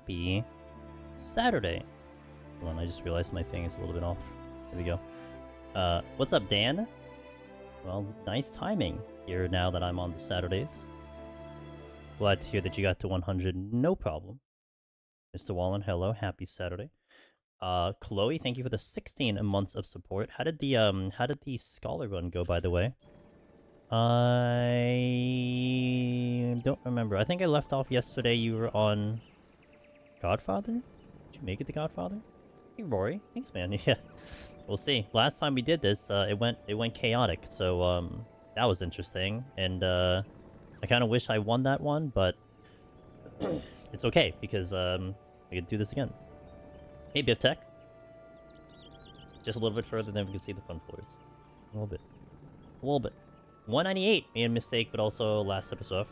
happy Saturday. Hold on, I just realized my thing is a little bit off. There we go. What's up, Dan? Well, nice timing here now that I'm on the Saturdays. Glad to hear that you got to 100, no problem. Mr. Wallen, hello, happy Saturday. Chloe, thank you for the 16 months of support. How did the scholar run go, by the way? I don't remember. I think I left off yesterday. You were on Godfather? Did you make it to Godfather? Hey, Rory. Thanks, man. Yeah. We'll see. Last time we did this, it went chaotic, so that was interesting. And I kind of wish I won that one, but it's okay because we can do this again. Hey, Biff Tech. Just a little bit further, then we can see the fun floors. A little bit. A little bit. 198, made a mistake, but also last episode.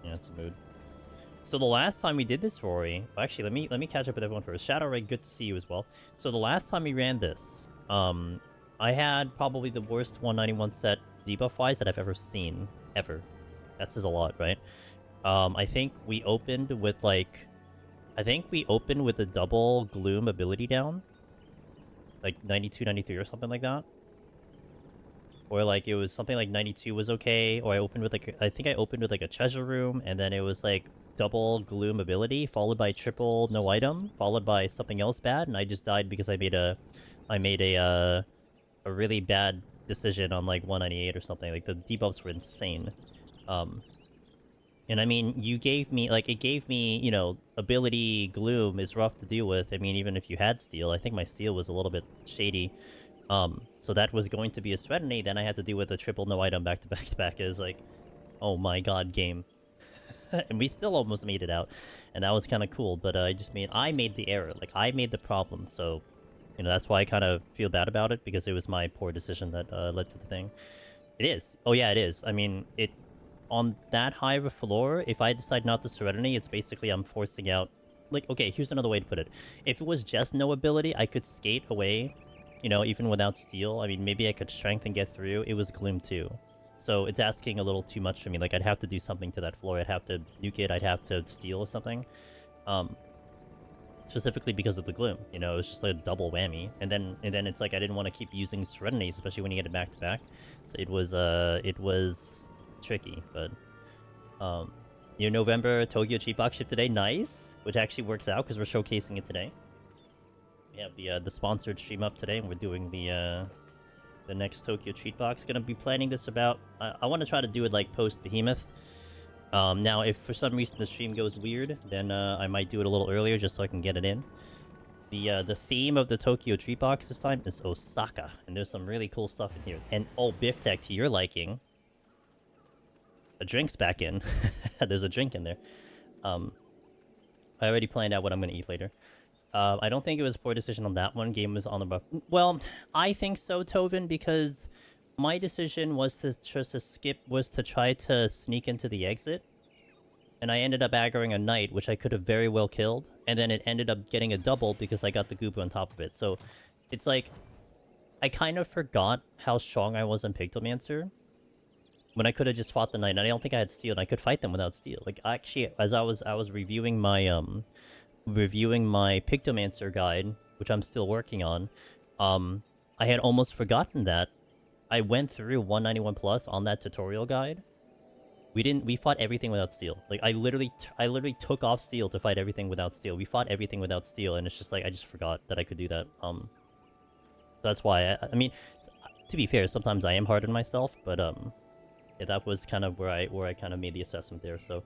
Yeah, it's a mood. So the last time we did this, Rory... Well, actually, let me catch up with everyone first. Shadow Ray, good to see you as well. So the last time we ran this, I had probably the worst 191 set debuff-wise that I've ever seen. Ever. That says a lot, right? I think we opened with, like... I think we opened with a double Gloom ability down. Like 92, 93 or something like that. Or like it was something like 92 was okay. Or I opened with like... I think I opened with like a treasure room. And then it was like double Gloom ability. Followed by triple no item. Followed by something else bad. And I just died because I made a really bad decision on like 198 or something. Like the debuffs were insane. And I mean, you gave me, like, it gave me, you know, ability Gloom is rough to deal with. I mean, even if you had Steel, I think my Steel was a little bit shady. So that was going to be a Serenity, then I had to deal with a triple no item back to back to back. It was like, oh my god, game. And we still almost made it out. And that was kind of cool, but I made the error. Like, I made the problem, so, you know, that's why I kind of feel bad about it, because it was my poor decision that led to the thing. It is. Oh yeah, it is. I mean, on that high of a floor, if I decide not to Serenity, it's basically I'm forcing out... Like, okay, here's another way to put it. If it was just no ability, I could skate away, you know, even without Steel. I mean, maybe I could Strength and get through. It was Gloom too. So it's asking a little too much for me. Like, I'd have to do something to that floor. I'd have to nuke it. I'd have to Steal or something. Specifically because of the Gloom. You know, it was just like a double whammy. And then it's like I didn't want to keep using Serenity, especially when you get it back to back. So it was tricky, but your November Tokyo cheat box ship today, nice, which actually works out because we're showcasing it today. We have the sponsored stream up today, and we're doing the next Tokyo cheat box. Gonna be planning this about I want to try to do it like post Behemoth. Now if for some reason the stream goes weird, then I might do it a little earlier just so I can get it in. The theme of the Tokyo treat box this time is Osaka, and there's some really cool stuff in here. And oh, Biff Tech, to your liking. A drink's back in. There's a drink in there. I already planned out what I'm going to eat later. I don't think it was a poor decision on that one. Game was on the buff. Well, I think so, Tovin, because my decision was to try to sneak into the exit. And I ended up aggroing a knight, which I could have very well killed. And then it ended up getting a double because I got the Gooba on top of it. So it's like, I kind of forgot how strong I was in Pictomancer. When I could have just fought the knight, and I don't think I had Steel, and I could fight them without Steel. Like, actually, as I was reviewing my Pictomancer guide, which I'm still working on, I had almost forgotten that I went through 191 plus on that tutorial guide. We fought everything without Steel. Like, I literally took off Steel to fight everything without Steel. We fought everything without Steel, and it's just like I just forgot that I could do that. That's why I mean, to be fair, sometimes I am hard on myself, but yeah, that was kind of where I kind of made the assessment there, so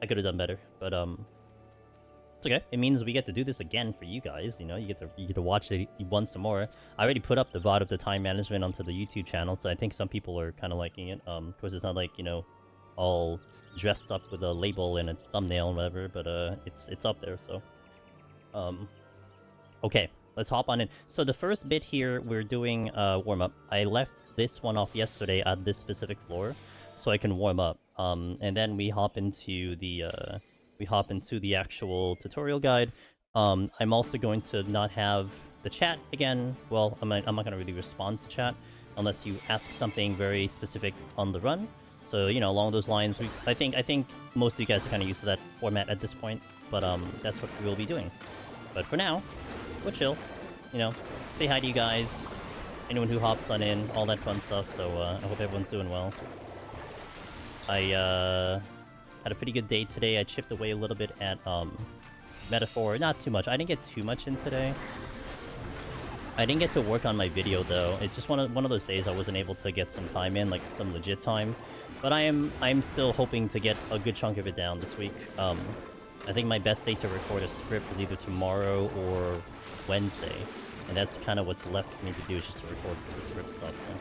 I could have done better, but it's okay. It means we get to do this again for you guys. You know, you get to watch it once some more. I already put up the VOD of the time management onto the YouTube channel, so I think some people are kind of liking it. Of course, it's not like, you know, all dressed up with a label and a thumbnail and whatever, but it's up there. So okay, let's hop on in. So the first bit here, we're doing warm up. I left this one off yesterday at this specific floor, so I can warm up. And then we hop into the actual tutorial guide. I'm also going to not have the chat again. Well, I'm not going to really respond to chat unless you ask something very specific on the run. So, you know, along those lines, I think most of you guys are kind of used to that format at this point. but that's what we will be doing. But for now, we'll chill. You know, say hi to you guys, anyone who hops on in, all that fun stuff. So I hope everyone's doing well. I had a pretty good day today. I chipped away a little bit at Metaphor, not too much. I didn't get too much in today. I didn't get to work on my video though. It's just one of those days I wasn't able to get some time in, like some legit time. But I'm still hoping to get a good chunk of it down this week. I think my best day to record a script is either tomorrow or Wednesday, and that's kind of what's left for me to do, is just to record the script stuff. So.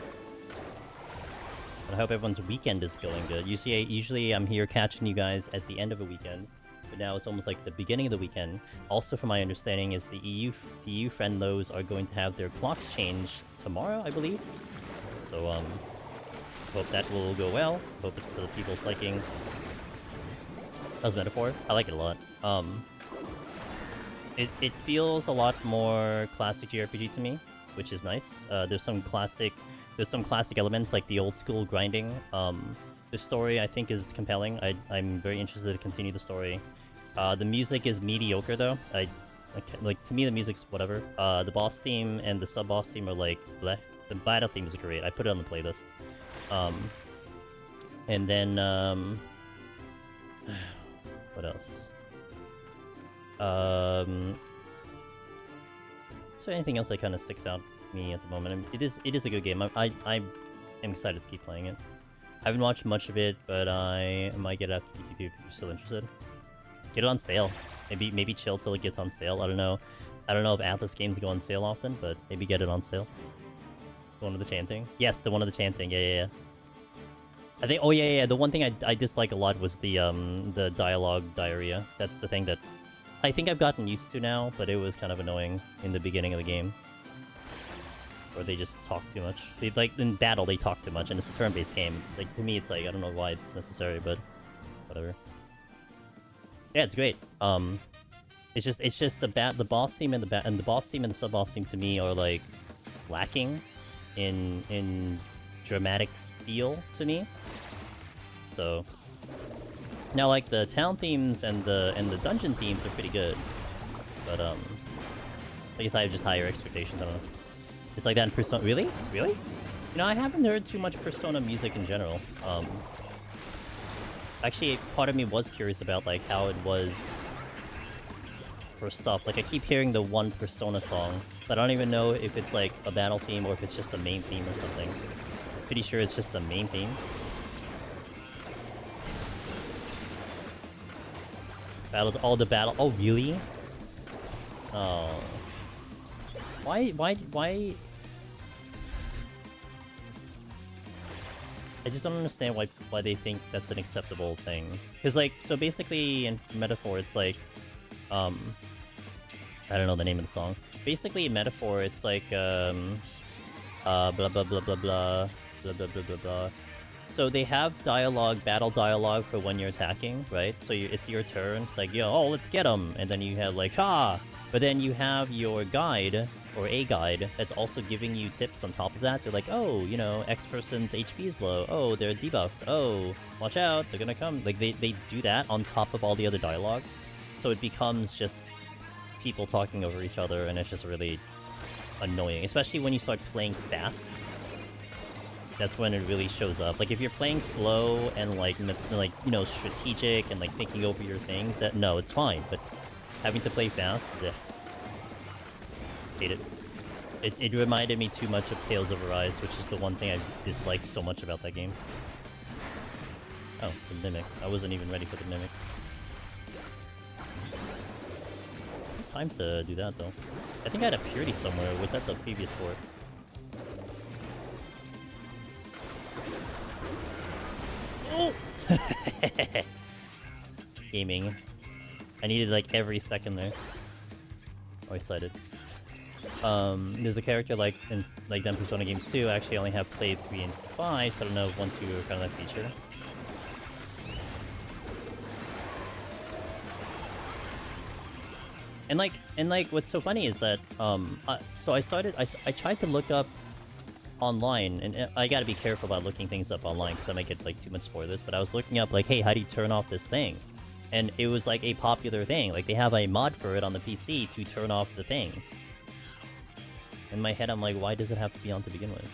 But I hope everyone's weekend is going good. Usually I'm here catching you guys at the end of a weekend. But now it's almost like the beginning of the weekend. Also, from my understanding, is the EU friendlos are going to have their clocks changed tomorrow, I believe. So, hope that will go well. Hope it's to the people's liking. That was Metaphor. I like it a lot. It feels a lot more classic JRPG to me, which is nice. There's some classic elements like the old school grinding. The story I think is compelling. I'm very interested to continue the story. The music is mediocre though. Like to me the music's whatever. The boss theme and the sub boss theme are like bleh. The battle theme is great. I put it on the playlist. And then what else? Is there anything else that kind of sticks out to me at the moment? It is a good game. I am excited to keep playing it. I haven't watched much of it, but I might get it after PCT if you're still interested. Get it on sale. Maybe chill till it gets on sale. I don't know if Atlas games go on sale often, but maybe get it on sale. The one of the chanting. Yes, the one of the chanting. Yeah. I think. Oh yeah. The one thing I dislike a lot was the dialogue diarrhea. That's the thing that I think I've gotten used to now, but it was kind of annoying in the beginning of the game. Or they just talk too much. They, like, in battle, they talk too much, and it's a turn-based game. Like, to me, it's like, I don't know why it's necessary, but whatever. Yeah, it's great. It's just the boss theme and the boss theme and the sub-boss theme to me are, like, lacking in dramatic feel to me. So, now, like, the town themes and the dungeon themes are pretty good. But, I guess I have just higher expectations, I don't know. It's like that in Persona. Really? Really? You know, I haven't heard too much Persona music in general. Actually, part of me was curious about, like, how it was for stuff. Like, I keep hearing the one Persona song, but I don't even know if it's, like, a battle theme or if it's just the main theme or something. I'm pretty sure it's just the main theme. All the battle. Oh, really? Oh. Why? I just don't understand why they think that's an acceptable thing. Because, like, so basically in Metaphor, it's like, I don't know the name of the song. Basically in Metaphor, it's like, blah blah blah blah blah blah blah blah blah blah blah. So they have battle dialogue for when you're attacking, right? So it's your turn. It's like, yo, oh, let's get him, and then you have like, ha. But then you have your guide, or a guide, that's also giving you tips on top of that. They're like, oh, you know, X person's HP is low. Oh, they're debuffed. Oh, watch out, they're gonna come. Like, they do that on top of all the other dialogue. So it becomes just people talking over each other, and it's just really annoying. Especially when you start playing fast. That's when it really shows up. Like, if you're playing slow and, like, you know, strategic and, like, thinking over your things, no, it's fine. But having to play fast, bleh. Hate it. It reminded me too much of Tales of Arise, which is the one thing I dislike so much about that game. Oh, the Mimic. I wasn't even ready for the Mimic. Time to do that, though. I think I had a Purity somewhere. Was that the previous fort? Oh! Gaming. I needed like every second there. Oh, excited. There's a character like in them Persona games too. I actually only have played 3 and 5, so I don't know if 1, 2 are kind of that feature. And like what's so funny is that so I tried to look up online, and I gotta be careful about looking things up online because I might get like too much spoilers, but I was looking up like, hey, how do you turn off this thing? And it was like a popular thing. Like, they have a mod for it on the PC to turn off the thing. In my head, I'm like, why does it have to be on to begin with?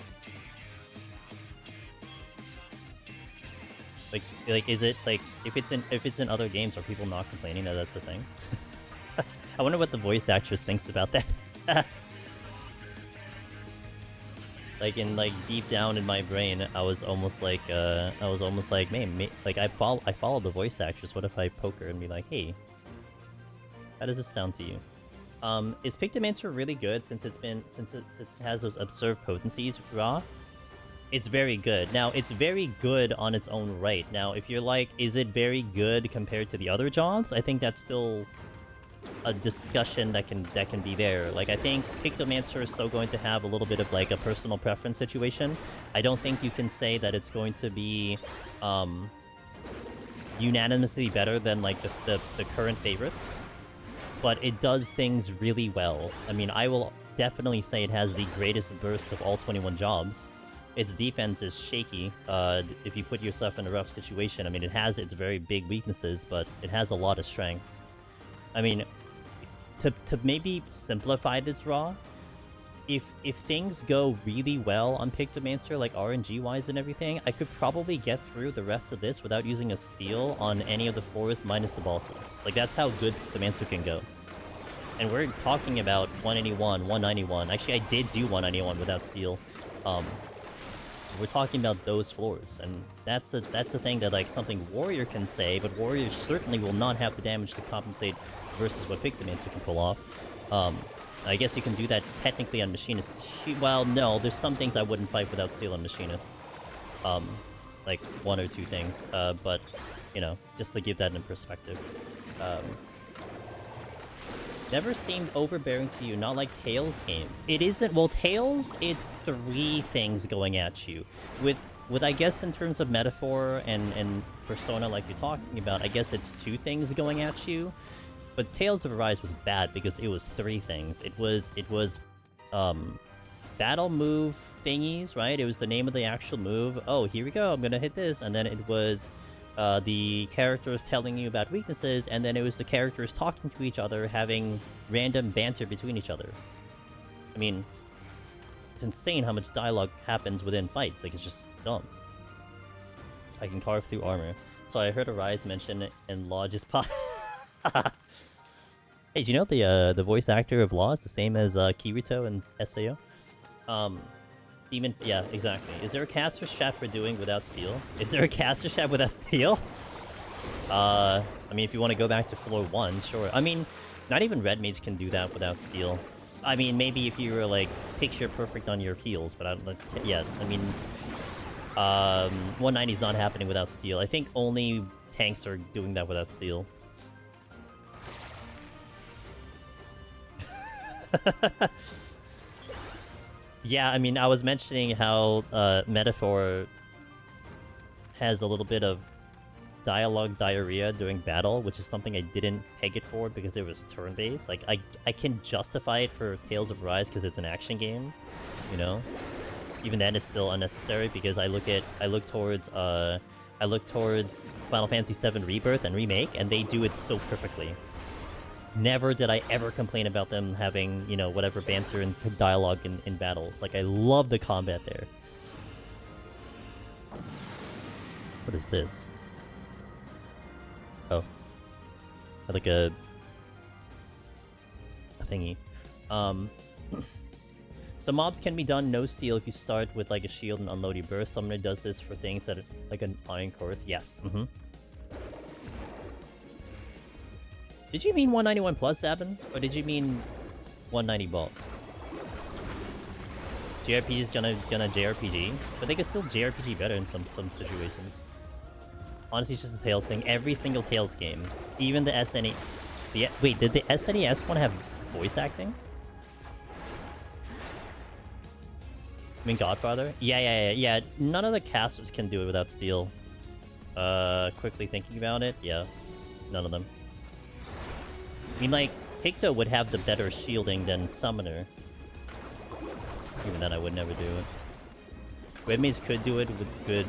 Like, is it like if it's in other games, are people not complaining that that's a thing? I wonder what the voice actress thinks about that. Like deep down in my brain, I was almost like, man, like I follow the voice actress. What if I poke her and be like, hey, how does this sound to you? Is Pictomancer really good since it has those absurd potencies raw? It's very good. Now, it's very good on its own right. Now, if you're like, is it very good compared to the other jobs? I think that's still a discussion that can be there. Like, I think Pictomancer is still going to have a little bit of like a personal preference situation. I don't think you can say that it's going to be unanimously better than like the current favorites, but it does things really well. I mean, I will definitely say it has the greatest burst of all 21 jobs. Its defense is shaky if you put yourself in a rough situation. I mean, it has its very big weaknesses, but it has a lot of strengths. I mean, to maybe simplify this raw, if things go really well on Pictomancer, like RNG-wise and everything, I could probably get through the rest of this without using a steal on any of the floors minus the bosses. Like, that's how good Pictomancer can go. And we're talking about 181, 191. Actually, I did do 191 without steal. We're talking about those floors, and that's a thing that like something Warrior can say, but Warrior certainly will not have the damage to compensate versus what Pictomancer can pull off. I guess you can do that technically on Machinist too. Well, no, there's some things I wouldn't fight without steal on Machinist. Like one or two things, but you know, just to give that in perspective. Never seemed overbearing to you, not like Tails game. It isn't, well, Tails, it's 3 things going at you. With I guess in terms of metaphor and persona like you're talking about, I guess it's 2 things going at you. But Tales of Arise was bad because it was 3 things. It was battle move thingies, right? It was the name of the actual move. Oh, here we go, I'm gonna hit this. And then it was the characters telling you about weaknesses, and then it was the characters talking to each other, having random banter between each other. I mean, it's insane how much dialogue happens within fights. Like, it's just dumb. I can carve through armor. So I heard Arise mention it, and Law just pop. Hey, do you know the voice actor of Law is the same as Kirito and SAO? Demon, yeah, exactly. Is there a caster strat for doing without steal? Is there a caster strat without steal? I mean, if you want to go back to floor 1, sure. I mean, not even Red Mage can do that without steal. I mean, maybe if you were, like, picture perfect on your heals, but yeah, I mean, 190 is not happening without steal. I think only tanks are doing that without steal. Yeah, I mean, I was mentioning how Metaphor has a little bit of dialogue diarrhea during battle, which is something I didn't peg it for because it was turn-based. Like, I can justify it for Tales of Rise because it's an action game, you know? Even then, it's still unnecessary because I look towards Final Fantasy VII Rebirth and Remake, and they do it so perfectly. Never did I ever complain about them having, you know, whatever banter and dialogue in battles. Like, I love the combat there. What is this? Oh. Like a thingy. Some mobs can be done no steal if you start with, like, a shield and unload your burst. Summoner does this for things that are like an Iron Chorus. Yes. Did you mean 191 plus, Sabin? Or did you mean 190 bolts? JRPG is gonna JRPG, but they could still JRPG better in some situations. Honestly, it's just a Tales thing. Every single Tales game, even the SNES. Wait, did the SNES one have voice acting? I mean, Godfather? Yeah. None of the casters can do it without steal. Quickly thinking about it, yeah, none of them. I mean, like, Picto would have the better shielding than Summoner. Even then, I would never do it. Red Mage could do it with good...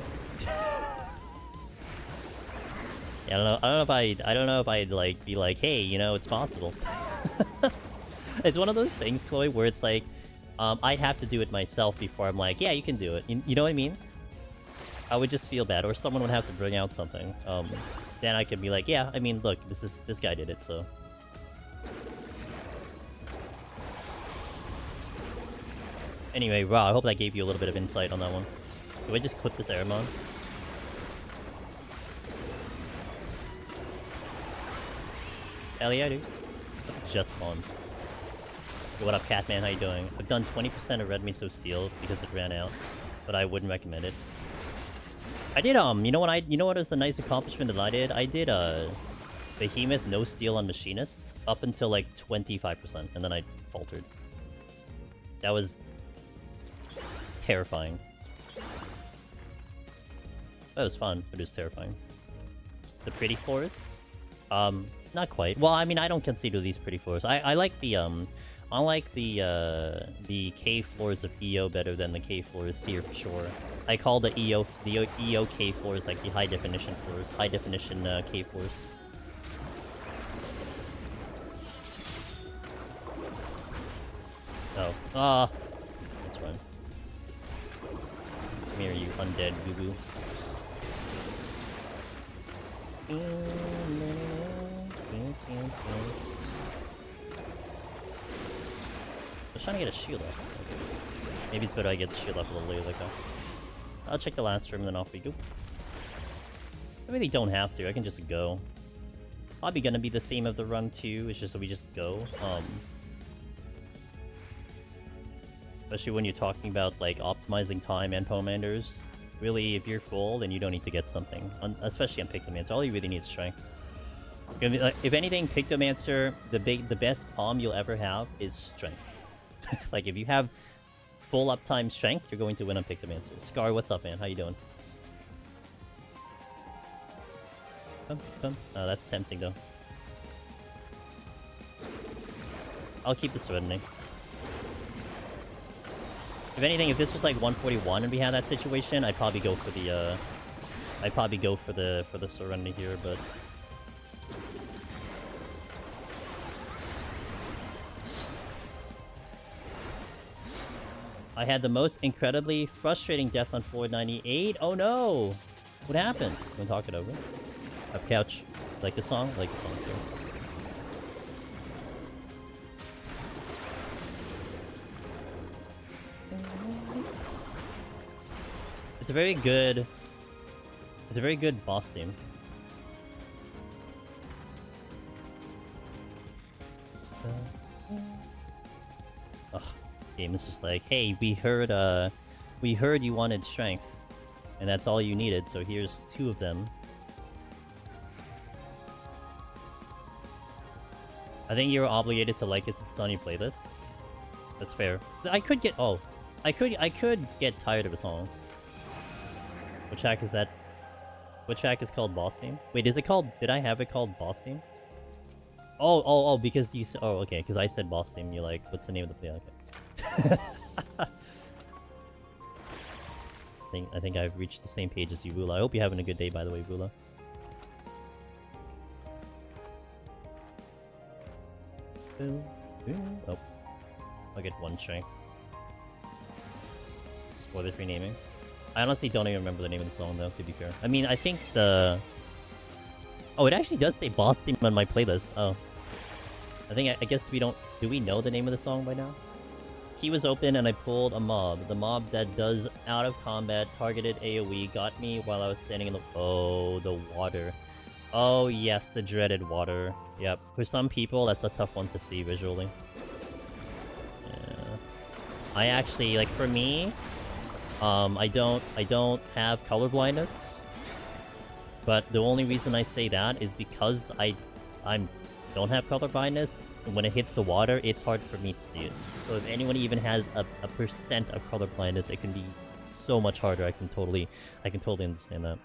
Yeah, I don't know if I'd like be like, hey, you know, it's possible. It's one of those things, Chloe, where it's like, I'd have to do it myself before I'm like, yeah, you can do it. You know what I mean? I would just feel bad, or someone would have to bring out something. Then I could be like, yeah, I mean, look, this guy did it, so. Anyway, wow, I hope that gave you a little bit of insight on that one. Do I just clip this Aramon? Hell yeah, dude. Just fun. What up, Catman? How you doing? I've done 20% of Red Miso Steel because it ran out, but I wouldn't recommend it. I did, you know what was the nice accomplishment that I did? I did, Behemoth no steel on Machinist up until, like, 25%, and then I faltered. That was terrifying. That was fun, but it was terrifying. The pretty floors? Not quite. Well, I mean, I don't consider these pretty floors. I like the K floors of EO better than the K floors here for sure. I call the EO K floors like the high definition floors, high definition K floors. Oh, that's fine. Come here, you undead boo boo. I was trying to get a shield up. Maybe it's better I get the shield up a little later like that. I'll check the last room and then off we go. I really don't have to, I can just go. Probably gonna be the theme of the run too, it's just that we just go. Especially when you're talking about like optimizing time and Pomanders. Really, if you're full, then you don't need to get something. Especially on Pictomancer, all you really need is strength. If anything, Pictomancer, the best palm you'll ever have is strength. Like, if you have full uptime strength, you're going to win on Pictomancer. Scar, what's up, man? How you doing? Come. Oh, that's tempting, though. I'll keep the Serenity. If anything, if this was like 141 and we had that situation, I'd probably go for the Serenity here, but I had the most incredibly frustrating death on 498. Oh no! What happened? You wanna talk it over? Have couch. Like the song? Like the song too. It's a very good boss team. Ugh, game is just like, hey, we heard you wanted strength, and that's all you needed, so here's 2 of them. I think you're obligated to like It's Sunny playlist. That's fair. I could get get tired of a song. What track is that? What track is called Boss Theme? Wait, is it called... Did I have it called Boss Theme? Oh, because you... Oh, okay, because I said Boss Theme. You're like, what's the name of the play? Okay. I think I've reached the same page as you, Rula. I hope you're having a good day, by the way, Rula. Oh. I'll get 1 strength. Spoiler free naming. I honestly don't even remember the name of the song, though, to be fair. I mean, I think the... Oh, it actually does say Boss Theme on my playlist. Oh. I guess we don't... Do we know the name of the song by now? Key was open and I pulled a mob. The mob that does out of combat targeted AoE got me while I was standing in the... Oh, the water. Oh, yes, the dreaded water. Yep. For some people, that's a tough one to see visually. Yeah. I actually... Like, for me... I don't have color blindness, but the only reason I say that is because I don't have color blindness. When it hits the water, it's hard for me to see it. So if anyone even has a % of color blindness, it can be so much harder. I can totally understand that.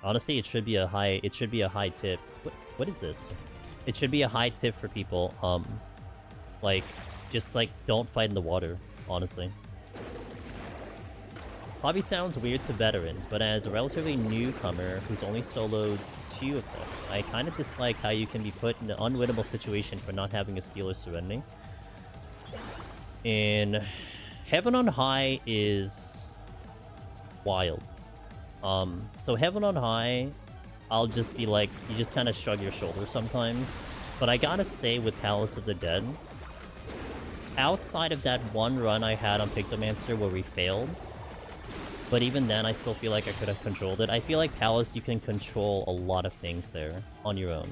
Honestly, it should be a high tip. What is this? It should be a high tip for people. Like, just like don't fight in the water. Honestly. Probably sounds weird to veterans, but as a relatively newcomer who's only soloed 2 of them, I kind of dislike how you can be put in an unwinnable situation for not having a steal or serenity. In Heaven on High is wild. So Heaven on High, I'll just be like, you just kind of shrug your shoulders sometimes. But I gotta say, with Palace of the Dead, outside of that one run I had on Pictomancer where we failed, but even then I still feel like I could have controlled it. I feel like Palace, you can control a lot of things there on your own.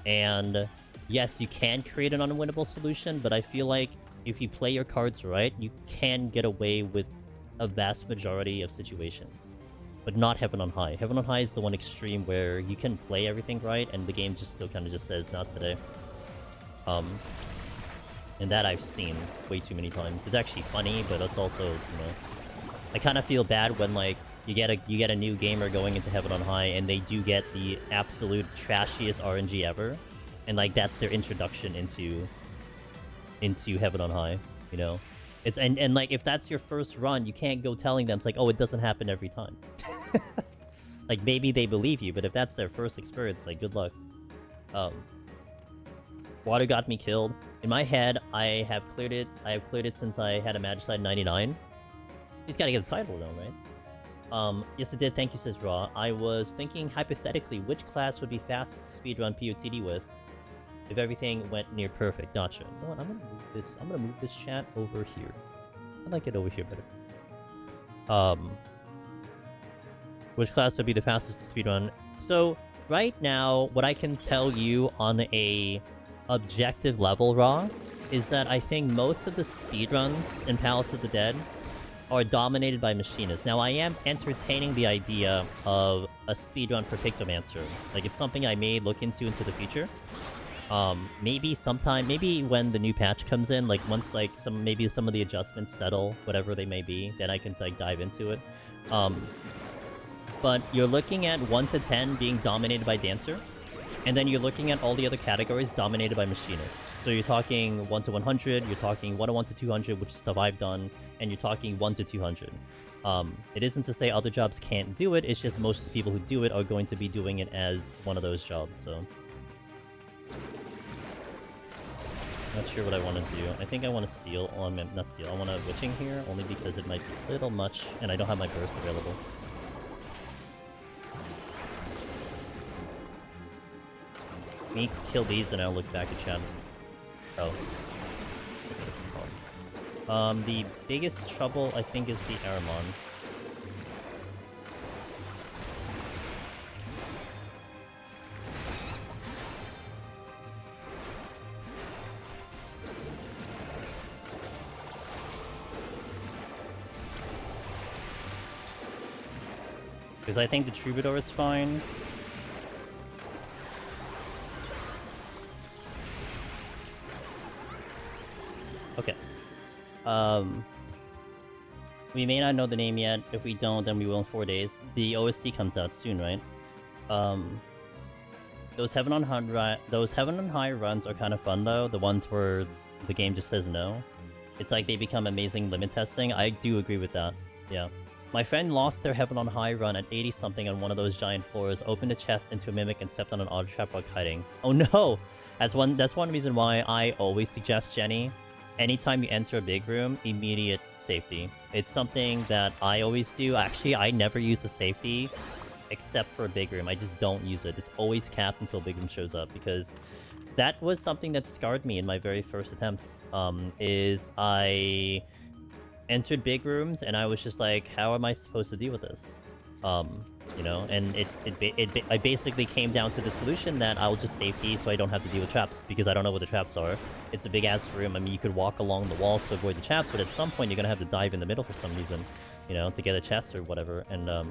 And yes, you can create an unwinnable solution, but I feel like if you play your cards right, you can get away with a vast majority of situations. But not Heaven on High. Heaven on High is the one extreme where you can play everything right, and the game just still kind of just says, not today. And that I've seen way too many times. It's actually funny, but it's also, you know... I kind of feel bad when, like, you get a new gamer going into Heaven on High, and they do get the absolute trashiest RNG ever. And, like, that's their introduction into Heaven on High, you know? It's and like, if that's your first run, you can't go telling them, it's like, oh, it doesn't happen every time. Like, maybe they believe you, but if that's their first experience, like, good luck. Water got me killed. In my head, I have cleared it. I have cleared it since I had a Magicide 99. He's got to get the title, though, right? Yes, it did. Thank you, says Raw. I was thinking, hypothetically, which class would be fastest to speedrun POTD with if everything went near perfect? Gotcha. You know what? I'm gonna move this chat over here. I like it over here better. Which class would be the fastest to speedrun? So right now, what I can tell you on a objective level, Raw, is that I think most of the speedruns in Palace of the Dead are dominated by machinists. Now, I am entertaining the idea of a speedrun for Pictomancer. Like, it's something I may look into the future. Maybe sometime, maybe when the new patch comes in, like, once, like, maybe some of the adjustments settle, whatever they may be, then I can, like, dive into it. But you're looking at 1 to 10 being dominated by Dancer, and then you're looking at all the other categories dominated by Machinists. So you're talking 1 to 100, you're talking 101 to 200, which is stuff I've done, and you're talking 1 to 200. It isn't to say other jobs can't do it, it's just most of the people who do it are going to be doing it as one of those jobs, so... Not sure what I want to do. I think I want to steal. Oh, not steal. I want to witching here, only because it might be a little much, and I don't have my burst available. Let me kill these, and I'll look back at chat. Oh. The biggest trouble, I think, is the Aramon. Because I think the Troubadour is fine. Okay. We may not know the name yet. If we don't, then we will in 4 days. The OST comes out soon, right? Those Heaven on High runs are kind of fun, though. The ones where the game just says no. It's like they become amazing limit testing. I do agree with that. Yeah. My friend lost their Heaven on High run at 80-something on one of those giant floors, opened a chest into a mimic, and stepped on an auto trap while kiting. Oh no! That's one reason why I always suggest, Jenny, anytime you enter a big room, immediate safety. It's something that I always do. Actually, I never use the safety except for a big room. I just don't use it. It's always capped until a big room shows up, because that was something that scarred me in my very first attempts. Is I entered big rooms, and I was just like, how am I supposed to deal with this? You know, and I basically came down to the solution that I'll just safety so I don't have to deal with traps, because I don't know what the traps are. It's a big-ass room. I mean, you could walk along the walls to avoid the traps, but at some point you're gonna have to dive in the middle for some reason, you know, to get a chest or whatever, and, to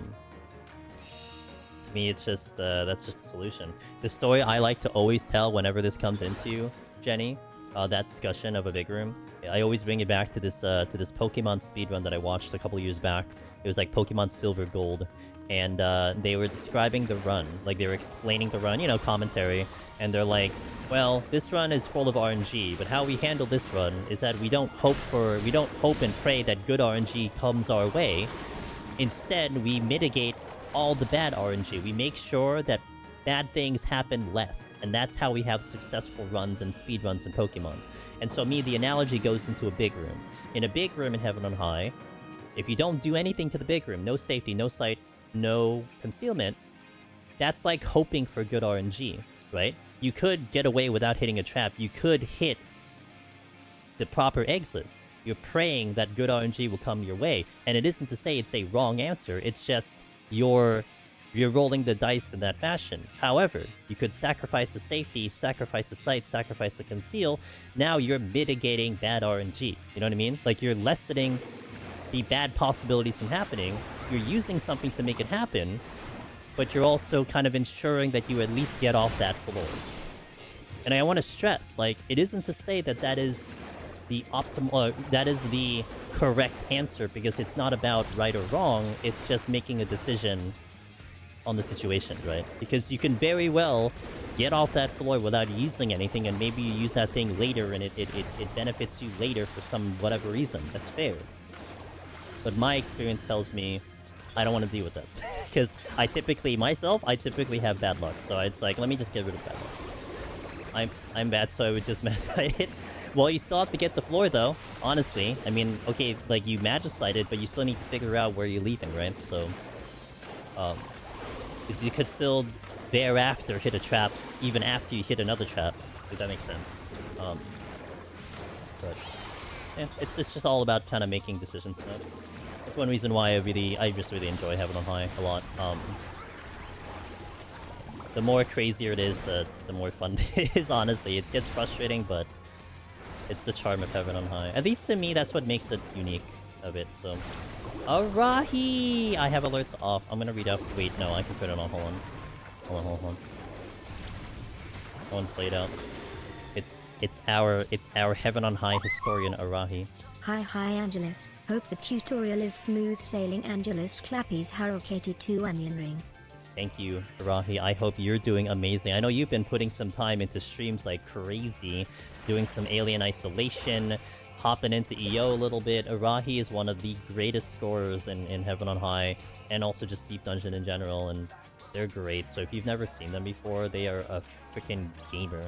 me, it's just, that's just the solution. The story I like to always tell whenever this comes into, Jenny, that discussion of a big room, I always bring it back to this Pokemon speedrun that I watched a couple years back. It was like Pokemon Silver Gold, and they were describing the run, like they were explaining the run, you know, commentary, and they're like, well, this run is full of RNG, but how we handle this run is that we don't hope and pray that good RNG comes our way. Instead, we mitigate all the bad RNG. We make sure that bad things happen less, and that's how we have successful runs and speedruns in Pokemon. And so the analogy goes into a big room. In a big room in Heaven on High, if you don't do anything to the big room, no safety, no sight, no concealment, that's like hoping for good RNG, right? You could get away without hitting a trap. You could hit the proper exit. You're praying that good RNG will come your way. And it isn't to say it's a wrong answer. It's just you're rolling the dice in that fashion. However, you could sacrifice the safety, sacrifice the sight, sacrifice the conceal. Now you're mitigating bad RNG. You know what I mean? Like, you're lessening the bad possibilities from happening. You're using something to make it happen, but you're also kind of ensuring that you at least get off that floor. And I want to stress, like, it isn't to say that that is the optimal, that is the correct answer, because it's not about right or wrong. It's just making a decision on the situation, right? Because you can very well get off that floor without using anything, and maybe you use that thing later and it benefits you later for some whatever reason. That's fair. But my experience tells me I don't want to deal with that. Because I typically have bad luck. So it's like, let me just get rid of bad luck. I'm bad, so I would just Magicite it. Well, you still have to get the floor, though, honestly. I mean, okay, like, you Magicite it, but you still need to figure out where you're leaving, right? So, you could still thereafter hit a trap, even after you hit another trap, if that makes sense. But, yeah, it's just all about kind of making decisions. That's one reason why I just really enjoy Heaven on High a lot. The more crazier it is, the more fun it is, honestly. It gets frustrating, but it's the charm of Heaven on High. At least to me, that's what makes it unique of it, so... Arahi! I have alerts off. I'm gonna read out. Wait, no, I can turn it on. Hold on. One played out. It's our Heaven on High historian Arahi. Hi Angelus. Hope the tutorial is smooth sailing. Angelus Clappy's Harokati 2 onion ring. Thank you, Arahi. I hope you're doing amazing. I know you've been putting some time into streams like crazy, doing some Alien Isolation, hopping into EO a little bit. Arahi is one of the greatest scorers in Heaven on High, and also just Deep Dungeon in general, and they're great. So if you've never seen them before, they are a freaking gamer.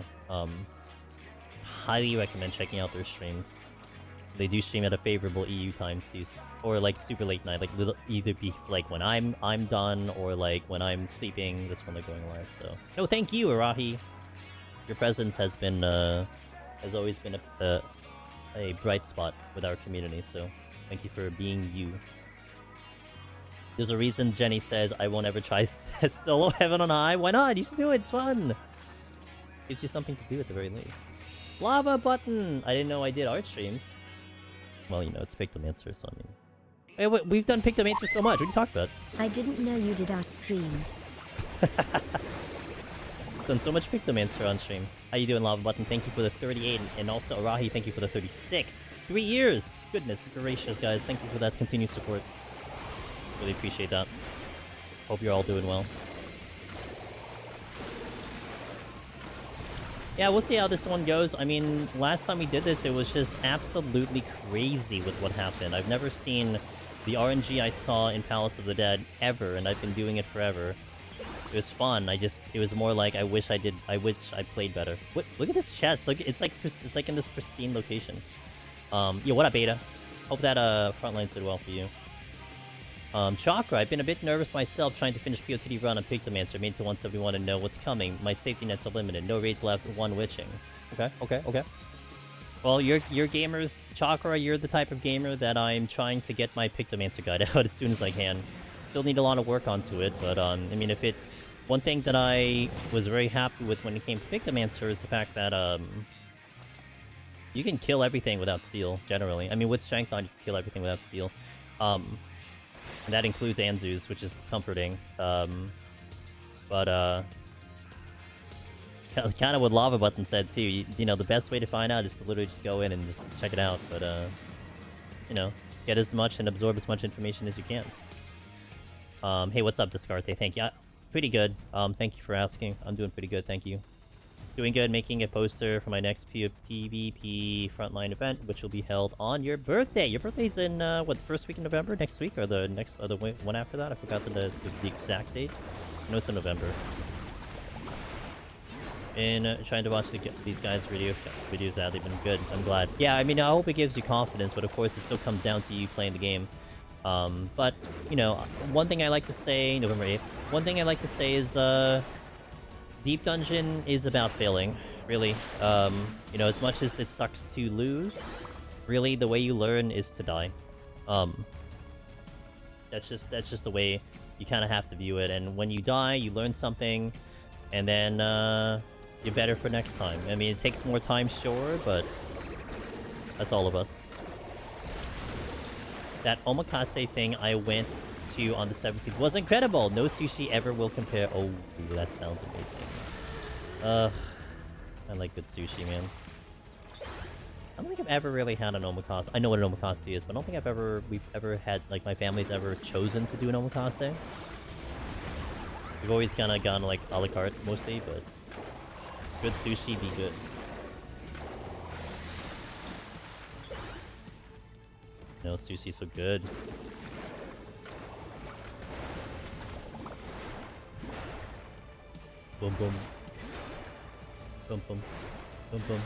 Highly recommend checking out their streams. They do stream at a favorable EU time too, or like super late night, like either be like when I'm done, or like when I'm sleeping. That's when they're going live. So no, thank you, Arahi. Your presence has been has always been a bright spot with our community, so thank you for being you. There's a reason Jenny says I won't ever try solo Heaven on High. Why not? You should do it. It's fun. Gives you something to do at the very least. Lava button. I didn't know I did art streams. Well, you know, it's Pictomancer, so I mean... Hey, wait, we've done Pictomancer so much. What are you talking about? I didn't know you did art streams. Done so much Pictomancer on stream. How you doing, Lava Button? Thank you for the 38, and also Arahi, thank you for the 36. 3 years! Goodness gracious, guys. Thank you for that continued support. Really appreciate that. Hope you're all doing well. Yeah, we'll see how this one goes. I mean, last time we did this, it was just absolutely crazy with what happened. I've never seen the RNG I saw in Palace of the Dead ever, and I've been doing it forever. It was fun. It was more like I wish I played better. Look at this chest. Look, it's like in this pristine location. Yo, what up, Aida? Hope that frontline did well for you. Chakra, I've been a bit nervous myself trying to finish POTD run on Pictomancer, made to 171 and know what's coming. My safety nets are limited. No raids left, 1 witching. Okay. Well, you're gamers, Chakra, you're the type of gamer that I'm trying to get my Pictomancer guide out as soon as I can. Still need a lot of work onto it, but I mean, one thing that I was very happy with when it came to Pictomancer is the fact that you can kill everything without steel, generally. I mean, with strength on, you can kill everything without steel. And that includes Anzus, which is comforting. But kind of what Lava Button said too. You know, the best way to find out is to literally just go in and just check it out. But you know, get as much and absorb as much information as you can. Hey, what's up, Descarte? Thank you. Pretty good. Thank you for asking. I'm doing pretty good, thank you. Doing good, making a poster for my next PvP frontline event, which will be held on your birthday. Your birthday's in, what, the first week in November? Next week? Or the next, or the one after that? I forgot the exact date. I know it's in November. And trying to watch these guys' videos out, they've been good. I'm glad. Yeah, I mean, I hope it gives you confidence, but of course it still comes down to you playing the game. But, you know, one thing I like to say, November 8th, one thing I like to say is, Deep Dungeon is about failing, really. You know, as much as it sucks to lose, really the way you learn is to die. That's just the way you kind of have to view it. And when you die, you learn something, and then you're better for next time. I mean, it takes more time, sure, but that's all of us. That omakase thing I went to on the 17th was incredible. No sushi ever will compare. Oh, that sounds amazing. I like good sushi, man. I don't think I've ever really had an omakase. I know what an omakase is, but I don't think we've ever had, like, my family's ever chosen to do an omakase. We've always kind of gone, like, a la carte mostly, but good sushi be good. No, sushi's so good. Boom, boom. Boom, boom. Boom, boom.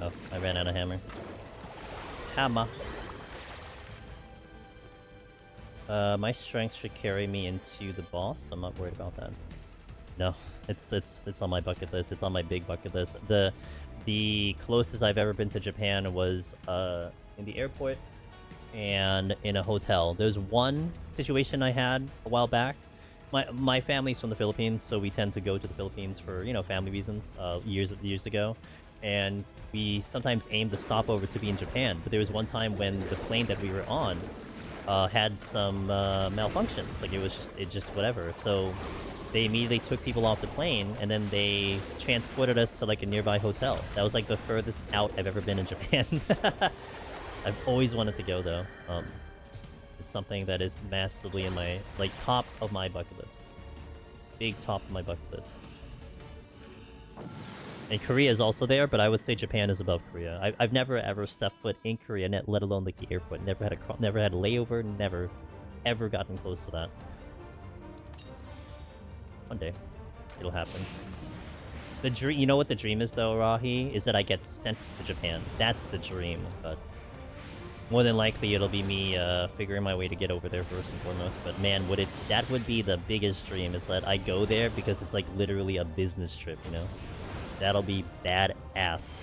Oh, I ran out of hammer. Hammer. My strength should carry me into the boss. I'm not worried about that. No, it's on my bucket list. It's on my big bucket list. The closest I've ever been to Japan was in the airport and in a hotel. There's one situation I had a while back. My family's from the Philippines, so we tend to go to the Philippines for, you know, family reasons, years ago. And we sometimes aimed the stopover to be in Japan, but there was one time when the plane that we were on had some malfunctions. Like, it just whatever. So they immediately took people off the plane, and then they transported us to, like, a nearby hotel. That was, like, the furthest out I've ever been in Japan. I've always wanted to go, though. It's something that is massively in my, like, top of my bucket list. Big top of my bucket list. And Korea is also there, but I would say Japan is above Korea. I've never ever stepped foot in Korea, let alone, like, the airport. Never had a layover. Never, ever gotten close to that. One day, it'll happen. The dream, you know what the dream is, though, Rahi, is that I get sent to Japan. That's the dream, but more than likely it'll be me figuring my way to get over there first and foremost. But man, that would be the biggest dream, is that I go there because it's, like, literally a business trip, you know? That'll be badass.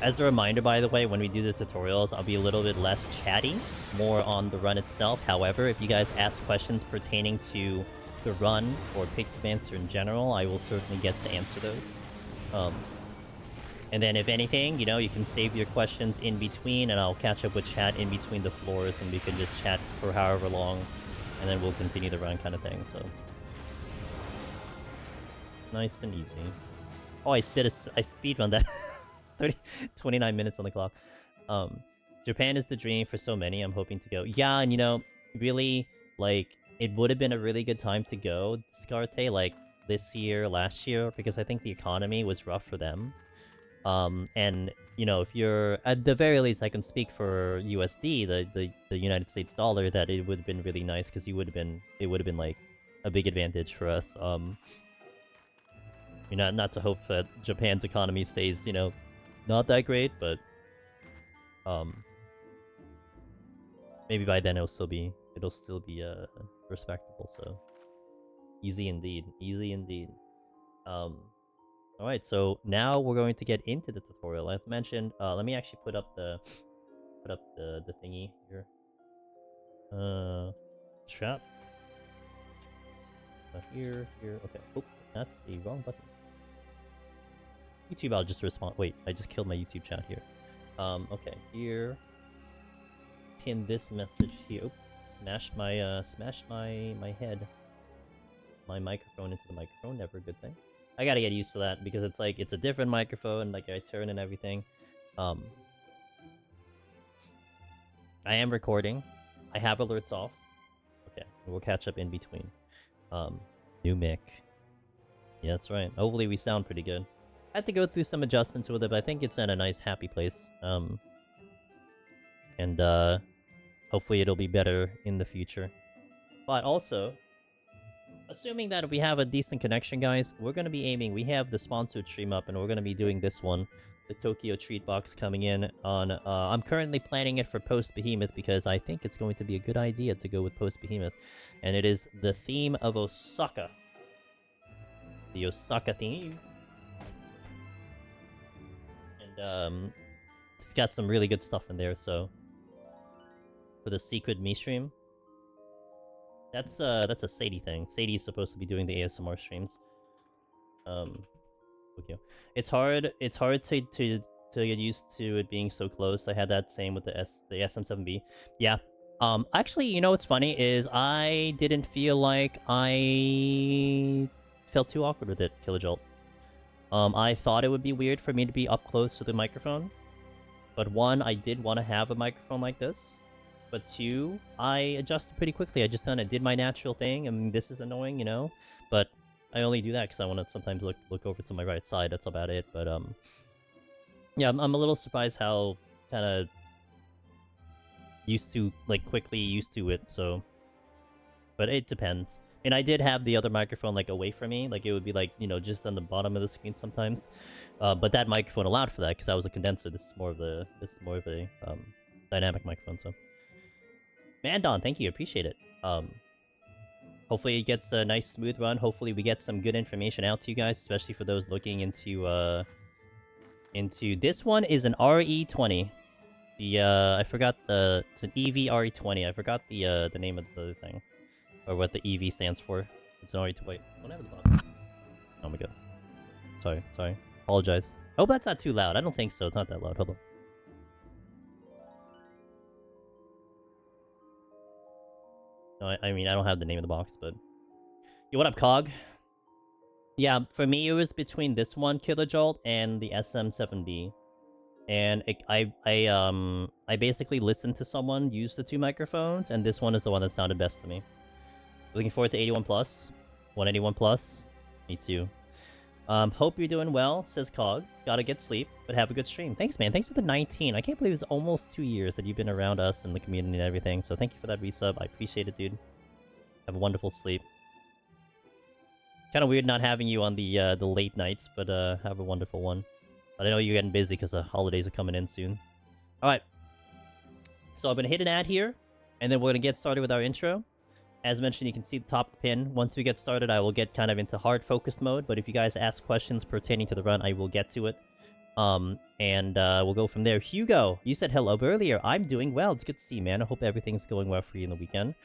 As a reminder, by the way, when we do the tutorials, I'll be a little bit less chatty, more on the run itself. However, if you guys ask questions pertaining to the run or Pictomancer in general, I will certainly get to answer those. And then if anything, you know, you can save your questions in between, and I'll catch up with chat in between the floors, and we can just chat for however long, and then we'll continue the run kind of thing, so. Nice and easy. Oh, I speedrun that. 29 minutes on the clock. Japan is the dream for so many. I'm hoping to go. Yeah, and you know, really, like, it would have been a really good time to go, Scarte, like, this year, last year, because I think the economy was rough for them. And, you know, if you're, at the very least, I can speak for USD, the United States dollar, that it would have been really nice, because it would have been, like, a big advantage for us. You know, not to hope that Japan's economy stays, you know, not that great, but maybe by then it'll still be respectable. So easy indeed, easy indeed. All right, so now we're going to get into the tutorial. I've mentioned. Let me actually put up the thingy here. Chat. Here. Okay. Oh, that's the wrong button. YouTube, I'll just respond. Wait, I just killed my YouTube chat here. Okay, here. Pin this message here. Oops, smashed my head. my microphone into the microphone. Never a good thing. I gotta get used to that because it's like it's a different microphone. Like I turn and everything. I am recording. I have alerts off. Okay, we'll catch up in between. New mic. Yeah, that's right. Hopefully we sound pretty good. I had to go through some adjustments with it, but I think it's in a nice, happy place. And hopefully it'll be better in the future. But also, assuming that we have a decent connection, guys, we're going to be aiming. We have the sponsored stream up, and we're going to be doing this one. The Tokyo Treat Box coming in on... I'm currently planning it for Post-Behemoth because I think it's going to be a good idea to go with Post-Behemoth. And it is the theme of Osaka. The Osaka theme. And it's got some really good stuff in there, so... For the secret me stream. That's a Sadie thing. Sadie's supposed to be doing the ASMR streams. Okay. It's hard to get used to it being so close. I had that same with the SM7B. Yeah. Actually, you know what's funny is I didn't feel like I felt too awkward with it, Killajolt. I thought it would be weird for me to be up close to the microphone. But one, I did want to have a microphone like this. But two, I adjusted pretty quickly. I just kind of did my natural thing. I mean, this is annoying, you know? But I only do that because I want to sometimes look over to my right side. That's about it. But, yeah, I'm a little surprised how kind of quickly used to it, so... But it depends. And I did have the other microphone, like, away from me. Like, it would be, like, you know, just on the bottom of the screen sometimes. But that microphone allowed for that because I was a condenser. This is more of a dynamic microphone, so... Mandon, thank you, appreciate it. Hopefully it gets a nice smooth run. Hopefully we get some good information out to you guys, especially for those looking into this one is an RE20. I forgot it's an EV RE20. I forgot the name of the thing. Or what the EV stands for. It's an RE20. Wait, don't have the box. Oh my god. Sorry. Apologize. Hope that's not too loud. I don't think so. It's not that loud. Hold on. No, I mean, I don't have the name of the box, but... Yo, what up, Cog? Yeah, for me, it was between this one, Killajolt, and the SM7B. And I basically listened to someone use the two microphones, and this one is the one that sounded best to me. Looking forward to 81 plus. 181 plus. Me too. Hope you're doing well, says Cog. Gotta get sleep, but have a good stream. Thanks, man. Thanks for the 19. I can't believe it's almost 2 years that you've been around us and the community and everything. So thank you for that resub. I appreciate it, dude. Have a wonderful sleep. Kind of weird not having you on the late nights, but have a wonderful one. But I know you're getting busy because the holidays are coming in soon. All right. So I'm gonna hit an ad here, and then we're gonna get started with our intro. As mentioned, you can see the top of the pin. Once we get started, I will get kind of into hard focused mode, but if you guys ask questions pertaining to the run, I will get to it. And we'll go from there. Hugo, you said hello earlier. I'm doing well. It's good to see you, man. I hope everything's going well for you in the weekend.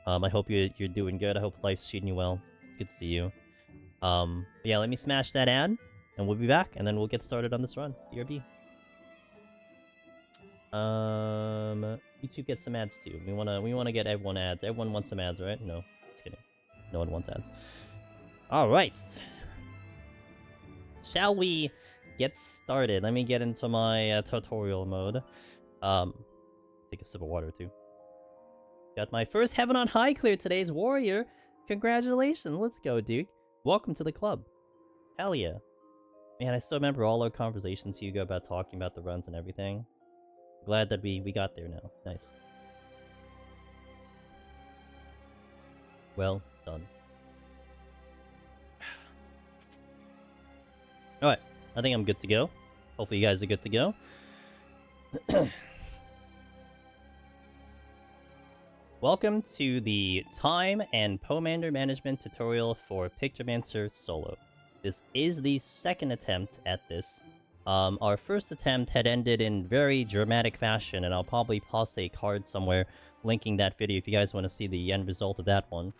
I hope you're doing good. I hope life's treating you well. Good to see you. Yeah, let me smash that ad, and we'll be back, and then we'll get started on this run. BRB. YouTube gets some ads too. We wanna get everyone ads. Everyone wants some ads, right? No, just kidding. No one wants ads. All right. Shall we get started? Let me get into my tutorial mode. Take a sip of water too. Got my first Heaven on High clear today's Warrior. Congratulations. Let's go, dude. Welcome to the club. Hell yeah. Man, I still remember all our conversations, Hugo, about talking about the runs and everything. Glad that we got there now. Nice. Well done. Alright, I think I'm good to go. Hopefully you guys are good to go. Welcome to the time and Pomander management tutorial for Pictomancer solo. This is the second attempt at this. Our first attempt had ended in very dramatic fashion, and I'll probably post a card somewhere linking that video if you guys want to see the end result of that one.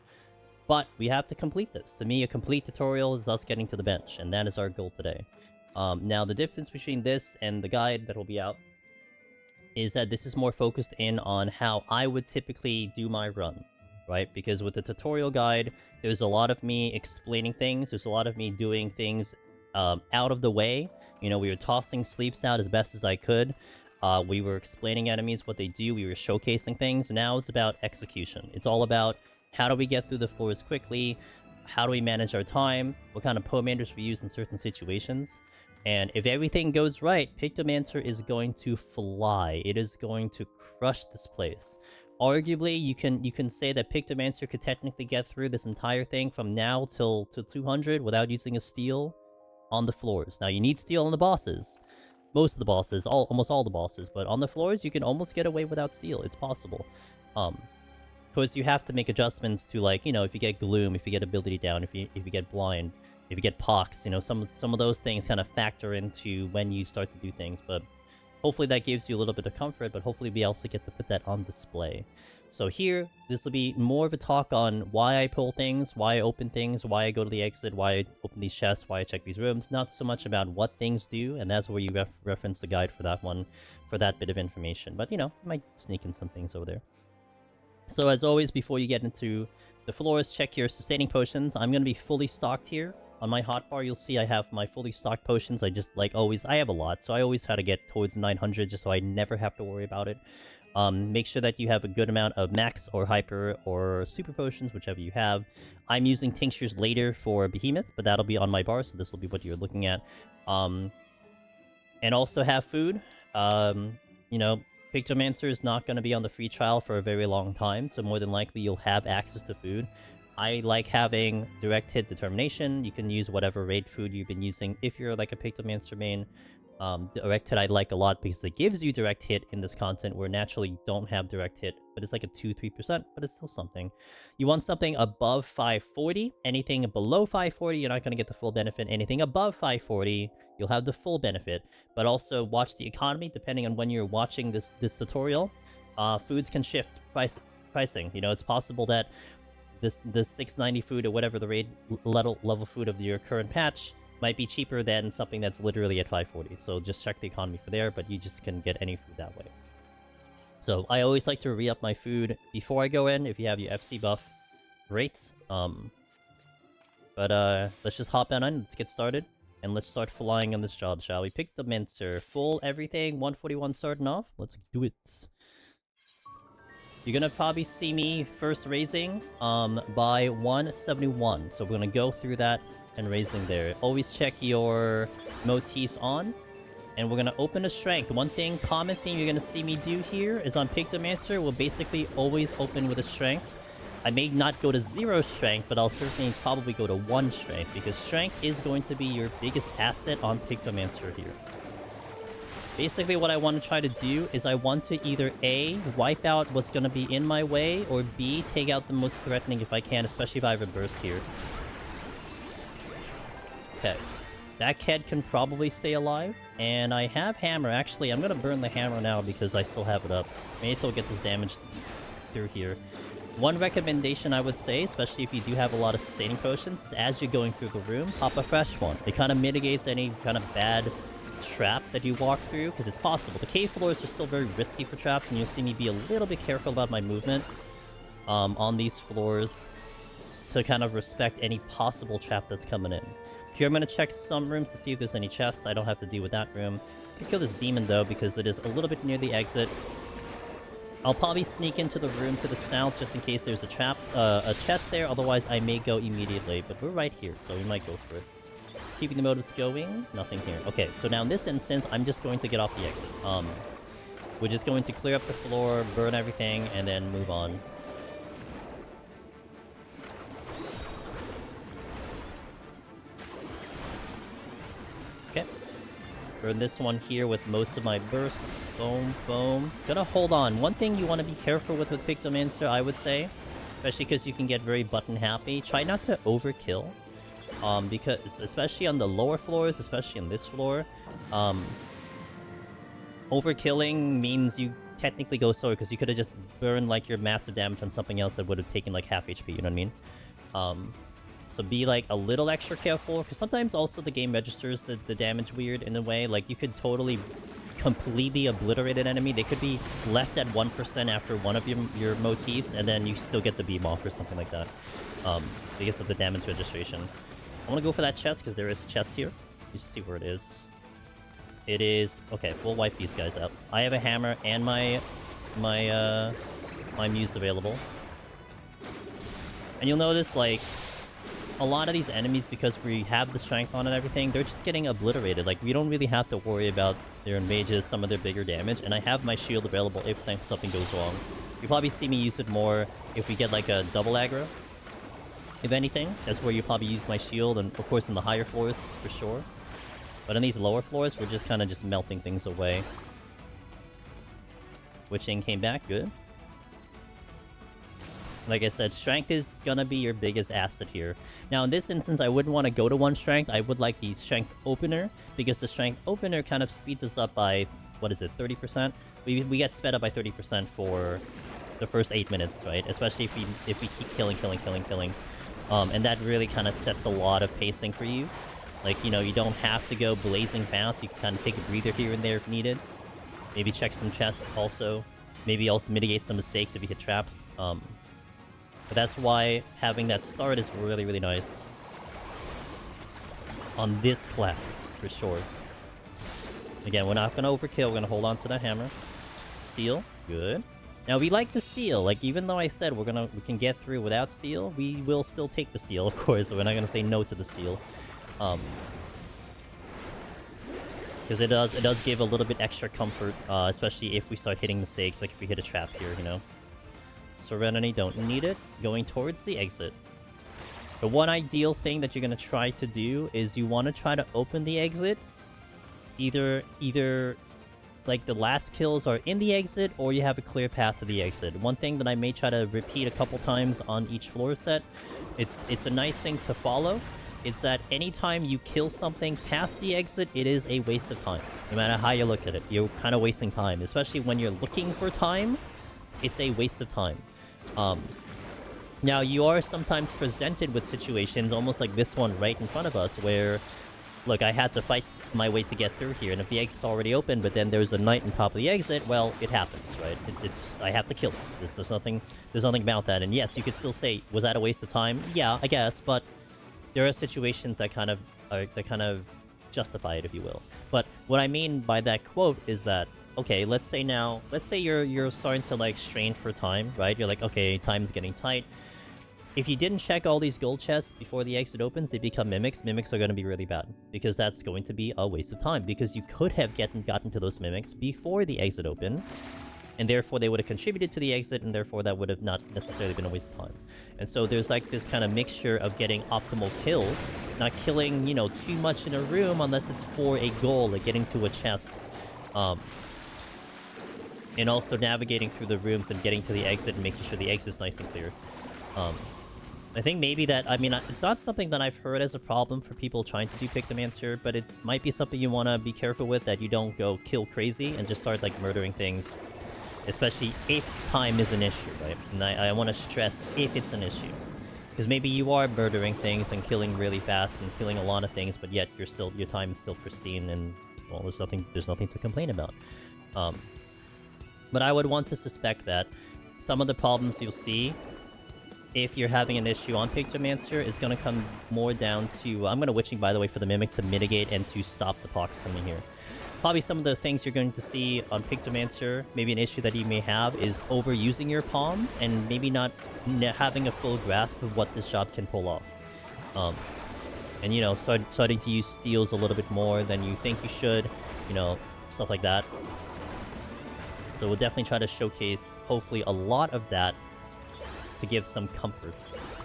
But we have to complete this. To me, a complete tutorial is us getting to the bench, and that is our goal today. Now, the difference between this and the guide that will be out is that this is more focused in on how I would typically do my run, right? Because with the tutorial guide, there's a lot of me explaining things. There's a lot of me doing things out of the way. You know, we were tossing sleeps out as best as I could. We were explaining enemies what they do. We were showcasing things. Now it's about execution. It's all about how do we get through the floors quickly? How do we manage our time? What kind of Pomanders we use in certain situations? And if everything goes right, Pictomancer is going to fly. It is going to crush this place. Arguably, you can say that Pictomancer could technically get through this entire thing from now till 200 without using a steal on the floors. Now, you need steal on the bosses. Most of the bosses, almost all the bosses, but on the floors, you can almost get away without steal. It's possible. Because you have to make adjustments to, like, you know, if you get Gloom, if you get ability down, if you get blind, if you get Pox, you know, some of those things kind of factor into when you start to do things, but hopefully that gives you a little bit of comfort, but hopefully we also get to put that on display. So here, this will be more of a talk on why I pull things, why I open things, why I go to the exit, why I open these chests, why I check these rooms, not so much about what things do, and that's where you reference the guide for that one, for that bit of information. But, you know, I might sneak in some things over there. So as always, before you get into the floors, check your sustaining potions. I'm going to be fully stocked here. On my hotbar, you'll see I have my fully stocked potions. I just, like always, I have a lot, so I always try to get towards 900 just so I never have to worry about it. Make sure that you have a good amount of max or hyper or super potions, whichever you have. I'm using tinctures later for Behemoth, but that'll be on my bar, so this will be what you're looking at. And also have food. You know, Pictomancer is not going to be on the free trial for a very long time, so more than likely you'll have access to food. I like having direct hit determination. You can use whatever raid food you've been using if you're like a Pictomancer main. Direct hit I like a lot because it gives you direct hit in this content where naturally you don't have direct hit, but it's like a 2-3%, but it's still something. You want something above 540. Anything below 540, you're not going to get the full benefit. Anything above 540, you'll have the full benefit. But also watch the economy depending on when you're watching this tutorial. Foods can shift pricing. You know, it's possible that this 690 food or whatever the raid level food of your current patch might be cheaper than something that's literally at 540. So just check the economy for there, but you just can get any food that way. So I always like to re-up my food before I go in. If you have your FC buff, great. But let's just hop on in. Let's get started. And let's start flying on this job, shall we? Pictomancer, full everything, 141 starting off. Let's do it. You're gonna probably see me first raising by 171. So we're gonna go through that and raising there. Always check your motifs on. And we're gonna open a strength. One thing, common thing you're gonna see me do here is on Pictomancer, we'll basically always open with a strength. I may not go to 0 strength, but I'll certainly probably go to 1 strength, because strength is going to be your biggest asset on Pictomancer here. Basically what I want to try to do is I want to either A, wipe out what's going to be in my way, or B, take out the most threatening if I can, especially if I have a burst here. Okay. That Ked can probably stay alive, and I have Hammer. Actually, I'm going to burn the Hammer now because I still have it up. May as well get this damage through here. One recommendation I would say, especially if you do have a lot of sustaining potions, is as you're going through the room, pop a fresh one. It kind of mitigates any kind of bad trap that you walk through, because it's possible. The cave floors are still very risky for traps, and you'll see me be a little bit careful about my movement on these floors to kind of respect any possible trap that's coming in. Here I'm going to check some rooms to see if there's any chests. I don't have to deal with that room. I'm going to kill this demon though, because it is a little bit near the exit. I'll probably sneak into the room to the south just in case there's a chest there. Otherwise I may go immediately, but we're right here, so we might go for it. Keeping the motives going, nothing here. Okay, so now in this instance, I'm just going to get off the exit. We're just going to clear up the floor, burn everything, and then move on. Okay. Burn this one here with most of my bursts. Boom, boom. Gonna hold on. One thing you want to be careful with Pictomancer, I would say, especially because you can get very button happy, try not to overkill. Because especially on the lower floors, especially on this floor, overkilling means you technically go slower, because you could have just burned like your massive damage on something else that would have taken like half HP, you know what I mean? So be like a little extra careful, because sometimes also the game registers the damage weird in a way. Like you could totally completely obliterated enemy. They could be left at 1% after one of your motifs, and then you still get the beam off or something like that. Because of the damage registration. I want to go for that chest because there is a chest here. Let's see where it is. It is... Okay, we'll wipe these guys out. I have a hammer and my muse available. And you'll notice, like, a lot of these enemies, because we have the strength on and everything, they're just getting obliterated. Like, we don't really have to worry about their mages, some of their bigger damage. And I have my shield available if something goes wrong. You'll probably see me use it more if we get, like, a double aggro. If anything, that's where you probably use my shield, and of course in the higher floors, for sure. But in these lower floors, we're just kind of just melting things away. Witching came back, good. Like I said, strength is gonna be your biggest asset here. Now in this instance, I wouldn't want to go to 1 strength. I would like the strength opener, because the strength opener kind of speeds us up by, what is it, 30%? We get sped up by 30% for the first 8 minutes, right? Especially if we keep killing. And that really kind of sets a lot of pacing for you. Like, you know, you don't have to go blazing fast. You can kind of take a breather here and there if needed. Maybe check some chests also. Maybe also mitigate some mistakes if you hit traps. But that's why having that start is really, really nice. On this class, for sure. Again, we're not going to overkill. We're going to hold on to that hammer. Steel, good. Now, we like the steel. Like, even though I said we can get through without steel, we will still take the steel, of course. So we're not going to say no to the steel. Because it does give a little bit extra comfort, especially if we start hitting mistakes, like if we hit a trap here, you know. Serenity, don't need it. Going towards the exit. The one ideal thing that you're going to try to do is you want to try to open the exit. Either like the last kills are in the exit, or you have a clear path to the exit. One thing that I may try to repeat a couple times on each floor set, it's a nice thing to follow. It's that anytime you kill something past the exit, it is a waste of time. No matter how you look at it, you're kind of wasting time. Especially when you're looking for time, it's a waste of time. Now, you are sometimes presented with situations, almost like this one right in front of us, where, look, I had to fight my way to get through here, and if the exit's already open, but then there's a knight on top of the exit, well, it happens, right? I have to kill this. There's nothing about that. And yes, you could still say, was that a waste of time? Yeah, I guess, but there are situations that kind of justify it, if you will. But what I mean by that quote is that, okay, let's say you're starting to, like, strain for time, right? You're like, okay, time's getting tight. If you didn't check all these gold chests before the exit opens, they become mimics. Mimics are going to be really bad, because that's going to be a waste of time, because you could have gotten to those mimics before the exit opened, and therefore they would have contributed to the exit, and therefore that would have not necessarily been a waste of time. And so there's like this kind of mixture of getting optimal kills, not killing, you know, too much in a room unless it's for a goal, like getting to a chest, and also navigating through the rooms and getting to the exit and making sure the exit's nice and clear. I think maybe that, I mean, it's not something that I've heard as a problem for people trying to do Pictomancer, but it might be something you want to be careful with, that you don't go kill crazy and just start, like, murdering things. Especially if time is an issue, right? And I want to stress if it's an issue. Because maybe you are murdering things and killing really fast and killing a lot of things, but yet your time is still pristine, and, well, there's nothing to complain about. But I would want to suspect that some of the problems you'll see if you're having an issue on Pictomancer is going to come more down to... I'm going to Witching, by the way, for the Mimic to mitigate and to stop the pox coming here. Probably some of the things you're going to see on Pictomancer, maybe an issue that you may have, is overusing your palms and maybe not having a full grasp of what this job can pull off. And, you know, starting to use steals a little bit more than you think you should, you know, stuff like that. So we'll definitely try to showcase, hopefully, a lot of that to give some comfort.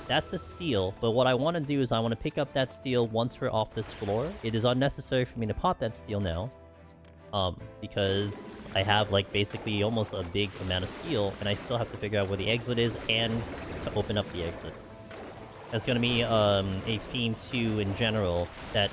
That's a steal, but what I want to do is I want to pick up that steal once we're off this floor. It is unnecessary for me to pop that steal now, because I have, like, basically almost a big amount of steel, and I still have to figure out where the exit is and to open up the exit. That's going to be a theme too in general, that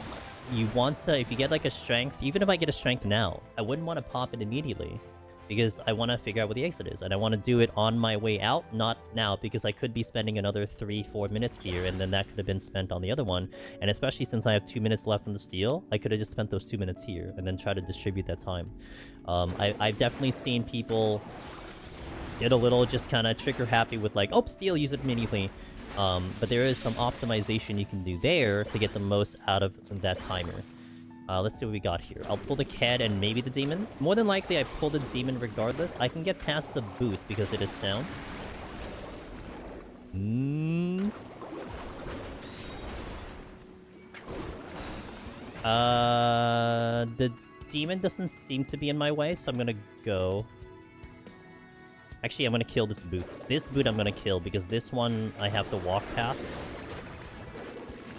you want to, if you get like a strength, even if I get a strength now, I wouldn't want to pop it immediately. because I want to figure out where the exit is, and I want to do it on my way out, not now, because I could be spending another 3-4 minutes here, and then that could have been spent on the other one. And especially since I have 2 minutes left on the steal, I could have just spent those 2 minutes here, and then try to distribute that time. I've definitely seen people get a little just kind of trigger happy with like, oh, steal, use it immediately. But there is some optimization you can do there to get the most out of that timer. Let's see what we got here. I'll pull the Cad and maybe the Demon. More than likely, I pull the Demon regardless. I can get past the Boot because it is sound. The Demon doesn't seem to be in my way, so I'm gonna go. Actually, I'm gonna kill this Boot. This Boot I'm gonna kill because this one I have to walk past.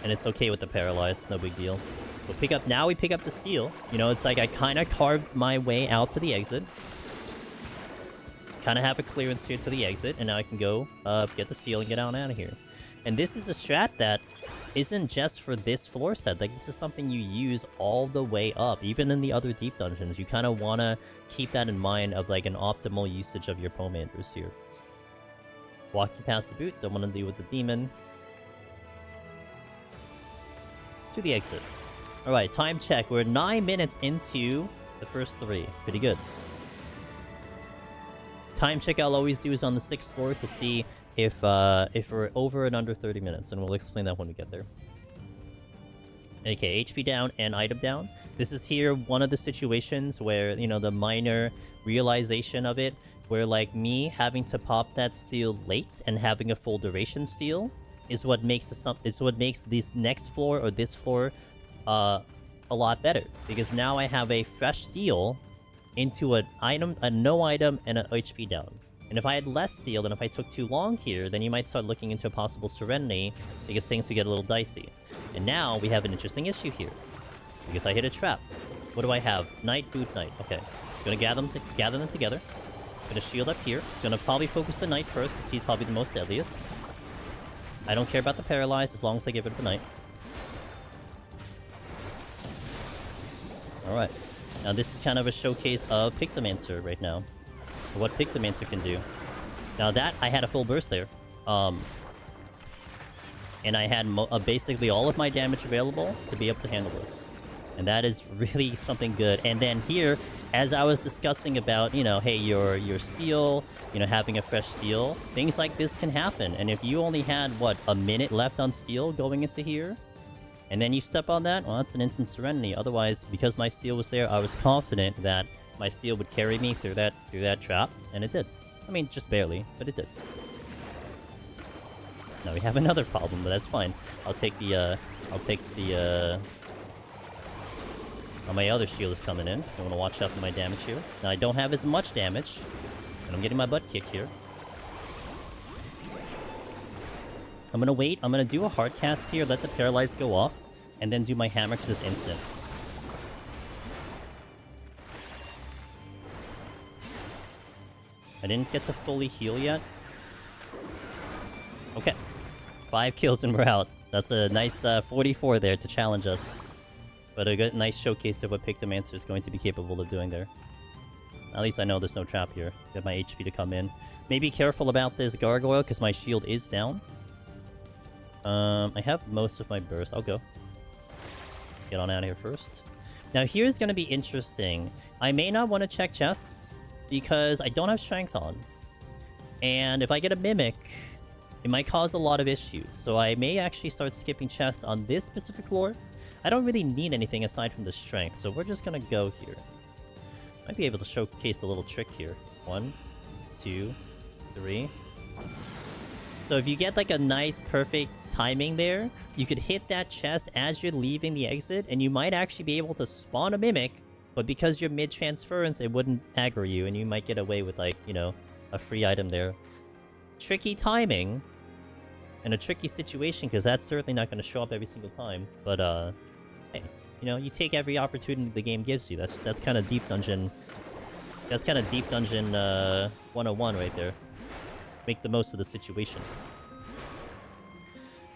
And it's okay with the Paralyzed, no big deal. We'll pick up, now we pick up the steal. You know, it's like I kind of carved my way out to the exit. Kind of have a clearance here to the exit, and now I can go get the steal and get out of here. And this is a strat that isn't just for this floor set. Like, this is something you use all the way up, even in the other deep dungeons. You kind of want to keep that in mind of like an optimal usage of your Pomanders here. Walking past the Boot, don't want to deal with the Demon. To the exit. Alright, time check. We're 9 minutes into the first 3. Pretty good. Time check I'll always do is on the 6th floor to see if we're over and under 30 minutes, and we'll explain that when we get there. Okay, HP down and item down. This is here one of the situations where, you know, the minor realization of it, where like me having to pop that steal late and having a full duration steal is what makes this next floor or this floor a lot better, because now I have a fresh steal into an item, a no item, and an HP down. And if I had less steal, and if I took too long here, then you might start looking into a possible Serenity, because things could get a little dicey. And now we have an interesting issue here, because I hit a trap. What do I have? Knight, Boot, Knight. Okay, gonna gather them together. Gonna shield up here. Gonna probably focus the Knight first, because he's probably the most deadliest. I don't care about the Paralyzed as long as I get rid of the Knight. Alright. Now this is kind of a showcase of Pictomancer right now. What Pictomancer can do. Now that, I had a full burst there. And I had basically all of my damage available to be able to handle this. And that is really something good. And then here, as I was discussing about, you know, hey, your steal, you know, having a fresh steal, things like this can happen. And if you only had, what, a minute left on steal going into here, and then you step on that, well, that's an instant Serenity. Otherwise, because my steal was there, I was confident that my steal would carry me through that trap, and it did. I mean, just barely, but it did. Now we have another problem, but that's fine. I'll take the oh, my other shield is coming in. I want to watch out for my damage here. Now I don't have as much damage, and I'm getting my butt kicked here. I'm gonna wait. I'm gonna do a hard cast here, let the Paralyzed go off, and then do my hammer because it's instant. I didn't get to fully heal yet. Okay. 5 kills and we're out. That's a nice 44 there to challenge us. But a good, nice showcase of what Pictomancer is going to be capable of doing there. At least I know there's no trap here. Get my HP to come in. Maybe careful about this Gargoyle because my shield is down. I have most of my burst. I'll go. Get on out of here first. Now here's going to be interesting. I may not want to check chests because I don't have strength on. And if I get a Mimic, it might cause a lot of issues. So I may actually start skipping chests on this specific floor. I don't really need anything aside from the strength, so we're just going to go here. Might be able to showcase a little trick here. 1, 2, 3. So if you get like a nice perfect timing there, you could hit that chest as you're leaving the exit, and you might actually be able to spawn a Mimic, but because you're mid-transference, it wouldn't aggro you, and you might get away with, like, you know, a free item there. Tricky timing, and a tricky situation, because that's certainly not going to show up every single time, but, hey, you know, you take every opportunity the game gives you. That's kind of Deep Dungeon... That's kind of Deep Dungeon, 101 right there. Make the most of the situation.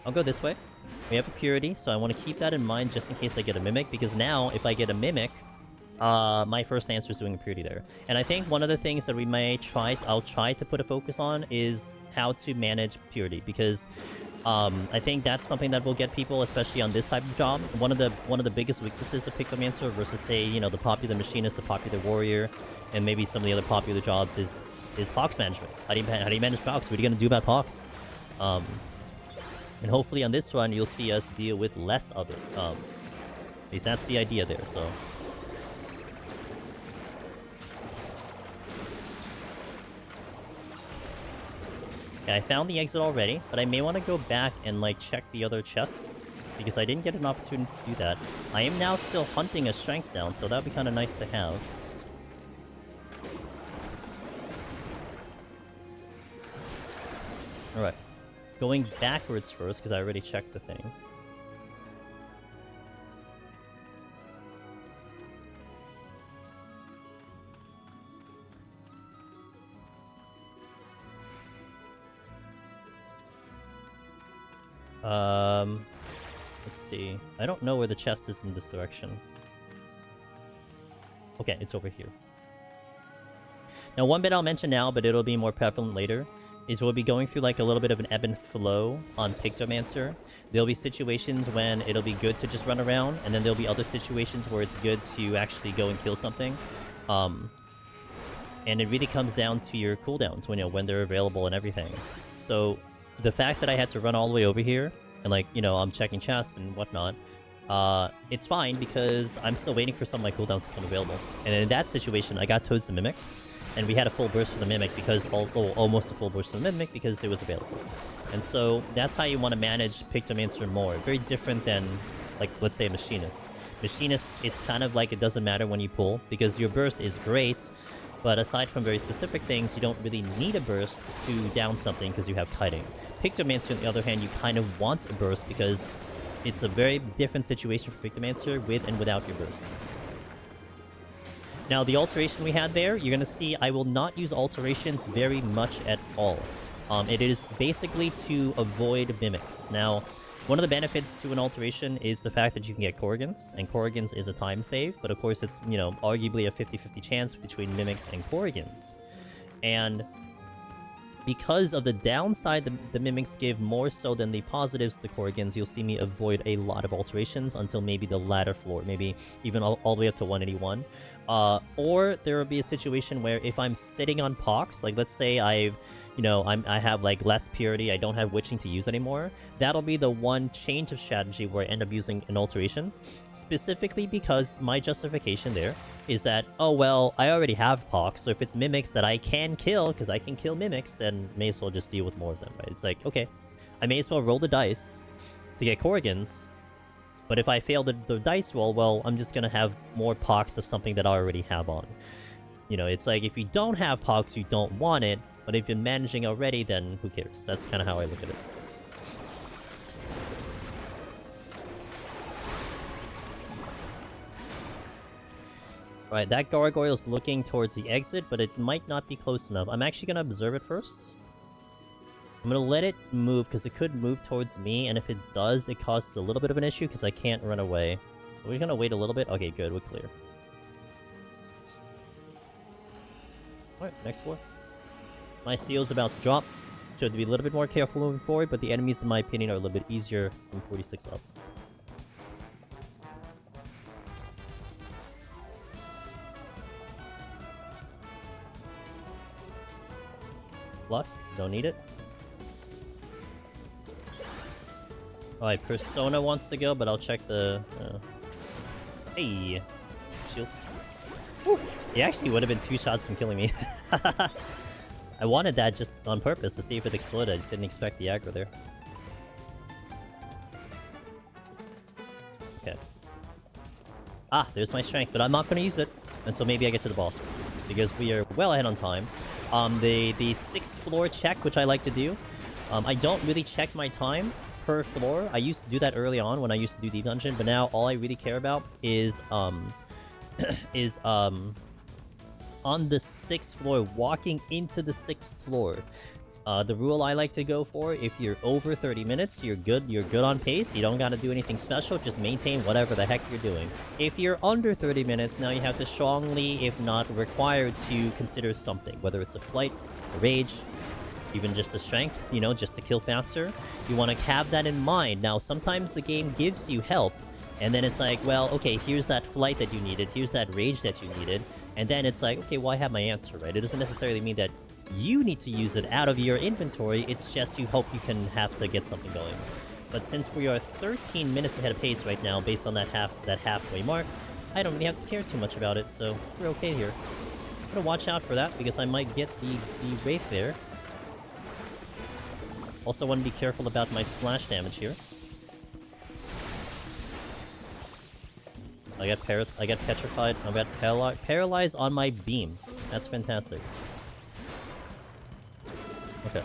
I'll go this way. We have a Purity, so I want to keep that in mind just in case I get a Mimic, because now, if I get a Mimic, my first answer is doing Purity there. And I think one of the things that I'll try to put a focus on is how to manage Purity, because I think that's something that will get people, especially on this type of job. One of the biggest weaknesses of Pictomancer versus, say, you know, the popular machinist, the popular warrior, and maybe some of the other popular jobs is Pox management. How do you manage Pox? What are you gonna do about Pox? And hopefully on this run you'll see us deal with less of it. At least that's the idea there. So. Okay, I found the exit already, but I may want to go back and like check the other chests because I didn't get an opportunity to do that. I am now still hunting a strength down, so that'd be kind of nice to have. Alright. Going backwards first, because I already checked the thing. Let's see. I don't know where the chest is in this direction. Okay, it's over here. Now, one bit I'll mention now, but it'll be more prevalent later, is we'll be going through like a little bit of an ebb and flow on Pictomancer. There'll be situations when it'll be good to just run around, and then there'll be other situations where it's good to actually go and kill something. And it really comes down to your cooldowns when they're available and everything. So the fact that I had to run all the way over here, and like, you know, I'm checking chests and whatnot, it's fine because I'm still waiting for some of my cooldowns to come available. And in that situation, I got Toads the Mimic, and we had a full burst for the Mimic because, almost a full burst for the Mimic because it was available. And so that's how you want to manage Pictomancer more. Very different than, like, let's say a Machinist. Machinist, it's kind of like it doesn't matter when you pull because your burst is great, but aside from very specific things, you don't really need a burst to down something because you have kiting. Pictomancer, on the other hand, you kind of want a burst because it's a very different situation for Pictomancer with and without your burst. Now, the alteration we had there, you're going to see I will not use alterations very much at all. It is basically to avoid mimics. Now, one of the benefits to an alteration is the fact that you can get Corrigans, and Corrigans is a time save, but of course it's, you know, arguably a 50-50 chance between mimics and Corrigans. And because of the downside the mimics give more so than the positives to the Corrigans, you'll see me avoid a lot of alterations until maybe the latter floor, maybe even all the way up to 181. Or there will be a situation where if I'm sitting on Pox, like let's say I have like less purity, I don't have witching to use anymore, that'll be the one change of strategy where I end up using an alteration, specifically because my justification there is that, oh well, I already have Pox, so if it's mimics that I can kill, because I can kill mimics, then may as well just deal with more of them, right? It's like, okay, I may as well roll the dice to get Corrigans, but if I fail the dice roll, well, I'm just gonna have more Pox of something that I already have on. You know, it's like, if you don't have Pox, you don't want it, but if you're managing already, then who cares? That's kind of how I look at it. Alright, that gargoyle's looking towards the exit, but it might not be close enough. I'm actually going to observe it first. I'm going to let it move, because it could move towards me, and if it does, it causes a little bit of an issue, because I can't run away. So we're going to wait a little bit. Okay, good, we're clear. Alright, next floor. My steel's about to drop, so I have to be a little bit more careful moving forward, but the enemies, in my opinion, are a little bit easier from 46 up. Lust, don't need it. Alright, Persona wants to go, but I'll check the... Hey! Shield. Woo. He actually would have been 2 shots from killing me. I wanted that just on purpose to see if it exploded. I just didn't expect the aggro there. Okay. Ah, there's my strength, but I'm not going to use it until maybe I get to the boss, because we are well ahead on time. The 6th floor check, which I like to do, I don't really check my time per floor. I used to do that early on when I used to do Deep Dungeon, but now all I really care about is on the 6th floor, walking into the 6th floor. The rule I like to go for, if you're over 30 minutes, you're good on pace, you don't gotta do anything special, just maintain whatever the heck you're doing. If you're under 30 minutes, now you have to strongly, if not required, to consider something, whether it's a flight, a rage, even just a strength, you know, just to kill faster. You want to have that in mind. Now, sometimes the game gives you help, and then it's like, well, okay, here's that flight that you needed, here's that rage that you needed, and then it's like, okay, well, I have my answer, right? It doesn't necessarily mean that you need to use it out of your inventory, it's just you hope you can have to get something going. But since we are 13 minutes ahead of pace right now, based on that halfway mark, I don't really have to care too much about it, so we're okay here. I'm gonna watch out for that, because I might get the Wraith there. Also want to be careful about my splash damage here. I got petrified, I got paralyzed on my beam. That's fantastic. Okay.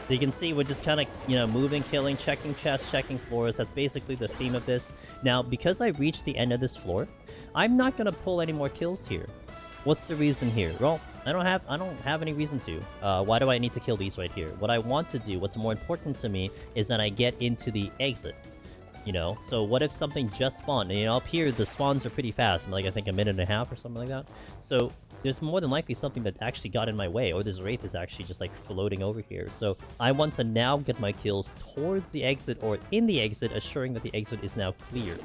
So you can see we're just kind of, you know, moving, killing, checking chests, checking floors. That's basically the theme of this. Now, because I reached the end of this floor, I'm not gonna pull any more kills here. What's the reason here? Well, I don't have any reason to. Why do I need to kill these right here? What I want to do, what's more important to me, is that I get into the exit. You know, so what if something just spawned? And, you know, up here the spawns are pretty fast, like I think a minute and a half or something like that. So there's more than likely something that actually got in my way, or this Wraith is actually just like floating over here. So I want to now get my kills towards the exit or in the exit, assuring that the exit is now clear.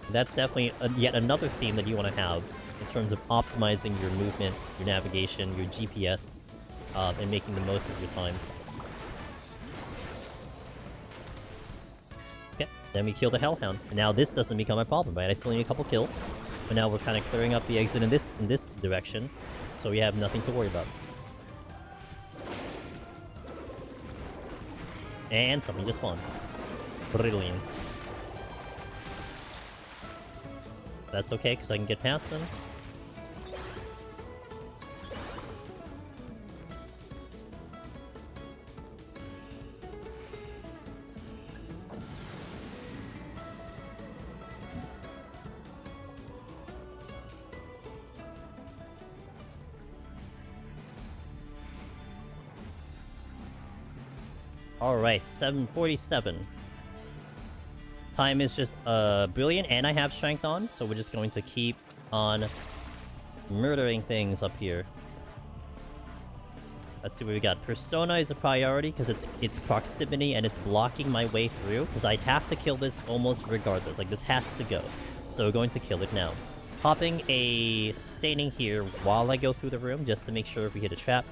That's definitely yet another theme that you want to have in terms of optimizing your movement, your navigation, your GPS, and making the most of your time. Okay, then we kill the Hellhound. And now this doesn't become a problem, right? I still need a couple kills, but now we're kind of clearing up the exit in this direction, so we have nothing to worry about. And something just spawned. Brilliant. That's okay, because I can get past them. Alright, 7:47. Time is just brilliant, and I have strength on, so we're just going to keep on murdering things up here. Let's see what we got. Persona is a priority because it's proximity and it's blocking my way through, because I have to kill this almost regardless. Like, this has to go. So we're going to kill it now. Popping a sustaining here while I go through the room, just to make sure if we hit a trap.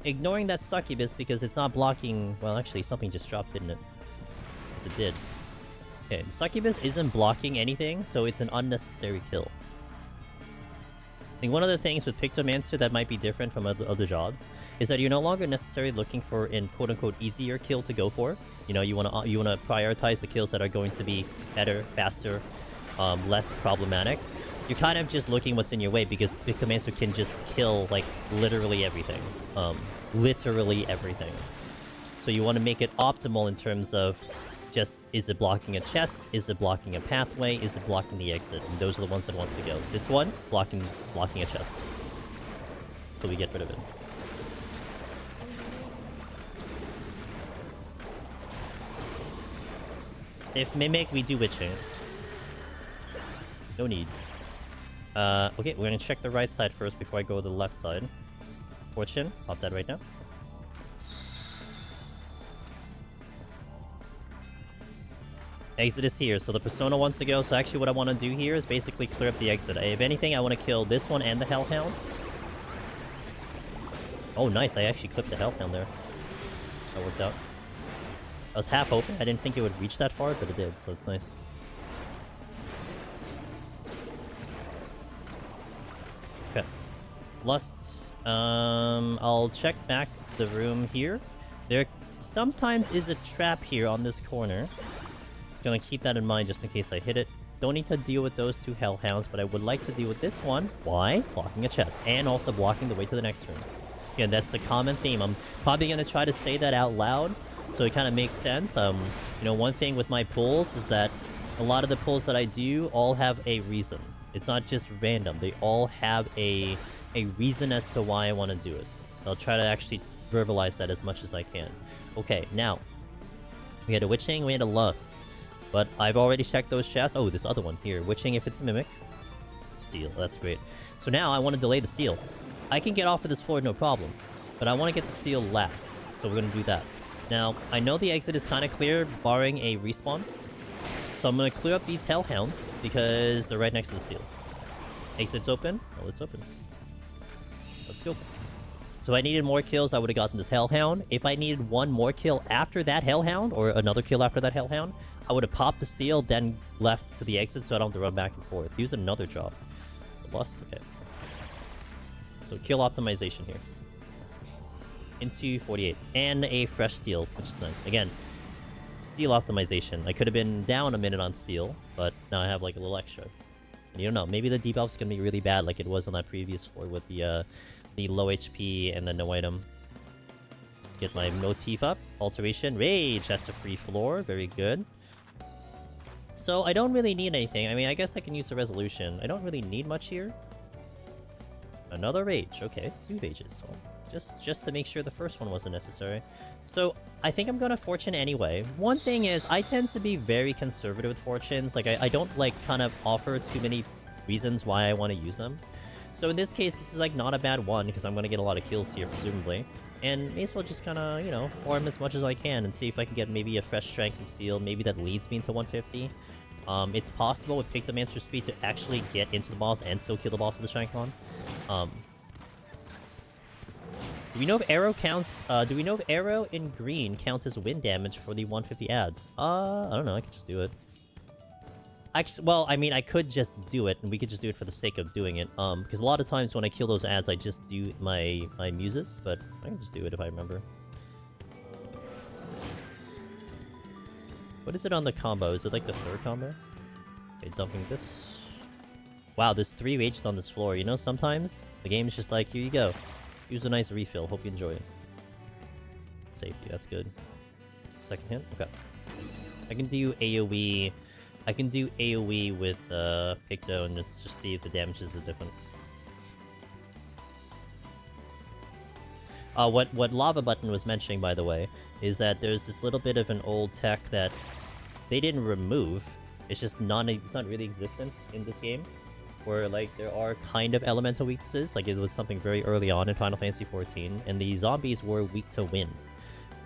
Ignoring that succubus because it's not blocking... Well, actually, something just dropped, didn't it? Yes, it did. Okay, succubus isn't blocking anything, so it's an unnecessary kill. I think one of the things with Pictomancer that might be different from other jobs is that you're no longer necessarily looking for an quote-unquote easier kill to go for. You know, you wanna prioritize the kills that are going to be better, faster, less problematic. You're kind of just looking what's in your way, because Pictomancer can just kill, like, literally everything. Literally everything. So you want to make it optimal in terms of just, is it blocking a chest? Is it blocking a pathway? Is it blocking the exit? And those are the ones that want to go. This one, blocking a chest. So we get rid of it. If Mimic, we do Witching. No need. Okay, we're gonna check the right side first before I go to the left side. Fortune, pop that right now. Exit is here, so the Persona wants to go, so actually what I want to do here is basically clear up the exit. If anything, I want to kill this one and the Hellhound. Oh, nice, I actually clipped the Hellhound there. That worked out. I was half hoping, I didn't think it would reach that far, but it did, so it's nice. Okay. Lusts. I'll check back the room here. There sometimes is a trap here on this corner. Just gonna keep that in mind just in case I hit it. Don't need to deal with those two Hellhounds, but I would like to deal with this one. Why? Blocking a chest, and also blocking the way to the next room. Again, that's the common theme. I'm probably gonna try to say that out loud, so it kind of makes sense. You know, one thing with my pulls is that a lot of the pulls that I do all have a reason. It's not just random. They all have a a reason as to why I want to do it. I'll try to actually verbalize that as much as I can. Okay, now we had a Witching, we had a Lust, but I've already checked those chests. Oh, this other one here, Witching if it's a Mimic, Steal. That's great. So now I want to delay the Steal. I can get off of this floor no problem, but I want to get the Steal last, so we're gonna do that. Now I know the exit is kind of clear, barring a respawn. So I'm going to clear up these Hellhounds because they're right next to the Steal. Exit's open. Oh, it's open. Let's go. So if I needed more kills, I would have gotten this Hellhound. If I needed one more kill after that Hellhound, or another kill after that Hellhound, I would have popped the Steal, then left to the exit so I don't have to run back and forth. Use another drop. The Lust? Okay. So kill optimization here. Into 48. And a fresh Steal, which is nice. Again, Steal optimization. I could have been down a minute on Steal, but now I have like a little extra. And you don't know, maybe the debuff's gonna be really bad like it was on that previous floor with the low HP and the no item. Get my motif up. Alteration. Rage! That's a free floor. Very good. So I don't really need anything. I mean, I guess I can use the resolution. I don't really need much here. Another rage. Okay, 2 rages. Well, just to make sure the first one wasn't necessary. So I think I'm gonna Fortune anyway. One thing is, I tend to be very conservative with Fortunes. Like, I don't, like, kind of offer too many reasons why I want to use them. So in this case, this is, like, not a bad one, because I'm gonna get a lot of kills here, presumably. And may as well just kind of, you know, farm as much as I can and see if I can get maybe a fresh Strength and Steel. Maybe that leads me into 150. It's possible with Pictomancer speed to actually get into the boss and still kill the boss with the Strength on. Do we know if arrow counts? Do we know if arrow in green counts as wind damage for the 150 ads? I don't know. I could just do it. Actually, well, I mean, I could just do it, and we could just do it for the sake of doing it. Because a lot of times when I kill those ads, I just do my muses, but I can just do it if I remember. What is it on the combo? Is it like the 3rd combo? Okay, dumping this. Wow, there's 3 rages on this floor. You know, sometimes the game is just like, here you go. Use a nice refill. Hope you enjoy it. Safety, that's good. Second hit? Okay. I can do AoE. I can do AoE with Picto and let's just see if the damages are different. What Lava Button was mentioning, by the way, is that there's this little bit of an old tech that they didn't remove. It's just it's not really existent in this game. Where, like, there are kind of elemental weaknesses, like it was something very early on in Final Fantasy XIV, and the zombies were weak to wind.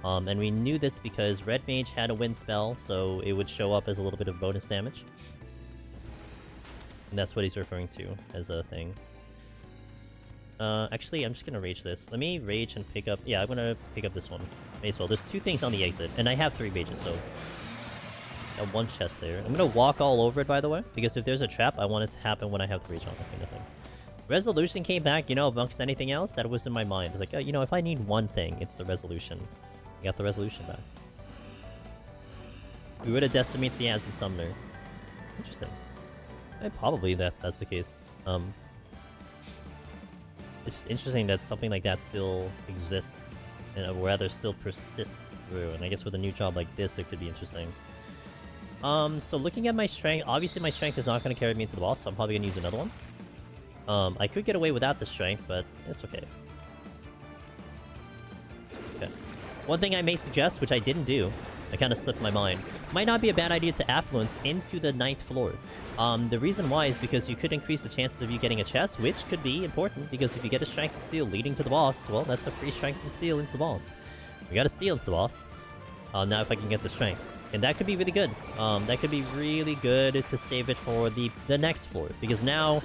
And we knew this because Red Mage had a wind spell, so it would show up as a little bit of bonus damage. And that's what he's referring to as a thing. Actually, I'm just gonna rage this. Let me rage and pick up... Yeah, I'm gonna pick up this one. May as well. There's 2 things on the exit, and I have 3 rages, so... Got 1 chest there. I'm gonna walk all over it, by the way, because if there's a trap, I want it to happen when I have the rage on, kind of thing. Resolution came back, you know, amongst anything else, that was in my mind. It's like, oh, you know, if I need one thing, it's the resolution. I got the resolution back. We would have decimated the ads in Summoner. Interesting. Probably that's the case. It's just interesting that something like that still exists, or rather still persists through, and I guess with a new job like this, it could be interesting. So looking at my strength, obviously my strength is not going to carry me into the boss, so I'm probably going to use another one. I could get away without the strength, but it's okay. Okay. One thing I may suggest, which I didn't do, I kind of slipped my mind, might not be a bad idea to affluence into the 9th floor. The reason why is because you could increase the chances of you getting a chest, which could be important, because if you get a Strength and Steel leading to the boss, well, that's a free Strength and Steel into the boss. We got a Steel into the boss. Now if I can get the Strength. And that could be really good. That could be really good to save it for the next floor. Because now,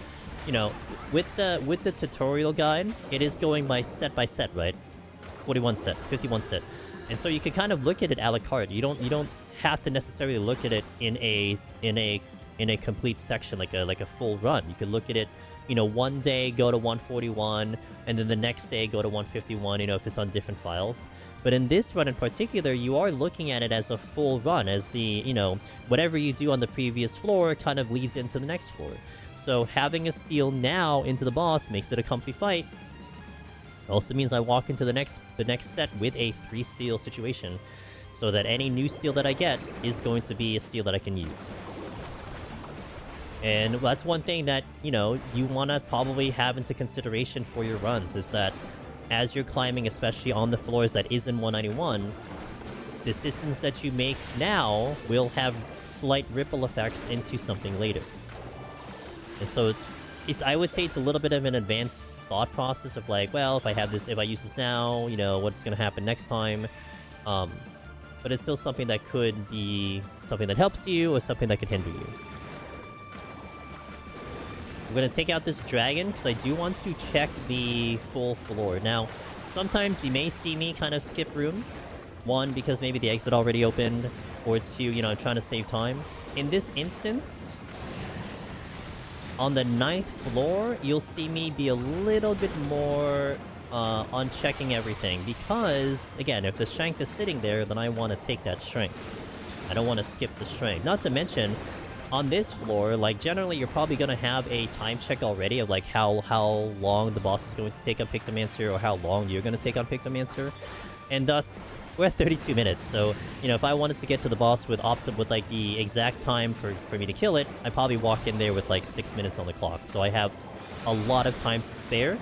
you know, with the tutorial guide, it is going by set, right? 41 set, 51 set. And so you can kind of look at it a la carte. You don't have to necessarily look at it in a complete section like a full run. You could look at it, you know, one day go to 141, and then the next day go to 151, you know, if it's on different files. But in this run in particular, you are looking at it as a full run, as the, you know, whatever you do on the previous floor kind of leads into the next floor. So having a steal now into the boss makes it a comfy fight. Also means I walk into the next set with a 3 steal situation, so that any new steal that I get is going to be a steal that I can use. And that's one thing that, you know, you want to probably have into consideration for your runs, is that as you're climbing, especially on the floors that is in 191, decisions that you make now will have slight ripple effects into something later. And so I would say it's a little bit of an advanced thought process of like, well, if I use this now, you know, what's going to happen next time? But it's still something that could be something that helps you or something that could hinder you. I'm going to take out this dragon because I do want to check the full floor. Now, sometimes you may see me kind of skip rooms. One, because maybe the exit already opened, or two, you know, I'm trying to save time. In this instance, on the 9th floor, you'll see me be a little bit more on checking everything, because, again, if the strength is sitting there, then I want to take that strength. I don't want to skip the strength. Not to mention, on this floor, like, generally, you're probably going to have a time check already of, like, how long the boss is going to take on Pictomancer, or how long you're going to take on Pictomancer. And thus, we're at 32 minutes, so, you know, if I wanted to get to the boss with like, the exact time for me to kill it, I'd probably walk in there with, like, 6 minutes on the clock. So I have a lot of time to spare.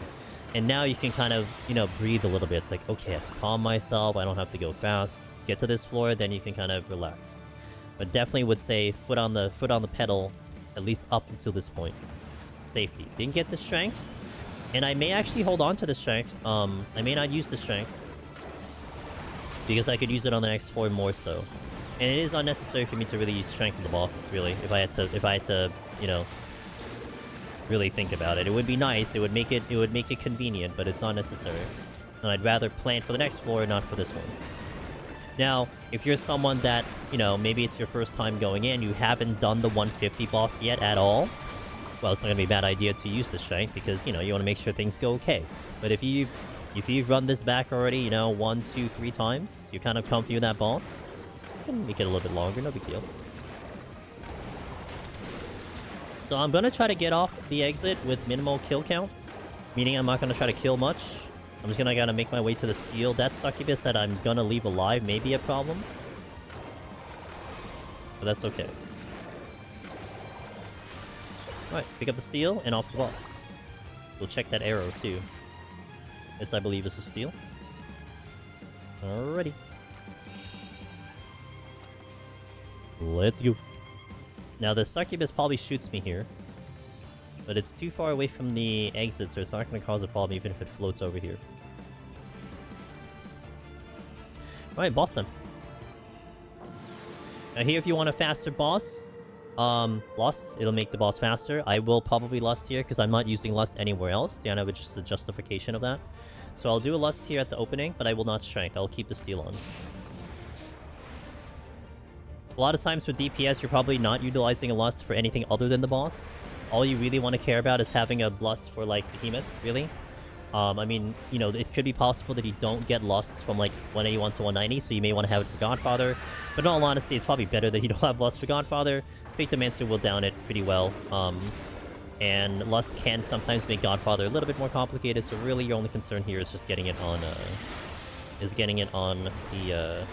And now you can kind of, you know, breathe a little bit. It's like, okay, I can calm myself, I don't have to go fast. Get to this floor, then you can kind of relax. But definitely would say foot on the pedal, at least up until this point. Safety. Didn't get the strength, and I may actually hold on to the strength. I may not use the strength, because I could use it on the next floor more so. And it is unnecessary for me to really use strength in the boss, really. If I had to, you know, really think about it. It would be nice, it would make it convenient, but it's not necessary. And I'd rather plan for the next floor, not for this one. Now, if you're someone that, you know, maybe it's your first time going in, you haven't done the 150 boss yet at all, well, it's not gonna be a bad idea to use the strength, because, you know, you want to make sure things go okay. But if you've run this back already, you know, 1, 2, 3 times, you're kind of comfy with that boss, you can make it a little bit longer, no big deal. So I'm gonna try to get off the exit with minimal kill count, meaning I'm not gonna try to kill much. I'm just gonna gotta make my way to the steel. That succubus that I'm gonna leave alive may be a problem, but that's okay. Alright, pick up the steel and off the boss. We'll check that arrow too. This, I believe, is a steel. Alrighty. Let's go. Now, the succubus probably shoots me here, but it's too far away from the exit, so it's not going to cause a problem even if it floats over here. Alright, boss time. Now here, if you want a faster boss, Lust, it'll make the boss faster. I will probably Lust here, because I'm not using Lust anywhere else. Yeah, I know it's just a justification of that. So I'll do a Lust here at the opening, but I will not Strength. I'll keep the Steel on. A lot of times with DPS, you're probably not utilizing a Lust for anything other than the boss. All you really want to care about is having a Lust for, like, Behemoth, really. I mean, you know, it could be possible that you don't get Lusts from, like, 181 to 190, so you may want to have it for Godfather. But in all honesty, it's probably better that you don't have Lust for Godfather. Pictomancer will down it pretty well. And Lust can sometimes make Godfather a little bit more complicated, so really your only concern here is just getting it on, the,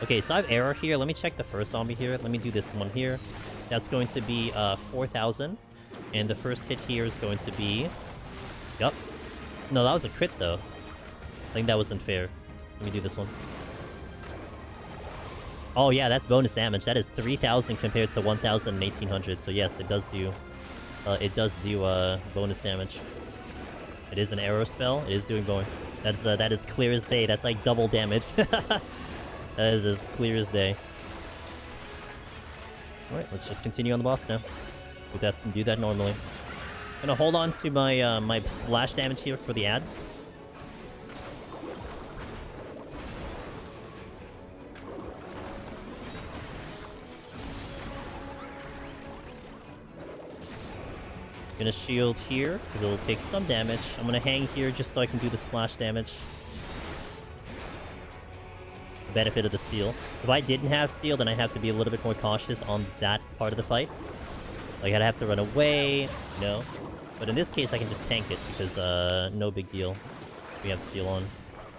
Okay, so I have error here. Let me check the first zombie here. Let me do this one here. That's going to be 4,000. And the first hit here is going to be... Yup. No, that was a crit, though. I think that wasn't fair. Let me do this one. Oh, yeah, that's bonus damage. That is 3,000 compared to 1,000 and 1,800. So, yes, it does do... bonus damage. It is an arrow spell. It is doing bonus. That is clear as day. That's like double damage. That is as clear as day. Alright, let's just continue on the boss now. Do that normally. I'm gonna hold on to my my splash damage here for the ad. Gonna shield here, because it will take some damage. I'm gonna hang here just so I can do the splash damage. The benefit of the steel. If I didn't have steel, then I have to be a little bit more cautious on that part of the fight. Like, I'd have to run away, you know? But in this case, I can just tank it, because, no big deal. We have steel on.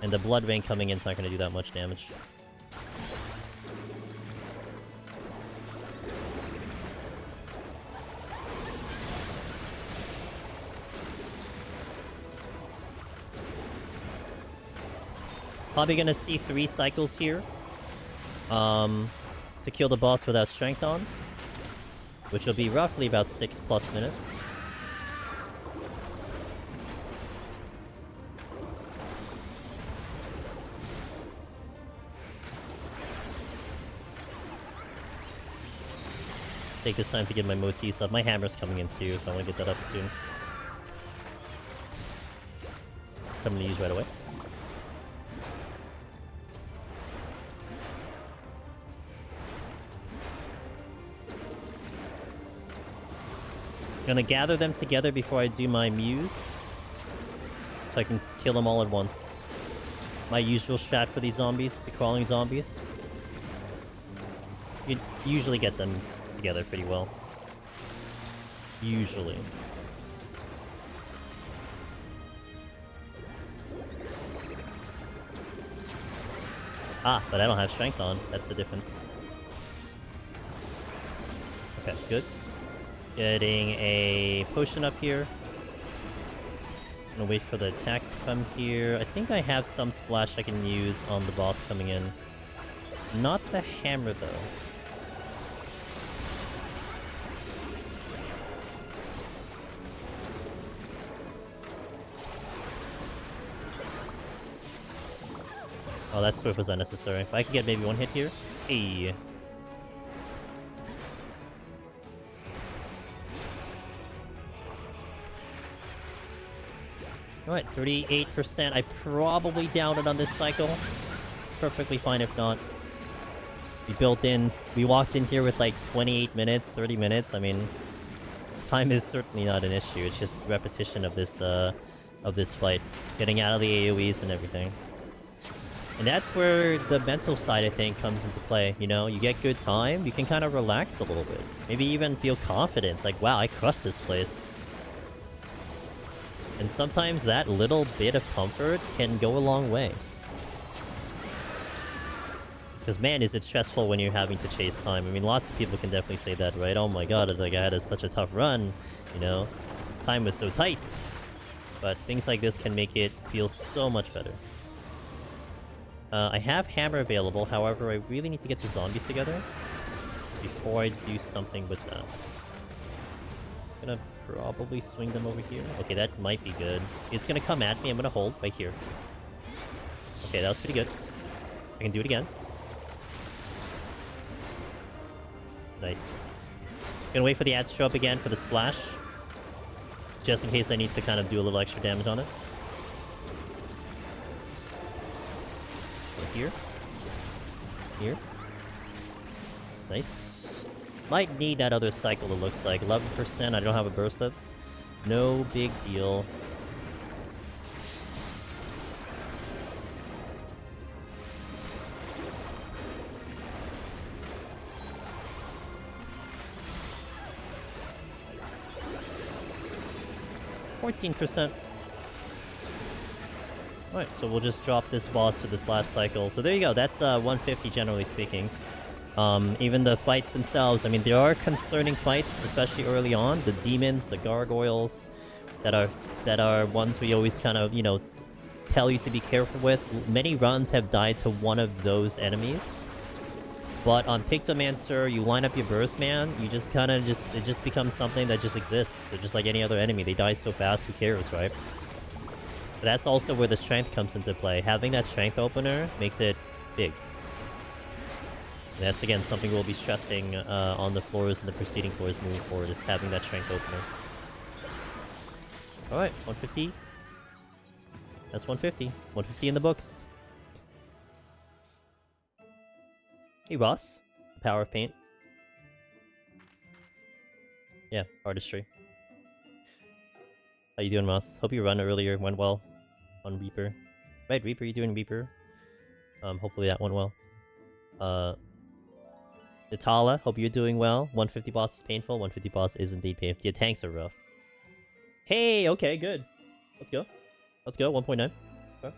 And the blood rain coming in is not gonna do that much damage. Probably gonna see 3 cycles here. To kill the boss without strength on. Which will be roughly about 6+ minutes. Take this time to get my motifs up. My hammer's coming in too, so I want to get that up soon. So I'm going to use right away. Gonna gather them together before I do my muse. So I can kill them all at once. My usual strat for these zombies, the crawling zombies. You usually get them together pretty well. Usually. Ah, but I don't have strength on. That's the difference. Okay, good. Getting a potion up here. Gonna wait for the attack to come here. I think I have some splash I can use on the boss coming in. Not the hammer, though. Oh, that swift was unnecessary. If I could get maybe 1 hit here. Hey. Alright, 38%. I probably downed it on this cycle. Perfectly fine if not. We walked in here with like 28 minutes, 30 minutes. I mean, time is certainly not an issue. It's just repetition of this fight. Getting out of the AoEs and everything. And that's where the mental side, I think, comes into play. You know, you get good time, you can kind of relax a little bit. Maybe even feel confident. It's like, wow, I crushed this place. And sometimes that little bit of comfort can go a long way. Because man, is it stressful when you're having to chase time. I mean, lots of people can definitely say that, right? Oh my god, like I had such a tough run, you know? Time was so tight. But things like this can make it feel so much better. I have hammer available, however, I really need to get the zombies together before I do something with them. I'm gonna probably swing them over here. Okay, that might be good. It's gonna come at me. I'm gonna hold right here. Okay, that was pretty good. I can do it again. Nice. Gonna wait for the ad to show up again for the splash. Just in case I need to kind of do a little extra damage on it. Here. Here. Nice. Might need that other cycle, it looks like. 11%, I don't have a burst up. No big deal. %. Alright, so we'll just drop this boss for this last cycle. So there you go, that's 150 generally speaking. Even the fights themselves, I mean, there are concerning fights, especially early on. The demons, the gargoyles, that are ones we always kind of, you know, tell you to be careful with. Many runs have died to one of those enemies. But on Pictomancer, you line up your burst, man, you just kind of it just becomes something that just exists. They're just like any other enemy. They die so fast, who cares, right? But that's also where the strength comes into play. Having that strength opener makes it big. And that's, again, something we'll be stressing on the floors and the preceding floors moving forward, is having that strength opener. Alright, 150. That's 150. 150 in the books. Hey, Ross. Power of paint. Yeah, artistry. How you doing, Ross? Hope your run earlier went well on Reaper. Right, Reaper, you doing Reaper? Hopefully that went well. Itala, hope you're doing well. 150 boss is painful. 150 boss is indeed painful. Yeah, tanks are rough. Hey, okay, good. Let's go. Let's go, 1.9. Okay.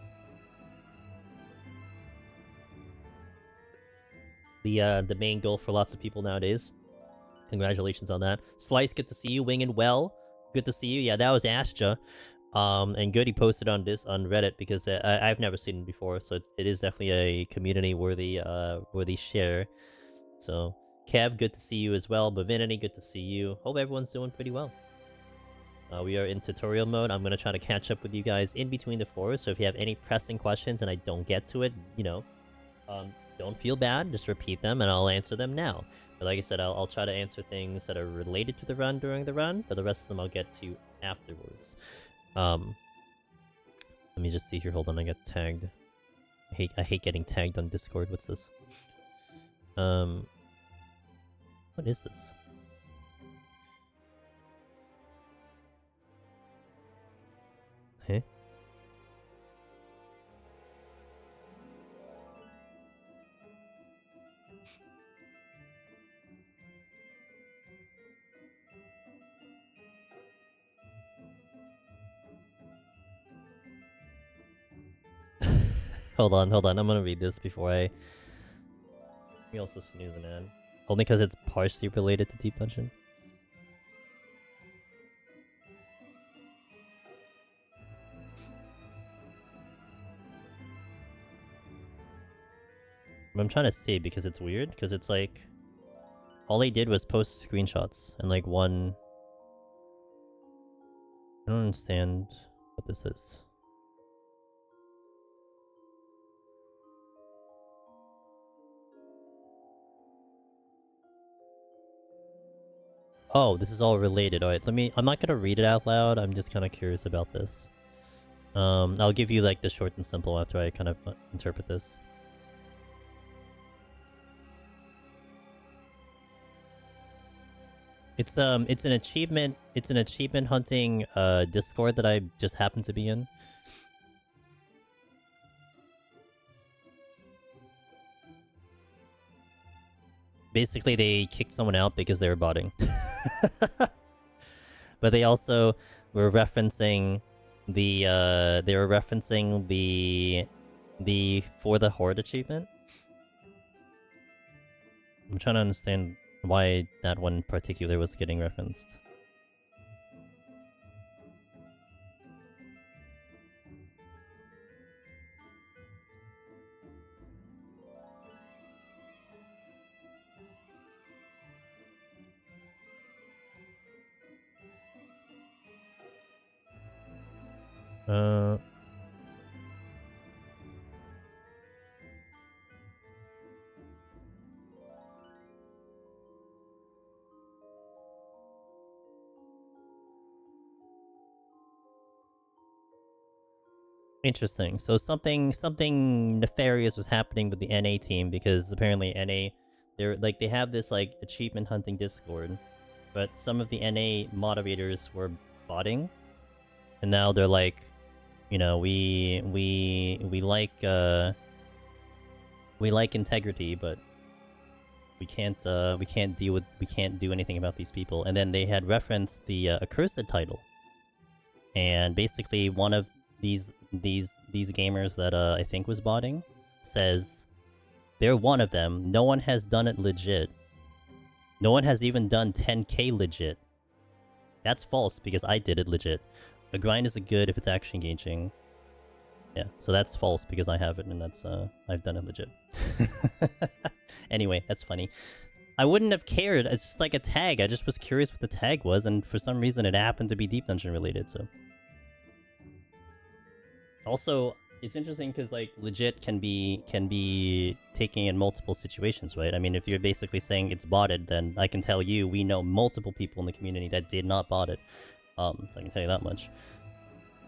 The main goal for lots of people nowadays. Congratulations on that. Slice, good to see you. Winging well. Good to see you. Yeah, that was Astra. And Goody posted on this on Reddit because I've never seen it before, so it is definitely a community worthy share. So Kev, good to see you as well. Bavinity, good to see you. Hope everyone's doing pretty well. We are in tutorial mode. I'm gonna try to catch up with you guys in between the floors. So if you have any pressing questions and I don't get to it, you know, don't feel bad. Just repeat them and I'll answer them now. But like I said, I'll try to answer things that are related to the run during the run, but the rest of them I'll get to afterwards. Let me just see here. Hold on, I got tagged. I hate getting tagged on Discord. What's this? What is this? Hey. Hold on. I'm gonna read this before I... Let me also snooze an ad. Only because it's partially related to Deep Dungeon. I'm trying to see because it's weird, because it's like... All they did was post screenshots and like one... I don't understand what this is. Oh, this is all related. Alright, I'm not gonna read it out loud, I'm just kinda curious about this. I'll give you like the short and simple after I kind of interpret this. It's an achievement hunting Discord that I just happen to be in. Basically, they kicked someone out because they were botting. But they also were referencing the For the Horde achievement. I'm trying to understand why that one in particular was getting referenced. Interesting. So something nefarious was happening with the NA team because apparently NA, they have this like achievement hunting Discord, but some of the NA moderators were botting, and now they're like, you know, we like integrity, but we can't do anything about these people. And then they had referenced the accursed title, and basically one of these gamers that I think was botting says they're one of them. No one has done it legit. No one has even done 10k legit. That's false because I did it legit. A grind is a good if it's actually engaging. Yeah, so that's false because I have it and that's I've done it legit. Anyway, that's funny. I wouldn't have cared. It's just like a tag. I just was curious what the tag was, and for some reason it happened to be Deep Dungeon related, so. Also, it's interesting because like legit can be taken in multiple situations, right? I mean, if you're basically saying it's botted, then I can tell you we know multiple people in the community that did not bot it. So I can tell you that much.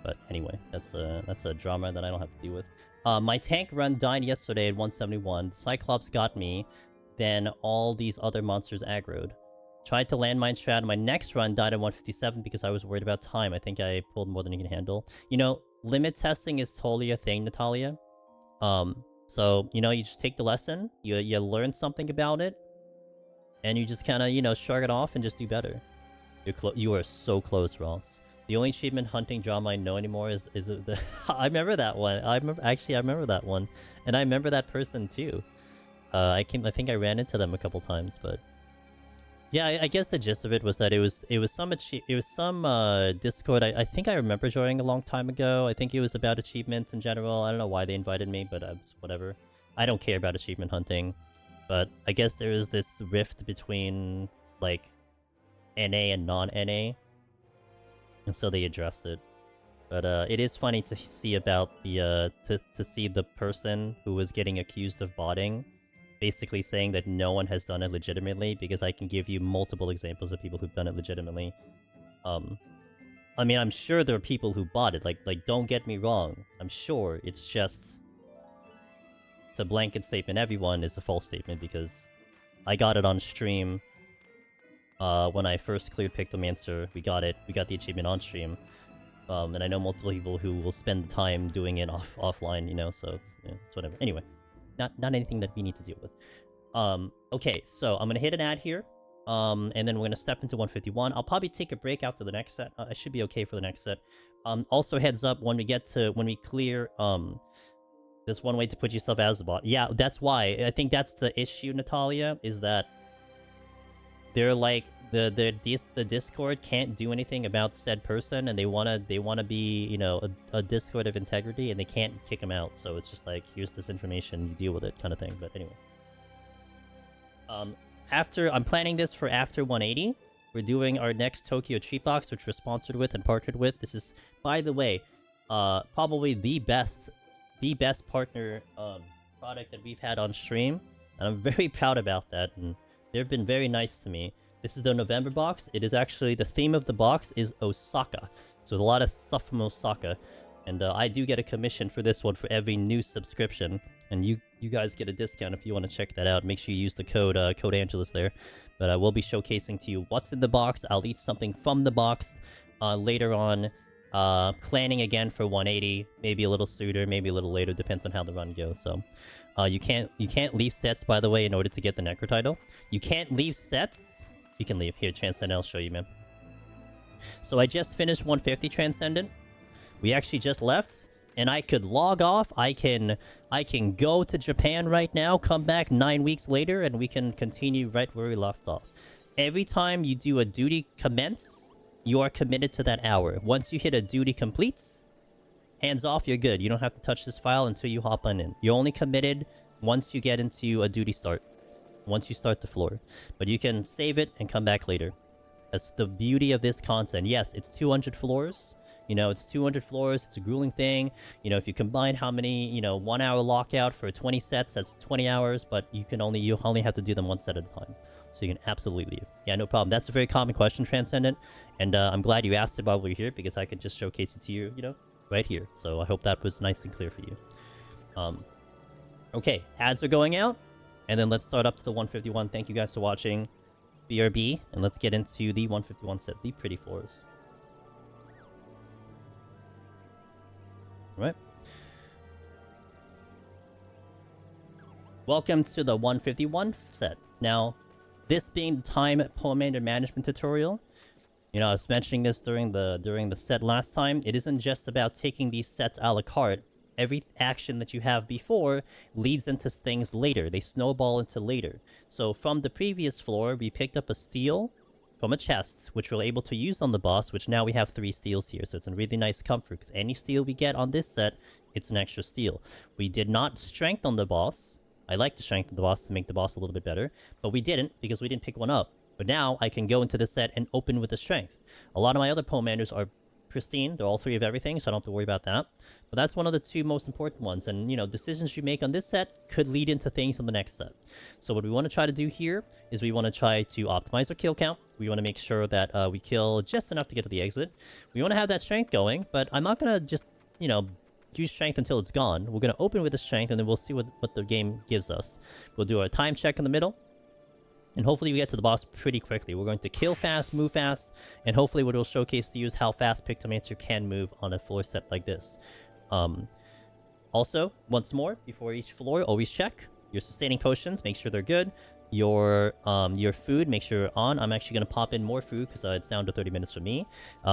But anyway, that's a drama that I don't have to deal with. My tank run died yesterday at 171. Cyclops got me. Then all these other monsters aggroed. Tried to landmine strat. My next run died at 157 because I was worried about time. I think I pulled more than you can handle. You know, limit testing is totally a thing, Natalia. So, you know, you just take the lesson, you learn something about it, and you just kind of, you know, shrug it off and just do better. You are so close, Ross. The only achievement hunting drama I know anymore is the... I remember that one. I remember that one. And I remember that person too. I think I ran into them a couple times, but... Yeah, I guess the gist of it was that it was some Discord. I think I remember joining a long time ago. I think it was about achievements in general. I don't know why they invited me, but it's whatever. I don't care about achievement hunting, but I guess there is this rift between like NA and non-NA, and so they addressed it. But it is funny to see about the to see the person who was getting accused of botting basically saying that no one has done it legitimately, because I can give you multiple examples of people who've done it legitimately. I mean, I'm sure there are people who bought it. Like don't get me wrong. I'm sure it's just to blanket statement everyone is a false statement, because I got it on stream when I first cleared Pictomancer. We got the achievement on stream. And I know multiple people who will spend the time doing it offline, you know, so it's whatever. Anyway. Not anything that we need to deal with. Okay, so I'm gonna hit an ad here. And then we're gonna step into 151. I'll probably take a break after the next set. I should be okay for the next set. Also heads up, when we clear, there's one way to put yourself as a bot. Yeah, that's why. I think that's the issue, Natalia, is that they're like the Discord can't do anything about said person, and they wanna be, you know, a Discord of integrity, and they can't kick them out. So it's just like, here's this information, you deal with it, kind of thing. But anyway, I'm planning this for after 180. We're doing our next Tokyo treat box, which we're sponsored with and partnered with. This is, by the way, probably the best partner product that we've had on stream, and I'm very proud about that. And they've been very nice to me. This is the November box. It is actually, the theme of the box is Osaka. So a lot of stuff from Osaka. And I do get a commission for this one for every new subscription. And you guys get a discount if you want to check that out. Make sure you use the code Angelus there. But I will be showcasing to you what's in the box. I'll eat something from the box later on. Planning again for 180. Maybe a little sooner, maybe a little later. Depends on how the run goes. So you can't leave sets, by the way, in order to get the Necro title. You can't leave sets. You can leave. Here, Transcendent, I'll show you, man. So I just finished 150 Transcendent. We actually just left, and I could log off. I can go to Japan right now, come back 9 weeks later, and we can continue right where we left off. Every time you do a duty commence, you are committed to that hour. Once you hit a duty completes, hands off, you're good. You don't have to touch this file until you hop on in. You're only committed once you get into a duty start. Once you start the floor. But you can save it and come back later. That's the beauty of this content. Yes, it's 200 floors. You know, it's 200 floors. It's a grueling thing. You know, if you combine how many, you know, 1 hour lockout for 20 sets, that's 20 hours. But you only have to do them one set at a time. So you can absolutely leave. Yeah, no problem. That's a very common question, Transcendent. And I'm glad you asked it while we're here, because I could just showcase it to you, you know, right here. So I hope that was nice and clear for you. Okay, ads are going out. And then let's start up to the 151. Thank you guys for watching. BRB. And let's get into the 151 set. The pretty floors. Alright. Welcome to the 151 set. Now, this being the time Pomander management tutorial. You know, I was mentioning this during the set last time. It isn't just about taking these sets a la carte. Every action that you have before leads into things later. They snowball into later. So from the previous floor, we picked up a steal from a chest, which we're able to use on the boss, which now we have 3 steals here. So it's a really nice comfort, because any steal we get on this set, it's an extra steal. We did not strength on the boss. I like to strengthen the boss to make the boss a little bit better, but we didn't, because we didn't pick one up. But now I can go into this set and open with the strength. A lot of my other Pomanders are pristine. They're all 3 of everything, so I don't have to worry about that. But that's one of the 2 most important ones. And, you know, decisions you make on this set could lead into things on the next set. So what we want to try to do here is we want to try to optimize our kill count. We want to make sure that we kill just enough to get to the exit. We want to have that strength going, but I'm not going to just, you know, use strength until it's gone. We're going to open with the strength, and then we'll see what the game gives us. We'll do a time check in the middle. And hopefully we get to the boss pretty quickly. We're going to kill fast, move fast, and hopefully what we'll showcase to you is how fast Pictomancer can move on a floor set like this. Also, once more, before each floor, always check your sustaining potions. Make sure they're good. Your food, make sure you're on. I'm actually going to pop in more food because it's down to 30 minutes for me.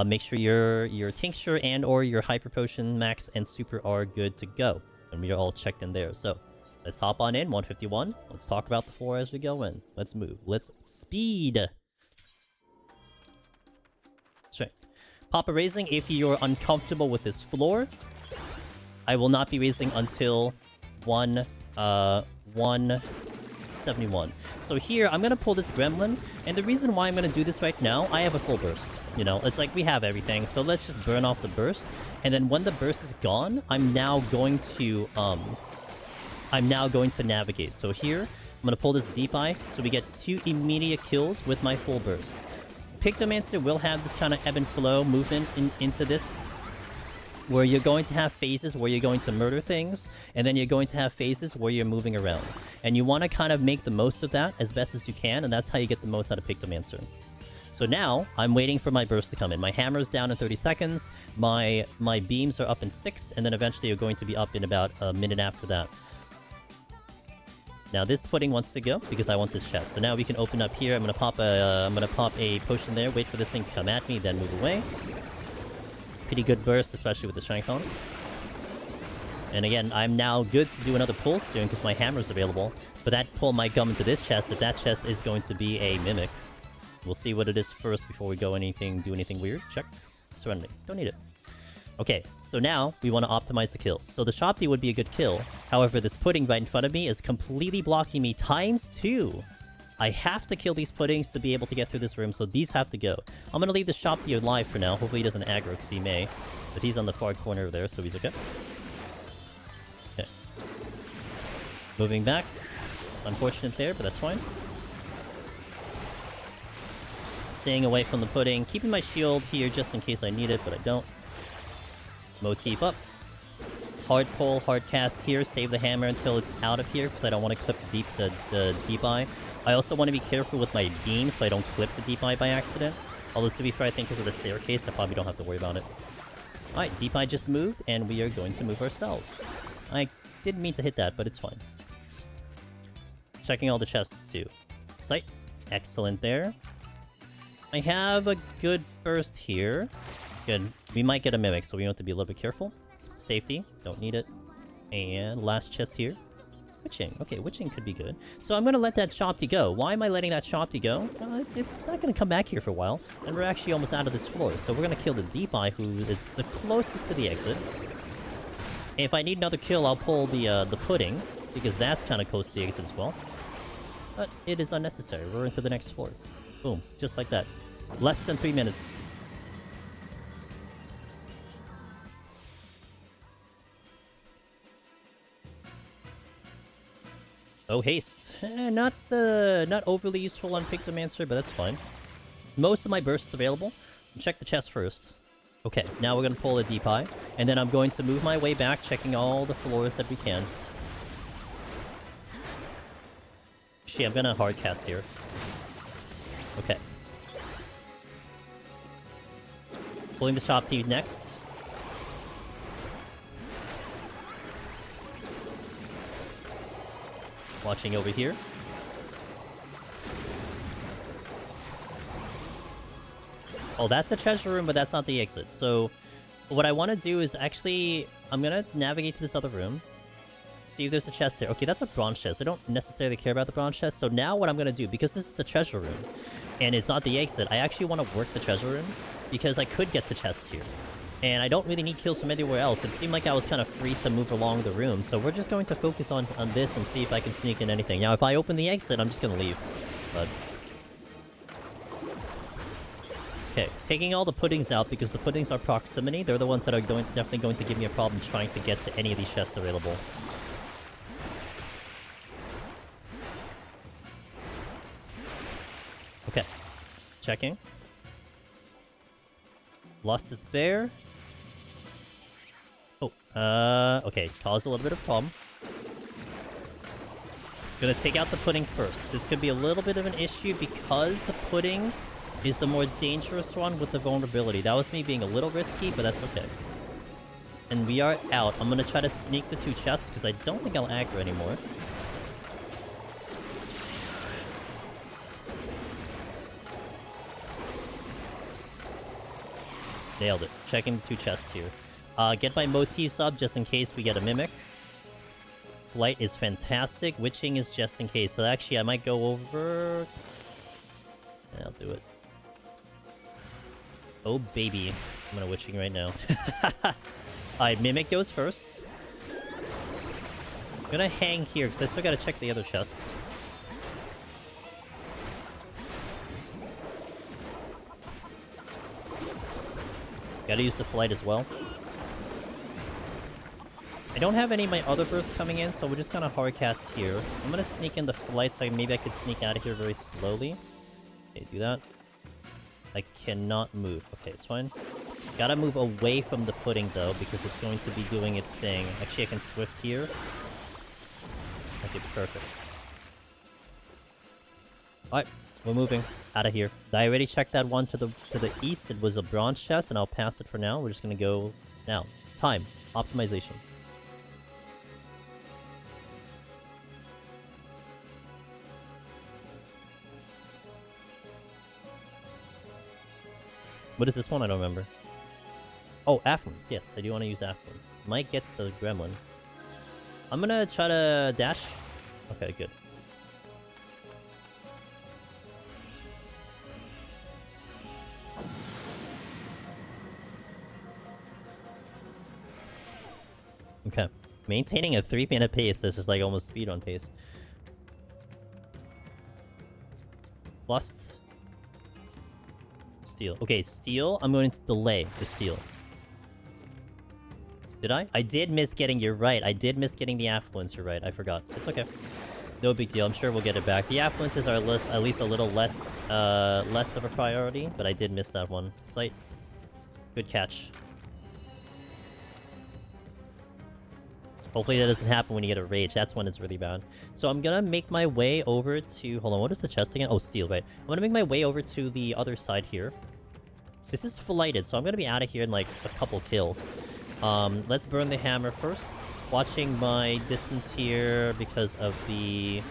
Make sure your tincture and or your hyper potion max and super are good to go. And we are all checked in there. So let's hop on in, 151. Let's talk about the floor as we go in. Let's move. Let's speed. Papa raising, if you're uncomfortable with this floor, I will not be raising until 171. So here, I'm gonna pull this gremlin, and the reason why I'm gonna do this right now, I have a full burst. You know, it's like we have everything, so let's just burn off the burst, and then when the burst is gone, I'm now going to navigate. So here, I'm gonna pull this deep eye, so we get 2 immediate kills with my full burst. Pictomancer will have this kind of ebb and flow movement into this, where you're going to have phases where you're going to murder things, and then you're going to have phases where you're moving around. And you want to kind of make the most of that as best as you can, and that's how you get the most out of Pictomancer. So now, I'm waiting for my burst to come in. My hammer's down in 30 seconds, my beams are up in 6, and then eventually you're going to be up in about a minute after that. Now this pudding wants to go because I want this chest. So now we can open up here. I'm gonna pop a potion there, wait for this thing to come at me, then move away. Pretty good burst, especially with the strength on. And again, I'm now good to do another pull soon because my hammer's available. But that pull might come into this chest if that chest is going to be a mimic. We'll see what it is first before we do anything weird. Check. Serenity. Don't need it. Okay, so now we want to optimize the kills. So the Shopti would be a good kill. However, this pudding right in front of me is completely blocking me ×2. I have to kill these puddings to be able to get through this room, so these have to go. I'm going to leave the Shopti alive for now. Hopefully he doesn't aggro, because he may. But he's on the far corner there, so he's okay. Okay. Moving back. Unfortunate there, but that's fine. Staying away from the pudding. Keeping my shield here just in case I need it, but I don't. Motif up. Hard pull, hard cast here. Save the hammer until it's out of here because I don't want to clip the deep eye. I also want to be careful with my beam so I don't clip the deep eye by accident. Although to be fair, I think because of the staircase, I probably don't have to worry about it. Alright, deep eye just moved and we are going to move ourselves. I didn't mean to hit that, but it's fine. Checking all the chests too. Sight. Excellent there. I have a good burst here. Good. We might get a mimic, so we have to be a little bit careful. Safety. Don't need it. And last chest here. Witching. Okay, witching could be good. So I'm going to let that Shopti go. Why am I letting that Shopti go? It's not going to come back here for a while. And we're actually almost out of this floor. So we're going to kill the Deep Eye, who is the closest to the exit. And if I need another kill, I'll pull the pudding, because that's kind of close to the exit as well. But it is unnecessary. We're into the next floor. Boom. Just like that. Less than 3 minutes. Oh, haste. Not overly useful on Pictomancer, but that's fine. Most of my bursts available. Check the chest first. Okay, now we're going to pull a deep eye. And then I'm going to move my way back, checking all the floors that we can. Actually, I'm going to hard cast here. Okay. Pulling the Shop T next. Watching over here. Oh, that's a treasure room, but that's not the exit. So, what I want to do is actually... I'm going to navigate to this other room. See if there's a chest there. Okay, that's a bronze chest. I don't necessarily care about the bronze chest. So now what I'm going to do, because this is the treasure room, and it's not the exit, I actually want to work the treasure room, because I could get the chest here. And I don't really need kills from anywhere else. It seemed like I was kind of free to move along the room. So we're just going to focus on this and see if I can sneak in anything. Now, if I open the exit, I'm just going to leave. But... okay, taking all the puddings out because the puddings are proximity. They're the ones that are definitely going to give me a problem trying to get to any of these chests available. Okay. Checking. Lust is there. Oh, okay. Caused a little bit of a problem. Gonna take out the pudding first. This could be a little bit of an issue because the pudding is the more dangerous one with the vulnerability. That was me being a little risky, but that's okay. And we are out. I'm gonna try to sneak the 2 chests because I don't think I'll aggro anymore. Nailed it. Checking the 2 chests here. Get my motifs up just in case we get a mimic. Flight is fantastic. Witching is just in case. So actually, I might go over... yeah, I'll do it. Oh, baby. I'm gonna Witching right now. Alright, Mimic goes first. I'm gonna hang here, because I still gotta check the other chests. Gotta use the flight as well. I don't have any of my other bursts coming in, so we're just gonna hardcast here. I'm gonna sneak in the flight, so maybe I could sneak out of here very slowly. Okay, do that. I cannot move. Okay, it's fine. Gotta move away from the pudding, though, because it's going to be doing its thing. Actually, I can Swift here. Okay, perfect. Alright, we're moving out of here. I already checked that one to the east. It was a bronze chest, and I'll pass it for now. We're just gonna go now. Time. Optimization. What is this one? I don't remember. Oh, affluence. Yes, I do want to use affluence. Might get the gremlin. I'm gonna try to dash. Okay, good. Okay. Maintaining a 3-minute pace, this is like almost speedrun pace. Lust. Steal. Okay, steal. I'm going to delay the steal. Did I? I did miss getting, you're right. I did miss getting the affluence, you're right. I forgot. It's okay. No big deal. I'm sure we'll get it back. The affluences are at least a little less of a priority, but I did miss that one. Sight. Good catch. Hopefully that doesn't happen when you get a rage. That's when it's really bad. So I'm gonna make my way over to... Hold on, what is the chest again? Oh, steel, right. I'm gonna make my way over to the other side here. This is flighted, so I'm gonna be out of here in like a couple kills. Let's burn the hammer first. Watching my distance here because of the...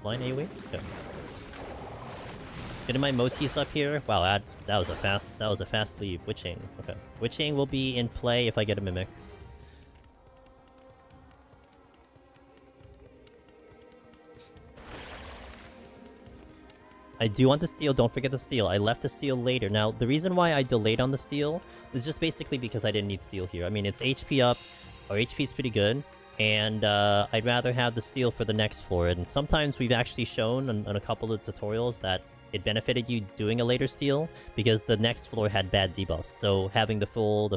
line AoE? Okay. Getting my motifs up here. Wow, that was a fast leave. Witching. Okay. Witching will be in play if I get a Mimic. I do want the steal. Don't forget the steal. I left the steal later. Now, the reason why I delayed on the steal is just basically because I didn't need steal here. I mean, it's HP up. Our HP is pretty good. And I'd rather have the steal for the next floor. And sometimes we've actually shown on a couple of tutorials that it benefited you doing a later steal because the next floor had bad debuffs. So having the full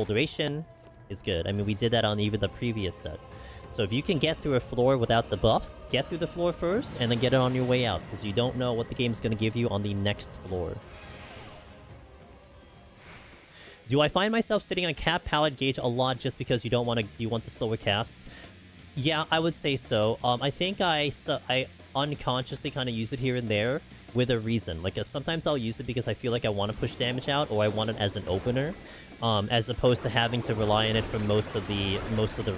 duration is good. I mean, we did that on even the previous set. So if you can get through a floor without the buffs, get through the floor first, and then get it on your way out, because you don't know what the game's going to give you on the next floor. Do I find myself sitting on cap pallet gauge a lot just because you want the slower casts? Yeah, I would say so. I think I unconsciously kind of use it here and there with a reason. Like sometimes I'll use it because I feel like I want to push damage out, or I want it as an opener, as opposed to having to rely on it for most of the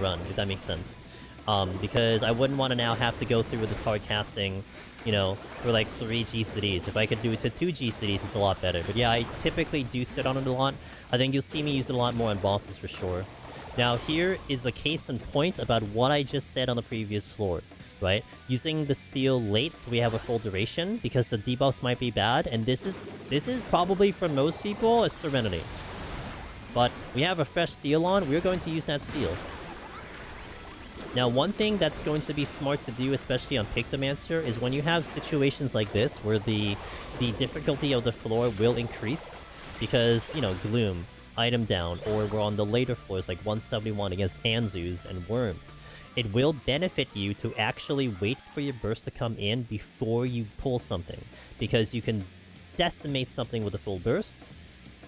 run, if that makes sense. Because I wouldn't want to now have to go through with this hard casting, you know, for like 3 G cities. If I could do it to 2 G cities, it's a lot better. But yeah, I typically do sit on it a lot. I think you'll see me use it a lot more on bosses for sure. Now here is a case in point about what I just said on the previous floor. Right? Using the steal late so we have a full duration because the debuffs might be bad, and this is probably for most people a Serenity. But we have a fresh steal on, we're going to use that steal. Now one thing that's going to be smart to do, especially on Pictomancer, is when you have situations like this where the difficulty of the floor will increase because, you know, Gloom, item down, or we're on the later floors like 171 against Anzus and Worms. It will benefit you to actually wait for your burst to come in before you pull something. Because you can decimate something with a full burst,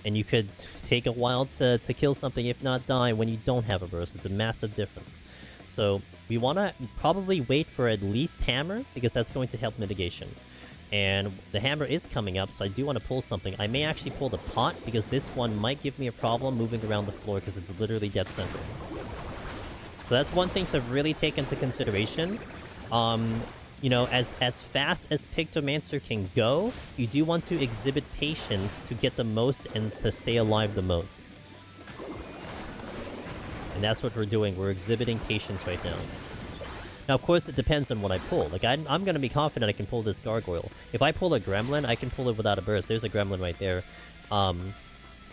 and you could take a while to kill something, if not die, when you don't have a burst. It's a massive difference. So we want to probably wait for at least hammer, because that's going to help mitigation. And the hammer is coming up, so I do want to pull something. I may actually pull the pot, because this one might give me a problem moving around the floor, because it's literally dead center. So that's one thing to really take into consideration. You know, as fast as Pictomancer can go, you do want to exhibit patience to get the most and to stay alive the most. And that's what we're doing. We're exhibiting patience right now. Now, of course, it depends on what I pull. Like, I'm gonna be confident I can pull this gargoyle. If I pull a gremlin, I can pull it without a burst. There's a gremlin right there.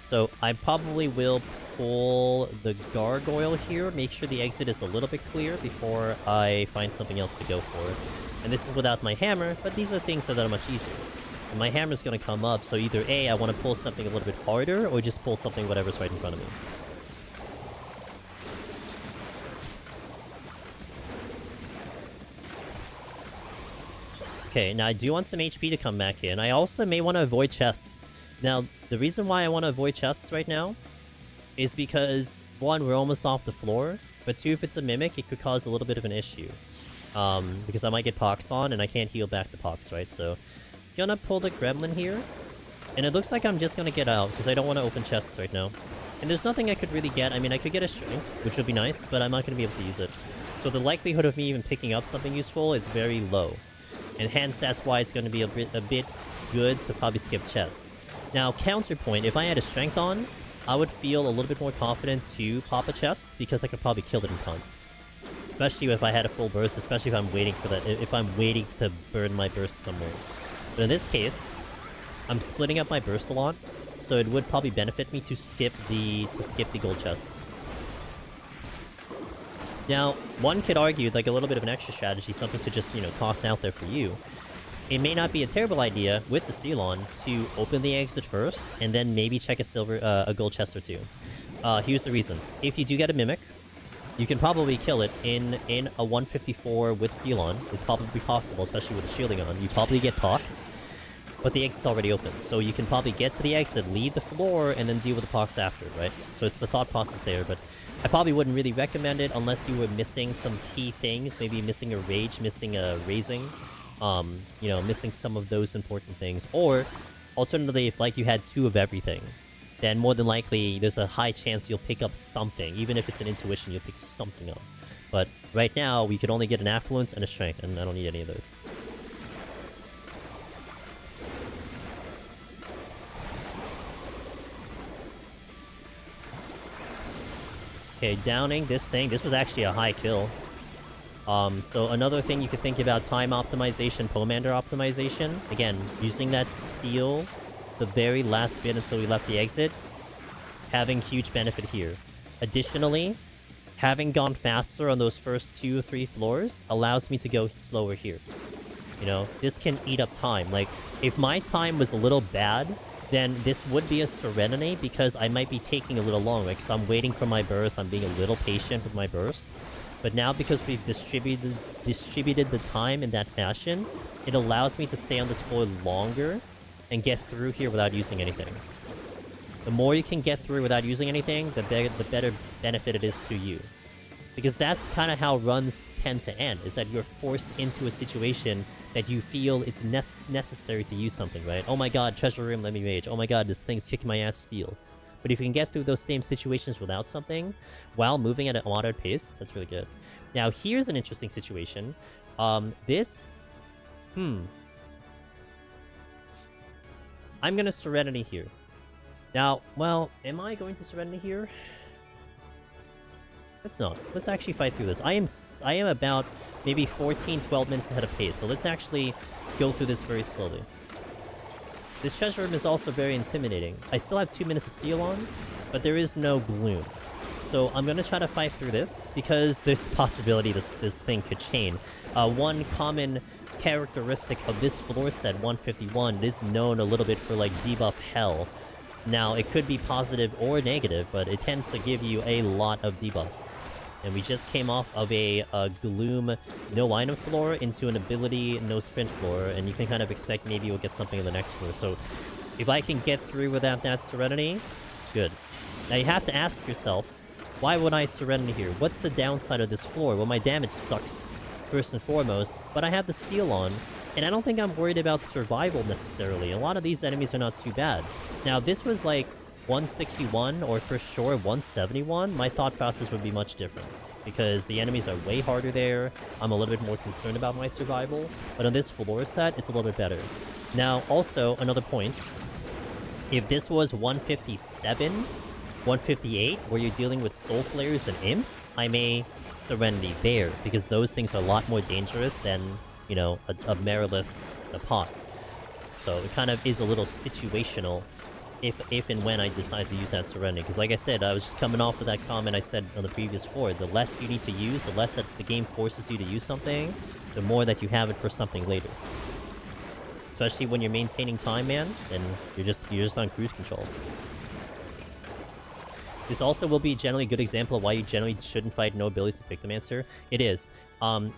So I probably will pull the gargoyle here, make sure the exit is a little bit clear before I find something else to go for. And this is without my hammer, but these are things that are much easier. And my hammer's gonna come up, so either A, I want to pull something a little bit harder, or just pull something whatever's right in front of me. Okay, now I do want some HP to come back in. I also may want to avoid chests. Now, the reason why I want to avoid chests right now is because, one, we're almost off the floor, but two, if it's a mimic, it could cause a little bit of an issue. Because I might get pox on, and I can't heal back the pox, right? So, gonna pull the gremlin here, and it looks like I'm just gonna get out, because I don't want to open chests right now. And there's nothing I could really get. I mean, I could get a strength, which would be nice, but I'm not gonna be able to use it. So the likelihood of me even picking up something useful is very low. And hence, that's why it's gonna be a bit good to probably skip chests. Now, counterpoint, if I had a strength on, I would feel a little bit more confident to pop a chest, because I could probably kill it in time. Especially if I had a full burst, especially if I'm waiting for that, if I'm waiting to burn my burst somewhere. But in this case, I'm splitting up my burst a lot, so it would probably benefit me to skip the gold chests. Now, one could argue, like, a little bit of an extra strategy, something to just, you know, toss out there for you. It may not be a terrible idea, with the steel on, to open the exit first, and then maybe check a gold chest or two. Here's the reason. If you do get a mimic, you can probably kill it in a 154 with steel on. It's probably possible, especially with the shielding on. You probably get pox, but the exit's already open. So you can probably get to the exit, leave the floor, and then deal with the pox after, right? So it's the thought process there, but I probably wouldn't really recommend it unless you were missing some key things, maybe missing a rage, missing a raising, you know, missing some of those important things. Or, alternatively, if, like, you had 2 of everything, then more than likely, there's a high chance you'll pick up something. Even if it's an intuition, you'll pick something up. But right now, we could only get an affluence and a strength, and I don't need any of those. Okay, downing this thing. This was actually a high kill. So another thing you could think about, time optimization, Pomander optimization. Again, using that steel the very last bit until we left the exit, having huge benefit here. Additionally, having gone faster on those first 2 or 3 floors allows me to go slower here. You know, this can eat up time. Like, if my time was a little bad, then this would be a Serenity, because I might be taking a little longer, because I'm waiting for my burst, I'm being a little patient with my burst. But now, because we've distributed the time in that fashion, it allows me to stay on this floor longer and get through here without using anything. The more you can get through without using anything, the better benefit it is to you. Because that's kind of how runs tend to end, is that you're forced into a situation that you feel it's necessary to use something, right? Oh my god, treasure room, let me rage. Oh my god, this thing's kicking my ass, steal. But if you can get through those same situations without something, while moving at a moderate pace, that's really good. Now, here's an interesting situation. I'm gonna Serenity here. Now, well, am I going to Serenity here? Let's not. Let's actually fight through this. I am about maybe 12 minutes ahead of pace, so let's actually go through this very slowly. This treasure room is also very intimidating. I still have 2 minutes of steel on, but there is no gloom. So I'm gonna try to fight through this, because there's a possibility this thing could chain. One common characteristic of this floor set, 151, it is known a little bit for, like, debuff hell. Now, it could be positive or negative, but it tends to give you a lot of debuffs. And we just came off of a Gloom no item floor into an ability no sprint floor, and you can kind of expect maybe we'll get something in the next floor. So, if I can get through without that Serenity, good. Now you have to ask yourself, why would I Serenity here? What's the downside of this floor? Well, my damage sucks, first and foremost, but I have the steel on, and I don't think I'm worried about survival necessarily. A lot of these enemies are not too bad. Now, this was like 161, or for sure 171, my thought process would be much different. Because the enemies are way harder there, I'm a little bit more concerned about my survival, but on this floor set, it's a little bit better. Now, also, another point, if this was 157, 158, where you're dealing with Soul Flares and Imps, I may Serenity there, because those things are a lot more dangerous than, you know, a Merilith, a pot. So it kind of is a little situational if and when I decide to use that Serenity. Because like I said, I was just coming off of that comment I said on the previous floor. The less you need to use, the less that the game forces you to use something, the more that you have it for something later. Especially when you're maintaining time, man, and you're just on cruise control. This also will be generally a good example of why you generally shouldn't fight no abilities to Pictomancer. It is.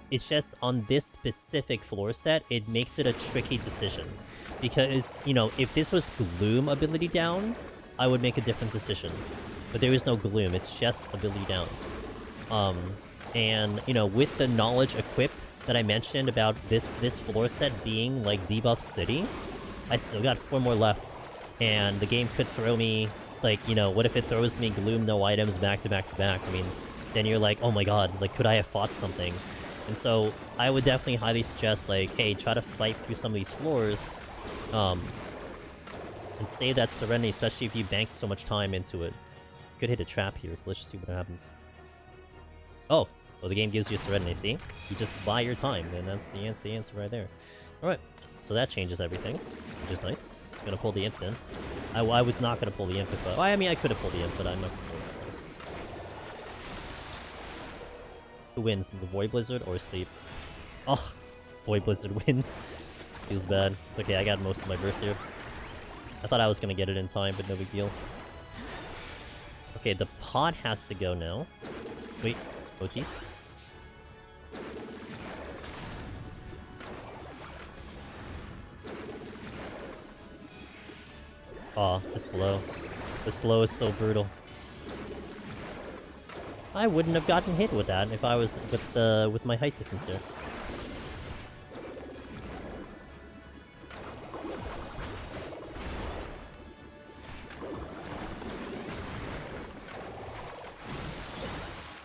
It's just on this specific floor set, it makes it a tricky decision. Because, you know, if this was Gloom ability down, I would make a different decision. But there is no Gloom, it's just ability down. And, you know, with the knowledge equipped that I mentioned about this floor set being, like, Debuff City, I still got 4 more left. And the game could throw me, like, you know, what if it throws me Gloom, no items, back to back to back? I mean, then you're like, oh my god, like, could I have fought something? And so, I would definitely highly suggest, like, hey, try to fight through some of these floors, and save that Serenity, especially if you banked so much time into it. Could hit a trap here, so let's just see what happens. Oh! Well, the game gives you Serenity, see? You just buy your time, and that's the answer right there. Alright, so that changes everything, which is nice. Gonna pull the Imp then. I was not gonna pull the Imp, but... Well, I mean, I could have pulled the Imp, but I'm not gonna pull it, so. Who wins, the Void Blizzard or Sleep? Oh! Void Blizzard wins. Feels bad. It's okay, I got most of my burst here. I thought I was gonna get it in time, but no big deal. Okay, the pot has to go now. Wait, OT? Aw, the slow. The slow is so brutal. I wouldn't have gotten hit with that if I was with my height difference there.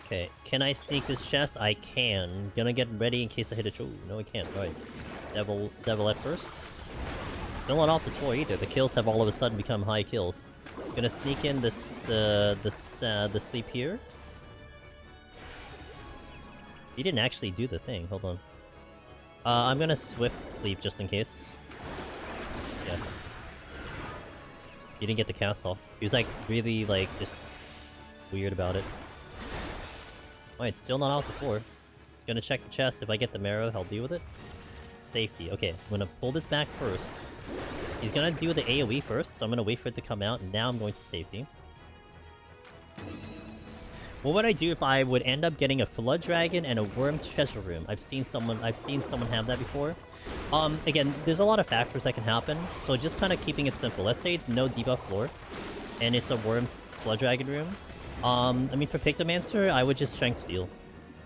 Okay, can I sneak this chest? I can. Gonna get ready in case I hit a... Ooh, no I can't. Alright. Devil at first. Still not off this floor either. The kills have all of a sudden become high kills. Gonna sneak in the sleep here. He didn't actually do the thing. Hold on. I'm gonna swift sleep just in case. Yeah. He didn't get the cast off. He was like really like just weird about it. Alright, still not off the floor. Gonna check the chest. If I get the marrow, I'll deal with it. Safety. Okay, I'm gonna pull this back first. He's gonna do the AoE first, so I'm gonna wait for it to come out, and now I'm going to safety. What would I do if I would end up getting a Flood Dragon and a Worm Treasure Room? I've seen someone have that before. Again, there's a lot of factors that can happen, so just kind of keeping it simple. Let's say it's no debuff floor, and it's a Worm Flood Dragon Room. I mean, for Pictomancer, I would just Strength Steel,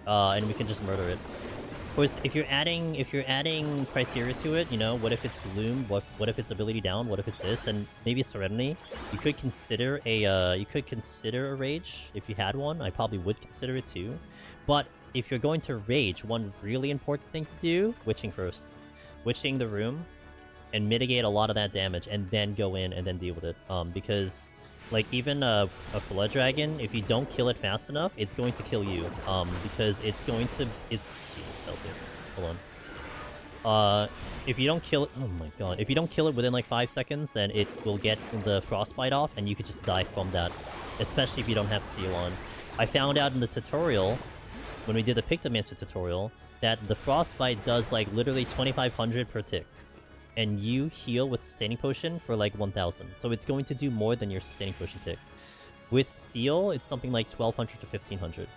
and we can just murder it. Of course, if you're adding criteria to it, you know, what if it's Gloom? What if it's ability down? What if it's this? Then maybe Serenity. You could consider a Rage if you had one. I probably would consider it too. But if you're going to Rage, one really important thing to do: Witching first, Witching the room, and mitigate a lot of that damage, and then go in and then deal with it. Because like even a Flood Dragon, if you don't kill it fast enough, it's going to kill you. Because it's stealthy. Hold on. If you don't kill it, oh my god, if you don't kill it within like 5 seconds, then it will get the frostbite off, and you could just die from that. Especially if you don't have steel on. I found out in the tutorial, when we did the Pictomancer tutorial, that the frostbite does like literally 2500 per tick. And you heal with Sustaining Potion for like 1000. So it's going to do more than your Sustaining Potion tick. With Steel, it's something like 1200 to 1500.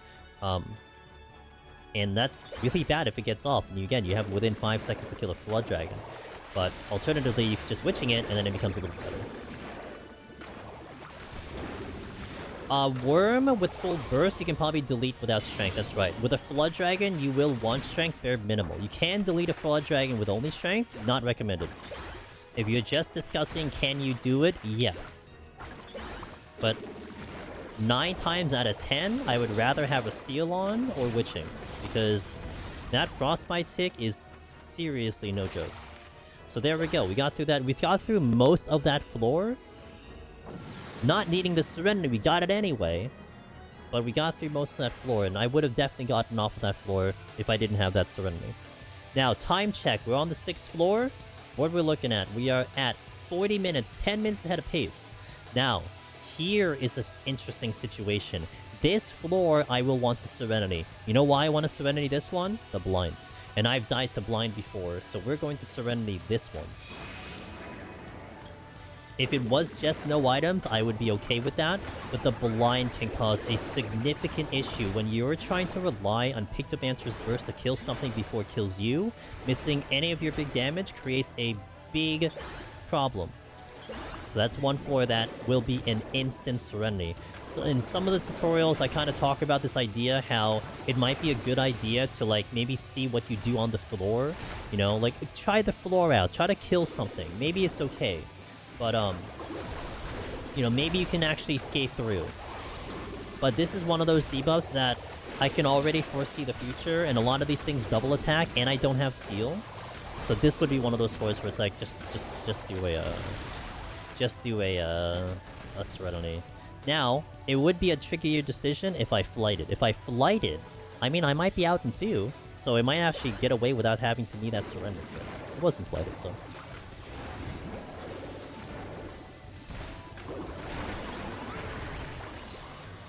And that's really bad if it gets off. And again, you have within 5 seconds to kill a Flood Dragon. But alternatively, you can just Witching it, and then it becomes a little better. Worm with full burst, you can probably delete without strength, that's right. With a Flood Dragon, you will want strength, bare minimal. You can delete a Flood Dragon with only strength, not recommended. If you're just discussing can you do it, yes. But 9 times out of 10, I would rather have a Steel on or Witching. Because that Frostbite tick is seriously no joke. So there we go, we got through that. We got through most of that floor. Not needing the Serenity, we got it anyway. But we got through most of that floor, and I would have definitely gotten off of that floor if I didn't have that Serenity. Now, time check. We're on the 6th floor. What we're looking at, we are at 40 minutes, 10 minutes ahead of pace. Now, here is this interesting situation. This floor, I will want the Serenity. You know why I want a Serenity this one? The blind. And I've died to blind before, so we're going to Serenity this one. If it was just no items, I would be okay with that, but the blind can cause a significant issue when you're trying to rely on Pictomancer's burst to kill something before it kills you. Missing any of your big damage creates a big problem. So that's one floor that will be an instant Serenity. So in some of the tutorials, I kind of talk about this idea, how it might be a good idea to, like, maybe see what you do on the floor. You know, like, try the floor out, try to kill something. Maybe it's okay. But, you know, maybe you can actually skate through. But this is one of those debuffs that I can already foresee the future, and a lot of these things double attack, and I don't have steel. So this would be one of those floors where it's like, just do a Serenity. Now, it would be a trickier decision if I flighted. If I flighted, I mean, I might be out in 2, so it might actually get away without having to need that Serenity. But it wasn't flighted, so...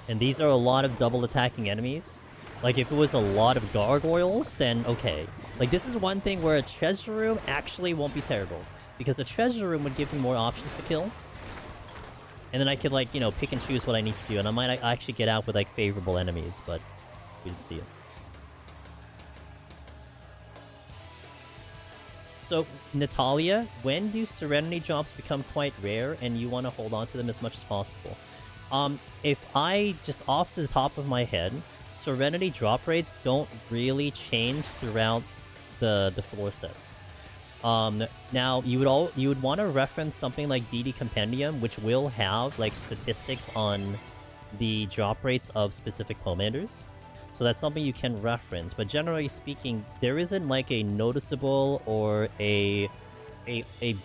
And these are a lot of double attacking enemies. Like, if it was a lot of gargoyles, then okay. Like, this is one thing where a treasure room actually won't be terrible. Because a treasure room would give me more options to kill. And then I could, like, you know, pick and choose what I need to do. And I might actually get out with, like, favorable enemies, but we didn't see it. So, Natalia, when do Serenity drops become quite rare and you want to hold on to them as much as possible? If I, just off the top of my head, Serenity drop rates don't really change throughout the floor sets. Now, you would want to reference something like DD Compendium, which will have, like, statistics on the drop rates of specific Pomanders. So that's something you can reference, but generally speaking, there isn't, like, a noticeable or a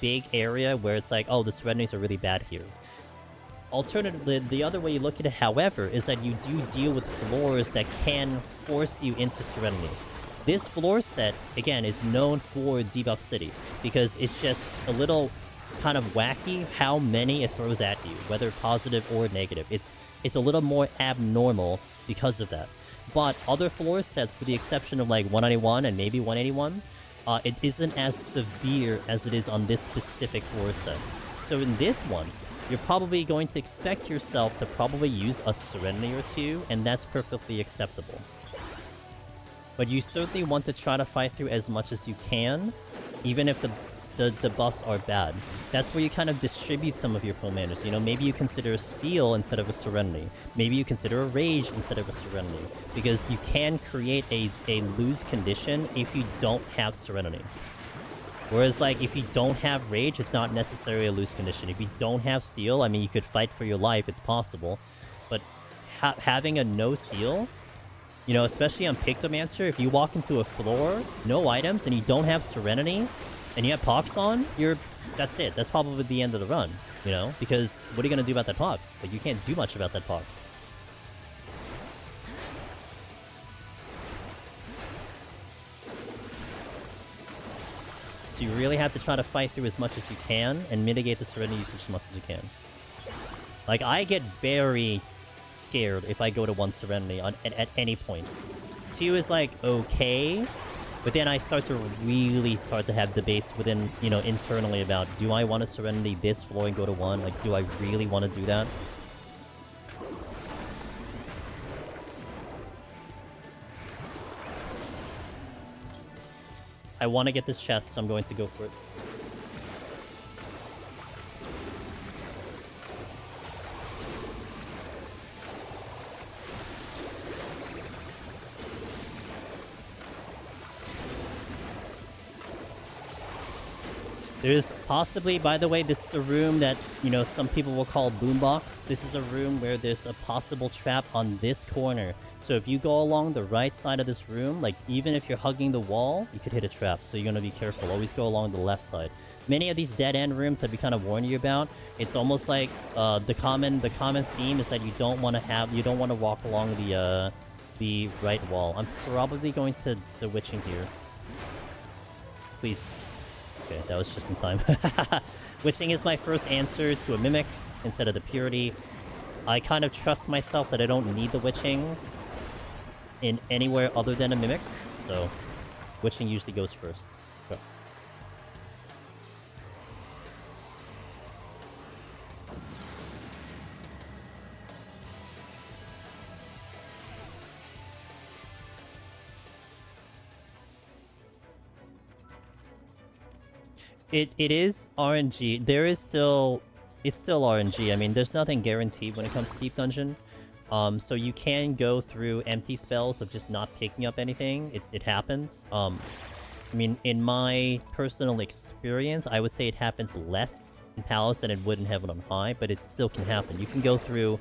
big area where it's like, oh, the Serenities are really bad here. Alternatively, the other way you look at it, however, is that you do deal with floors that can force you into Serenities. This floor set, again, is known for Debuff City, because it's just a little kind of wacky how many it throws at you, whether positive or negative. It's a little more abnormal because of that. But other floor sets, with the exception of, like, 191 and maybe 181, it isn't as severe as it is on this specific floor set. So in this one, you're probably going to expect yourself to probably use a Serenity or two, and that's perfectly acceptable. But you certainly want to try to fight through as much as you can, even if the buffs are bad. That's where you kind of distribute some of your Pomanders. You know, maybe you consider a Steel instead of a Serenity. Maybe you consider a Rage instead of a Serenity. Because you can create a lose condition if you don't have Serenity. Whereas, like, if you don't have Rage, it's not necessarily a loose condition. If you don't have Steel, I mean, you could fight for your life, it's possible. But having a no Steel, you know, especially on Pictomancer, if you walk into a floor, no items, and you don't have Serenity, and you have Pox on, that's it. That's probably the end of the run, you know? Because what are you going to do about that Pox? Like, you can't do much about that Pox. So you really have to try to fight through as much as you can and mitigate the Serenity usage as much as you can. Like, I get very scared if I go to 1 Serenity at any point. 2 is like, okay, but then I start to really have debates within, you know, internally about, do I want to Serenity this floor and go to 1? Like, do I really want to do that? I want to get this chest, so I'm going to go for it. There's possibly, by the way, this is a room that, you know, some people will call boombox. This is a room where there's a possible trap on this corner. So if you go along the right side of this room, like even if you're hugging the wall, you could hit a trap. So you're going to be careful. Always go along the left side. Many of these dead end rooms that we kind of warned you about, it's almost like the common theme is that you don't want to walk along the right wall. I'm probably going to the witching here. Please. Okay, that was just in time. Witching is my first answer to a Mimic instead of the Purity. I kind of trust myself that I don't need the Witching in anywhere other than a Mimic, so Witching usually goes first. Go. It is RNG. It's still RNG. I mean, there's nothing guaranteed when it comes to Deep Dungeon. So you can go through empty spells of just not picking up anything. It happens. I mean, in my personal experience, I would say it happens less in Palace than it would in Heaven on High, but it still can happen. You can go through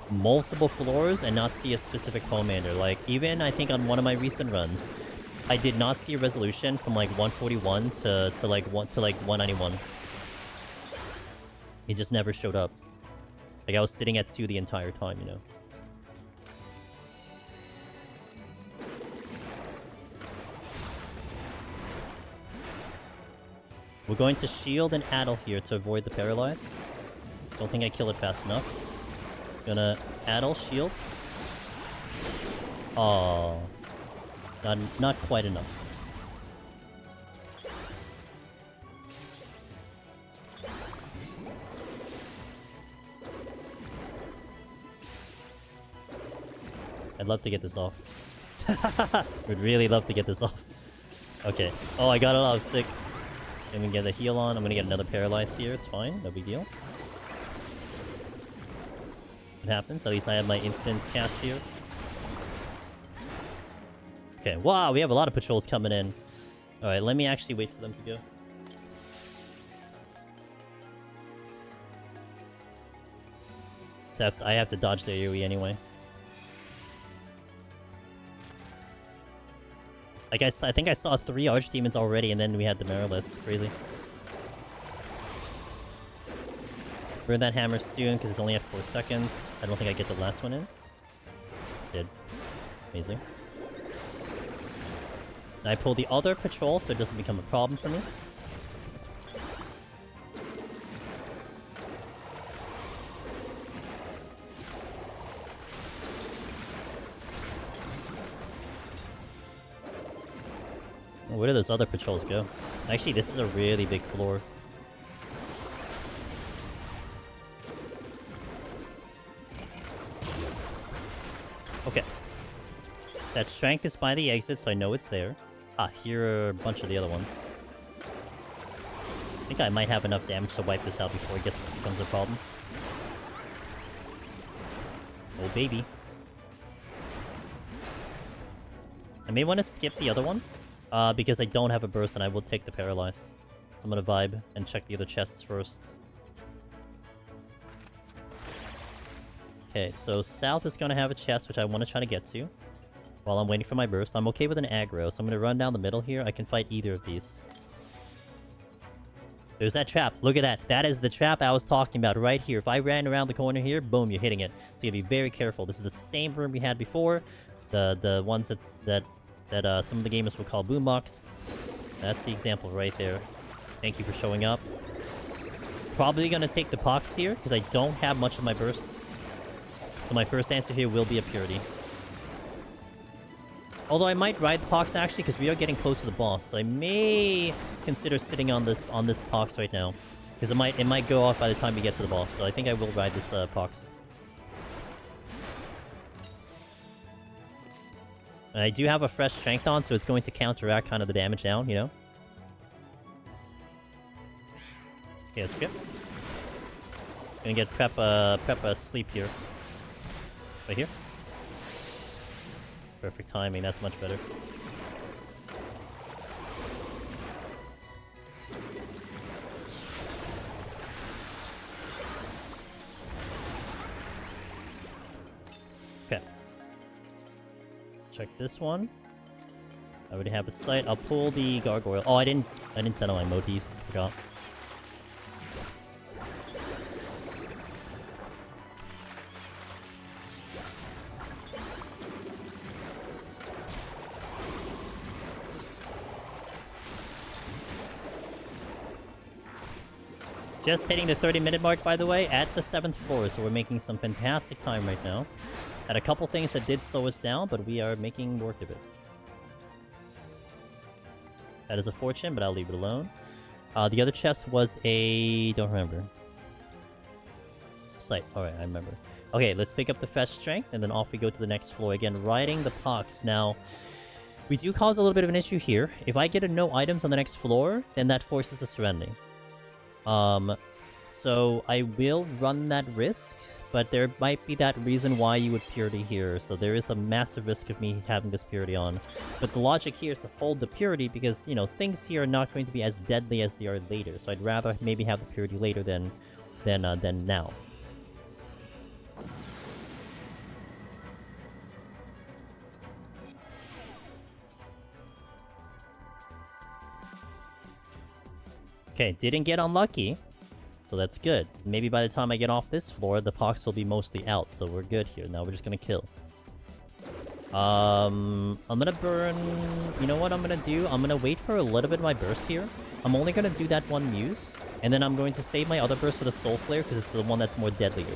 multiple floors and not see a specific Pomander. Like, even I think on one of my recent runs, I did not see a resolution from like 141 to 191. It just never showed up. Like I was sitting at 2 the entire time, you know. We're going to shield and addle here to avoid the paralyze. Don't think I kill it fast enough. Gonna addle, shield. Oh. Not quite enough. I'd love to get this off. Would really love to get this off. Okay. Oh, I got it off. Sick. Let me get a heal on. I'm gonna get another paralyzed here. It's fine. No big deal. It happens. At least I have my instant cast here. Okay, wow, we have a lot of patrols coming in. Alright, let me actually wait for them to go. I have to dodge their AoE anyway. I think I saw 3 Archdemons already, and then we had the Mirrorless. Crazy. Burn that hammer soon, because it's only at 4 seconds. I don't think I get the last one in. Did. Amazing. And I pull the other patrol, so it doesn't become a problem for me. Where do those other patrols go? Actually, this is a really big floor. Okay. That strength is by the exit, so I know it's there. Ah, here are a bunch of the other ones. I think I might have enough damage to wipe this out before it becomes a problem. Oh, baby. I may want to skip the other one. Because I don't have a burst and I will take the paralyze. So I'm gonna vibe and check the other chests first. Okay, so south is gonna have a chest which I want to try to get to while I'm waiting for my burst. I'm okay with an aggro, so I'm gonna run down the middle here. I can fight either of these. There's that trap. Look at that. That is the trap I was talking about right here. If I ran around the corner here, boom, you're hitting it. So you gotta be very careful. This is the same room we had before. The ones that some of the gamers would call boombox. That's the example right there. Thank you for showing up. Probably gonna take the pox here, because I don't have much of my burst. So my first answer here will be a purity. Although I might ride the pox actually, because we are getting close to the boss. So I may consider sitting on this pox right now. Because it might go off by the time we get to the boss. So I think I will ride this pox. And I do have a fresh strength on, so it's going to counteract kind of the damage down, you know? Okay, that's good. Gonna get prep sleep here. Right here. Perfect timing, that's much better. check this one. I already have a sight. I'll pull the gargoyle. Oh, I didn't set on my motifs. Forgot. Just hitting the 30-minute mark, by the way, at the 7th floor, so we're making some fantastic time right now. Had a couple things that did slow us down, but we are making work of it. That is a fortune, but I'll leave it alone. The other chest was a... don't remember. Sight. Alright, I remember. Okay, let's pick up the fresh strength, and then off we go to the next floor. Again, riding the pox. Now, we do cause a little bit of an issue here. If I get a no items on the next floor, then that forces a serenity. So I will run that risk, but there might be that reason why you would purity here, so there is a massive risk of me having this purity on. But the logic here is to hold the purity because, you know, things here are not going to be as deadly as they are later, so I'd rather maybe have the purity later than now. Okay, didn't get unlucky, so that's good. Maybe by the time I get off this floor, the pox will be mostly out, so we're good here. Now we're just gonna kill. I'm gonna burn... You know what I'm gonna do? I'm gonna wait for a little bit of my burst here. I'm only gonna do that one muse, and then I'm going to save my other burst for the soul flare, because it's the one that's more deadlier.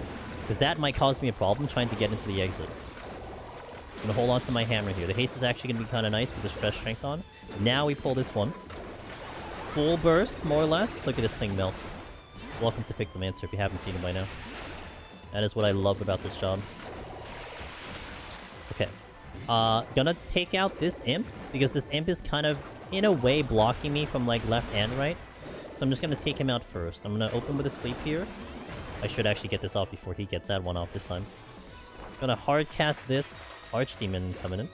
Because that might cause me a problem trying to get into the exit. I'm gonna hold on to my hammer here. The haste is actually gonna be kind of nice with this fresh strength on. Now we pull this one. Full burst, more or less. Look at this thing melt. Welcome to Pictomancer if you haven't seen it by now. That is what I love about this job. Okay. Gonna take out this imp, because this imp is kind of, in a way, blocking me from, like, left and right. So I'm just gonna take him out first. I'm gonna open with a sleep here. I should actually get this off before he gets that one off this time. Gonna hard cast this Archdemon coming in.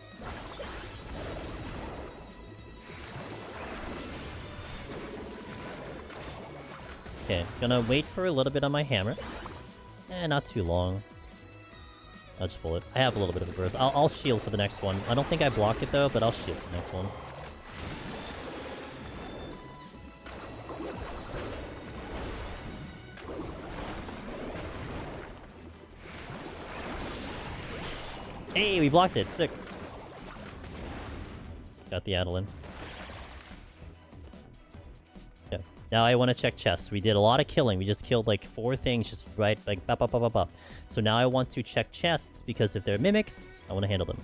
Okay, gonna wait for a little bit on my hammer. Not too long. I'll just pull it. I have a little bit of a burst. I'll shield for the next one. I don't think I block it though, but I'll shield for the next one. Hey, we blocked it. Sick. Got the Adeline. Yeah. Now I want to check chests. We did a lot of killing. We just killed like 4 things just right, like bop, bop, bop, bop, bop. So now I want to check chests because if they're mimics, I want to handle them.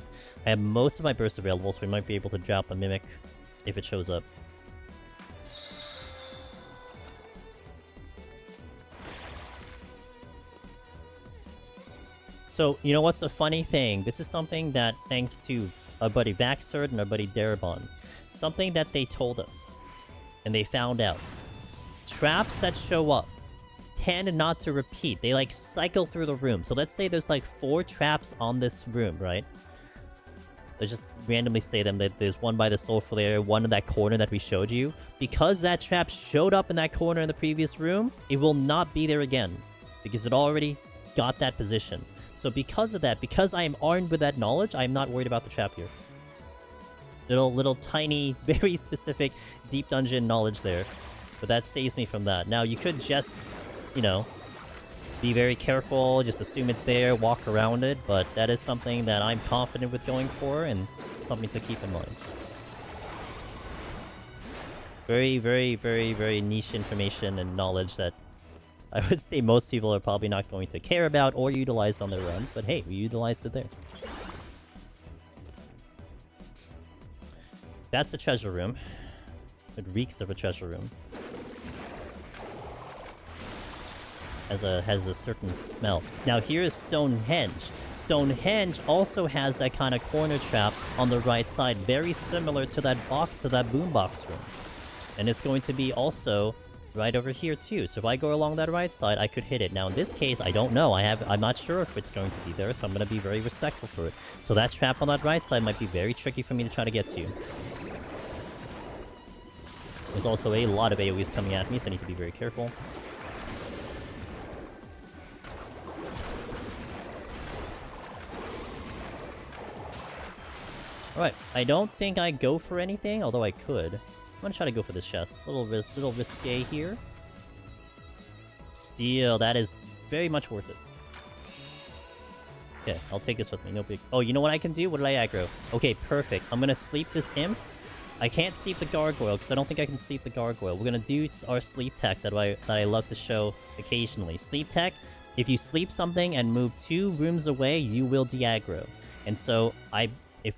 I have most of my bursts available, so we might be able to drop a mimic if it shows up. So, you know what's a funny thing? This is something that, thanks to our buddy Vaxerd and our buddy Darabon, something that they told us, and they found out. Traps that show up tend not to repeat. They, like, cycle through the room. So let's say there's, like, 4 traps on this room, right? Let's just randomly say them. That there's one by the soul flare, one in that corner that we showed you. Because that trap showed up in that corner in the previous room, it will not be there again. Because it already got that position. So because of that, because I am armed with that knowledge, I am not worried about the trap here. Little tiny, very specific deep dungeon knowledge there. But that saves me from that. Now, you could just, you know, be very careful, just assume it's there, walk around it, but that is something that I'm confident with going for, and something to keep in mind. Very, very, very, very niche information and knowledge that I would say most people are probably not going to care about or utilize on their runs, but hey, we utilized it there. That's a treasure room. It reeks of a treasure room. Has a certain smell. Now here is Stonehenge. Stonehenge also has that kind of corner trap on the right side, very similar to that box, to that boombox room. And it's going to be also right over here too. So if I go along that right side, I could hit it. Now in this case, I don't know. I'm not sure if it's going to be there, so I'm going to be very respectful for it. So that trap on that right side might be very tricky for me to try to get to. There's also a lot of AoEs coming at me, so I need to be very careful. Alright, I don't think I go for anything, although I could. I'm gonna try to go for this chest. Little risque here. Steal, that is very much worth it. Okay, I'll take this with me, no big... Oh, you know what I can do? What did I aggro? Okay, perfect. I'm gonna sleep this imp. I can't sleep the gargoyle, because I don't think I can sleep the gargoyle. We're gonna do our sleep tech that I love to show occasionally. Sleep tech, if you sleep something and move 2 rooms away, you will de-aggro. And so,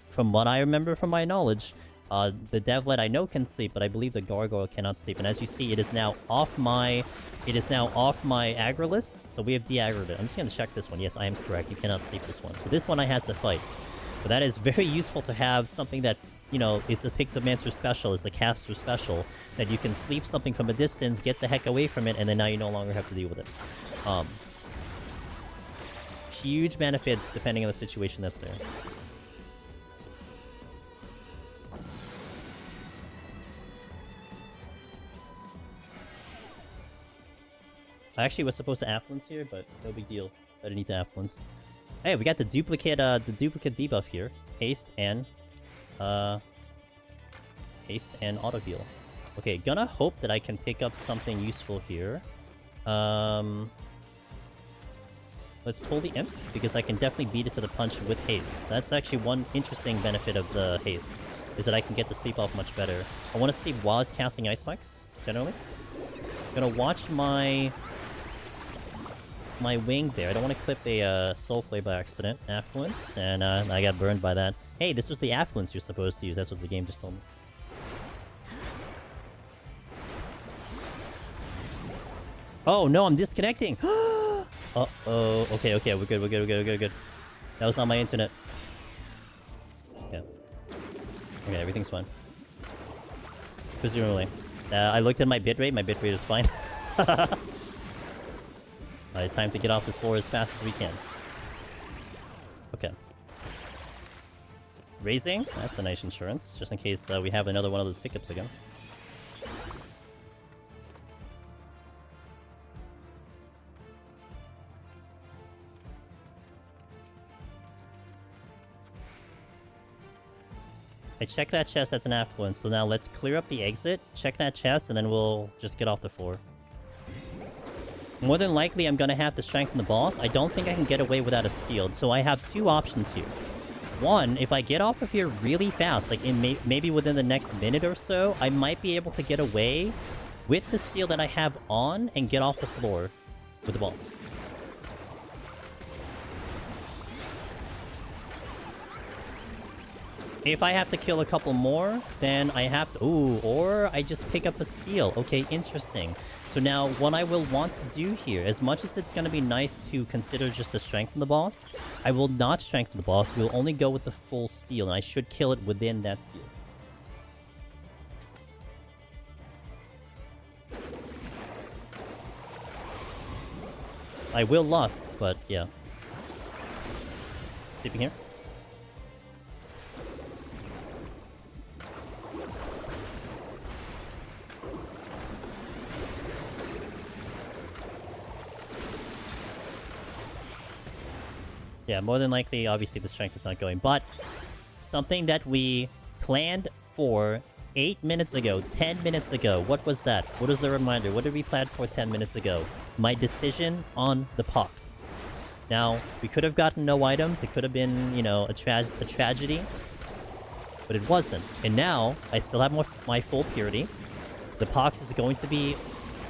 from what I remember from my knowledge, the devlet I know can sleep, but I believe the gargoyle cannot sleep. And as you see, it is now off my aggro list, so we have de-aggroed it. I'm just gonna check this one. Yes, I am correct. You cannot sleep this one. So this one I had to fight. But that is very useful to have something that, you know, it's a Pictomancer special, it's the caster special, that you can sleep something from a distance, get the heck away from it, and then now you no longer have to deal with it. Huge benefit depending on the situation that's there. I actually was supposed to affluence here, but no big deal. I didn't need to affluence. Hey, we got the duplicate debuff here. Haste and auto heal. Okay, gonna hope that I can pick up something useful here. Let's pull the imp, because I can definitely beat it to the punch with haste. That's actually one interesting benefit of the haste, is that I can get the sleep off much better. I want to sleep while it's casting ice spikes, generally. I'm gonna watch my wing there. I don't want to clip a soul flame by accident. Affluence, and I got burned by that. Hey, this was the affluence you're supposed to use. That's what the game just told me. Oh no, I'm disconnecting. Uh-oh. Okay, we're good. That was not my internet. Okay. Okay, everything's fine. Presumably. I looked at my bitrate. My bitrate is fine. Alright, time to get off this floor as fast as we can. Okay. Raising. That's a nice insurance, just in case we have another one of those hiccups again. I check that chest, that's an affluence. So now let's clear up the exit, check that chest, and then we'll just get off the floor. More than likely, I'm gonna have to strengthen the boss. I don't think I can get away without a steal. So I have 2 options here. One, if I get off of here really fast, like in maybe within the next minute or so, I might be able to get away with the steal that I have on and get off the floor with the boss. If I have to kill a couple more, then I have to... Ooh, or I just pick up a steal. Okay, interesting. So now, what I will want to do here, as much as it's going to be nice to consider just to strengthen the boss, I will not strengthen the boss. We'll only go with the full steal, and I should kill it within that steal. I will lust, but yeah. Sleeping here. Yeah, more than likely, obviously, the strength is not going. But something that we planned for 8 minutes ago, 10 minutes ago. What was that? What was the reminder? What did we plan for 10 minutes ago? My decision on the pox. Now, we could have gotten no items. It could have been, you know, a tragedy. But it wasn't. And now, I still have my full purity. The pox is going to be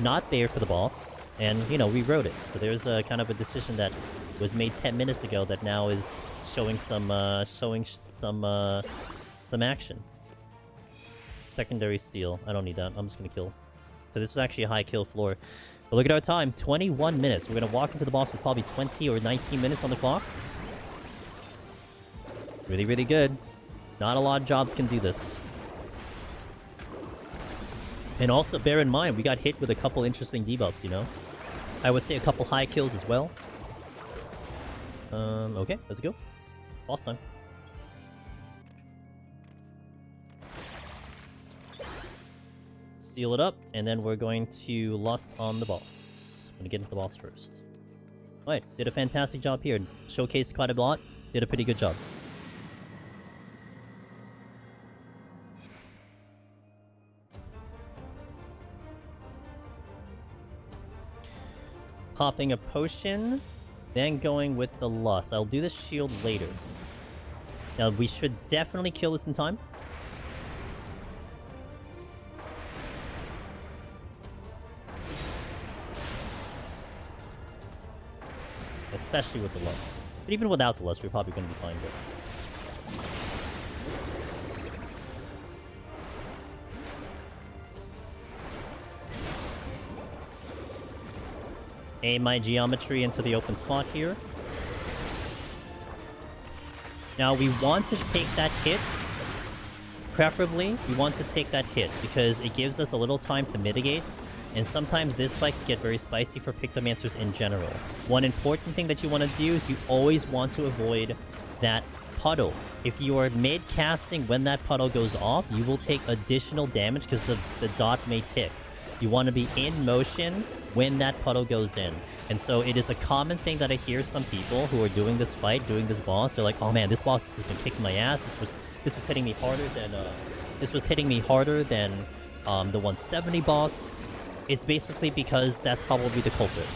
not there for the boss. And, you know, we wrote it. So there's a kind of a decision that was made 10 minutes ago that now is showing some action. Secondary steal. I don't need that. I'm just gonna kill. So this was actually a high kill floor. But look at our time. 21 minutes. We're gonna walk into the boss with probably 20 or 19 minutes on the clock. Really, really good. Not a lot of jobs can do this. And also bear in mind, we got hit with a couple interesting debuffs, you know? I would say a couple high kills as well. Okay, let's go. Boss time. Seal it up, and then we're going to lust on the boss. I'm gonna get into the boss first. Alright, did a fantastic job here. Showcased quite a lot. Did a pretty good job. popping a potion, then going with the lust. I'll do the shield later. Now, we should definitely kill this in time. Especially with the lust. But even without the lust, we're probably going to be fine with it. Aim my geometry into the open spot here. Now we want to take that hit. Preferably, we want to take that hit because it gives us a little time to mitigate. And sometimes this fight can get very spicy for Pictomancers in general. One important thing that you want to do is you always want to avoid that puddle. If you are mid-casting when that puddle goes off, you will take additional damage because the dot may tick. You want to be in motion when that puddle goes in. And so it is a common thing that I hear some people who are doing this fight, doing this boss, they're like, oh man, this boss has been kicking my ass. This was hitting me harder than the 170 boss. It's basically because that's probably the culprit.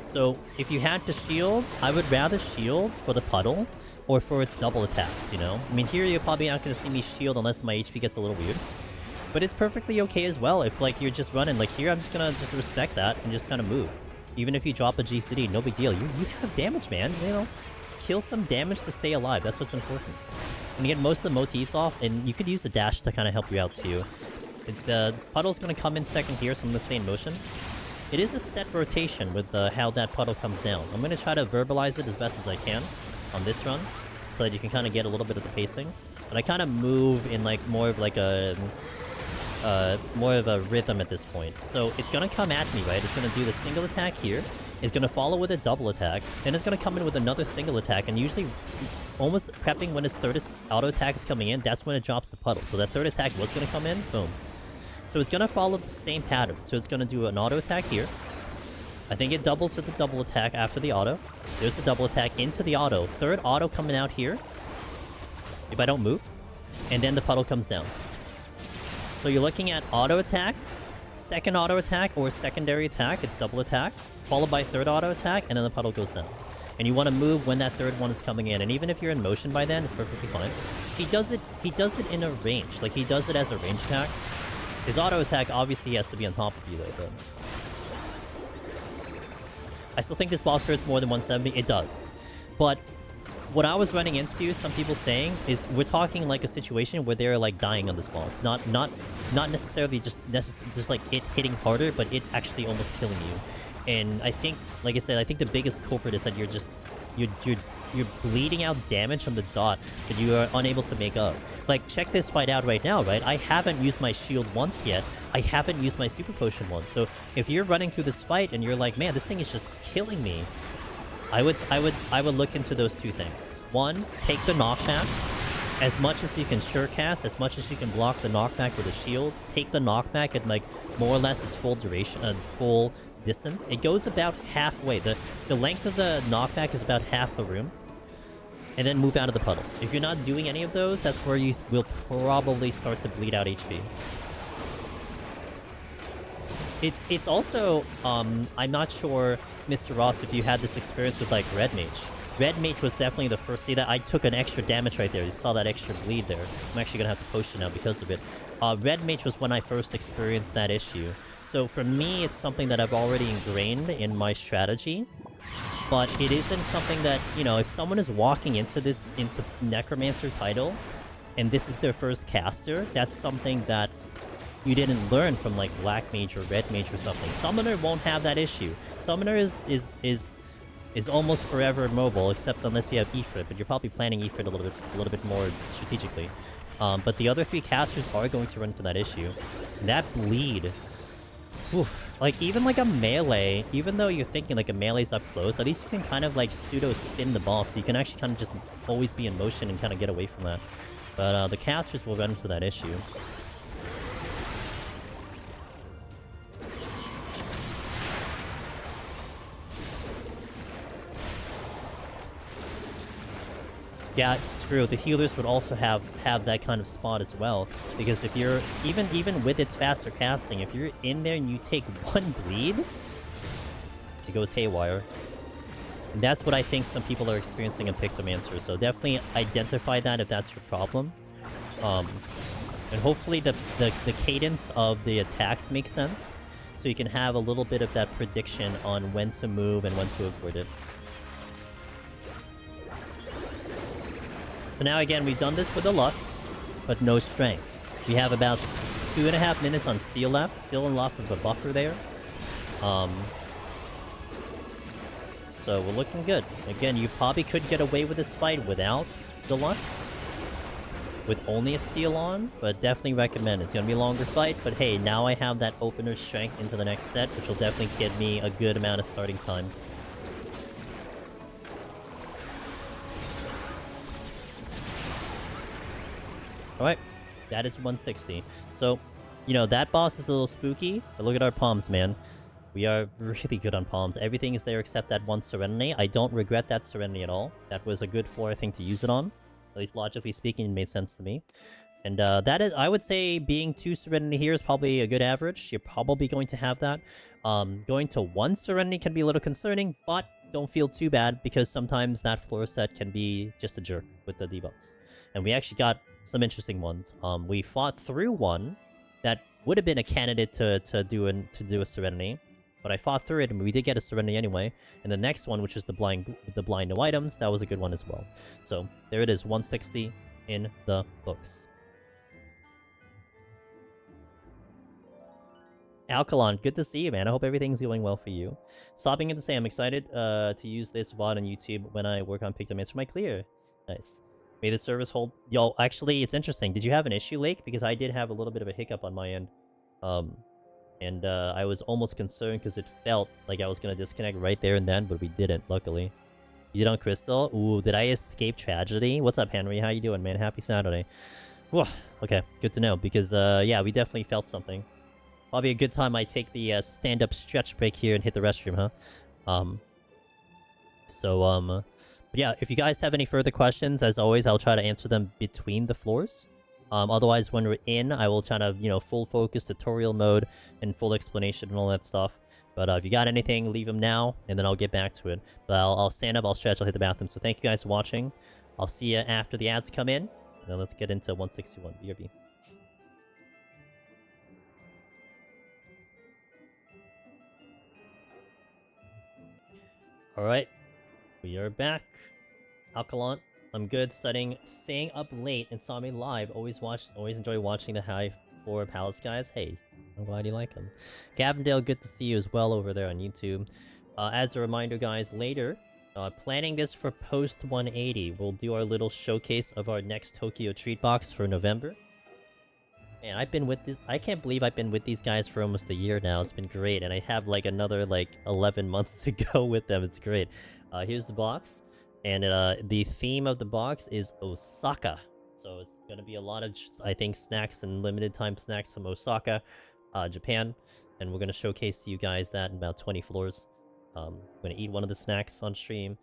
So if you had to shield, I would rather shield for the puddle or for its double attacks, you know? I mean, here you're probably not going to see me shield unless my HP gets a little weird. But it's perfectly okay as well if, like, you're just running. Like, here, I'm just gonna just respect that and just kind of move. Even if you drop a GCD, no big deal. You have damage, man. You know, kill some damage to stay alive. That's what's important. And you get most of the motifs off, and you could use the dash to kind of help you out, too. The puddle's gonna come in second here, so I'm gonna stay in motion. It is a set rotation with how that puddle comes down. I'm gonna try to verbalize it as best as I can on this run, so that you can kind of get a little bit of the pacing. But I kind of move in, like, more of a rhythm at this point. So it's gonna come at me, right? It's gonna do the single attack here. It's gonna follow with a double attack. Then it's gonna come in with another single attack. And usually, almost prepping when its third auto attack is coming in, that's when it drops the puddle. So that third attack was gonna come in. Boom. So it's gonna follow the same pattern. So it's gonna do an auto attack here. I think it doubles with the double attack after the auto. There's the double attack into the auto. Third auto coming out here. If I don't move. And then the puddle comes down. So you're looking at auto attack, second auto attack, or secondary attack. It's double attack, followed by third auto attack, and then the puddle goes down. And you want to move when that third one is coming in. And even if you're in motion by then, it's perfectly fine. He does it in a range. Like, he does it as a range attack. His auto attack obviously has to be on top of you, though. But I still think this boss hurts more than 170. It does. But what I was running into, some people saying, is we're talking like a situation where they're like dying on this boss. Not necessarily just like it hitting harder, but it actually almost killing you. And I think, like I said, I think the biggest culprit is that you're bleeding out damage from the dot that you are unable to make up. Like, check this fight out right now, right? I haven't used my shield once yet. I haven't used my super potion once. So if you're running through this fight and you're like, man, this thing is just killing me, I would look into those two things. One, take the knockback. As much as you can sure cast, as much as you can block the knockback with a shield, take the knockback at, like, more or less its full duration, full distance. It goes about halfway. The length of the knockback is about half the room. And then move out of the puddle. If you're not doing any of those, that's where you will probably start to bleed out HP. It's also, I'm not sure, Mr. Ross, if you had this experience with, like, Red Mage. Red Mage was definitely the first. See that? I took an extra damage right there. You saw that extra bleed there. I'm actually gonna have to potion now because of it. Red Mage was when I first experienced that issue. So for me, it's something that I've already ingrained in my strategy. But it isn't something that, you know, if someone is walking into Necromancer title, and this is their first caster, that's something that you didn't learn from, like, Black Mage or Red Mage or something. Summoner won't have that issue. Summoner is almost forever mobile, except unless you have Ifrit, but you're probably planning Ifrit a little bit more strategically. But the other three casters are going to run into that issue. And that bleed. Oof. Like, even like a melee, even though you're thinking like a melee's up close, at least you can kind of like pseudo-spin the ball, so you can actually kind of just always be in motion and kind of get away from that. But the casters will run into that issue. Yeah, true. The healers would also have that kind of spot as well, because if you're even with its faster casting, if you're in there and you take one bleed, It goes haywire. And that's what I think some people are experiencing in Pictomancer, so definitely identify that if that's your problem. And hopefully the cadence of the attacks makes sense, so you can have a little bit of that prediction on when to move and when to avoid it. So now again, we've done this with the Lust, but no Strength. We have about 2.5 minutes on Steel left, still in lot of a buffer there. So we're looking good. Again, you probably could get away with this fight without the Lust, with only a Steel on, but definitely recommend it. It's gonna be a longer fight, but hey, now I have that opener Strength into the next set, which will definitely get me a good amount of starting time. Alright, that is 160. So, you know, that boss is a little spooky, but look at our palms, man. We are really good on palms. Everything is there except that one Serenity. I don't regret that Serenity at all. That was a good floor, I think, to use it on. At least logically speaking, it made sense to me. And that is, I would say, being 2 Serenity here is probably a good average. You're probably going to have that. Going to 1 Serenity can be a little concerning, but don't feel too bad, because sometimes that floor set can be just a jerk with the debuffs. And we actually got some interesting ones. We fought through one that would have been a candidate to do a Serenity, but I fought through it and we did get a Serenity anyway. And the next one, which is the blind no items, that was a good one as well. So there it is, 160 in the books. Alkaline, good to see you, man. I hope everything's going well for you. Stopping in to say I'm excited to use this VOD on YouTube when I work on Pictomancer. My clear. Nice. May the service hold... Yo, actually, it's interesting. Did you have an issue, Lake? Because I did have a little bit of a hiccup on my end. And I was almost concerned because it felt like I was going to disconnect right there and then, but we didn't, luckily. You did on Crystal? Ooh, did I escape tragedy? What's up, Henry? How you doing, man? Happy Saturday. Whew, okay, good to know, because, yeah, we definitely felt something. Probably a good time I take the stand-up stretch break here and hit the restroom, huh? But yeah, if you guys have any further questions, as always, I'll try to answer them between the floors. Otherwise, when we're in, I will try to, you know, full focus tutorial mode and full explanation and all that stuff. But if you got anything, leave them now, and then I'll get back to it. But I'll stand up, I'll stretch, I'll hit the bathroom. So thank you guys for watching. I'll see you after the ads come in. And then let's get into 161. BRB. Alright. We are back. Alkaline. I'm good, staying up late and saw me live. Always enjoy watching the high floor palace guys. Hey, I'm glad you like them. Gavindale, good to see you as well over there on YouTube. As a reminder, guys, later, planning this for post 180. We'll do our little showcase of our next Tokyo treat box for November. Man, I can't believe I've been with these guys for almost a year now. It's been great, and I have like another 11 months to go with them. It's great. Here's the box. And the theme of the box is Osaka. So it's going to be a lot of, I think, snacks and limited time snacks from Osaka, Japan. And we're going to showcase to you guys that in about 20 floors. I'm going to eat one of the snacks on stream.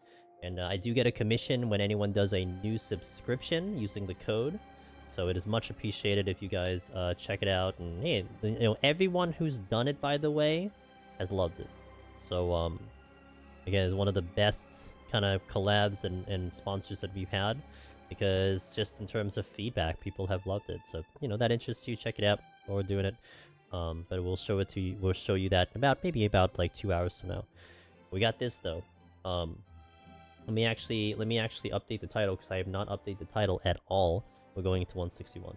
And I do get a commission when anyone does a new subscription using the code. So it is much appreciated if you guys check it out. And hey, you know, everyone who's done it, by the way, has loved it. So, again, it's one of the best kind of collabs and sponsors that we've had, because just in terms of feedback, people have loved it. So, you know, that interests you, check it out while we're doing it. But we'll show it to you. We'll show you that maybe about like 2 hours from now. We got this though. Let me actually update the title, because I have not updated the title at all. We're going into 161.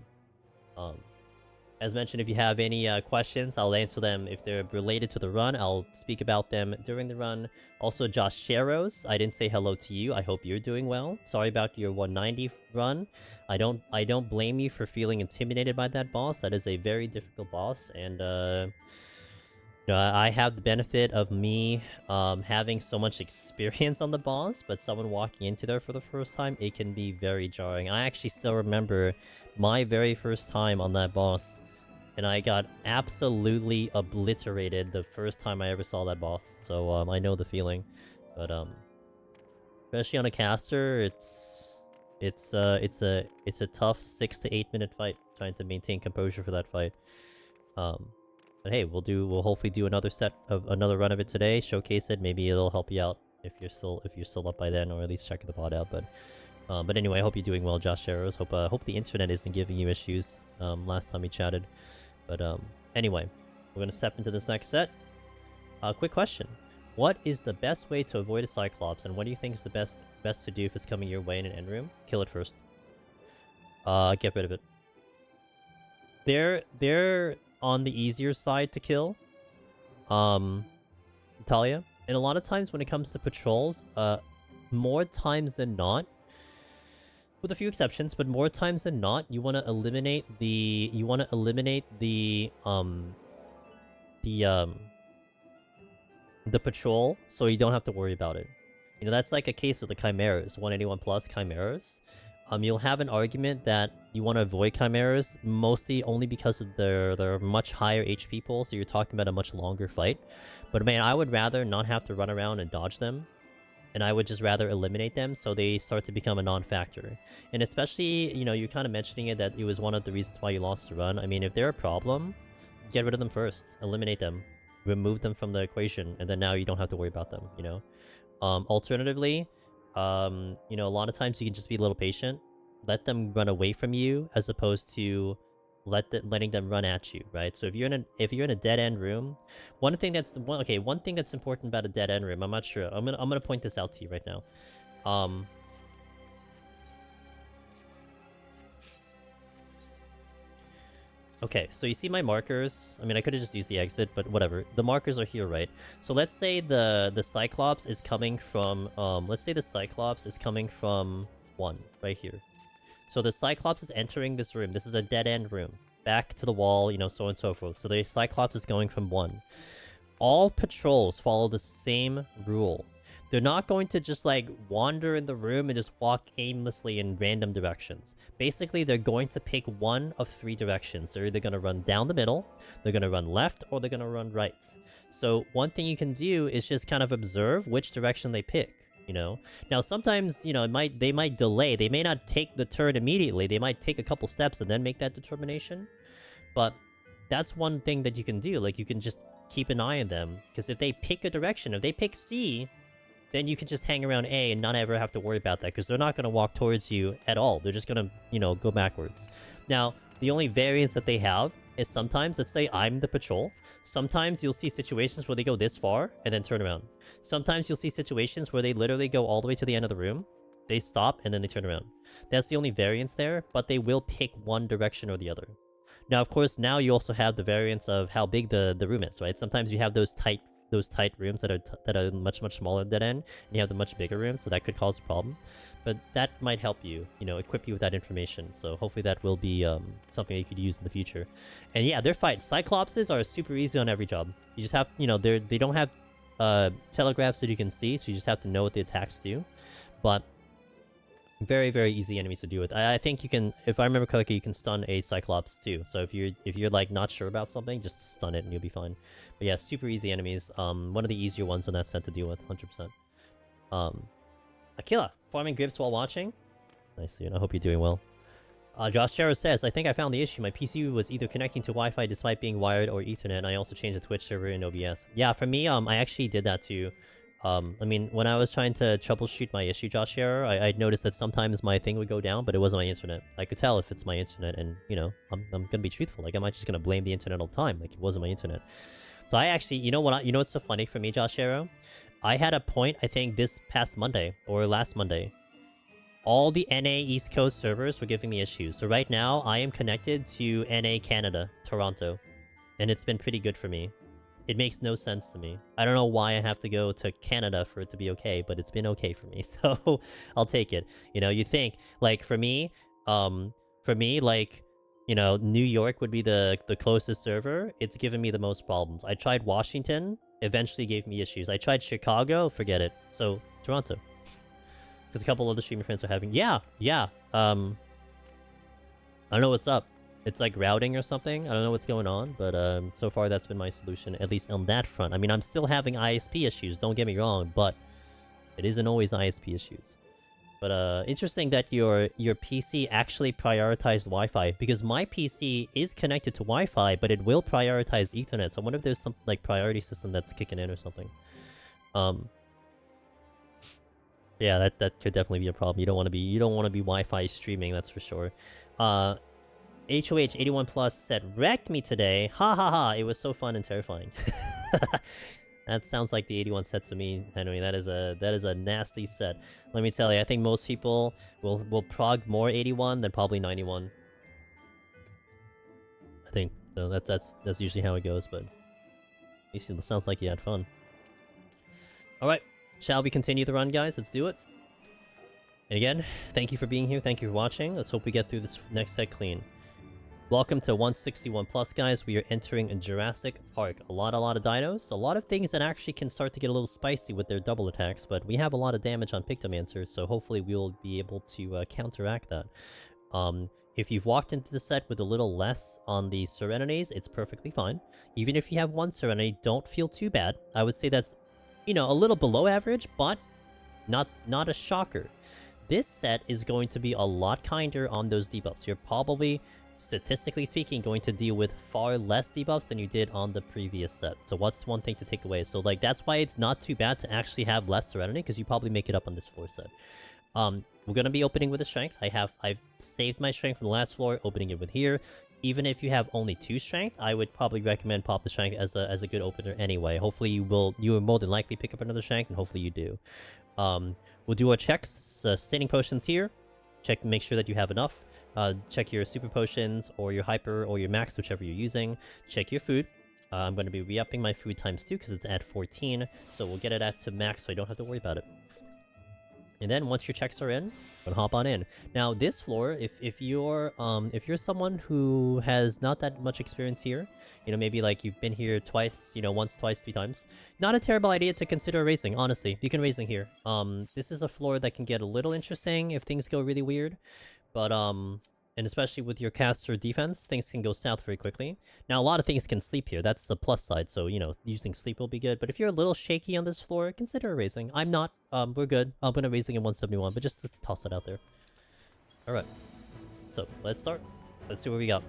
As mentioned, if you have any questions, I'll answer them. If they're related to the run, I'll speak about them during the run. Also, Josh Sheros, I didn't say hello to you. I hope you're doing well. Sorry about your 190 run. I don't blame you for feeling intimidated by that boss. That is a very difficult boss, and you know, I have the benefit of me having so much experience on the boss, but someone walking into there for the first time, it can be very jarring. I actually still remember my very first time on that boss. And I got absolutely obliterated the first time I ever saw that boss. So I know the feeling, but especially on a caster, it's a tough 6 to 8 minute fight, trying to maintain composure for that fight. But hey, we'll hopefully do another run of it today, showcase it. Maybe it'll help you out if you're still up by then, or at least check the pod out. But anyway, I hope you're doing well, Josh Sharrows. Hope the internet isn't giving you issues. Last time we chatted, but anyway, we're gonna step into this next set. Quick question: what is the best way to avoid a Cyclops, and what do you think is the best to do if it's coming your way in an end room? Kill it first. Get rid of it. They're on the easier side to kill. Talia. And a lot of times when it comes to patrols, more times than not, with a few exceptions, but more times than not, you want to eliminate the patrol, so you don't have to worry about it. You know, that's like a case with the Chimeras, 181 plus Chimeras. You'll have an argument that you want to avoid Chimeras, mostly only because of their much higher HP pool, so you're talking about a much longer fight. But man, I would rather not have to run around and dodge them, and I would just rather eliminate them so they start to become a non-factor. And especially, you know, you're kind of mentioning it that it was one of the reasons why you lost the run. I mean, if they're a problem, get rid of them first, eliminate them, remove them from the equation, and then now you don't have to worry about them, you know? Alternatively, you know, a lot of times you can just be a little patient, let them run away from you as opposed to letting them run at you, right? So if you're in a dead end room, one thing that's important about a dead end room, I'm not sure. I'm gonna point this out to you right now. Okay, so you see my markers. I mean, I could have just used the exit, but whatever. The markers are here, right? So let's say the Cyclops is coming from let's say the Cyclops is coming from 1 right here. So the Cyclops is entering this room. This is a dead end room. Back to the wall, you know, so on and so forth. So the Cyclops is going from 1. All patrols follow the same rule. They're not going to just like wander in the room and just walk aimlessly in random directions. Basically, they're going to pick one of 3 directions. They're either going to run down the middle, they're going to run left, or they're going to run right. So one thing you can do is just kind of observe which direction they pick, you know? Now, sometimes, you know, they might delay. They may not take the turn immediately. They might take a couple steps and then make that determination. But that's one thing that you can do. Like, you can just keep an eye on them. Because if they pick a direction, if they pick C, then you can just hang around A and not ever have to worry about that, because they're not going to walk towards you at all. They're just going to, you know, go backwards. Now, the only variance that they have is sometimes, let's say I'm the patrol, sometimes you'll see situations where they go this far and then turn around. Sometimes you'll see situations where they literally go all the way to the end of the room, they stop, and then they turn around. That's the only variance there, but they will pick one direction or the other. Now, of course, now you also have the variance of how big the room is, right? Sometimes you have those tight rooms that are much smaller dead end, and you have the much bigger rooms, so that could cause a problem. But that might help you, you know, equip you with that information. So hopefully that will be something you could use in the future. And yeah, they're fight. Cyclopses are super easy on every job. You just have, you know, they don't have telegraphs that you can see, so you just have to know what the attacks do. But very, very easy enemies to deal with. I think you can, if I remember correctly, you can stun a Cyclops too. So if you're like not sure about something, just stun it and you'll be fine. But yeah, super easy enemies. One of the easier ones on that set to deal with, 100%. Akila, farming grips while watching. Nice, dude. I hope you're doing well. Josh Jarrow says, I think I found the issue. My PC was either connecting to Wi-Fi despite being wired or Ethernet, and I also changed the Twitch server in OBS. Yeah, for me, I actually did that too. I mean, when I was trying to troubleshoot my issue, Josh Jarrow, I noticed that sometimes my thing would go down, but it wasn't my internet. I could tell if it's my internet, and, you know, I'm gonna be truthful. Like, I'm not just gonna blame the internet all the time. Like, it wasn't my internet. So I actually, you know what? You know what's so funny for me, Josh Jarrow? I had a point, I think, this past Monday, or last Monday. All the NA East Coast servers were giving me issues. So right now, I am connected to NA Canada, Toronto. And it's been pretty good for me. It makes no sense to me. I don't know why I have to go to Canada for it to be okay, but it's been okay for me. So I'll take it. You know, you think, like, for me, like, you know, New York would be the closest server. It's given me the most problems. I tried Washington, eventually gave me issues. I tried Chicago, forget it. So Toronto. Because a couple other streamer friends are having... Yeah. I don't know what's up. It's like routing or something. I don't know what's going on, but so far that's been my solution, at least on that front. I mean, I'm still having ISP issues, don't get me wrong, but it isn't always ISP issues. But interesting that your PC actually prioritized Wi-Fi, because my PC is connected to Wi-Fi, but it will prioritize Ethernet. So I wonder if there's some like priority system that's kicking in or something. Yeah, that could definitely be a problem. You don't want to be Wi-Fi streaming, that's for sure. HOH81 Plus said, "Wrecked me today. Ha ha ha. It was so fun and terrifying." That sounds like the 81 set to me, Henry. That is a nasty set. Let me tell you, I think most people will prog more 81 than probably 91. I think so. That's usually how it goes. But at least it sounds like you had fun. All right, shall we continue the run, guys? Let's do it. And again, thank you for being here. Thank you for watching. Let's hope we get through this next set clean. Welcome to 161 Plus, guys. We are entering a Jurassic Park. A lot of dinos. A lot of things that actually can start to get a little spicy with their double attacks, but we have a lot of damage on Pictomancer, so hopefully we'll be able to counteract that. If you've walked into the set with a little less on the Serenities, it's perfectly fine. Even if you have one Serenity, don't feel too bad. I would say that's, you know, a little below average, but not a shocker. This set is going to be a lot kinder on those debuffs. You're probably, statistically speaking, going to deal with far less debuffs than you did on the previous set. So what's one thing to take away? So like that's why it's not too bad to actually have less Serenity, because you probably make it up on this floor set. We're gonna be opening with a strength. I've saved my strength from the last floor, opening it with here. Even if you have only 2 strength, I would probably recommend pop the strength as a good opener anyway. Hopefully you will more than likely pick up another strength, and hopefully you do. We'll do our checks. Staining potions here. Check, make sure that you have enough. Check your super potions, or your hyper, or your max, whichever you're using. Check your food. I'm going to be re-upping my food times 2 because it's at 14. So we'll get it at to max so I don't have to worry about it. And then once your checks are in, I'm gonna hop on in. Now this floor, if you're someone who has not that much experience here, you know, maybe like you've been here twice, you know, once, twice, 3 times, not a terrible idea to consider racing, honestly. You can racing here. This is a floor that can get a little interesting if things go really weird. But and especially with your caster defense, things can go south very quickly. Now, a lot of things can sleep here. That's the plus side, so, you know, using sleep will be good. But if you're a little shaky on this floor, consider raising. I'm not. We're good. I'm gonna raising in 171, but just toss it out there. Alright. So, let's start. Let's see what we got.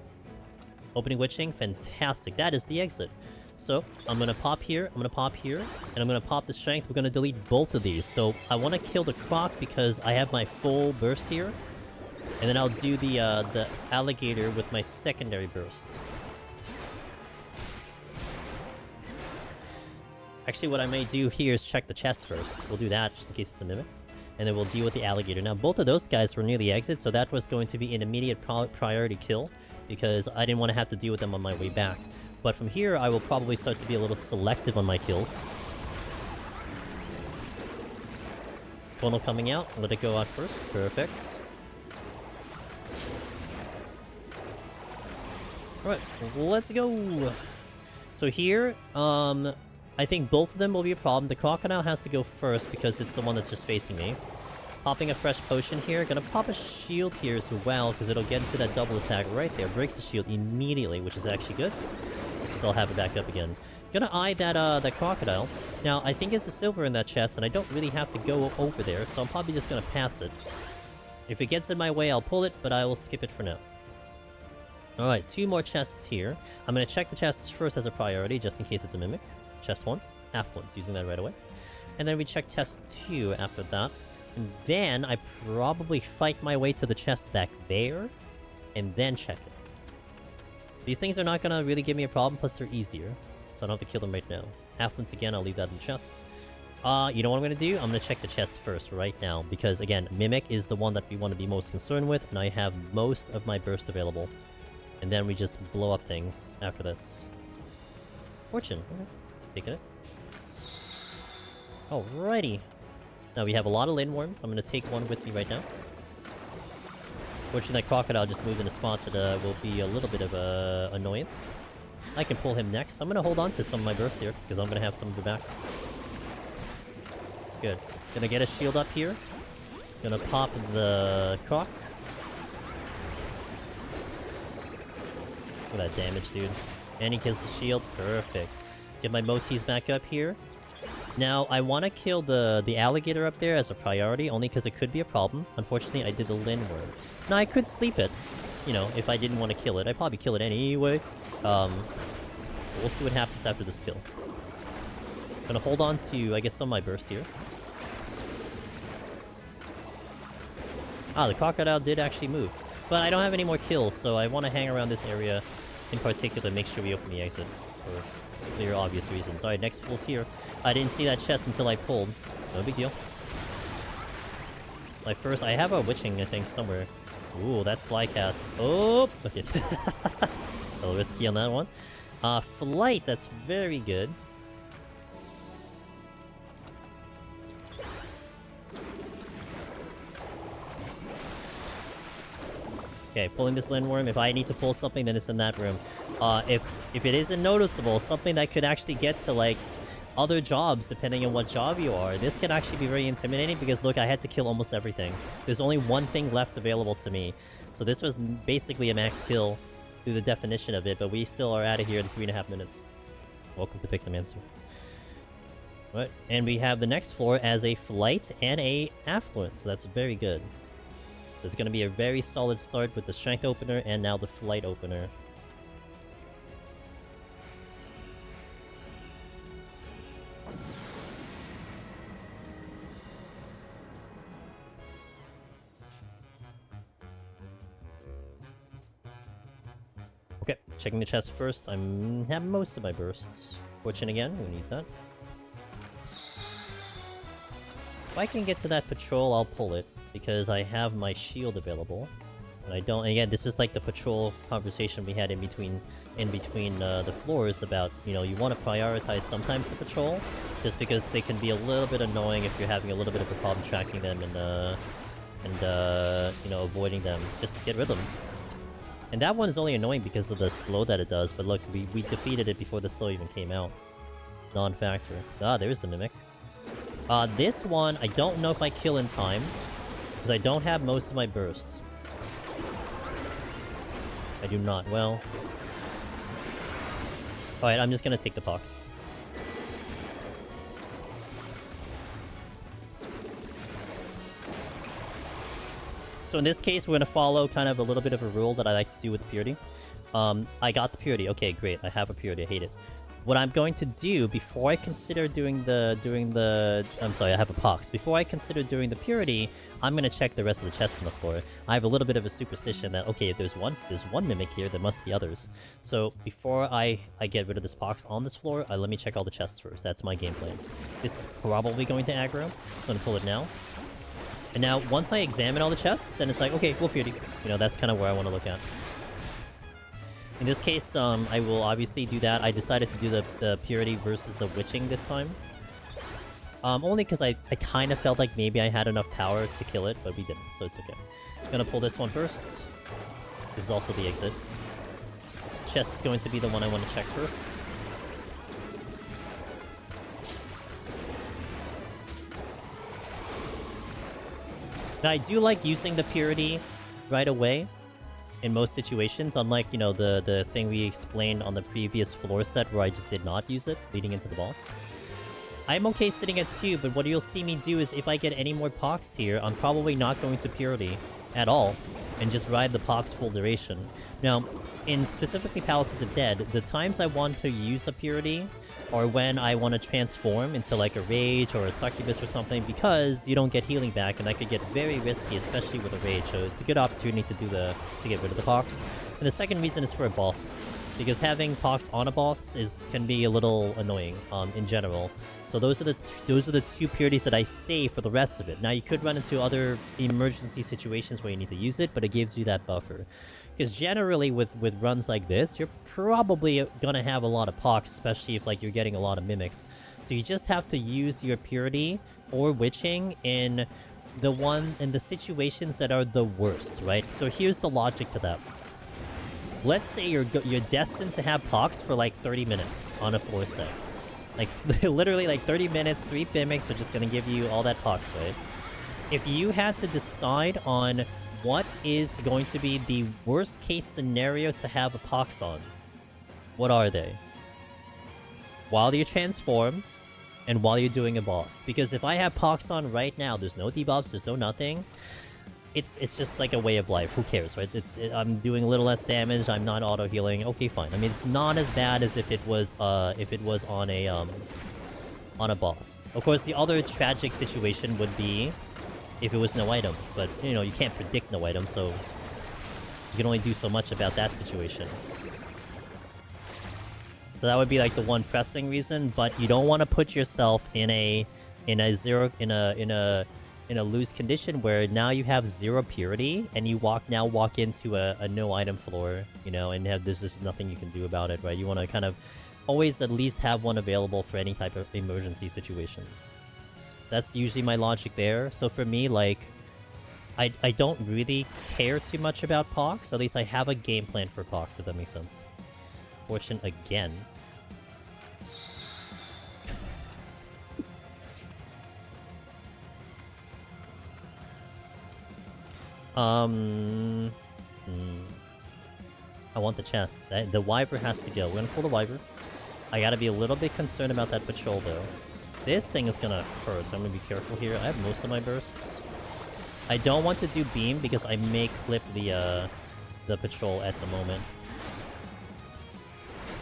Opening Witching, fantastic. That is the exit. So, I'm gonna pop here, and I'm gonna pop the strength. We're gonna delete both of these. So, I want to kill the croc because I have my full burst here. And then I'll do the alligator with my secondary burst. Actually, what I may do here is check the chest first. We'll do that just in case it's a mimic. And then we'll deal with the alligator. Now, both of those guys were near the exit, so that was going to be an immediate priority kill, because I didn't want to have to deal with them on my way back. But from here, I will probably start to be a little selective on my kills. Funnel coming out. Let it go out first. Perfect. Alright, let's go! So here, I think both of them will be a problem. The crocodile has to go first because it's the one that's just facing me. Popping a fresh potion here. Gonna pop a shield here as well, because it'll get into that double attack right there. Breaks the shield immediately, which is actually good. Just because I'll have it back up again. Gonna eye that crocodile. Now, I think it's a silver in that chest, and I don't really have to go over there, so I'm probably just gonna pass it. If it gets in my way, I'll pull it, but I will skip it for now. Alright, 2 more chests here. I'm going to check the chests first as a priority, just in case it's a mimic. Chest 1, affluence, using that right away. And then we check chest 2 after that. And then I probably fight my way to the chest back there, and then check it. These things are not going to really give me a problem, plus they're easier. So I don't have to kill them right now. Affluence again, I'll leave that in the chest. You know what I'm going to do? I'm going to check the chest first right now, because again, mimic is the one that we want to be most concerned with, and I have most of my burst available. And then we just blow up things after this. Fortune. Okay. Taking it. Alrighty. Now we have a lot of lindworms. I'm going to take one with me right now. Fortunately, that crocodile just moved in a spot that will be a little bit of an annoyance. I can pull him next. I'm going to hold on to some of my burst here, because I'm going to have some of the back. Good. Gonna get a shield up here. Gonna pop the croc. Look at that damage, dude. And he kills the shield. Perfect. Get my motis back up here. Now, I want to kill the alligator up there as a priority, only because it could be a problem. Unfortunately, I did the lindworm. Now, I could sleep it, you know, if I didn't want to kill it. I'd probably kill it anyway. We'll see what happens after this kill. Gonna hold on to, I guess, some of my bursts here. Ah, the crocodile did actually move. But I don't have any more kills, so I want to hang around this area in particular, make sure we open the exit. For clear, obvious reasons. Alright, next pull's here. I didn't see that chest until I pulled. No big deal. My first... I have a witching, I think, somewhere. Ooh, that's sly cast. Oh! Okay. A little risky on that one. Flight, that's very good. Okay, pulling this lindworm. If I need to pull something, then it's in that room. If it isn't noticeable, something that could actually get to, like, other jobs, depending on what job you are, this can actually be very intimidating because, look, I had to kill almost everything. There's only one thing left available to me. So this was basically a max kill through the definition of it, but we still are out of here in 3.5 minutes. Welcome to Pictomancer. Right, and we have the next floor as a flight and a affluent, so that's very good. It's going to be a very solid start with the strength opener and now the flight opener. Okay, checking the chest first. I have most of my bursts. Fortune again, we need that. If I can get to that patrol, I'll pull it, because I have my shield available. And I don't... Again, this is like the patrol conversation we had in between the floors about, you know, you want to prioritize sometimes the patrol, just because they can be a little bit annoying if you're having a little bit of a problem tracking them and you know, avoiding them, just to get rid of them. And that one is only annoying because of the slow that it does, but look, we defeated it before the slow even came out. Non-factor. Ah, there's the mimic. This one, I don't know if I kill in time, because I don't have most of my bursts. I do not. Well... Alright, I'm just gonna take the pox. So in this case, we're gonna follow kind of a little bit of a rule that I like to do with the purity. I got the purity. Okay, great. I have a purity. I hate it. What I'm going to do before I consider doing the I'm sorry, I have a pox. Before I consider doing the purity, I'm gonna check the rest of the chests on the floor. I have a little bit of a superstition that, okay, if there's one mimic here, there must be others. So before I get rid of this pox on this floor, let me check all the chests first. That's my game plan. This is probably going to aggro. I'm gonna pull it now. And now, once I examine all the chests, then it's like, okay, we'll purity. You know, that's kind of where I want to look at. In this case, I will obviously do that. I decided to do the purity versus the witching this time. Only because I kind of felt like maybe I had enough power to kill it, but we didn't, so it's okay. Gonna pull this one first. This is also the exit. Chest is going to be the one I want to check first. Now, I do like using the purity right away in most situations, unlike, you know, the thing we explained on the previous floor set where I just did not use it leading into the boss. I'm okay sitting at 2, but what you'll see me do is if I get any more pox here, I'm probably not going to purity at all and just ride the pox full duration. Now, in specifically Palace of the Dead, the times I want to use a purity are when I want to transform into like a rage or a succubus or something, because you don't get healing back, and that could get very risky, especially with a rage. So it's a good opportunity to get rid of the pox. And the second reason is for a boss, because having pox on a boss can be a little annoying in general. So those are the two purities that I save for the rest of it. Now you could run into other emergency situations where you need to use it, but it gives you that buffer. Because generally with runs like this, you're probably gonna have a lot of pox, especially if like you're getting a lot of mimics. So you just have to use your purity or witching in the situations that are the worst, right? So here's the logic to that. Let's say you're destined to have pox for like 30 minutes on a floor set. Like, literally like 30 minutes, 3 mimics are just gonna give you all that pox, right? If you had to decide on what is going to be the worst case scenario to have a pox on, what are they? While you're transformed, and while you're doing a boss. Because if I have Pox on right now, there's no debuffs, there's no nothing. It's just like a way of life. Who cares, right? I'm doing a little less damage. I'm not auto healing. Okay, fine. I mean, it's not as bad as if it was on a boss. Of course, the other tragic situation would be if it was no items. But you know, you can't predict no items, so you can only do so much about that situation. So that would be like the one pressing reason. But you don't want to put yourself in a loose condition where now you have 0 purity and you walk into a no item floor, you know, and there's just nothing you can do about it, right? You want to kind of always at least have one available for any type of emergency situations. That's usually my logic there. So for me, like, I don't really care too much about Pox. At least I have a game plan for Pox, if that makes sense. Fortune again. I want the chest. The Wyver has to go. We're gonna pull the Wyver. I gotta be a little bit concerned about that patrol, though. This thing is gonna hurt, so I'm gonna be careful here. I have most of my bursts. I don't want to do beam because I may clip the patrol at the moment.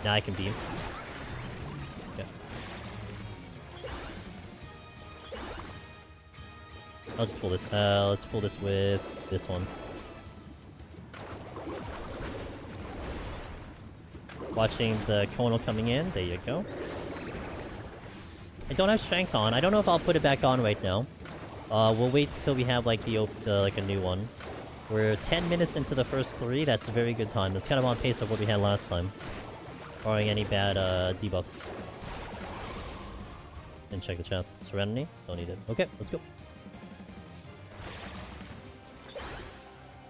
Now I can beam. Okay. I'll just pull this. Let's pull this with this one. Watching the Conal coming in. There you go. I don't have strength on. I don't know if I'll put it back on right now. We'll wait till we have like like a new one. We're 10 minutes into the first 3. That's a very good time. That's kind of on pace of what we had last time. Barring any bad debuffs. And check the chest. Serenity? Don't need it. Okay, let's go.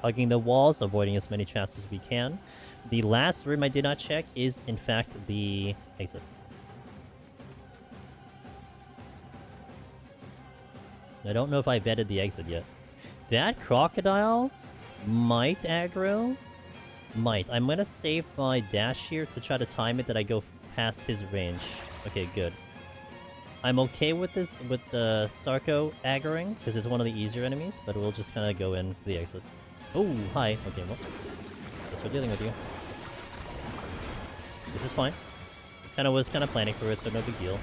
Hugging the walls, avoiding as many traps as we can. The last room I did not check is, in fact, the exit. I don't know if I vetted the exit yet. That crocodile might aggro. Might. I'm gonna save my dash here to try to time it that I go past his range. Okay, good. I'm okay with this, with the Sarko aggroing, because it's one of the easier enemies, but we'll just kind of go in the exit. Oh, hi. Okay, well, guess we're dealing with you. This is fine. Was kind of planning for it, so no big deal.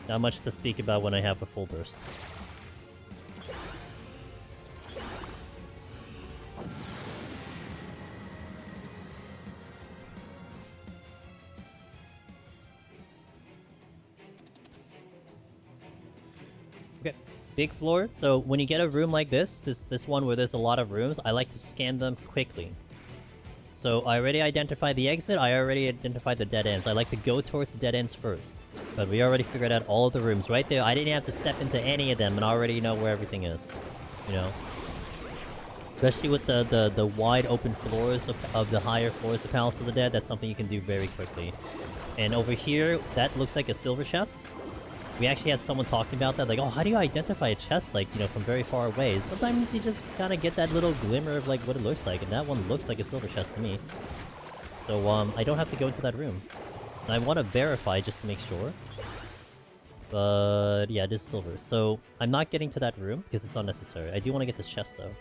Not much to speak about when I have a full burst. Okay, big floor. So when you get a room like this one where there's a lot of rooms, I like to scan them quickly. So I already identified the exit, I already identified the dead ends. I like to go towards the dead ends first. But we already figured out all of the rooms right there. I didn't have to step into any of them and I already know where everything is. You know? Especially with the wide open floors of the higher floors of Palace of the Dead, that's something you can do very quickly. And over here, that looks like a silver chest. We actually had someone talking about that, like, oh, how do you identify a chest, like, you know, from very far away? Sometimes you just kind of get that little glimmer of, like, what it looks like, and that one looks like a silver chest to me. So, I don't have to go into that room. And I want to verify just to make sure. But, yeah, it is silver. So, I'm not getting to that room, because it's unnecessary. I do want to get this chest, though.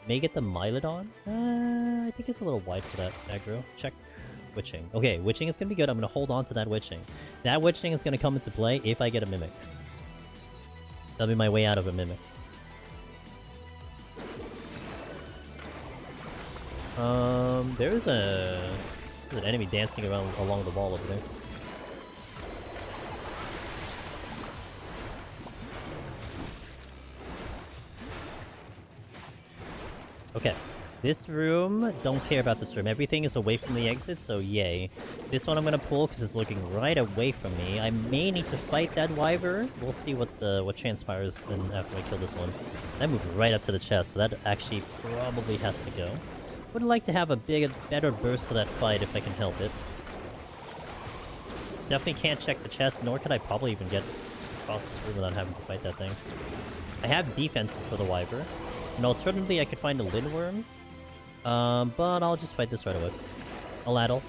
May get the Mylodon? I think it's a little wide for that aggro. Check. Witching. Okay, Witching is going to be good. I'm going to hold on to that Witching. That Witching is going to come into play if I get a Mimic. That'll be my way out of a Mimic. There's an enemy dancing around along the wall over there. Okay. This room, don't care about this room. Everything is away from the exit, so yay. This one I'm gonna pull because it's looking right away from me. I may need to fight that Wyver. We'll see what transpires after I kill this one. That moved right up to the chest, so that actually probably has to go. Would like to have a better burst to that fight if I can help it. Definitely can't check the chest, nor could I probably even get across this room without having to fight that thing. I have defenses for the Wyver. And alternatively, I could find a Lindworm. But I'll just fight this right away. A Laddle.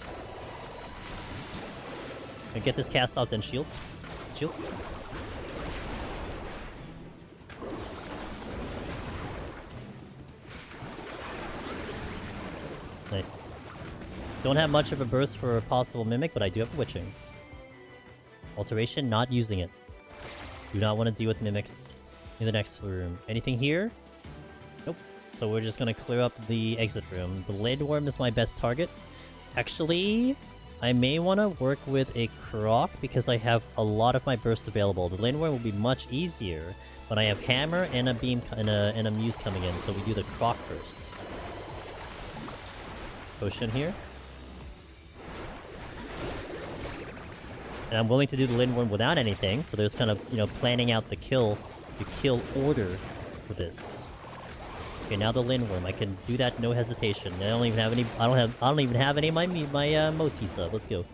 And get this cast out, then shield. Shield. Nice. Don't have much of a burst for a possible mimic, but I do have witching. Alteration, not using it. Do not want to deal with mimics in the next room. Anything here? Nope. So we're just gonna clear up the exit room. The Landworm is my best target. Actually, I may want to work with a Croc because I have a lot of my burst available. The Landworm will be much easier, but I have Hammer and a Beam and a Muse coming in, so we do the Croc first. Potion here. And I'm willing to do the Landworm without anything, so there's kind of, you know, planning out the kill order for this. Okay, now the Landworm. I can do that no hesitation. I don't even have any. I don't even have any of my Motis up. Let's go.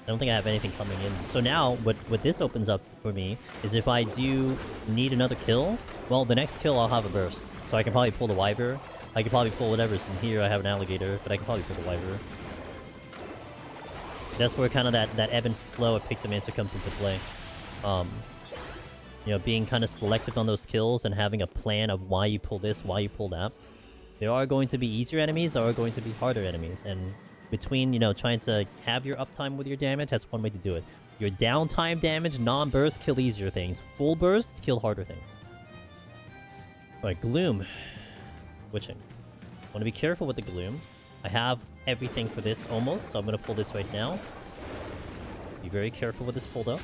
I don't think I have anything coming in. So now, what this opens up for me is if I do need another kill, well, the next kill I'll have a burst, so I can probably pull the Wyver. I could probably pull whatever's in here. I have an Alligator, but I can probably pull the Wyver. That's where kind of that ebb and flow of Pictomancer comes into play. You know, being kind of selective on those kills and having a plan of why you pull this, why you pull that. There are going to be easier enemies, there are going to be harder enemies, and between, you know, trying to have your uptime with your damage, that's one way to do it. Your downtime damage, non-burst, kill easier things. Full burst, kill harder things. Alright, Gloom. Witching. Want to be careful with the Gloom. I have everything for this almost, so I'm going to pull this right now. Be very careful with this pull though.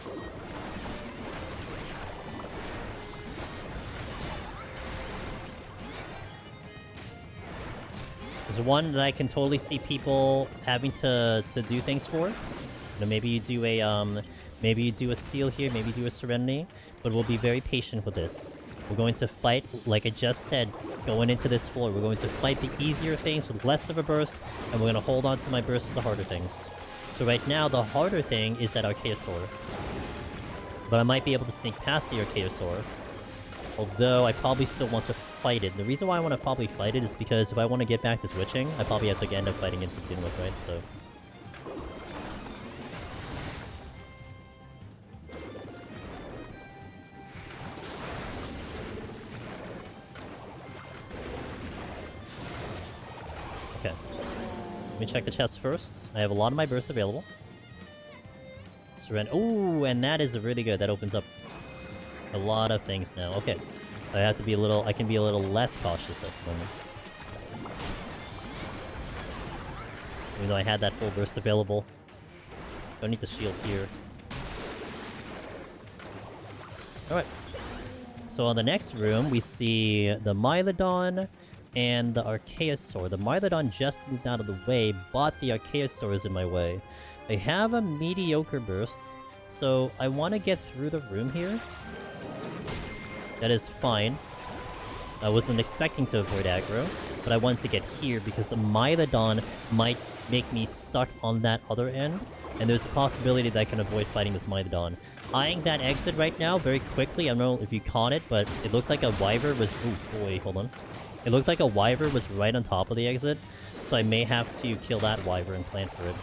There's one that I can totally see people having to do things for. You know, maybe you do a steal here, maybe you do a serenity, but we'll be very patient with this. We're going to fight, like I just said, going into this floor. We're going to fight the easier things with less of a burst, and we're going to hold on to my burst with the harder things. So right now, the harder thing is that Archaeosaur. But I might be able to sneak past the Archaeosaur. Although, I probably still want to fight it. And the reason why I want to probably fight it is because if I want to get back this Witching, I probably have to end up fighting it to begin with, right? So... okay. Let me check the chest first. I have a lot of my bursts available. Ooh, and that is really good. That opens up a lot of things now. Okay. I have to be a little... I can be a little less cautious at the moment. Even though I had that full burst available. Don't need the shield here. Alright. So on the next room, we see the Mylodon and the Archaeosaur. The Mylodon just moved out of the way, but the Archaeosaur is in my way. They have a mediocre burst, so I want to get through the room here. That is fine. I wasn't expecting to avoid aggro, but I wanted to get here because the Mylodon might make me stuck on that other end, and there's a possibility that I can avoid fighting this Mylodon. Eyeing that exit right now very quickly. I don't know if you caught it, but it looked like a Wyver was... oh boy, hold on. It looked like a Wyver was right on top of the exit, so I may have to kill that Wyver and plan for it.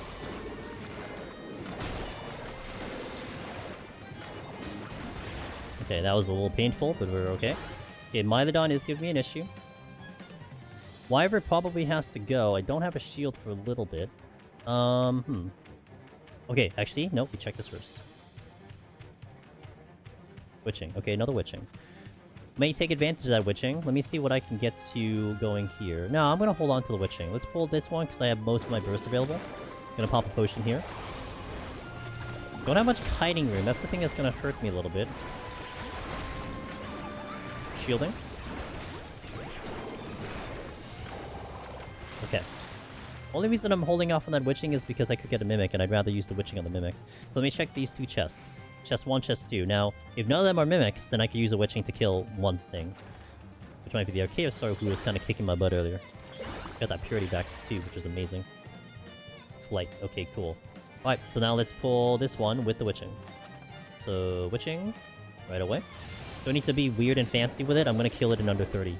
Okay, that was a little painful, but we're okay. Okay, Mylodon is giving me an issue. Wyver probably has to go. I don't have a shield for a little bit. Okay, actually, nope, we check this first. Witching. Okay, another Witching. May take advantage of that Witching. Let me see what I can get to going here. No, I'm gonna hold on to the Witching. Let's pull this one, because I have most of my bursts available. Gonna pop a potion here. Don't have much kiting room. That's the thing that's gonna hurt me a little bit. Shielding. Okay. Only reason I'm holding off on that Witching is because I could get a Mimic, and I'd rather use the Witching on the Mimic. So let me check these two chests. Chest 1, chest 2. Now, if none of them are Mimics, then I could use a Witching to kill one thing. Which might be the Archaeosaur, who was kind of kicking my butt earlier. Got that Purity Backs too, which is amazing. Flight. Okay, cool. Alright, so now let's pull this one with the Witching. So, Witching, right away. Don't need to be weird and fancy with it. I'm gonna kill it in under 30.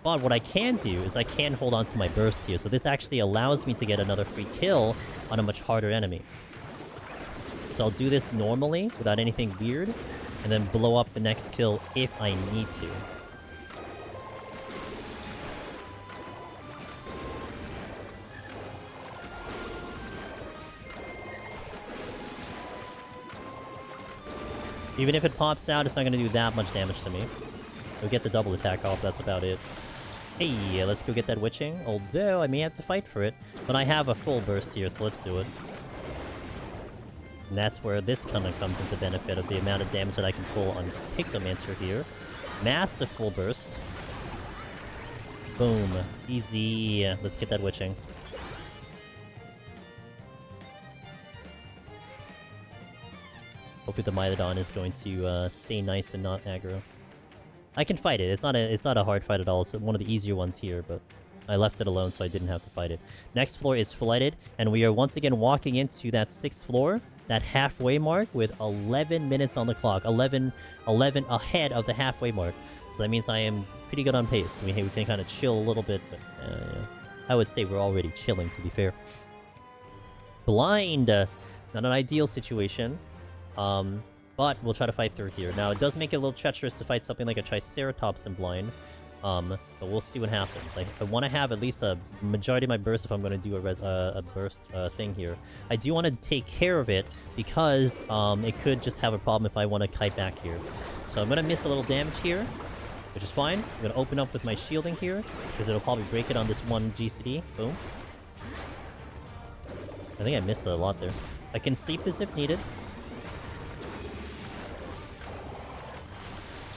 But what I can do is I can hold on to my burst here. So this actually allows me to get another free kill on a much harder enemy. So I'll do this normally without anything weird, and then blow up the next kill if I need to. Even if it pops out, it's not going to do that much damage to me. We'll get the double attack off, that's about it. Hey, let's go get that witching. Although, I may have to fight for it. But I have a full burst here, so let's do it. And that's where this kind of comes into benefit of the amount of damage that I can pull on Pictomancer here. Massive full burst. Boom. Easy. Let's get that witching. Hopefully the Mylodon is going to stay nice and not aggro. I can fight it. It's not a hard fight at all. It's one of the easier ones here, but I left it alone so I didn't have to fight it. Next floor is flooded, and we are once again walking into that 6th floor, that halfway mark, with 11 minutes on the clock. 11 ahead of the halfway mark. So that means I am pretty good on pace. We can kind of chill a little bit, but I would say we're already chilling, to be fair. Blind! Not an ideal situation. But we'll try to fight through here. Now, it does make it a little treacherous to fight something like a Triceratops in blind. But we'll see what happens. I want to have at least a majority of my burst if I'm going to do a burst thing here. I do want to take care of it because it could just have a problem if I want to kite back here. So I'm going to miss a little damage here, which is fine. I'm going to open up with my shielding here because it'll probably break it on this one GCD. Boom. I think I missed it a lot there. I can sleep this if needed.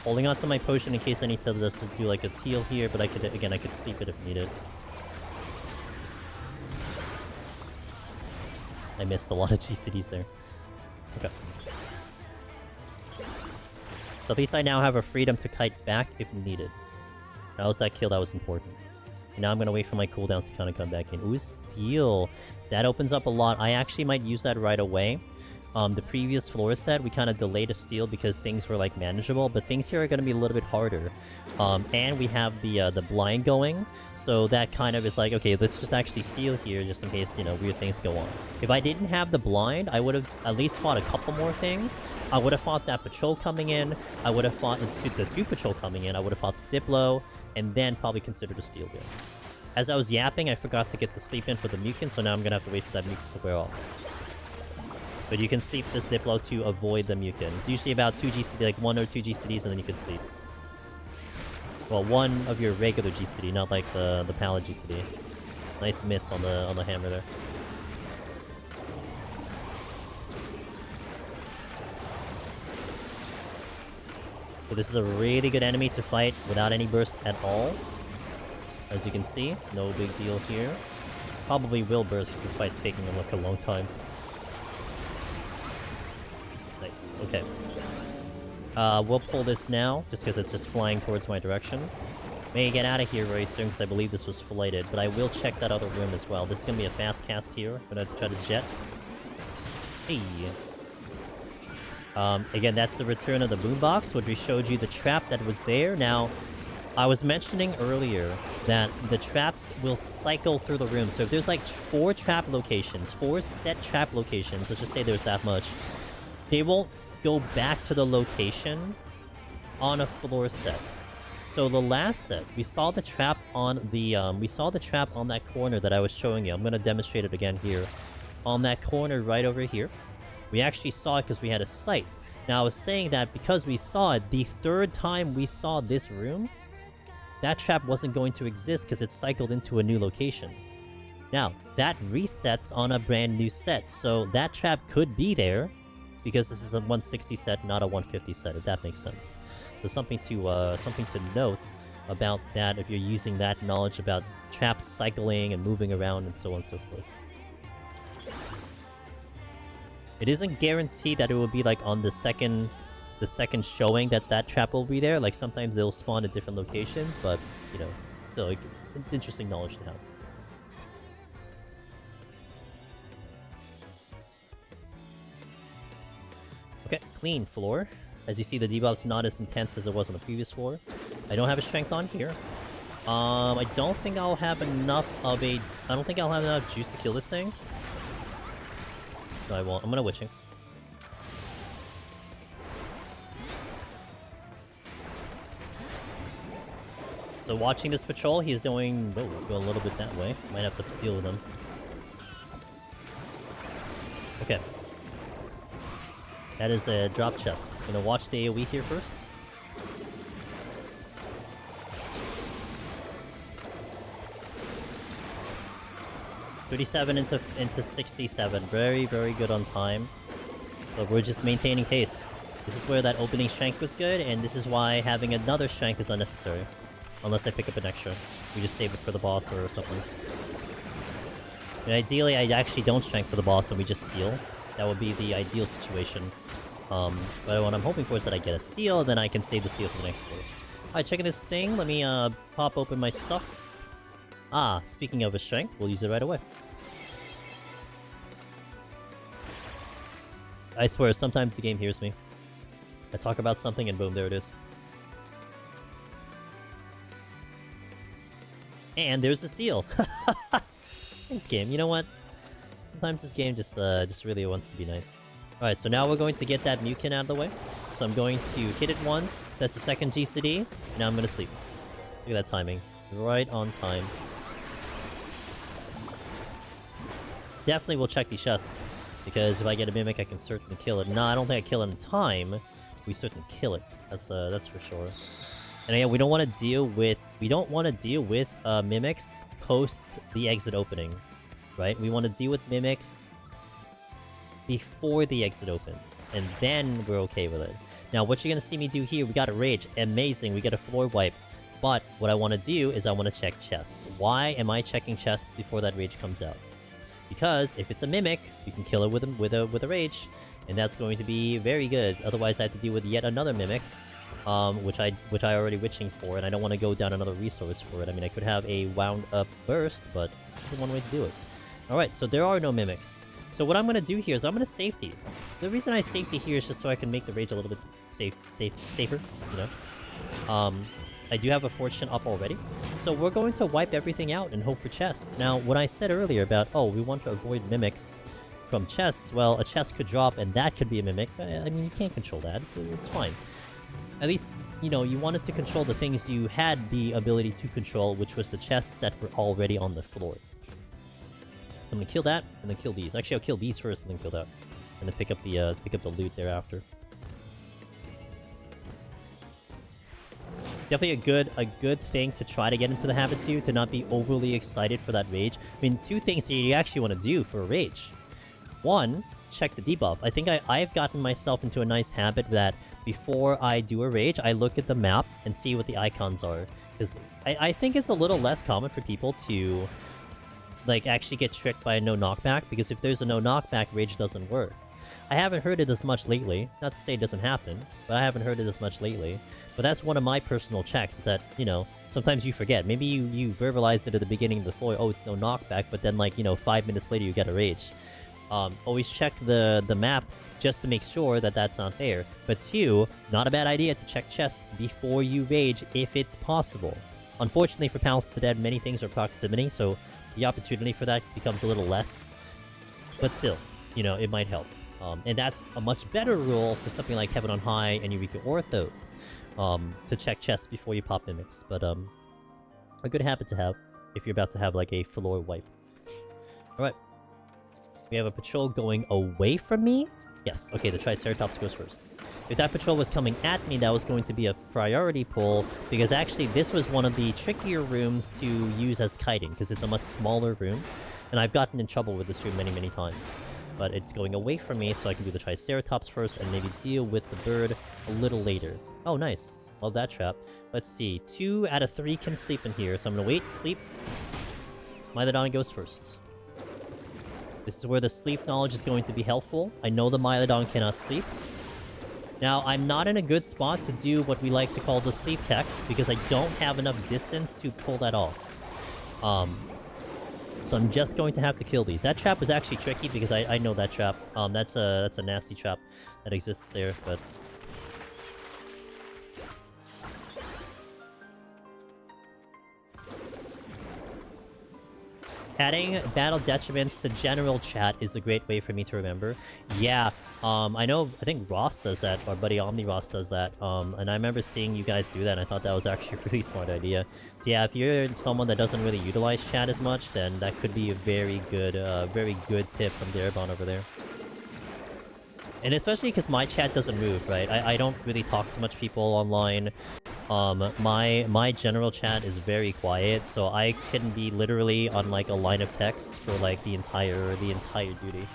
Holding on to my potion in case I need to just do like a heal here, but I could sleep it if needed. I missed a lot of GCDs there. Okay. So at least I now have a freedom to kite back if needed. That was that kill that was important. And now I'm going to wait for my cooldowns to kind of come back in. Ooh, steal. That opens up a lot. I actually might use that right away. The previous floor set, we kind of delayed a steal because things were, like, manageable, but things here are going to be a little bit harder. And we have the blind going, so that kind of is like, okay, let's just actually steal here just in case, you know, weird things go on. If I didn't have the blind, I would have at least fought a couple more things. I would have fought that patrol coming in, I would have fought the two patrol coming in, I would have fought the Diplo, and then probably considered a steal here. As I was yapping, I forgot to get the sleep in for the Mukin, so now I'm going to have to wait for that Mukin to wear off. But you can sleep this Diplo to avoid the Mukin. It's usually about 2 GCD, like 1 or 2 GCDs, and then you can sleep. Well, one of your regular GCD, not like the Pallet GCD. Nice miss on the hammer there. So this is a really good enemy to fight without any burst at all. As you can see, no big deal here. Probably will burst because this fight's taking like a long time. Nice, okay. We'll pull this now, just because it's just flying towards my direction. May get out of here very soon, because I believe this was flighted, but I will check that other room as well. This is going to be a fast cast here. I'm going to try to jet. Hey. Again, that's the return of the boombox, which we showed you the trap that was there. Now, I was mentioning earlier that the traps will cycle through the room. So if there's like 4 trap locations, 4 set trap locations, let's just say there's that much, they won't go back to the location on a floor set. So the last set, we saw the trap on the on that corner that I was showing you. I'm gonna demonstrate it again here. On that corner right over here. We actually saw it because we had a sight. Now I was saying that because we saw it, the 3rd time we saw this room, that trap wasn't going to exist because it cycled into a new location. Now, that resets on a brand new set, so that trap could be there, because this is a 160 set, not a 150 set, if that makes sense. So something to note about that if you're using that knowledge about traps cycling and moving around and so on and so forth. It isn't guaranteed that it will be like on the second showing that trap will be there. Like sometimes they'll spawn at different locations, but you know, still it's interesting knowledge to have. Okay, clean floor. As you see, the debuff's not as intense as it was on the previous floor. I don't have a strength on here. I don't think I'll have enough of a... I don't think I'll have enough juice to kill this thing. No, I won't. I'm gonna witching. So watching this patrol, he's doing... Oh, go a little bit that way. Might have to deal with him. Okay. That is a drop chest. Gonna watch the AoE here first. $37 into 67. Very, very good on time. But we're just maintaining pace. This is where that opening shank was good, and this is why having another shank is unnecessary. Unless I pick up an extra. We just save it for the boss or something. And ideally, I actually don't shank for the boss and we just steal. That would be the ideal situation. But what I'm hoping for is that I get a steal, then I can save the steal for the next play. Alright, checking this thing. Let me pop open my stuff. Ah, speaking of a strength, we'll use it right away. I swear, sometimes the game hears me. I talk about something and boom, there it is. And there's the steal! Thanks, game. You know what? Sometimes this game just really wants to be nice. Alright, so now we're going to get that Mukin out of the way. So I'm going to hit it once. That's a second GCD. Now I'm going to sleep. Look at that timing. Right on time. Definitely will check these chests. Because if I get a Mimic, I can certainly kill it. No, I don't think I kill it in time. We certainly kill it. That's for sure. And yeah, we don't want to deal with Mimics post the exit opening. Right? We want to deal with Mimics before the exit opens, and then we're okay with it. Now, what you're gonna see me do here, we got a Rage. Amazing, we get a floor wipe. But what I want to do is I want to check chests. Why am I checking chests before that Rage comes out? Because if it's a Mimic, you can kill it with a Rage, and that's going to be very good. Otherwise, I have to deal with yet another Mimic, which I already witching for, and I don't want to go down another resource for it. I mean, I could have a wound up burst, but that's one way to do it. Alright, so there are no Mimics. So what I'm going to do here is I'm going to safety. The reason I safety here is just so I can make the Rage a little bit safer, you know? I do have a fortune up already. So we're going to wipe everything out and hope for chests. Now, when I said earlier about, oh, we want to avoid Mimics from chests, well, a chest could drop and that could be a Mimic. I mean, you can't control that, so it's fine. At least, you know, you wanted to control the things you had the ability to control, which was the chests that were already on the floor. I'm gonna kill that, and then kill these. Actually, I'll kill these first, and then kill that, and then pick up the loot thereafter. Definitely a good thing to try to get into the habit to not be overly excited for that Rage. I mean, two things that you actually want to do for a Rage. One, check the debuff. I think I've gotten myself into a nice habit that before I do a Rage, I look at the map and see what the icons are, because I think it's a little less common for people to like actually get tricked by a no knockback, because if there's a no knockback, Rage doesn't work. I haven't heard it as much lately. Not to say it doesn't happen, but I haven't heard it as much lately. But that's one of my personal checks that, you know, sometimes you forget. Maybe you verbalize it at the beginning of the floor, oh, it's no knockback, but then, like, you know, 5 minutes later you get a Rage. Always check the map just to make sure that that's not there. But two, not a bad idea to check chests before you Rage if it's possible. Unfortunately for Palace of the Dead, many things are proximity, so the opportunity for that becomes a little less. But still, you know, it might help. And that's a much better rule for something like Heaven on High and Eureka Orthos, to check chests before you pop Mimics. But, a good habit to have if you're about to have, like, a floor wipe. Alright. We have a patrol going away from me? Yes, okay, the Triceratops goes first. If that patrol was coming at me, that was going to be a priority pull, because actually this was one of the trickier rooms to use as kiting, because it's a much smaller room, and I've gotten in trouble with this room many, many times. But it's going away from me, so I can do the Triceratops first, and maybe deal with the bird a little later. Oh, nice. Love that trap. Let's see. 2 out of 3 can sleep in here, so I'm gonna wait, sleep. Mylodon goes first. This is where the sleep knowledge is going to be helpful. I know the Mylodon cannot sleep. Now, I'm not in a good spot to do what we like to call the sleep tech, because I don't have enough distance to pull that off. So I'm just going to have to kill these. That trap was actually tricky, because I know that trap. That's a nasty trap that exists there, but... adding battle detriments to general chat is a great way for me to remember. Yeah, I think Ross does that, our buddy Omni Ross does that, and I remember seeing you guys do that, and I thought that was actually a really smart idea. So yeah, if you're someone that doesn't really utilize chat as much, then that could be a very good tip from Darabon over there. And especially because my chat doesn't move, right? I don't really talk to much people online. My general chat is very quiet, so I can be literally on like a line of text for like the entire duty.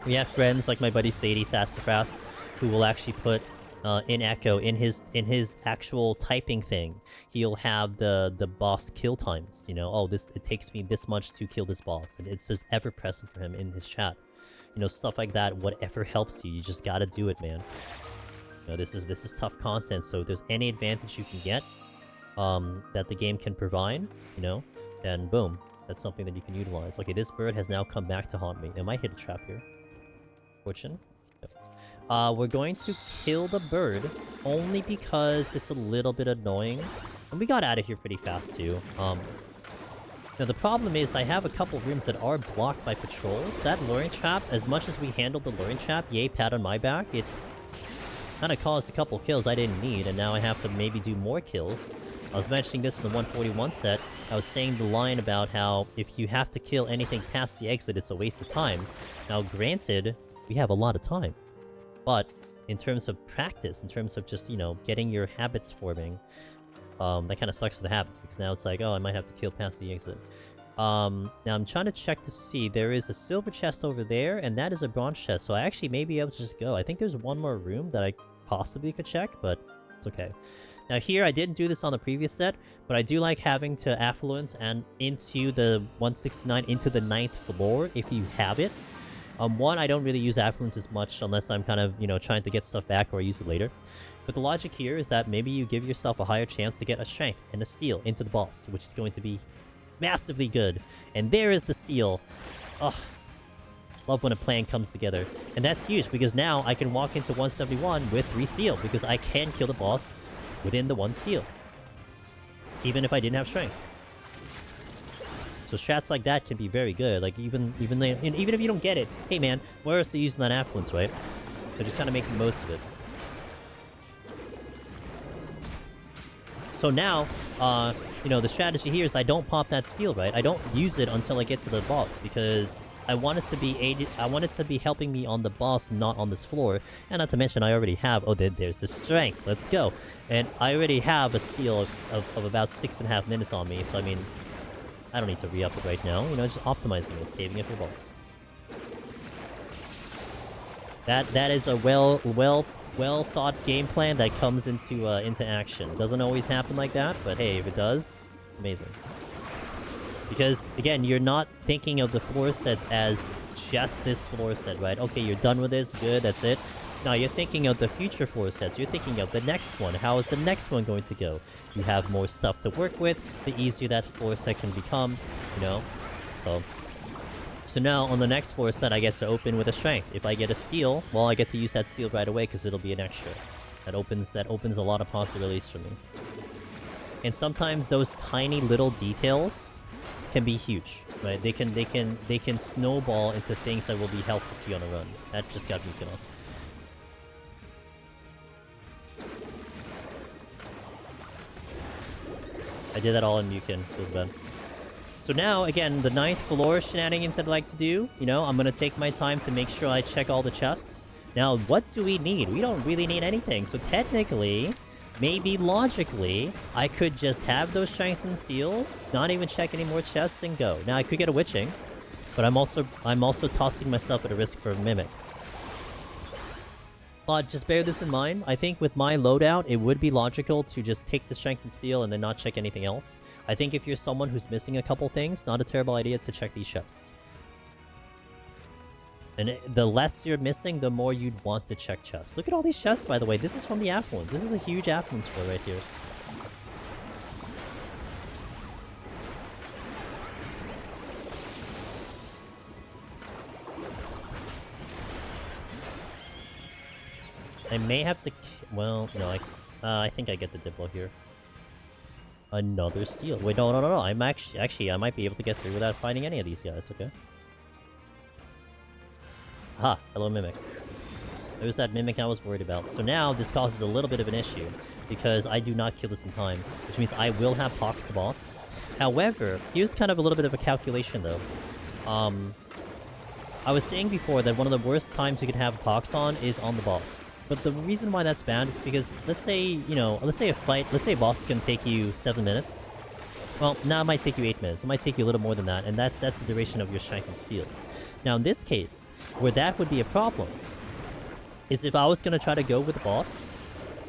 We have friends like my buddy Sadie Sassafras who will actually put in Echo in his actual typing thing. He'll have the boss kill times. You know, oh, it takes me this much to kill this boss, and it's just ever present for him in his chat. You know, stuff like that. Whatever helps you, you just gotta do it, man. You know, this is tough content. So if there's any advantage you can get, that the game can provide, you know, then boom, that's something that you can utilize. Okay, this bird has now come back to haunt me. Am I hit a trap here? Fortune. Yep. We're going to kill the bird only because it's a little bit annoying, and we got out of here pretty fast too. Now the problem is I have a couple rooms that are blocked by patrols. That luring trap, as much as we handled the luring trap, yay, pat on my back, it kind of caused a couple kills I didn't need, and now I have to maybe do more kills. I was mentioning this in the 141 set. I was saying the line about how if you have to kill anything past the exit, it's a waste of time. Now granted, we have a lot of time, but in terms of practice, in terms of just, you know, getting your habits forming, that kind of sucks for the habits, because now it's like, oh, I might have to kill past the exit. Now I'm trying to check to see, there is a silver chest over there, and that is a bronze chest, so I actually may be able to just go. I think there's one more room that I possibly could check, but it's okay. Now here, I didn't do this on the previous set, but I do like having to affluence and into the 169, into the 9th floor, if you have it. One, I don't really use affluence as much unless I'm kind of, you know, trying to get stuff back or use it later. But the logic here is that maybe you give yourself a higher chance to get a strength and a steal into the boss, which is going to be massively good. And there is the steal. Ugh. Love when a plan comes together. And that's huge, because now I can walk into 171 with 3 steal, because I can kill the boss within the 1 steal, even if I didn't have strength. So strats like that can be very good. Like even if you don't get it, hey man, where else are you using that affluence, right? So just kind of making the most of it. So now, you know, the strategy here is I don't pop that steal, right? I don't use it until I get to the boss, because I want it to be aided. I want it to be helping me on the boss, not on this floor. And not to mention, I already have. Oh, there's the strength. Let's go. And I already have a steal of about 6.5 minutes on me. So I mean, I don't need to re-up it right now. You know, just optimizing it, saving it for boss. That is a well thought game plan that comes into action. It doesn't always happen like that, but hey, if it does, amazing. Because again, you're not thinking of the floor sets as just this floor set, right? Okay, you're done with this, good, that's it. No, you're thinking of the future floor sets. You're thinking of the next one. How is the next one going to go? You have more stuff to work with, the easier that floor set can become, you know? So now, on the next floor set, I get to open with a strength. If I get a steal, well, I get to use that steal right away because it'll be an extra. That opens a lot of possibilities for me. And sometimes those tiny little details can be huge, right? They can snowball into things that will be helpful to you on a run. That just got me killed. I did that all in Mukin. Feels bad. So now, again, the 9th floor shenanigans I'd like to do. You know, I'm going to take my time to make sure I check all the chests. Now, what do we need? We don't really need anything. So technically, maybe logically, I could just have those strengths and steals, not even check any more chests, and go. Now, I could get a witching, but I'm also tossing myself at a risk for a mimic. But just bear this in mind. I think with my loadout, it would be logical to just take the strength and steal and then not check anything else. I think if you're someone who's missing a couple things, not a terrible idea to check these chests. And the less you're missing, the more you'd want to check chests. Look at all these chests, by the way. This is from the affluence. This is a huge affluence score right here. I may have to... Well, no, I think I get the Diplo here. Another steal. Wait, no, no, no, no. I'm actually, I might be able to get through without fighting any of these guys. Okay. Ha! Hello, Mimic. There's that Mimic I was worried about. So now this causes a little bit of an issue because I do not kill this in time, which means I will have Pox the boss. However, here's kind of a little bit of a calculation though. I was saying before that one of the worst times you could have Pox on is on the boss. But the reason why that's bad is because, let's say, you know, let's say a boss is going to take you 7 minutes. Well, now it might take you 8 minutes. It might take you a little more than that, and that's the duration of your Strength and Steel. Now in this case, where that would be a problem, is if I was going to try to go with the boss,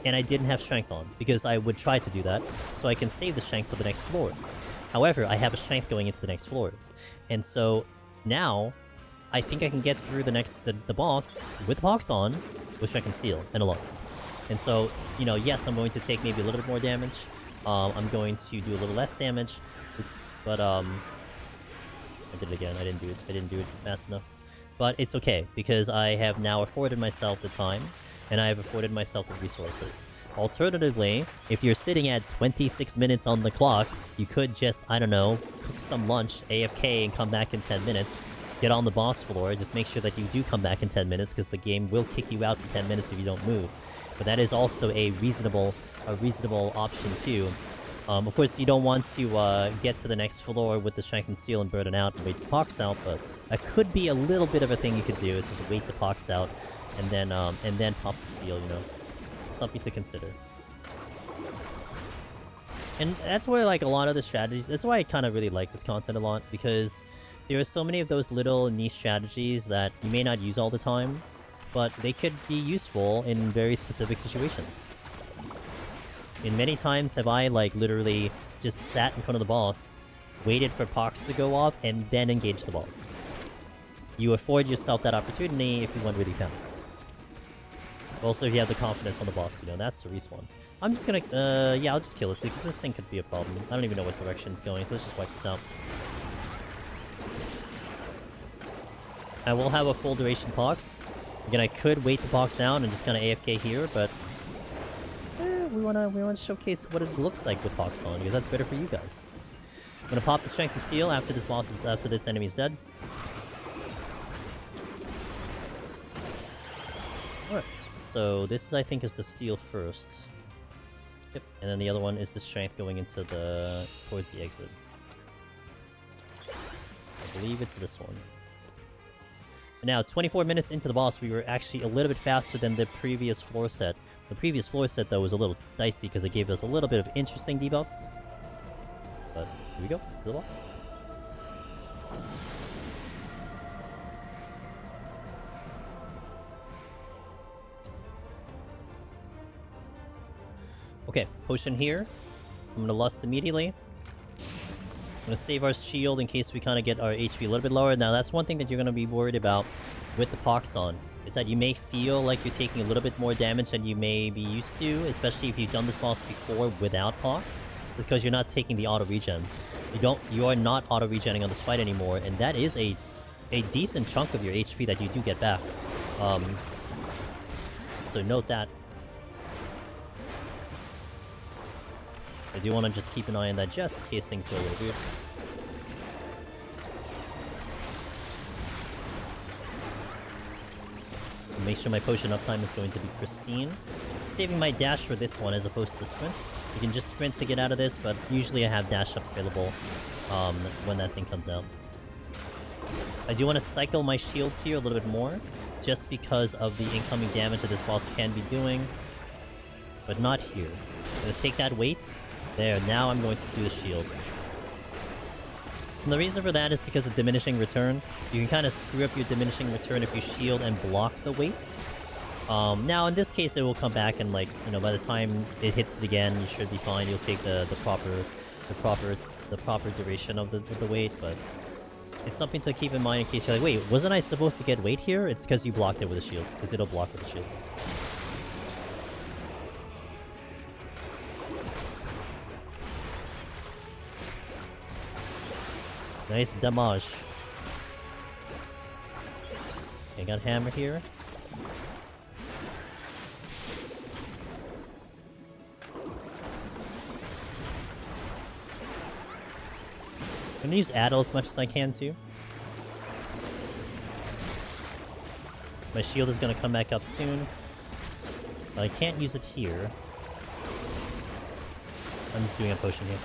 and I didn't have Strength on, because I would try to do that, so I can save the Strength for the next floor. However, I have a Strength going into the next floor. And so, now, I think I can get through the boss with Pox on, with Strength and Steel, and a Lust. And so, you know, yes, I'm going to take maybe a little bit more damage. I'm going to do a little less damage. But, I did it again. I didn't do it fast enough. But it's okay, because I have now afforded myself the time, and I have afforded myself the resources. Alternatively, if you're sitting at 26 minutes on the clock, you could just, I don't know, cook some lunch, AFK, and come back in 10 minutes. Get on the boss floor, just make sure that you do come back in 10 minutes, because the game will kick you out in 10 minutes if you don't move. But that is also a reasonable option too. Of course, you don't want to get to the next floor with the Strength and Steel and burn it out and wait the Pox out, but that could be a little bit of a thing you could do, is just wait the Pox out and then pop the Steel, you know. Something to consider. And that's where, like, a lot of the strategies, that's why I kind of really like this content a lot, because there are so many of those little niche strategies that you may not use all the time, but they could be useful in very specific situations. And many times have I, like, literally just sat in front of the boss, waited for Pox to go off, and then engaged the boss. You afford yourself that opportunity if you went really fast. Also, if you have the confidence on the boss, you know, that's the respawn. I'm just gonna, yeah, I'll just kill it, because this thing could be a problem. I don't even know what direction it's going, so let's just wipe this out. I will have a full duration Pox. Again, I could wait the Pox out and just kind of AFK here, but we wanna showcase what it looks like with Pox on, because that's better for you guys. I'm gonna pop the Strength and Steel after this enemy is dead. Alright, so this is, I think, is the Steel first. Yep, and then the other one is the Strength going into towards the exit. I believe it's this one. Now, 24 minutes into the boss, we were actually a little bit faster than the previous floor set. The previous floor set, though, was a little dicey because it gave us a little bit of interesting debuffs. But here we go, to the boss. Okay, potion here. I'm gonna Lust immediately. I'm gonna save our shield in case we kind of get our HP a little bit lower. Now, that's one thing that you're gonna be worried about with the Pox on, is that you may feel like you're taking a little bit more damage than you may be used to, especially if you've done this boss before without Pox, because you're not taking the auto regen. You are not auto regenning on this fight anymore, and that is a decent chunk of your HP that you do get back. So note that. I do want to just keep an eye on that just in case things go a little weird. Make sure my potion uptime is going to be pristine. Saving my dash for this one as opposed to the sprint. You can just sprint to get out of this, but usually I have dash up available when that thing comes out. I do want to cycle my shields here a little bit more, just because of the incoming damage that this boss can be doing. But not here. I'm going to take that weight. There, now I'm going to do the shield. And the reason for that is because of diminishing return. You can kind of screw up your diminishing return if you shield and block the weights. Now in this case it will come back and, like, you know, by the time it hits it again, you should be fine. You'll take the proper duration of the weight, but it's something to keep in mind in case you're like, wait, wasn't I supposed to get weight here? It's because you blocked it with a shield, because it'll block with a shield. Nice damage. Okay, got hammer here. gonna use Aida as much as I can too. My shield is gonna come back up soon. But I can't use it here. I'm just doing a potion here.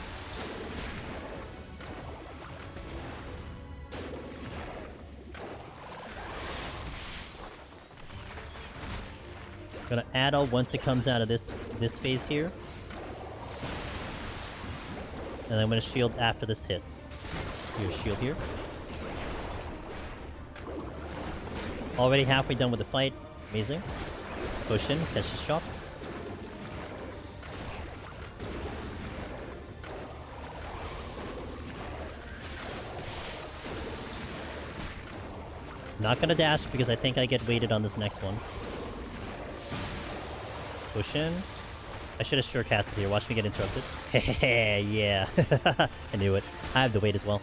Gonna Aida once it comes out of this phase here. And I'm gonna shield after this hit. Here's shield here. Already halfway done with the fight. Amazing. Push in, catch the shot. Not gonna dash because I think I get weighted on this next one. Push in. I should have sure casted here. Watch me get interrupted. Hey, yeah. I knew it. I have the weight as well.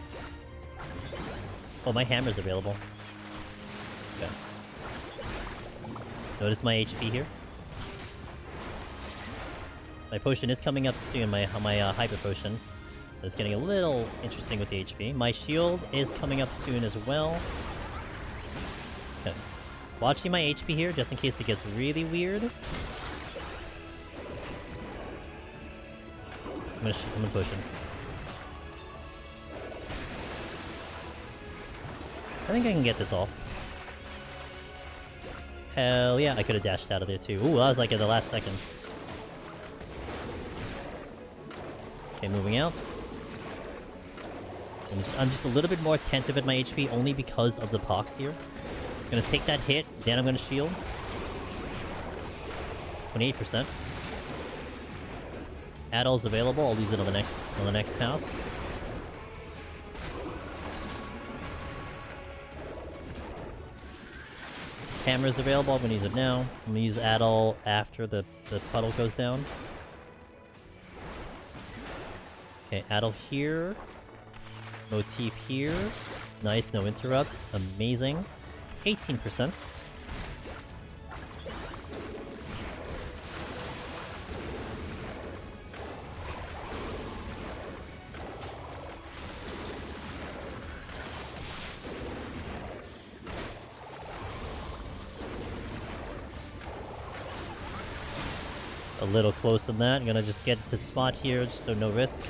Oh, my hammer's available. Okay. Notice my HP here. My potion is coming up soon. My hyper potion. It's getting a little interesting with the HP. My shield is coming up soon as well. Okay. Watching my HP here, just in case it gets really weird. I'm gonna push him. I think I can get this off. Hell yeah, I could have dashed out of there too. Ooh, that was like at the last second. Okay, moving out. I'm just a little bit more attentive at my HP only because of the pox here. I'm gonna take that hit, then I'm gonna shield. 28%. Addle's available. I'll use it on the next pass. Hammer's available. I'm gonna use it now. I'm gonna use Addle after the puddle goes down. Okay, Addle here. Motif here. Nice, no interrupt. Amazing. 18%. A little close on that. I'm gonna just get to spot here, just so no risk.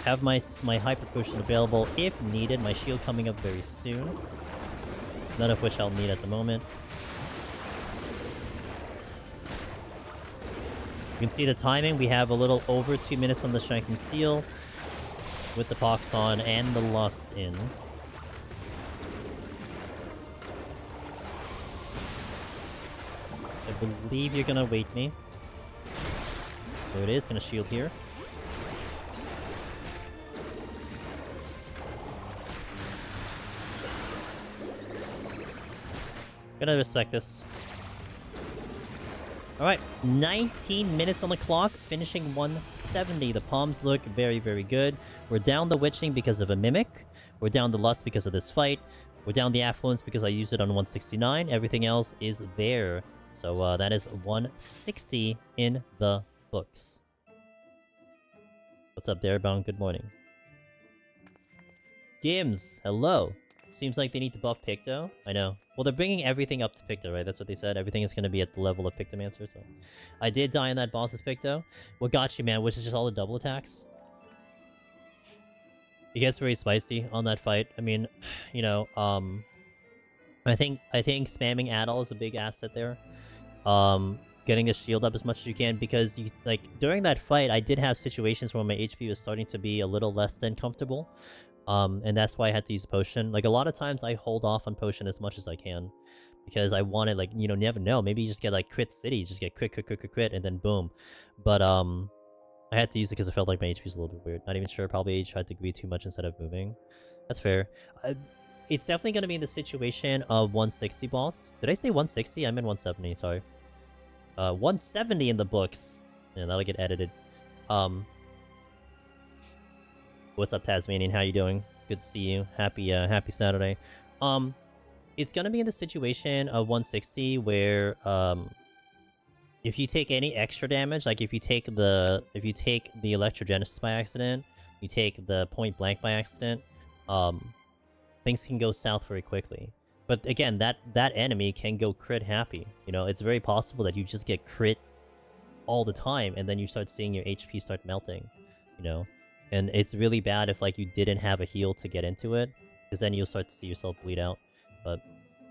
Have my hyper potion available if needed. My shield coming up very soon. None of which I'll need at the moment. You can see the timing. We have a little over 2 minutes on the Striking Steel with the Pox on and the Lust in. I believe you're gonna wait me. There it is, gonna shield here. Gonna respect this. Alright, 19 minutes on the clock, finishing 170. The palms look very, very good. We're down the Witching because of a Mimic. We're down the Lust because of this fight. We're down the Affluence because I used it on 169. Everything else is there. So that is 160 in the books. What's up, Darebound? Good morning. Gims, hello. Seems like they need to buff Picto. I know. Well, they're bringing everything up to Picto, right? That's what they said. Everything is going to be at the level of Pictomancer, so... I did die on that boss's Picto. What got you, man? Which is just all the double attacks. It gets very spicy on that fight. I mean, you know, I think spamming Addle is a big asset there. Getting a shield up as much as you can, because you like during that fight I did have situations where my HP was starting to be a little less than comfortable, and that's why I had to use a potion. Like a lot of times I hold off on potion as much as I can because I wanted, like, you know, never know, maybe you just get like crit city, just get crit and then boom. But I had to use it because I felt like my HP was a little bit weird. Not even sure, probably tried to agree too much instead of moving. That's fair. It's definitely going to be in the situation of 160 boss. Did I say 160? I meant 170, sorry. 170 in the books. Yeah, that'll get edited. What's up, Tasmanian? How you doing? Good to see you. Happy Saturday. It's gonna be in the situation of 160 where if you take any extra damage, like if you take the Electrogenesis by accident, you take the Point Blank by accident, things can go south very quickly. But again, that enemy can go crit happy. You know, it's very possible that you just get crit all the time, and then you start seeing your HP start melting. You know, and it's really bad if like you didn't have a heal to get into it, because then you'll start to see yourself bleed out. But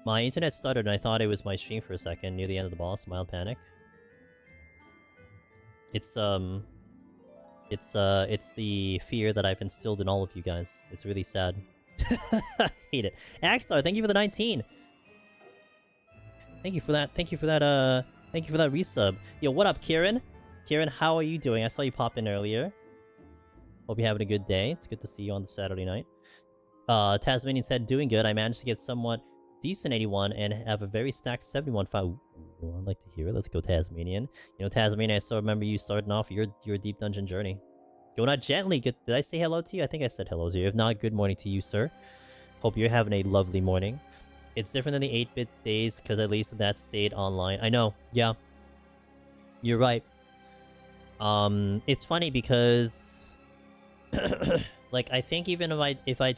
my internet stuttered, and I thought it was my stream for a second near the end of the boss. Mild panic. It's the fear that I've instilled in all of you guys. It's really sad. I hate it. Axstar, thank you for the 19. Thank you for that. Thank you for that. Thank you for that resub. Yo, what up, Kieran? Kieran, how are you doing? I saw you pop in earlier. Hope you're having a good day. It's good to see you on the Saturday night. Tasmanian said, doing good. I managed to get somewhat decent 81 and have a very stacked 71. Ooh, I'd like to hear it. Let's go, Tasmanian. You know, Tasmanian, I still remember you starting off your deep dungeon journey. Go not gently. Did I say hello to you? I think I said hello to you. If not, good morning to you, sir. Hope you're having a lovely morning. It's different than the 8-bit days, because at least that stayed online. I know. Yeah. You're right. It's funny because... like, I think even if I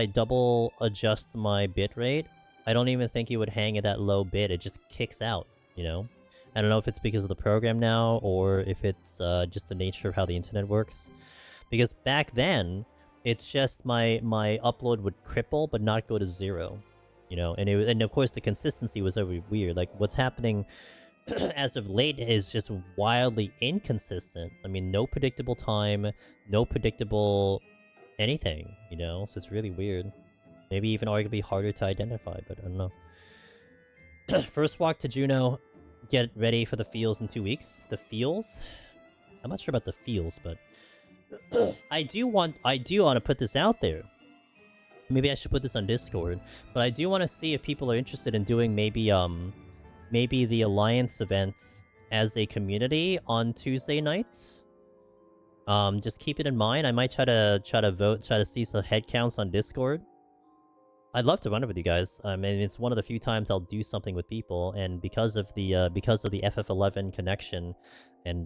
double adjust my bitrate, I don't even think it would hang at that low bit. It just kicks out, you know? I don't know if it's because of the program now, or if it's just the nature of how the internet works. Because back then, it's just my upload would cripple, but not go to 0. You know, and of course the consistency was very weird. Like, what's happening as of late is just wildly inconsistent. I mean, no predictable time, no predictable anything, you know? So it's really weird. Maybe even arguably harder to identify, but I don't know. First walk to Juno. Get ready for the feels in 2 weeks. The feels? I'm not sure about the feels, but I do want to put this out there. Maybe I should put this on Discord, but I do want to see if people are interested in doing maybe the Alliance events as a community on Tuesday nights. Just keep it in mind. I might try to vote, try to see some head counts on Discord. I'd love to run it with you guys. I mean, it's one of the few times I'll do something with people, and because of the FF11 connection, and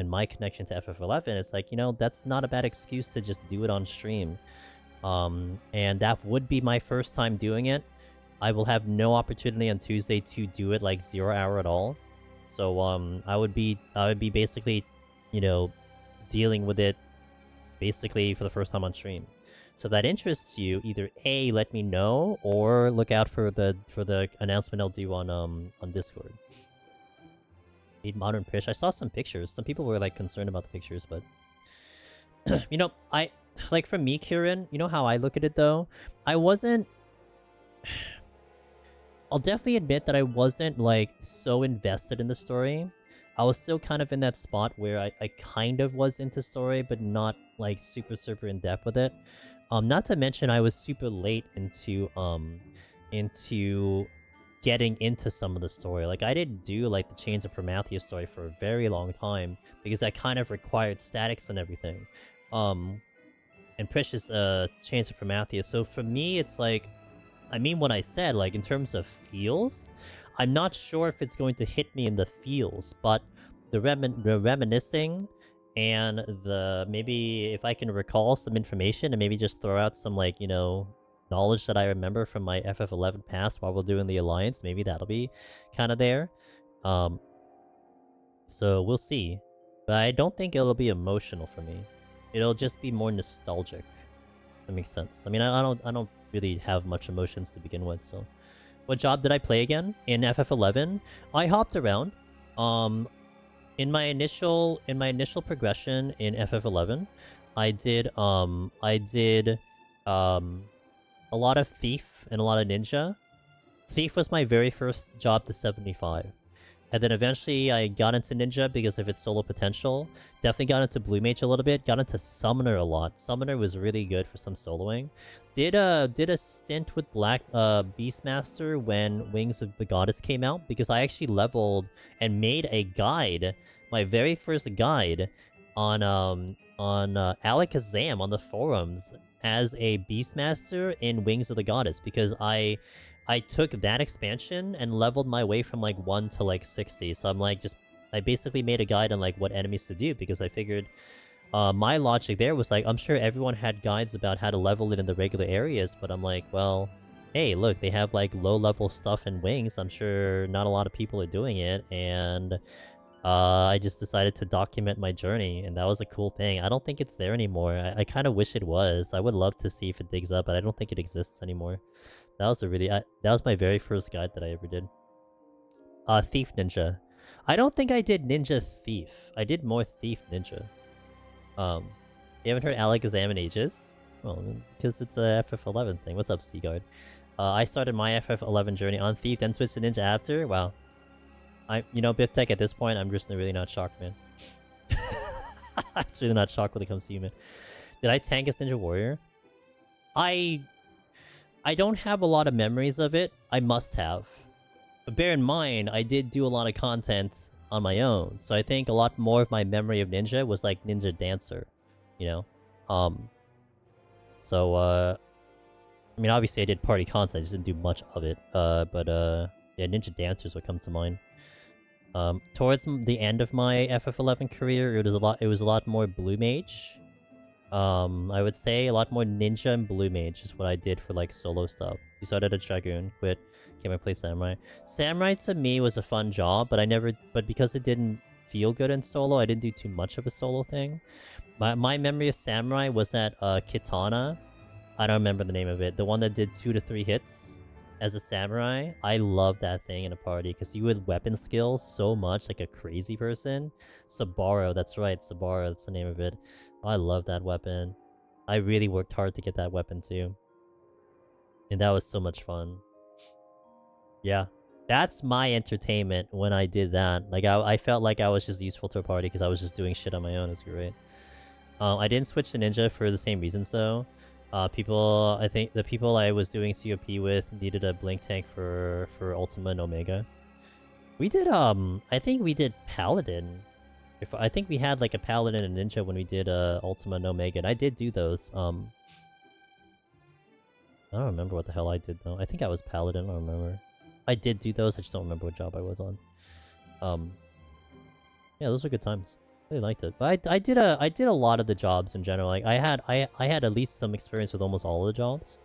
my connection to FF11, it's like, you know, that's not a bad excuse to just do it on stream. And that would be my first time doing it. I will have no opportunity on Tuesday to do it like 0 hour at all. So I would be basically, you know, dealing with it basically for the first time on stream. So if that interests you, either A, let me know, or look out for the announcement I'll do on Discord. Need modern Pish. I saw some pictures. Some people were like concerned about the pictures, but you know, like for me, Kieran, you know how I look at it though? I'll definitely admit that I wasn't like so invested in the story. I was still kind of in that spot where I kind of was into story, but not like super in depth with it. Not to mention I was super late into getting into some of the story. Like, I didn't do like the Chains of Prometheus story for a very long time because that kind of required statics and everything. And Precious Chains of Prometheus. So for me, it's like, I mean what I said, like in terms of feels, I'm not sure if it's going to hit me in the feels, but the reminiscing and the maybe if I can recall some information and maybe just throw out some, like, you know, knowledge that I remember from my FF11 past while we're doing the Alliance, maybe that'll be kind of there. So we'll see. But I don't think it'll be emotional for me. It'll just be more nostalgic. That makes sense. I mean, I don't really have much emotions to begin with, so. What job did I play again? In FF11? I hopped around. In my initial progression in FF11, I did a lot of Thief and a lot of Ninja. Thief was my very first job to 75. And then eventually I got into Ninja because of its solo potential. Definitely got into Blue Mage a little bit. Got into Summoner a lot. Summoner was really good for some soloing. Did a stint with Black Beastmaster when Wings of the Goddess came out, because I actually leveled and made a guide, my very first guide, on Alakazam on the forums as a Beastmaster in Wings of the Goddess, because I took that expansion and leveled my way from like 1 to like 60. So I'm like, I basically made a guide on like what enemies to do, because I figured my logic there was like, I'm sure everyone had guides about how to level it in the regular areas, but I'm like, well, hey, look, they have like low-level stuff in wings. I'm sure not a lot of people are doing it, and I just decided to document my journey, and that was a cool thing. I don't think it's there anymore. I kind of wish it was. I would love to see if it digs up, but I don't think it exists anymore. That was that was my very first guide that I ever did. Thief Ninja. I don't think I did Ninja Thief. I did more Thief Ninja. You haven't heard Alakazam in ages? Well, because it's a FF11 thing. What's up, Seaguard? I started my FF11 journey on Thief, then switched to Ninja after. Wow. You know, Biff Tech, at this point, I'm just really not shocked, man. I'm just really not shocked when it comes to you, man. Did I tank as Ninja Warrior? I don't have a lot of memories of it. I must have. But bear in mind, I did do a lot of content on my own. So I think a lot more of my memory of Ninja was like Ninja Dancer, you know? I mean, obviously I did party content, I just didn't do much of it. Yeah, Ninja Dancer is what comes to mind. Towards the end of my FF11 career, it was a lot more Blue Mage. I would say a lot more Ninja and Blue Mage is what I did for like solo stuff. You started a Dragoon, quit, came I played Samurai. Samurai to me was a fun job, but because it didn't feel good in solo, I didn't do too much of a solo thing. My memory of Samurai was that Kitana, I don't remember the name of it, the one that did 2 to 3 hits as a samurai. I love that thing in a party because you would weapon skill so much like a crazy person. Sabaro, that's right, Sabaro, that's the name of it. I love that weapon. I really worked hard to get that weapon too. And that was so much fun. Yeah. That's my entertainment when I did that. Like, I felt like I was just useful to a party because I was just doing shit on my own. It's great. I didn't switch to Ninja for the same reasons though. I think the people I was doing COP with needed a blink tank for Ultima and Omega. We did, I think we did Paladin. I think we had like a Paladin and Ninja when we did Ultima and Omega, and I did do those. I don't remember what the hell I did though. I think I was Paladin, I don't remember. I did do those, I just don't remember what job I was on. Yeah, those are good times. I really liked it. But I did a lot of the jobs in general. Like I had at least some experience with almost all of the jobs.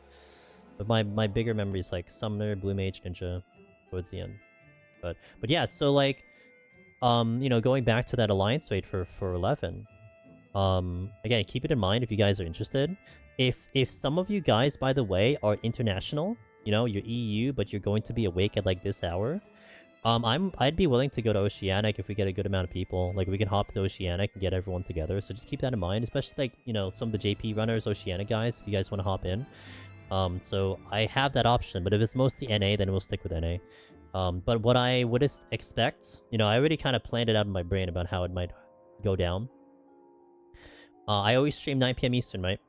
But my bigger memories like Summoner, Blue Mage, Ninja towards the end. But yeah, so like you know, going back to that alliance rate for 11. Again, keep it in mind if you guys are interested. If some of you guys, by the way, are international, you know, you're EU, but you're going to be awake at like this hour, I'd be willing to go to Oceanic if we get a good amount of people. Like, we can hop to Oceanic and get everyone together. So just keep that in mind, especially like, you know, some of the JP runners, Oceanic guys, if you guys want to hop in. So I have that option, but if it's mostly NA, then we'll stick with NA. But what I would expect, you know, I already kind of planned it out in my brain about how it might go down. I always stream 9 PM Eastern, right?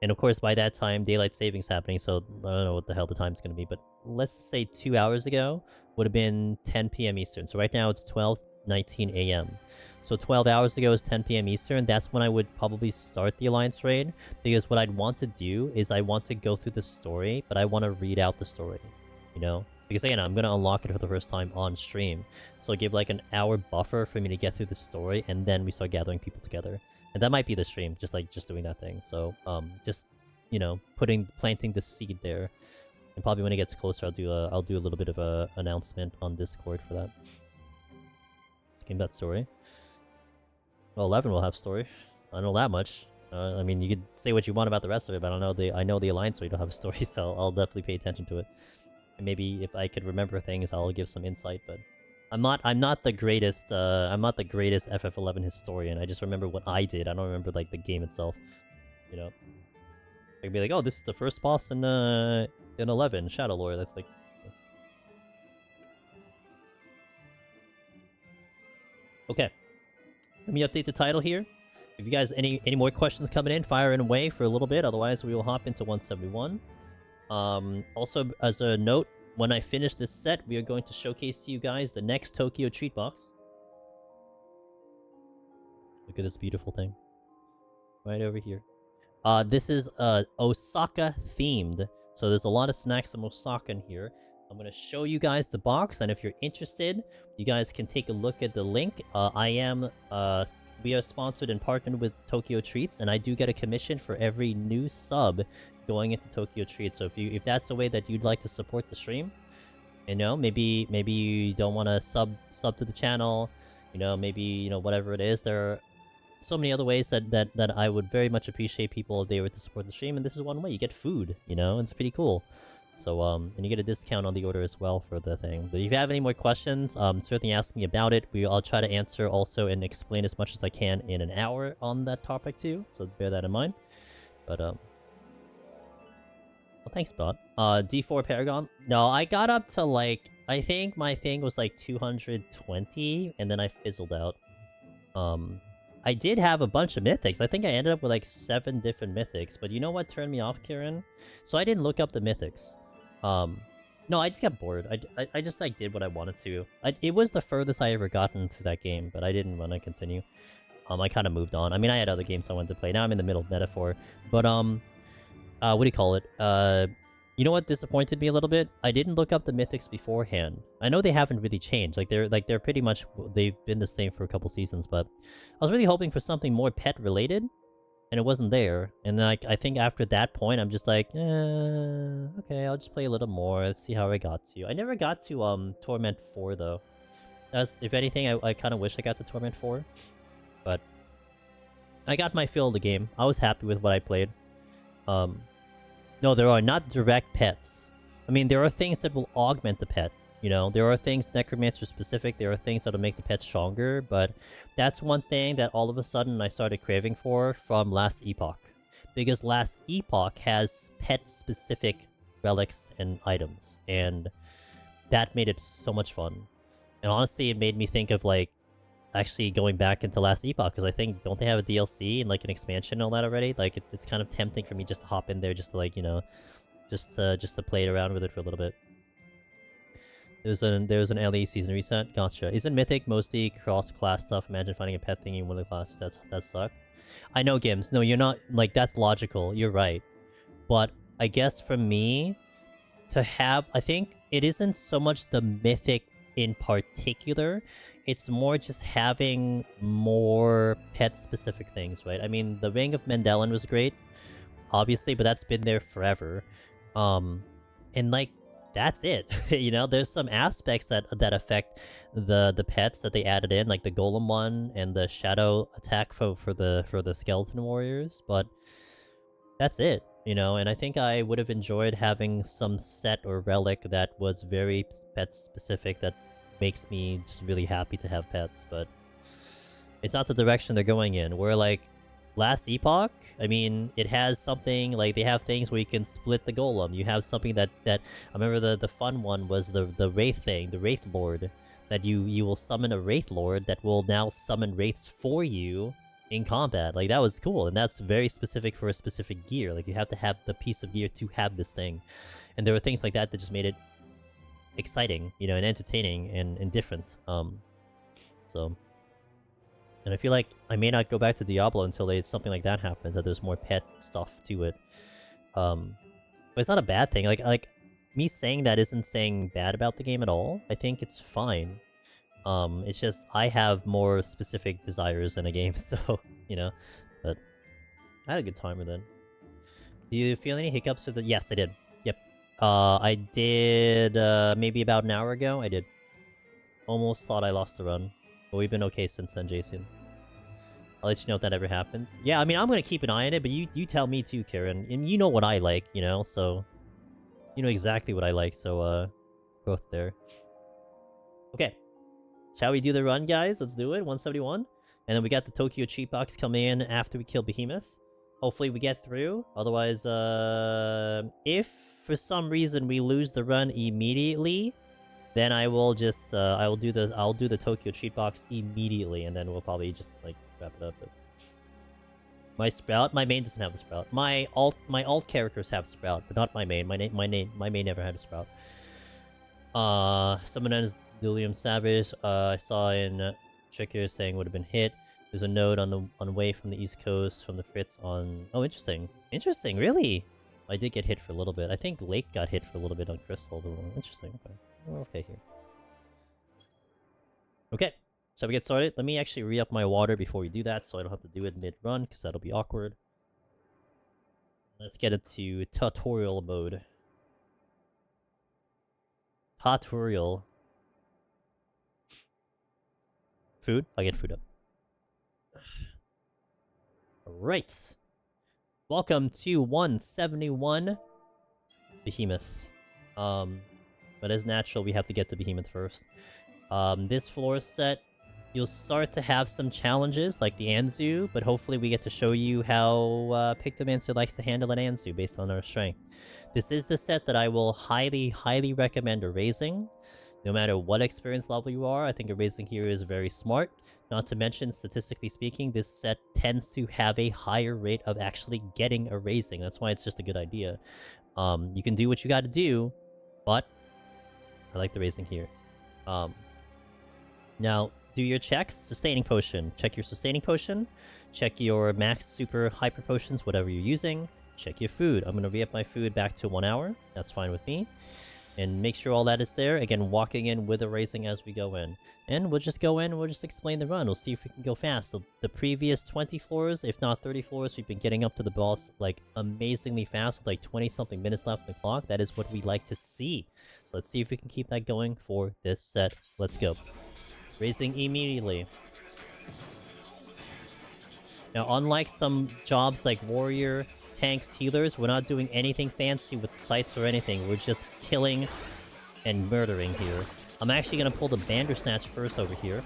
And of course, by that time, daylight savings happening, so I don't know what the hell the time's going to be, but let's say 2 hours ago would have been 10 PM Eastern. So right now it's 12:19 AM. So 12 hours ago is 10 PM Eastern. That's when I would probably start the Alliance raid, because what I'd want to do is I want to go through the story, but I want to read out the story, you know? Because again, I'm going to unlock it for the first time on stream. So give like an hour buffer for me to get through the story, and then we start gathering people together. And that might be the stream, just doing that thing. So, just, you know, planting the seed there. And probably when it gets closer, I'll do a little bit of a announcement on Discord for that. Game about story. Well, 11 will have story. I don't know that much. I mean, you could say what you want about the rest of it, but I know the Alliance raid will have a story, so I'll definitely pay attention to it. And maybe if I could remember things, I'll give some insight, but I'm not the greatest FF11 historian. I just remember what I did. I don't remember like the game itself. You know, I could be like, oh, this is the first boss in 11 Shadow Lore. That's like. Okay, let me update the title here. If you guys any more questions coming in, fire in away for a little bit. Otherwise, we will hop into 171. Also, as a note, when I finish this set, we are going to showcase to you guys the next Tokyo treat box. Look at this beautiful thing. Right over here. This is Osaka themed. So there's a lot of snacks from Osaka in here. I'm going to show you guys the box, and if you're interested, you guys can take a look at the link. We we are sponsored and partnered with Tokyo Treats, and I do get a commission for every new sub going into Tokyo Treats. So if that's a way that you'd like to support the stream, you know, maybe you don't want to sub to the channel, you know, maybe, you know, whatever it is, there are so many other ways that I would very much appreciate people if they were to support the stream, and this is one way. You get food, you know, it's pretty cool. So, and you get a discount on the order as well for the thing. But if you have any more questions, certainly ask me about it. I'll try to answer also and explain as much as I can in an hour on that topic too, so bear that in mind. But, well, thanks, bot. D4 Paragon? No, I got up to, like, I think my thing was, like, 220, and then I fizzled out. I did have a bunch of mythics. I think I ended up with, like, 7 different mythics. But you know what turned me off, Kieran? So I didn't look up the mythics. No, I just got bored. I just, like, did what I wanted to. It was the furthest I ever gotten through that game, but I didn't want to continue. I kind of moved on. I mean, I had other games I wanted to play. Now I'm in the middle of Metaphor. But, what do you call it? You know what disappointed me a little bit? I didn't look up the mythics beforehand. I know they haven't really changed. They're pretty much, they've been the same for a couple seasons, but I was really hoping for something more pet related, and it wasn't there. And I think after that point, I'm just like, okay, I'll just play a little more. Let's see how I got to. I never got to Torment 4 though. If anything, I kind of wish I got to Torment 4, but I got my fill of the game. I was happy with what I played. No, there are not direct pets. I mean, there are things that will augment the pet. You know, there are things Necromancer specific. There are things that'll make the pet stronger. But that's one thing that all of a sudden I started craving for from Last Epoch. Because Last Epoch has pet specific relics and items. And that made it so much fun. And honestly, it made me think of, like, actually going back into Last Epoch, because I think, don't they have a DLC and, like, an expansion and all that already? Like, it's kind of tempting for me just to hop in there, just to, like, you know, just to play around with it for a little bit. There's an LE season reset. Gotcha. Isn't Mythic mostly cross-class stuff? Imagine finding a pet thingy in one of the classes. That suck. I know, Gims. No, you're not, like, that's logical. You're right. But I guess for me, to have, I think it isn't so much the Mythic in particular, it's more just having more pet-specific things, right? I mean, the Ring of Mendelin was great, obviously, but that's been there forever. And, like, that's it. You know, there's some aspects that affect the pets that they added in, like the Golem one and the Shadow attack for the Skeleton Warriors, but that's it, you know? And I think I would have enjoyed having some set or relic that was very pet-specific that makes me just really happy to have pets, but it's not the direction they're going in. Where, like, Last Epoch, I mean, it has something, like, they have things where you can split the golem. You have something that I remember the fun one was the Wraith thing, the Wraith Lord, that you will summon a Wraith Lord that will now summon Wraiths for you in combat. Like, that was cool, and that's very specific for a specific gear. Like, you have to have the piece of gear to have this thing. And there were things like that that just made it exciting, you know, and entertaining and different. So, and I feel like I may not go back to Diablo until something like that happens, that there's more pet stuff to it. But it's not a bad thing. Like me saying that isn't saying bad about the game at all. I think it's fine. It's just I have more specific desires in a game, so, you know. But I had a good time with it. Do you feel any hiccups with the? Yes, I did. Yep. I did, maybe about an hour ago, I did. Almost thought I lost the run. But we've been okay since then, Jason. I'll let you know if that ever happens. Yeah, I mean, I'm gonna keep an eye on it, but you tell me too, Karen. And you know what I like, you know, so... You know exactly what I like, so, growth there. Okay. Shall we do the run, guys? Let's do it. 171. And then we got the Tokyo cheat box coming in after we kill Behemoth. Hopefully we get through. Otherwise, if for some reason we lose the run immediately, then I will just I'll do the Tokyo cheat box immediately, and then we'll probably just, like, wrap it up. But my Sprout, my main doesn't have a Sprout. My alt characters have Sprout, but not my main. My main never had a Sprout. Someone known as Dulium Savage, I saw in Tricker saying would have been hit. There's a node on the way from the East Coast from the Fritz on... Oh, interesting. Interesting, really? I did get hit for a little bit. I think Lake got hit for a little bit on Crystal. Interesting, okay. We're okay here. Okay. Shall we get started? Let me actually re-up my water before we do that, so I don't have to do it mid-run, because that'll be awkward. Let's get into tutorial mode. Tutorial. Food? I'll get food up. Alright. Welcome to 171 Behemoth. But as natural, we have to get to Behemoth first. This floor set, you'll start to have some challenges like the Anzu, but hopefully we get to show you how Pictomancer likes to handle an Anzu based on our strength. This is the set that I will highly, highly recommend erasing. No matter what experience level you are, I think erasing here is very smart. Not to mention, statistically speaking, this set tends to have a higher rate of actually getting erasing. That's why it's just a good idea. You can do what you gotta do, but I like the raising here. Now, do your checks. Sustaining potion. Check your sustaining potion. Check your max super hyper potions, whatever you're using. Check your food. I'm going to re-up my food back to 1 hour. That's fine with me. And make sure all that is there. Again, walking in with a raising as we go in. And we'll just go in and we'll just explain the run. We'll see if we can go fast. The previous 20 floors, if not 30 floors, we've been getting up to the boss like amazingly fast with like 20-something minutes left on the clock. That is what we like to see. Let's see if we can keep that going for this set. Let's go. Raising immediately. Now, unlike some jobs like warrior, tanks, healers, we're not doing anything fancy with sights or anything. We're just killing and murdering here. I'm actually going to pull the Bandersnatch first over here.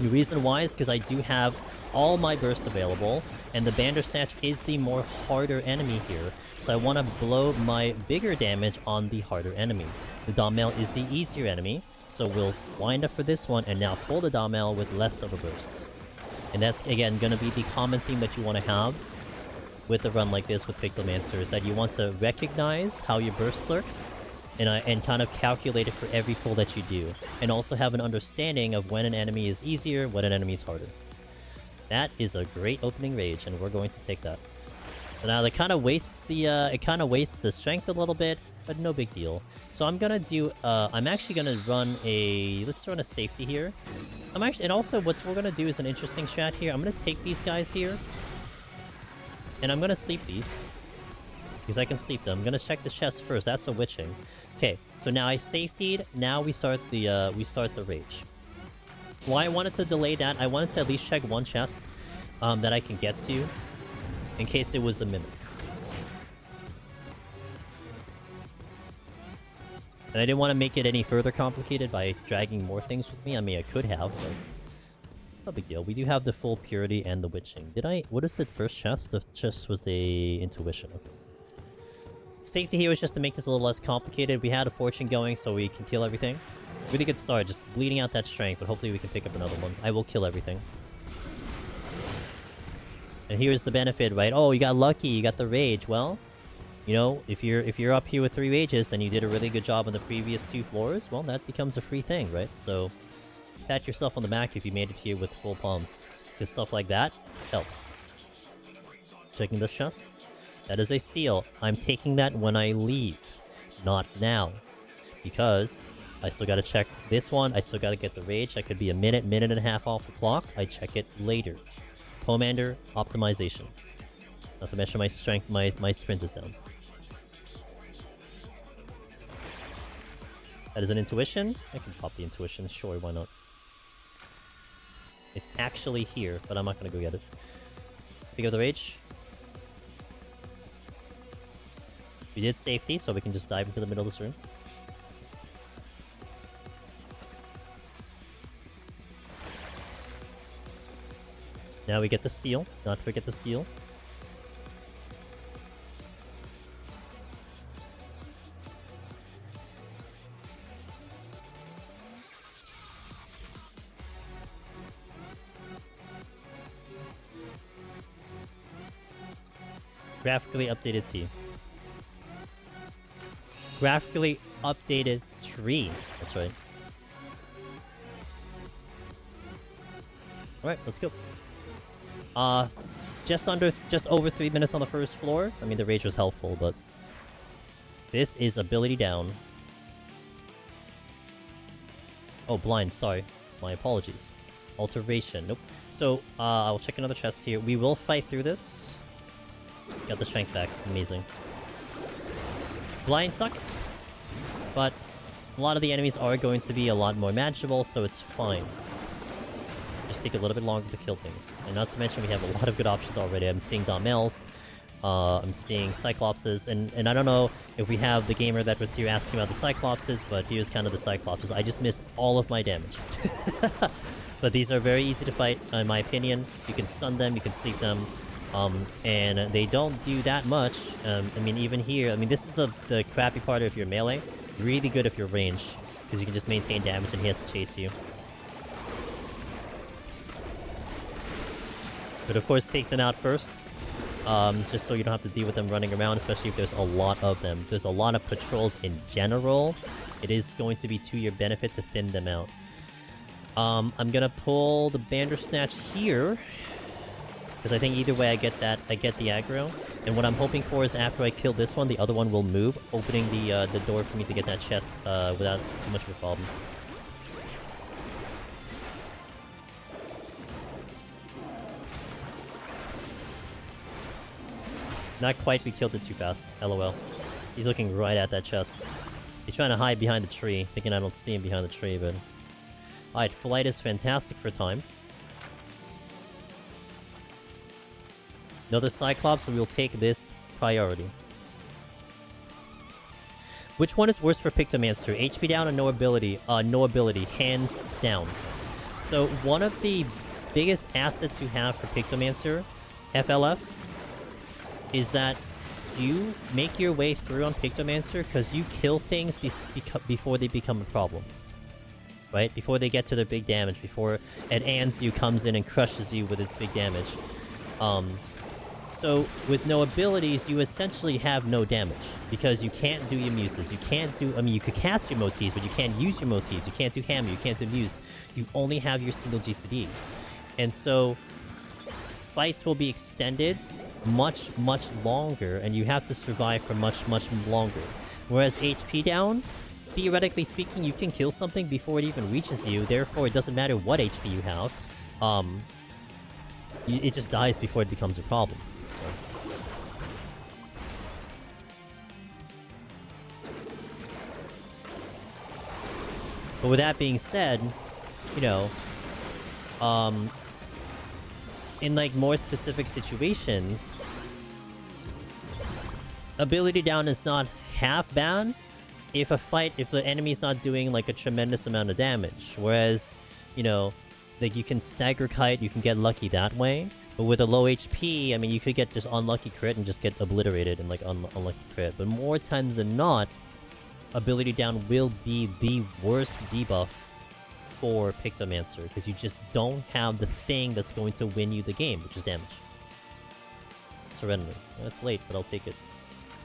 The reason why is because I do have all my bursts available, and the Bandersnatch is the more harder enemy here. So I want to blow my bigger damage on the harder enemy. The Dawntrail is the easier enemy, so we'll wind up for this one and now pull the Dawntrail with less of a burst. And that's, again, going to be the common theme that you want to have with a run like this with Pictomancer, is that you want to recognize how your burst lurks and kind of calculate it for every pull that you do. And also have an understanding of when an enemy is easier, when an enemy is harder. That is a great opening rage, and we're going to take that. So now that kind of wastes the strength a little bit, but no big deal. So I'm gonna do I'm actually gonna run let's run a safety here. And also what we're gonna do is an interesting strat here. I'm gonna take these guys here, and I'm gonna sleep these. Because I can sleep them. I'm gonna check the chest first. That's a witching. Okay, so now I safetied. Now we start the rage. Why I wanted to delay that, I wanted to at least check one chest that I can get to, in case it was a mimic. And I didn't want to make it any further complicated by dragging more things with me. I mean, I could have, but no big deal. We do have the full purity and the witching. What is the first chest? The chest was the intuition. Okay. Safety here was just to make this a little less complicated. We had a fortune going, so we can kill everything. Really good start, just bleeding out that strength, but hopefully we can pick up another one. I will kill everything. And here's the benefit, right? Oh, you got lucky, you got the rage. Well, you know, if you're up here with 3 rages, then you did a really good job on the previous 2 floors, well, that becomes a free thing, right? So, pat yourself on the back if you made it here with full palms. Because stuff like that helps. Checking this chest. That is a steal. I'm taking that when I leave, not now. Because I still gotta check this one, I still gotta get the rage. That could be a minute and a half off the clock. I check it later. Pomander optimization. Not to mention my strength, my sprint is down. That is an intuition. I can pop the intuition, sure, why not? It's actually here, but I'm not gonna go get it. Pick up the rage. We did safety, so we can just dive into the middle of this room. Now we get the steal. Not forget the steal. Graphically updated T. Graphically updated tree. That's right. Alright, let's go. Just over 3 minutes on the first floor. I mean, the rage was helpful, but this is ability down. Oh, blind, sorry. My apologies. Alteration. Nope. So, I'll check another chest here. We will fight through this. Got the strength back. Amazing. Blind sucks, but a lot of the enemies are going to be a lot more manageable, so it's fine. Just take a little bit longer to kill things. And not to mention, we have a lot of good options already. I'm seeing Dawntrails. I'm seeing Cyclopses, and I don't know if we have the gamer that was here asking about the Cyclopses, but here's kind of the Cyclopses. I just missed all of my damage. But these are very easy to fight, in my opinion. You can stun them, you can sleep them, and they don't do that much. I mean, even here, I mean, this is the crappy part of your melee. Really good if you're ranged, because you can just maintain damage and he has to chase you. But of course, take them out first. Just so you don't have to deal with them running around, especially if there's a lot of them. There's a lot of patrols in general. It is going to be to your benefit to thin them out. I'm gonna pull the Bandersnatch here, because I think either way I get the aggro. And what I'm hoping for is after I kill this one, the other one will move, opening the door for me to get that chest without too much of a problem. Not quite, we killed it too fast. LOL. He's looking right at that chest. He's trying to hide behind the tree, thinking I don't see him behind the tree, but... Alright, flight is fantastic for time. Another Cyclops, we will take this priority. Which one is worse for Pictomancer? HP down and no ability? No ability, hands down. So, one of the biggest assets you have for Pictomancer, FLF, is that you make your way through on Pictomancer because you kill things before they become a problem. Right? Before they get to their big damage, before an Anzu comes in and crushes you with its big damage. So, with no abilities, you essentially have no damage. Because you can't do your muses, you can't do... I mean, you could cast your motifs, but you can't use your motifs. You can't do hammer, you can't do muse. You only have your single GCD. And so, fights will be extended much longer, and you have to survive for much longer. Whereas HP down, theoretically speaking, you can kill something before it even reaches you, therefore it doesn't matter what HP you have. It just dies before it becomes a problem. So. But with that being said, you know, in like more specific situations, ability down is not half bad if the enemy's not doing like a tremendous amount of damage. Whereas, you know, like you can stagger kite, you can get lucky that way. But with a low HP, I mean, you could get just unlucky crit and just get obliterated and like unlucky crit. But more times than not, ability down will be the worst debuff for Pictomancer, because you just don't have the thing that's going to win you the game, which is damage. Surrender. Well, it's late, but I'll take it.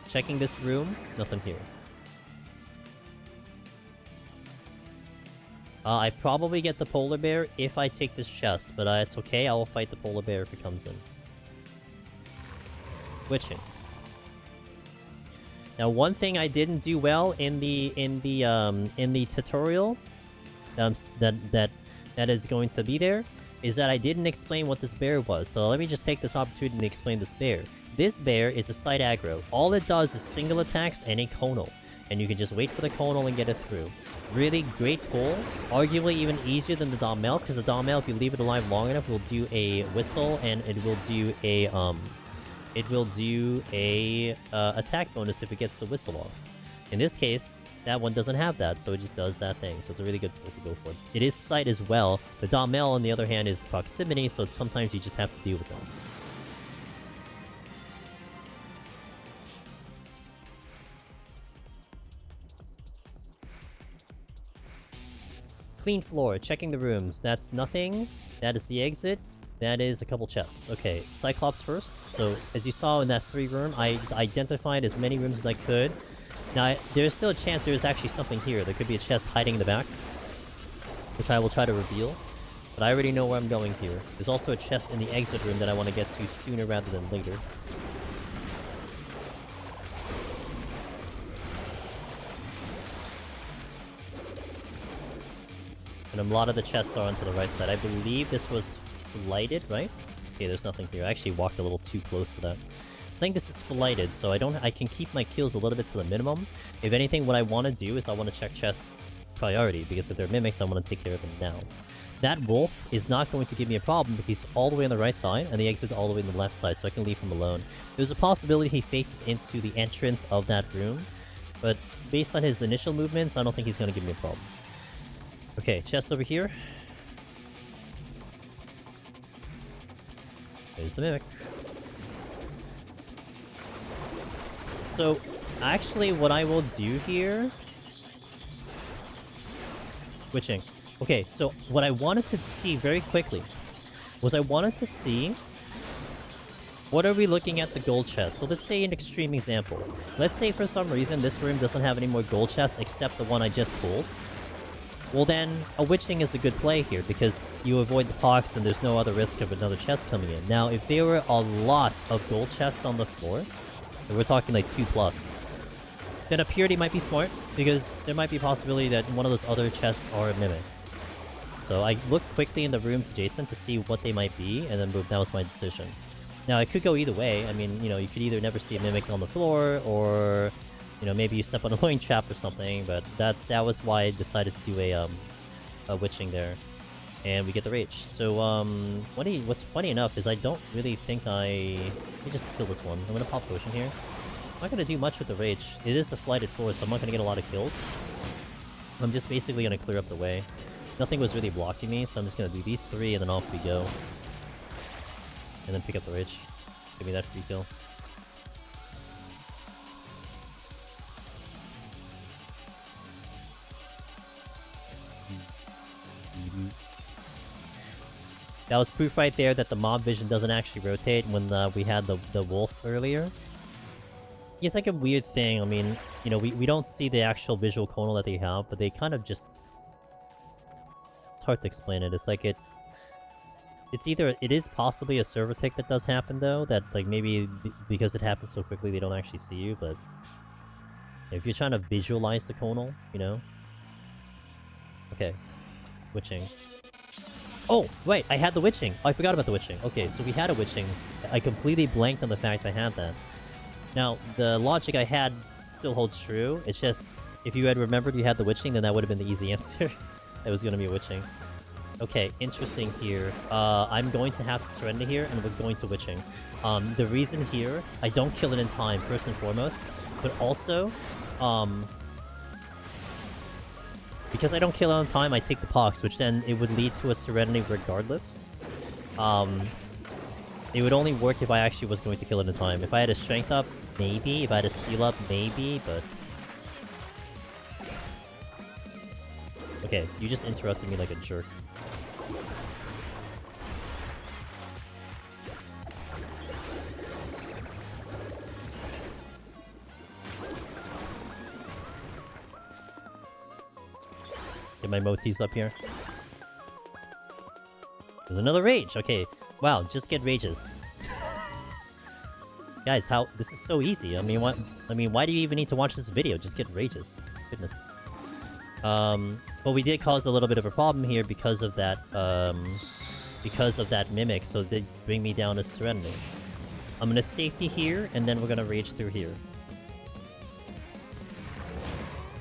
Checking this room, nothing here. I probably get the polar bear if I take this chest, but it's okay, I will fight the polar bear if it comes in. Witching. Now, one thing I didn't do well in the tutorial that is going to be there is that I didn't explain what this bear was. So let me just take this opportunity to explain this bear. This bear is a side aggro. All it does is single attacks and a conal, and you can just wait for the conal and get it through. Really great pull. Arguably even easier than the Dawntrail, because the Dawntrail, if you leave it alive long enough, will do a whistle, and it will do a attack bonus if it gets the whistle off. In this case, that one doesn't have that, so it just does that thing. So it's a really good pull to go for. It is sight as well. The Dawntrail, on the other hand, is proximity, so sometimes you just have to deal with them. Clean floor, checking the rooms. That's nothing. That is the exit. That is a couple chests. Okay, Cyclops first. So, as you saw in that 3-room, I identified as many rooms as I could. Now, there's still a chance there's actually something here. There could be a chest hiding in the back, which I will try to reveal. But I already know where I'm going here. There's also a chest in the exit room that I want to get to sooner rather than later. And a lot of the chests are onto the right side. I believe this was flighted, right? Okay, there's nothing here. I actually walked a little too close to that. I think this is flighted, so I can keep my kills a little bit to the minimum. If anything, what I want to do is I want to check chests priority, because if they're mimics, I want to take care of them now. That wolf is not going to give me a problem because he's all the way on the right side, and the exit's all the way on the left side, so I can leave him alone. There's a possibility he faces into the entrance of that room, but based on his initial movements, I don't think he's going to give me a problem. Okay, chest over here. There's the mimic. So, actually, what I will do here... Switching. Okay, so what I wanted to see very quickly was I wanted to see... What are we looking at the gold chest? So let's say an extreme example. Let's say for some reason this room doesn't have any more gold chests except the one I just pulled. Well then, a witching is a good play here because you avoid the pox and there's no other risk of another chest coming in. Now, if there were a lot of gold chests on the floor, and we're talking like 2+, then a purity might be smart because there might be a possibility that one of those other chests are a mimic. So I looked quickly in the rooms adjacent to see what they might be, and then that was my decision. Now, it could go either way. I mean, you know, you could either never see a mimic on the floor, or... you know, maybe you step on a loin trap or something, but that was why I decided to do a witching there. And we get the rage. So, what's funny enough is I don't really think Let me just kill this one. I'm gonna pop potion here. I'm not gonna do much with the rage. It is a flighted floor, so I'm not gonna get a lot of kills. I'm just basically gonna clear up the way. Nothing was really blocking me, so I'm just gonna do these 3 and then off we go. And then pick up the rage. Give me that free kill. That was proof right there that the mob vision doesn't actually rotate when we had the wolf earlier. It's like a weird thing. I mean, you know, we don't see the actual visual conal that they have, but they kind of just... It's hard to explain it. It's like it's either... It is possibly a server tick that does happen, though, that, like, maybe because it happens so quickly they don't actually see you, but... If you're trying to visualize the conal, you know? Okay. Witching. Oh, wait, I had the witching. Oh, I forgot about the witching. Okay, so we had a witching. I completely blanked on the fact I had that. Now, the logic I had still holds true. It's just, if you had remembered you had the witching, then that would have been the easy answer. It was going to be a witching. Okay, interesting here. I'm going to have to surrender here, and we're going to witching. The reason here, I don't kill it in time, first and foremost. But also, because I don't kill it on time, I take the pox, which then it would lead to a serenity regardless. It would only work if I actually was going to kill it in time. If I had a strength up, maybe. If I had a steal up, maybe, but... Okay, you just interrupted me like a jerk. Get my motis up here. There's another rage! Okay. Wow, just get rages. Guys, how... This is so easy. I mean, why do you even need to watch this video? Just get rages. Goodness. But we did cause a little bit of a problem here because of that, mimic, so they bring me down to serenity. I'm gonna safety here, and then we're gonna rage through here.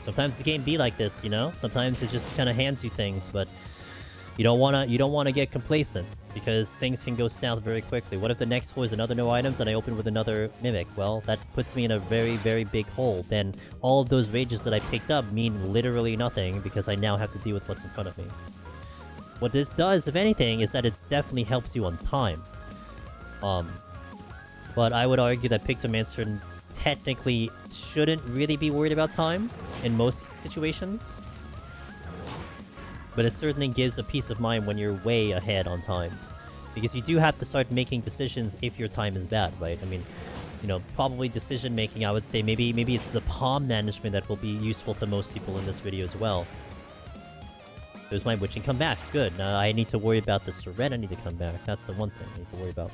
Sometimes the game be like this, you know? Sometimes it just kind of hands you things, but you don't wanna get complacent because things can go south very quickly. What if the next floor is another no items and I open with another mimic? Well, that puts me in a very, very big hole. Then all of those rages that I picked up mean literally nothing because I now have to deal with what's in front of me. What this does, if anything, is that it definitely helps you on time. But I would argue that Pictomancer technically shouldn't really be worried about time in most situations. But it certainly gives a peace of mind when you're way ahead on time. Because you do have to start making decisions if your time is bad, right? I mean, you know, probably decision making, I would say maybe it's the palm management that will be useful to most people in this video as well. There's my witching come back. Good. Now I need to worry about the serenity to come back. That's the one thing I need to worry about.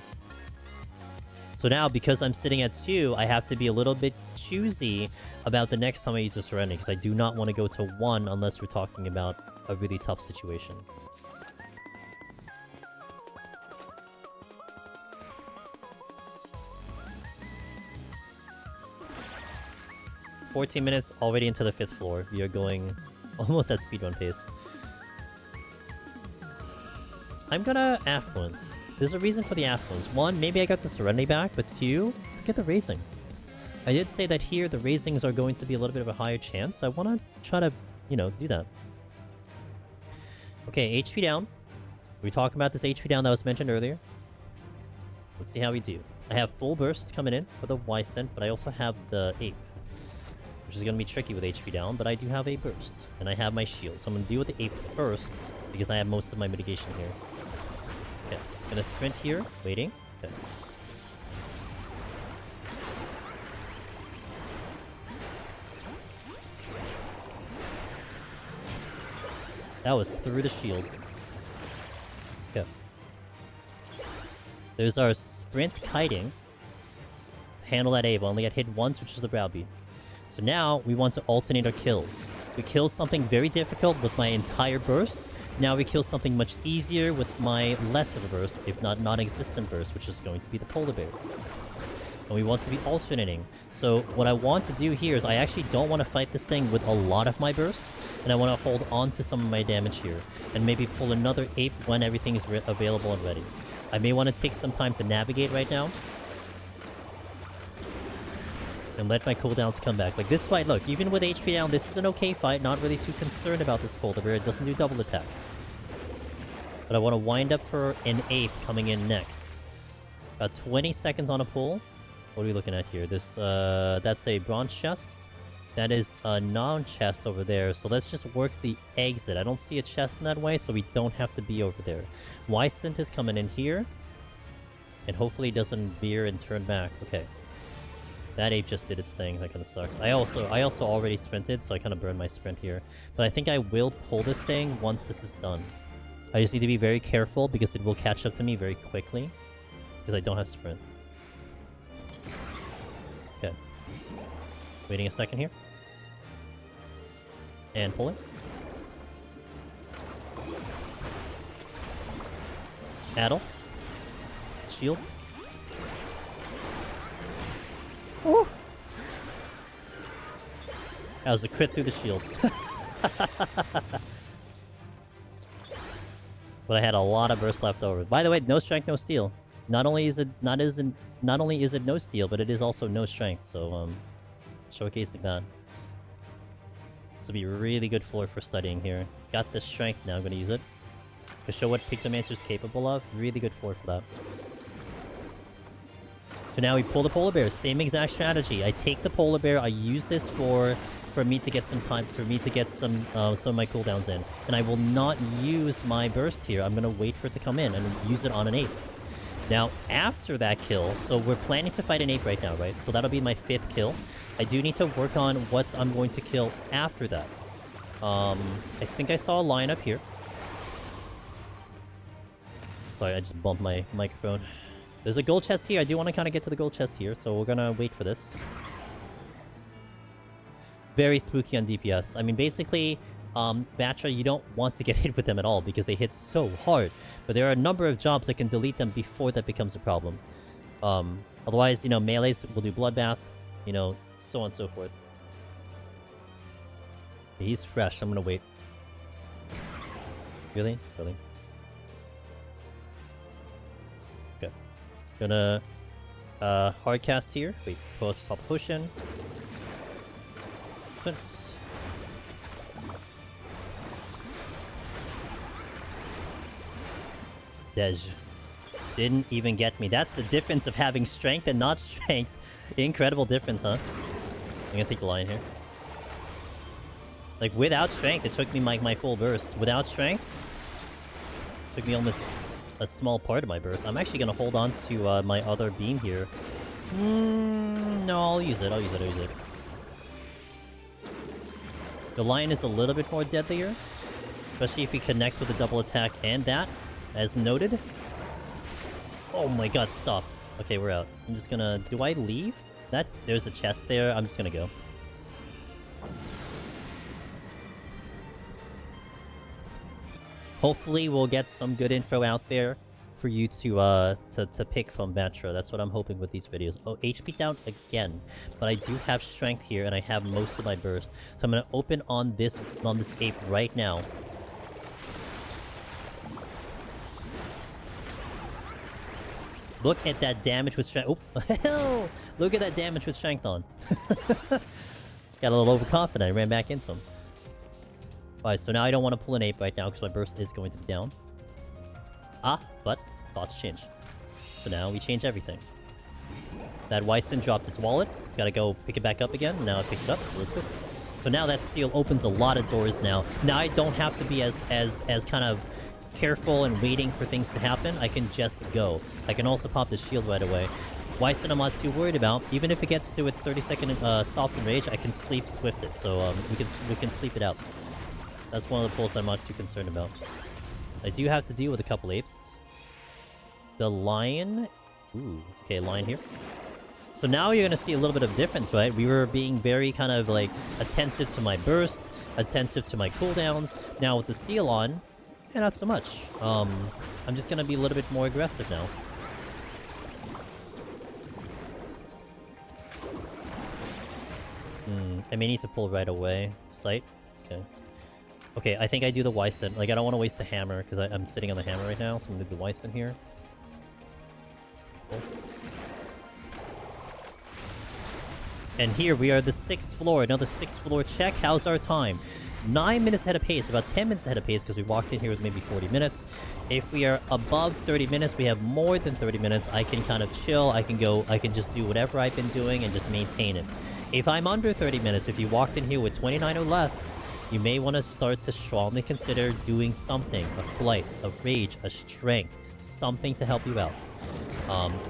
So now, because I'm sitting at 2, I have to be a little bit choosy about the next time I use the serenity, because I do not want to go to 1 unless we're talking about a really tough situation. "14 minutes, already into the 5th floor. We are going almost at speedrun pace. I'm gonna affluence. There's a reason for the affluence. One, maybe I got the Serenity back, but two, get the raising. I did say that here the raisings are going to be a little bit of a higher chance. I want to try to, you know, do that. Okay, HP down. We talking about this HP down that was mentioned earlier. Let's see how we do. I have full burst coming in for the Y-Cent, but I also have the Ape, which is going to be tricky with HP down, but I do have a burst, and I have my shield. So I'm going to deal with the Ape first, because I have most of my mitigation here. Okay, gonna sprint here, waiting. Okay. That was through the shield. Okay. There's our sprint kiting. Handle that Abe, only got hit once, which is the browbeat. So now we want to alternate our kills. We killed something very difficult with my entire burst. Now we kill something much easier with my less of a burst, if not non-existent burst, which is going to be the polar bear. And we want to be alternating. So what I want to do here is I actually don't want to fight this thing with a lot of my bursts, and I want to hold on to some of my damage here, and maybe pull another Ape when everything is available and ready. I may want to take some time to navigate right now, and let my cooldowns come back. Like this fight, look, even with HP down, this is an okay fight. Not really too concerned about this polar bear. It doesn't do double attacks. But I want to wind up for an Ape coming in next. 20 seconds on a pull. What are we looking at here? This, that's a bronze chest. That is a non-chest over there. So let's just work the exit. I don't see a chest in that way, so we don't have to be over there. Y-Cent is coming in here. And hopefully it doesn't veer and turn back. Okay. That Ape just did its thing. That kind of sucks. I also already sprinted, so I kind of burned my sprint here. But I think I will pull this thing once this is done. I just need to be very careful because it will catch up to me very quickly. Because I don't have sprint. Okay. Waiting a second here. And pulling. Addle. Shield. Ooh. That was a crit through the shield. But I had a lot of burst left over. By the way, no strength, no steel. Not only is it no steel, but it is also no strength. So showcasing that. This will be a really good floor for studying here. Got the strength now. I'm gonna use it to show what Pictomancer is capable of. Really good floor for that. So now we pull the polar bear. Same exact strategy. I take the polar bear. I use this for me to get some time, for me to get some of my cooldowns in. And I will not use my burst here. I'm gonna wait for it to come in and use it on an ape. Now, after that kill, so we're planning to fight an ape right now, right? So that'll be my 5th kill. I do need to work on what I'm going to kill after that. I think I saw a line up here. Sorry, I just bumped my microphone. There's a gold chest here. I do want to kind of get to the gold chest here, so we're gonna wait for this. Very spooky on DPS. I mean, basically, Batra, you don't want to get hit with them at all because they hit so hard. But there are a number of jobs that can delete them before that becomes a problem. Otherwise, you know, melees will do bloodbath, you know, so on and so forth. He's fresh. I'm gonna wait. Really? Really? Okay. Gonna hardcast here. Wait, pop a potion. Quince. Dej. Didn't even get me. That's the difference of having strength and not strength. Incredible difference, huh? I'm gonna take the line here. Like, without strength, it took me like my full burst. Without strength, it took me almost a small part of my burst. I'm actually gonna hold on to my other beam here. No, I'll use it. I'll use it. The lion is a little bit more deadlier, especially if he connects with a double attack and that, as noted. Oh my god, stop. Okay, we're out. I'm just gonna... Do I leave? There's a chest there. I'm just gonna go. Hopefully we'll get some good info out there for you to pick from Metro. That's what I'm hoping with these videos. Oh, HP down again. But I do have strength here and I have most of my burst. So I'm gonna open on this ape right now. Look at that damage with strength. Oh, hell! Look at that damage with strength on. Got a little overconfident. I ran back into him. Alright, so now I don't want to pull an ape right now because my burst is going to be down. Ah, but thoughts change. So now we change everything. That Wyson dropped its wallet. It's got to go pick it back up again. Now I picked it up, so let's go. So now that seal opens a lot of doors now. Now I don't have to be as kind of careful and waiting for things to happen. I can just go. I can also pop the shield right away. Wyson I'm not too worried about. Even if it gets to its 30-second soft enrage, I can sleep swift it. So we can sleep it out. That's one of the pulls I'm not too concerned about. I do have to deal with a couple apes. The lion. Ooh, okay, lion here. So now you're gonna see a little bit of difference, right? We were being very kind of like attentive to my burst, attentive to my cooldowns. Now with the steel on, yeah, not so much. I'm just gonna be a little bit more aggressive now. I may need to pull right away. Sight. Okay. Okay, I think I do the Wyson. Like, I don't want to waste the hammer, because I'm sitting on the hammer right now, so I'm going to do the Wyson here. Cool. And here we are the 6th floor. Another 6th floor check. How's our time? 9 minutes ahead of pace. About 10 minutes ahead of pace, because we walked in here with maybe 40 minutes. If we are above 30 minutes, we have more than 30 minutes. I can kind of chill. I can just do whatever I've been doing and just maintain it. If I'm under 30 minutes, if you walked in here with 29 or less, you may want to start to strongly consider doing something. A flight, a rage, a strength. Something to help you out.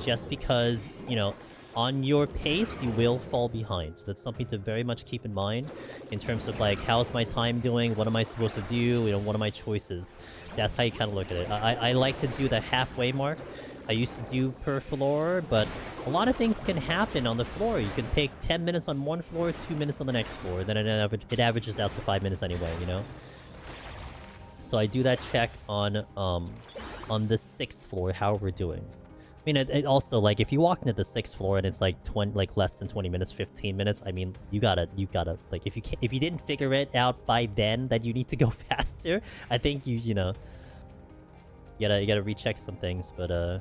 Just because, you know, on your pace, you will fall behind. So that's something to very much keep in mind in terms of, like, how's my time doing? What am I supposed to do? You know, what are my choices? That's how you kind of look at it. I like to do the halfway mark. I used to do per floor, but a lot of things can happen on the floor. You can take 10 minutes on one floor, 2 minutes on the next floor. Then it averages out to 5 minutes anyway, you know? So I do that check on the 6th floor, how we're doing. I mean, it also, like, if you walk into the 6th floor and it's like less than 20 minutes, 15 minutes, I mean, you gotta, like, if you didn't figure it out by then that you need to go faster, I think you know, you gotta recheck some things, but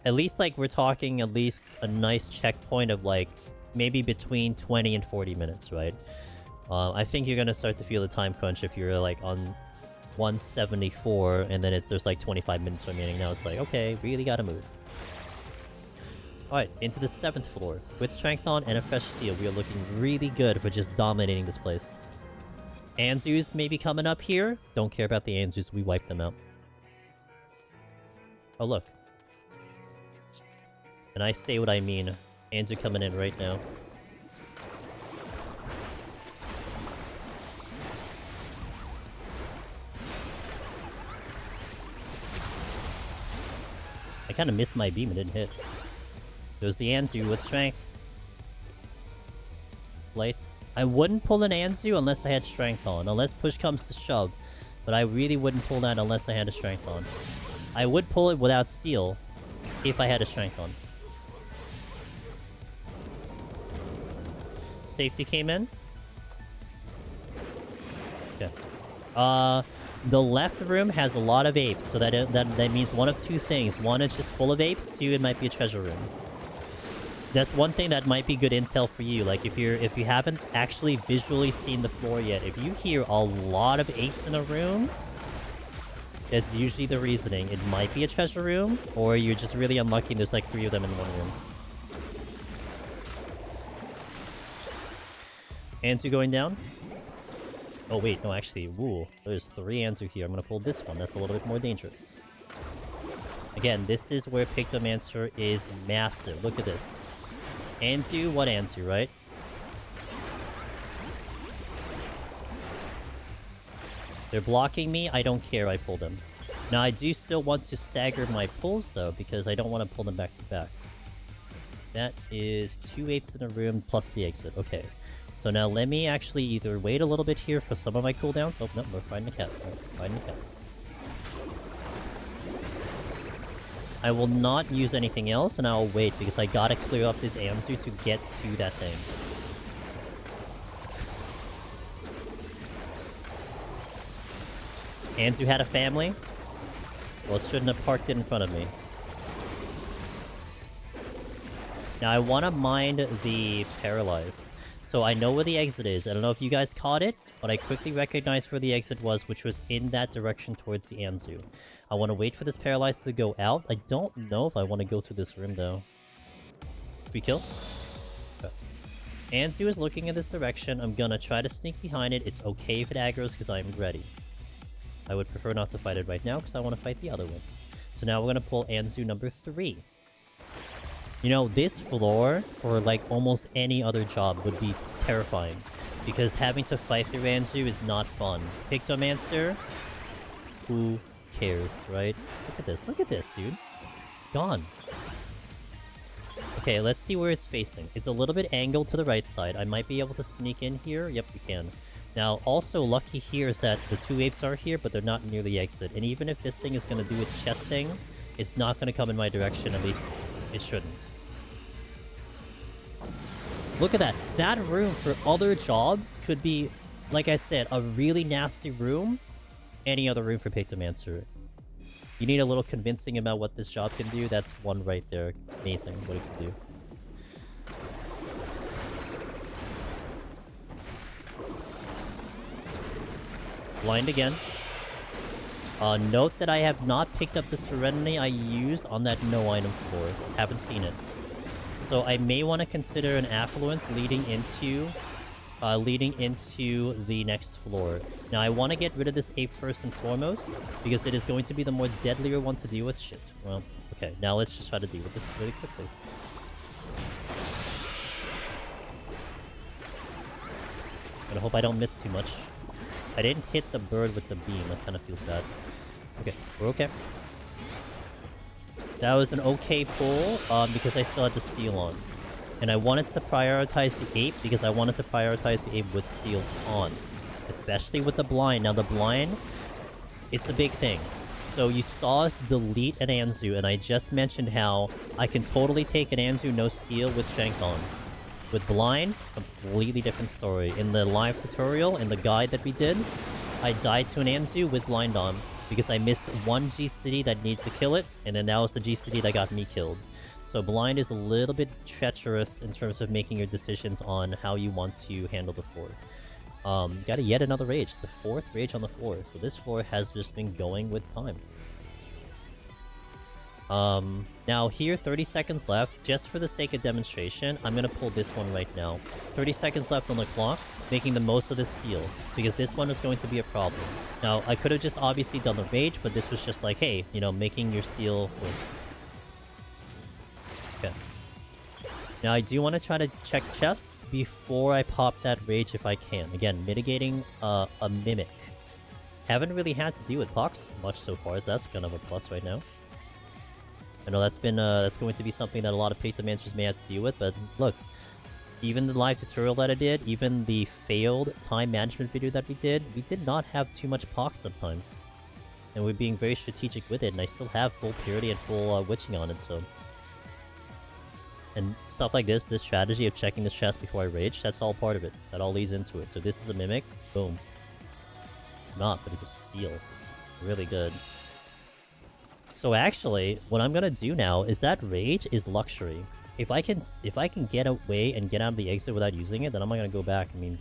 at least, like, we're talking at least a nice checkpoint of, like, maybe between 20 and 40 minutes, right? I think you're gonna start to feel the time crunch if you're, like, on 174 and then there's like 25 minutes remaining. Now it's like, okay, really gotta move. Alright, into the 7th floor. With strength on and a fresh steel, we are looking really good for just dominating this place. Anzus may be coming up here. Don't care about the Anzus, we wiped them out. Oh, look. And I say what I mean. Anzu coming in right now. I kind of missed my beam and didn't hit. There's the Anzu with strength. Lights. I wouldn't pull an Anzu unless I had strength on. Unless push comes to shove. But I really wouldn't pull that unless I had a strength on. I would pull it without steel if I had a strength on. Safety came in. Okay. The left room has a lot of apes, so that means one of two things. One, it's just full of apes. Two, it might be a treasure room. That's one thing that might be good intel for you. Like, if you haven't actually visually seen the floor yet, if you hear a lot of apes in a room, that's usually the reasoning. It might be a treasure room, or you're just really unlucky and there's like 3 of them in one room. Anzu going down. Oh wait, no, actually, woo. There's 3 Anzu here. I'm gonna pull this one. That's a little bit more dangerous. Again, this is where Pictomancer is massive. Look at this. Anzu, what Anzu, right? They're blocking me. I don't care. I pull them. Now, I do still want to stagger my pulls, though, because I don't want to pull them back to back. That is 2 apes in a room plus the exit. Okay. So now let me actually either wait a little bit here for some of my cooldowns. Oh, no, we're fighting the cat. We're fighting the cat. I will not use anything else, and I'll wait, because I gotta clear up this Anzu to get to that thing. Anzu had a family? Well, it shouldn't have parked it in front of me. Now, I want to mind the Paralyze. So I know where the exit is. I don't know if you guys caught it, but I quickly recognized where the exit was, which was in that direction towards the Anzu. I want to wait for this Paralyze to go out. I don't know if I want to go through this room, though. Free kill? Okay. Anzu is looking in this direction. I'm gonna try to sneak behind it. It's okay if it aggroes, because I'm ready. I would prefer not to fight it right now, because I want to fight the other ones. So now we're gonna pull Anzu number 3. You know, this floor, for like almost any other job, would be terrifying. Because having to fight through Anzu is not fun. Pictomancer? Who cares, right? Look at this, dude. Gone. Okay, let's see where it's facing. It's a little bit angled to the right side. I might be able to sneak in here. Yep, we can. Now, also lucky here is that the 2 apes are here, but they're not near the exit. And even if this thing is going to do its chest thing, it's not going to come in my direction. At least, it shouldn't. Look at that. That room for other jobs could be, like I said, a really nasty room. Any other room for Pictomancer. You need a little convincing about what this job can do. That's one right there. Amazing what it can do. Blind again. Note that I have not picked up the Serenity I used on that no item floor. Haven't seen it. So I may want to consider an Affluence leading into the next floor. Now I want to get rid of this ape first and foremost, because it is going to be the more deadlier one to deal with. Shit. Well, okay. Now let's just try to deal with this really quickly. I hope I don't miss too much. I didn't hit the bird with the beam. That kind of feels bad. Okay, we're okay. That was an okay pull, because I still had the steel on. And I wanted to prioritize the ape, because I wanted to prioritize the ape with steel on. Especially with the blind. Now the blind, it's a big thing. So you saw us delete an Anzu, and I just mentioned how I can totally take an Anzu no steel with Shank on. With blind, completely different story. In the live tutorial, in the guide that we did, I died to an Anzu with blind on, because I missed one G-City that needed to kill it, and then that was the G-City that got me killed. So blind is a little bit treacherous in terms of making your decisions on how you want to handle the floor. Got yet another rage, the 4th rage on the floor. So this floor has just been going with time. Now here, 30 seconds left. Just for the sake of demonstration, I'm gonna pull this one right now. 30 seconds left on the clock, making the most of this steel, because this one is going to be a problem. Now, I could have just obviously done the rage, but this was just like, hey, you know, making your steel work. Okay. Now, I do want to try to check chests before I pop that rage if I can. Again, mitigating a mimic. Haven't really had to deal with Pox much so far, so that's kind of a plus right now. I know that's going to be something that a lot of Pictomancers may have to deal with, but look, even the live tutorial that I did, even the failed time management video that we did not have too much Pox uptime. And we're being very strategic with it, and I still have full purity and full witching on it, so... And stuff like this strategy of checking this chest before I rage, that's all part of it. That all leads into it. So this is a mimic, boom. It's not, but it's a steal. Really good. So actually, what I'm gonna do now is that rage is luxury. If I can get away and get out of the exit without using it, then I'm not gonna go back. I mean,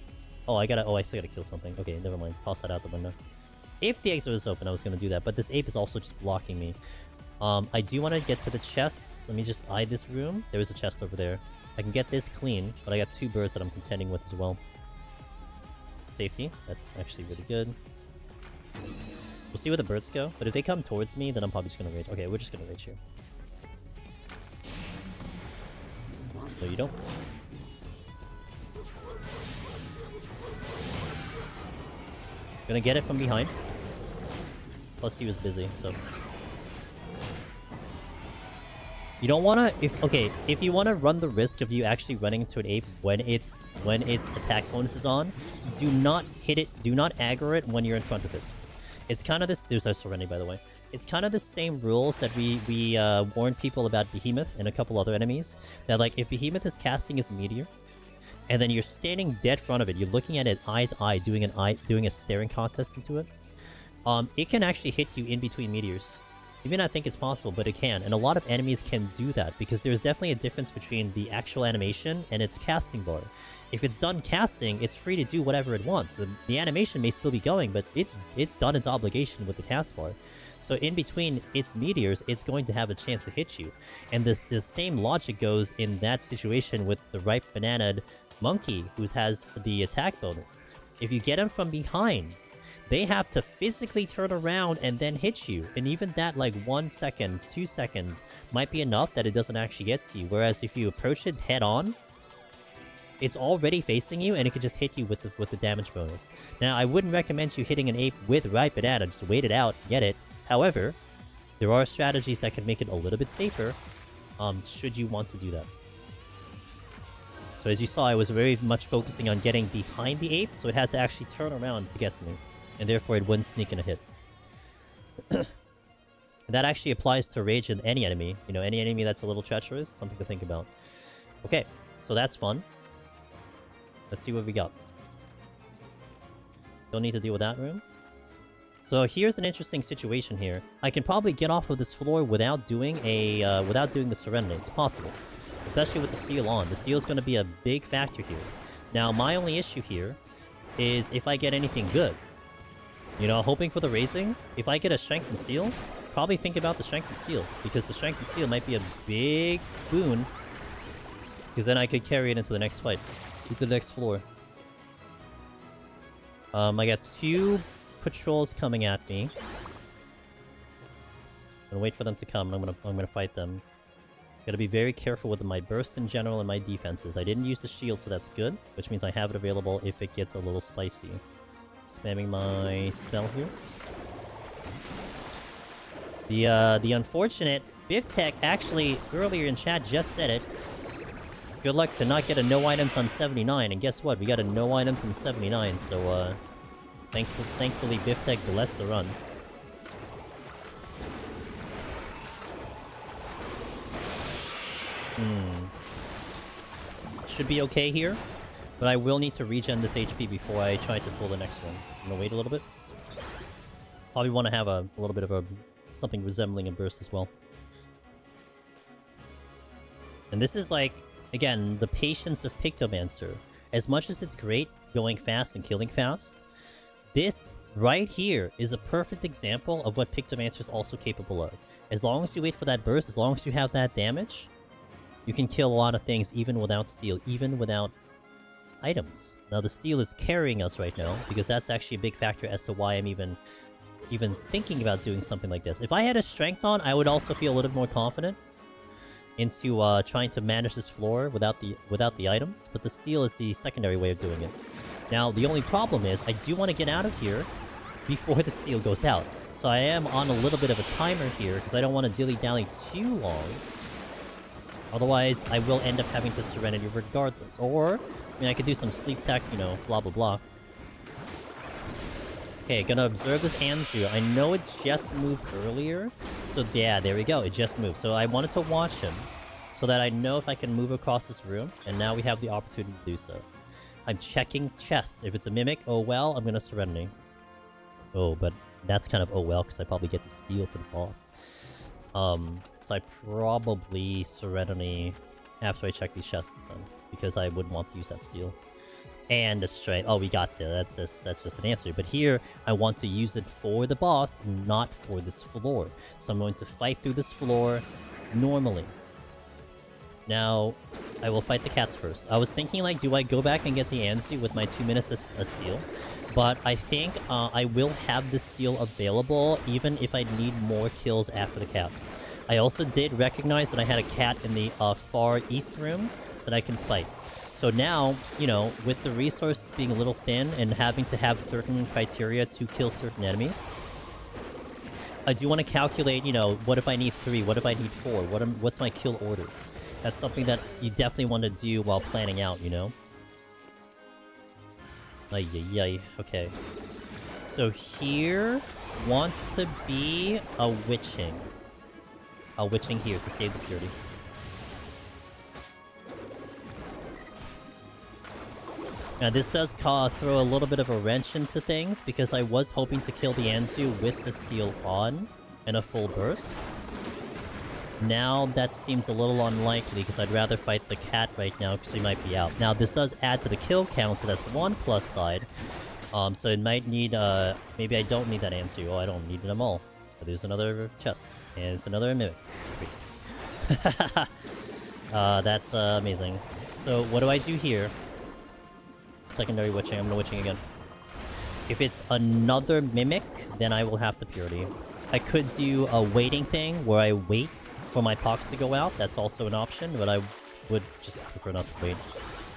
I still gotta kill something. Okay, never mind. Toss that out the window. If the exit was open, I was gonna do that, but this ape is also just blocking me. I do want to get to the chests. Let me just eye this room. There is a chest over there. I can get this clean, but I got 2 birds that I'm contending with as well. Safety. That's actually really good. We'll see where the birds go, but if they come towards me, then I'm probably just gonna rage. Okay, we're just gonna rage here. No, you don't. Gonna get it from behind. Plus he was busy, so... You don't wanna... If you wanna run the risk of you actually running into an ape when its attack bonus is on, do not hit it, do not aggro it when you're in front of it. It's kind of this... There's no Serenity, by the way. it's kind of the same rules that we warned people about Behemoth and a couple other enemies. That like if Behemoth is casting his meteor, and then you're standing dead front of it, you're looking at it eye to eye, doing a staring contest into it. It can actually hit you in between meteors. You may not think it's possible, but it can, and a lot of enemies can do that because there's definitely a difference between the actual animation and its casting bar. If it's done casting, it's free to do whatever it wants. The animation may still be going, but it's done its obligation with the cast bar. So in between its meteors, it's going to have a chance to hit you. And the same logic goes in that situation with the ripe bananaed monkey who has the attack bonus. If you get him from behind, they have to physically turn around and then hit you. And even that, like 1 second, 2 seconds, might be enough that it doesn't actually get to you. Whereas if you approach it head on, it's already facing you and it could just hit you with the damage bonus. Now, I wouldn't recommend you hitting an ape with ripe banana. Just wait it out, get it. However, there are strategies that can make it a little bit safer, should you want to do that. So as you saw, I was very much focusing on getting behind the ape, so it had to actually turn around to get to me. And therefore, it wouldn't sneak in a hit. That actually applies to rage in any enemy. You know, any enemy that's a little treacherous, something to think about. Okay, so that's fun. Let's see what we got. Don't need to deal with that room. So here's an interesting situation here. I can probably get off of this floor without doing the Serenity. It's possible. Especially with the steel on. The steel is going to be a big factor here. Now, my only issue here is if I get anything good. You know, hoping for the raising. If I get a Strength and Steel, probably think about the Strength and Steel. Because the Strength and Steel might be a big boon. Because then I could carry it into the next fight. Into the next floor. I got 2 patrols coming at me. I'm gonna wait for them to come. I'm gonna fight them. Gotta be very careful with my burst in general and my defenses. I didn't use the shield, so that's good, which means I have it available if it gets a little spicy. Spamming my spell here. The unfortunate Biftech actually earlier in chat just said it. Good luck to not get a no items on 79, and guess what? We got a no items on 79, so thankfully Biftech blessed the run. Should be okay here, but I will need to regen this HP before I try to pull the next one. I'm gonna wait a little bit. Probably want to have a little bit of something resembling a burst as well. And this is like, again, the patience of Pictomancer. As much as it's great going fast and killing fast, this right here is a perfect example of what Pictomancer is also capable of. As long as you wait for that burst, as long as you have that damage, you can kill a lot of things even without steel, even without items. Now the steel is carrying us right now, because that's actually a big factor as to why I'm even thinking about doing something like this. If I had a strength on, I would also feel a little bit more confident into trying to manage this floor without the items, but the steel is the secondary way of doing it. Now the only problem is I do want to get out of here before the steel goes out. So I am on a little bit of a timer here because I don't want to dilly-dally too long. Otherwise, I will end up having to Serenity regardless. Or, I mean, I could do some sleep tech, you know, blah blah blah. Okay, gonna observe this Anzu. I know it just moved earlier. So yeah, there we go, it just moved. So I wanted to watch him, so that I know if I can move across this room, and now we have the opportunity to do so. I'm checking chests. If it's a Mimic, oh well, I'm gonna Serenity. Oh, but that's kind of oh well, because I probably get the steal for the boss. So I probably Serenity after I check these chests then, because I wouldn't want to use that steal. And a straight. Oh, we got to. That's just an answer. But here, I want to use it for the boss, not for this floor. So I'm going to fight through this floor normally. Now, I will fight the cats first. I was thinking, like, do I go back and get the Anzu with my 2 minutes of steal? But I think I will have this steal available, even if I need more kills after the cats. I also did recognize that I had a cat in the far east room that I can fight. So now, you know, with the resources being a little thin and having to have certain criteria to kill certain enemies, I do want to calculate, you know, what if I need 3, what if I need 4, what's my kill order? That's something that you definitely want to do while planning out, you know? Ay, okay. so here wants to be a witching. A witching here to save the purity. Now this does throw a little bit of a wrench into things, because I was hoping to kill the Anzu with the steel on and a full burst. Now that seems a little unlikely, because I'd rather fight the cat right now, because he might be out. Now this does add to the kill count, so that's one plus side. So it might need, maybe I don't need that Anzu. Oh, I don't need them all. So there's another chest, and it's another mimic. Great. That's amazing. So what do I do here? Secondary witching. I'm gonna witching again. If it's another mimic, then I will have the purity. I could do a waiting thing where I wait for my pox to go out. That's also an option, but I would just prefer not to wait.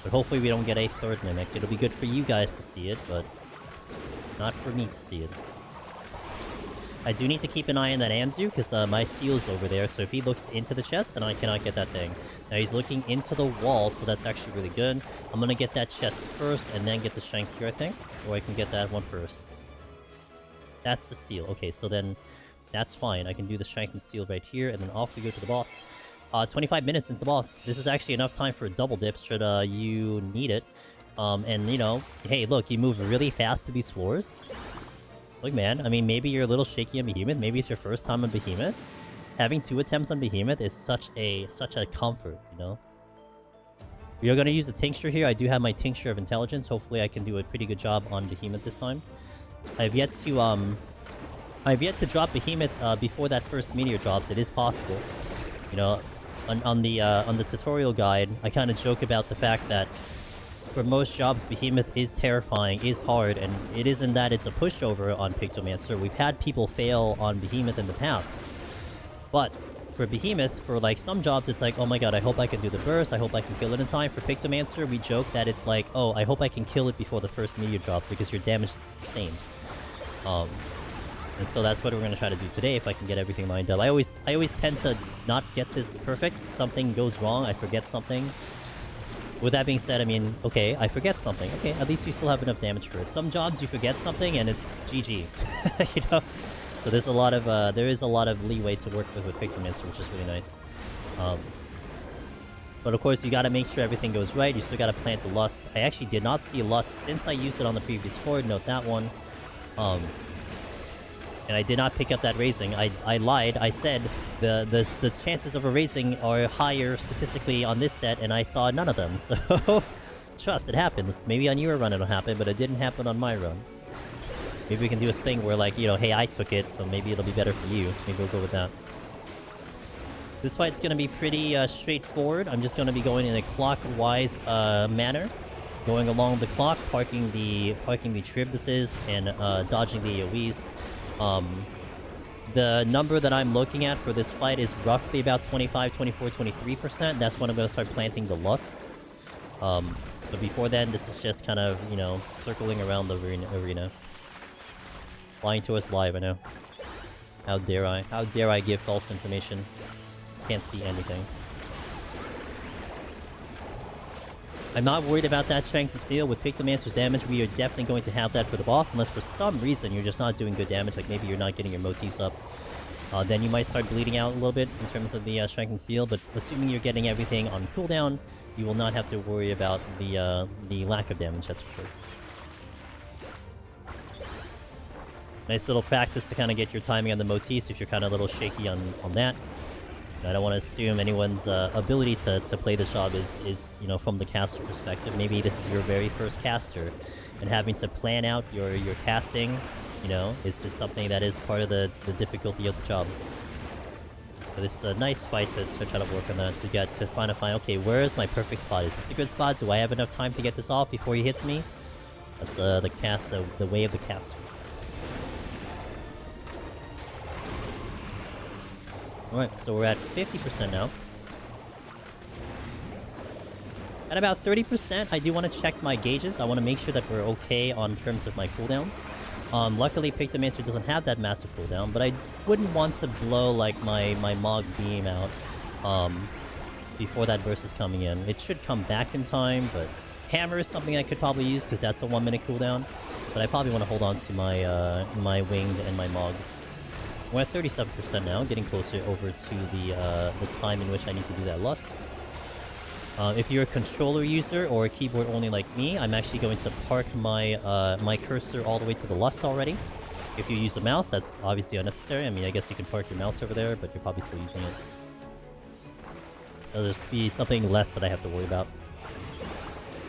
But hopefully we don't get a third mimic. It'll be good for you guys to see it, but not for me to see it. I do need to keep an eye on that Anzu, because my steel's over there, so if he looks into the chest, then I cannot get that thing. Now he's looking into the wall, so that's actually really good. I'm gonna get that chest first, and then get the strength here, I think. Or I can get that one first. That's the steel. Okay, so then that's fine. I can do the strength and steel right here, and then off we go to the boss. 25 minutes into the boss. This is actually enough time for a double dip, should you need it. And you know, hey, look, you move really fast to these floors. Look, man, I mean, maybe you're a little shaky on Behemoth. Maybe it's your first time on Behemoth. Having 2 attempts on Behemoth is such a comfort, you know? We are going to use the tincture here. I do have my tincture of intelligence. Hopefully I can do a pretty good job on Behemoth this time. I've yet to drop Behemoth before that first meteor drops. It is possible. You know, on the tutorial guide, I kind of joke about the fact that for most jobs, Behemoth is terrifying, is hard, and it isn't that it's a pushover on Pictomancer. We've had people fail on Behemoth in the past. But for Behemoth, for like some jobs, it's like, oh my god, I hope I can do the burst, I hope I can kill it in time. For Pictomancer, we joke that it's like, oh, I hope I can kill it before the first meteor drop, because your damage is insane. And so that's what we're going to try to do today, if I can get everything lined up. I always tend to not get this perfect. Something goes wrong, I forget something. With that being said, I mean, okay, I forget something. Okay, at least you still have enough damage for it. Some jobs you forget something and it's GG. You know? So there's a lot of, there is a lot of leeway to work with Pictomancer, which is really nice. But of course, you gotta make sure everything goes right. You still gotta plant the Lust. I actually did not see Lust since I used it on the previous Ford. Note that one. And I did not pick up that raising. I lied. I said the chances of a raising are higher statistically on this set, and I saw none of them. So, trust, it happens. Maybe on your run it'll happen, but it didn't happen on my run. Maybe we can do this thing where, like, you know, hey, I took it, so maybe it'll be better for you. Maybe we'll go with that. This fight's gonna be pretty straightforward. I'm just gonna be going in a clockwise manner. Going along the clock, parking the Tribuses, and dodging the AoEs. The number that I'm looking at for this fight is roughly about 25, 24, 23%. That's when I'm going to start planting the Lust. But before then, this is just kind of, you know, circling around the arena. Lying to us live, I know. How dare I? How dare I give false information? Can't see anything. I'm not worried about that strength and steel. With Pictomancer's damage, we are definitely going to have that for the boss, unless for some reason you're just not doing good damage, like maybe you're not getting your motifs up. Then you might start bleeding out a little bit in terms of the strength and steel, but assuming you're getting everything on cooldown, you will not have to worry about the lack of damage, that's for sure. Nice little practice to kind of get your timing on the motifs if you're kind of a little shaky on that. I don't want to assume anyone's ability to play this job is, you know, from the caster perspective. Maybe this is your very first caster, and having to plan out your casting, you know, is something that is part of the difficulty of the job. So this is a nice fight to try to work on that, to find okay, where is my perfect spot? Is this a good spot? Do I have enough time to get this off before he hits me? That's the way of the caster. Alright, so we're at 50% now. At about 30%, I do want to check my gauges. I want to make sure that we're okay on terms of my cooldowns. Luckily, Pictomancer doesn't have that massive cooldown, but I wouldn't want to blow, like, my Mog Beam out before that burst is coming in. It should come back in time, but Hammer is something I could probably use, because that's a 1-minute cooldown. but I probably want to hold on to my my winged and my Mog. We're at 37% now, getting closer over to the time in which I need to do that lust. If you're a controller user or a keyboard only like me, I'm actually going to park my my cursor all the way to the lust already. If you use a mouse, that's obviously unnecessary. I mean, I guess you can park your mouse over there, but you're probably still using it. There'll just be something less that I have to worry about.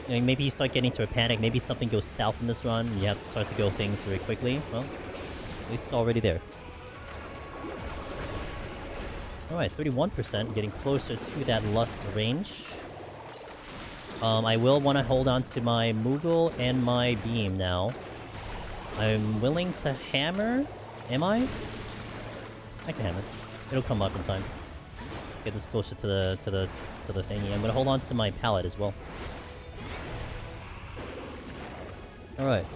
You know, maybe you start getting into a panic, maybe something goes south in this run, and you have to start to go things very quickly. Well, at least it's already there. Alright, 31%, getting closer to that lust range. I will want to hold on to my Moogle and my Beam now. I'm willing to hammer. Am I? I can hammer. It'll come up in time. Get this closer to the thingy. I'm gonna hold on to my pallet as well. Alright.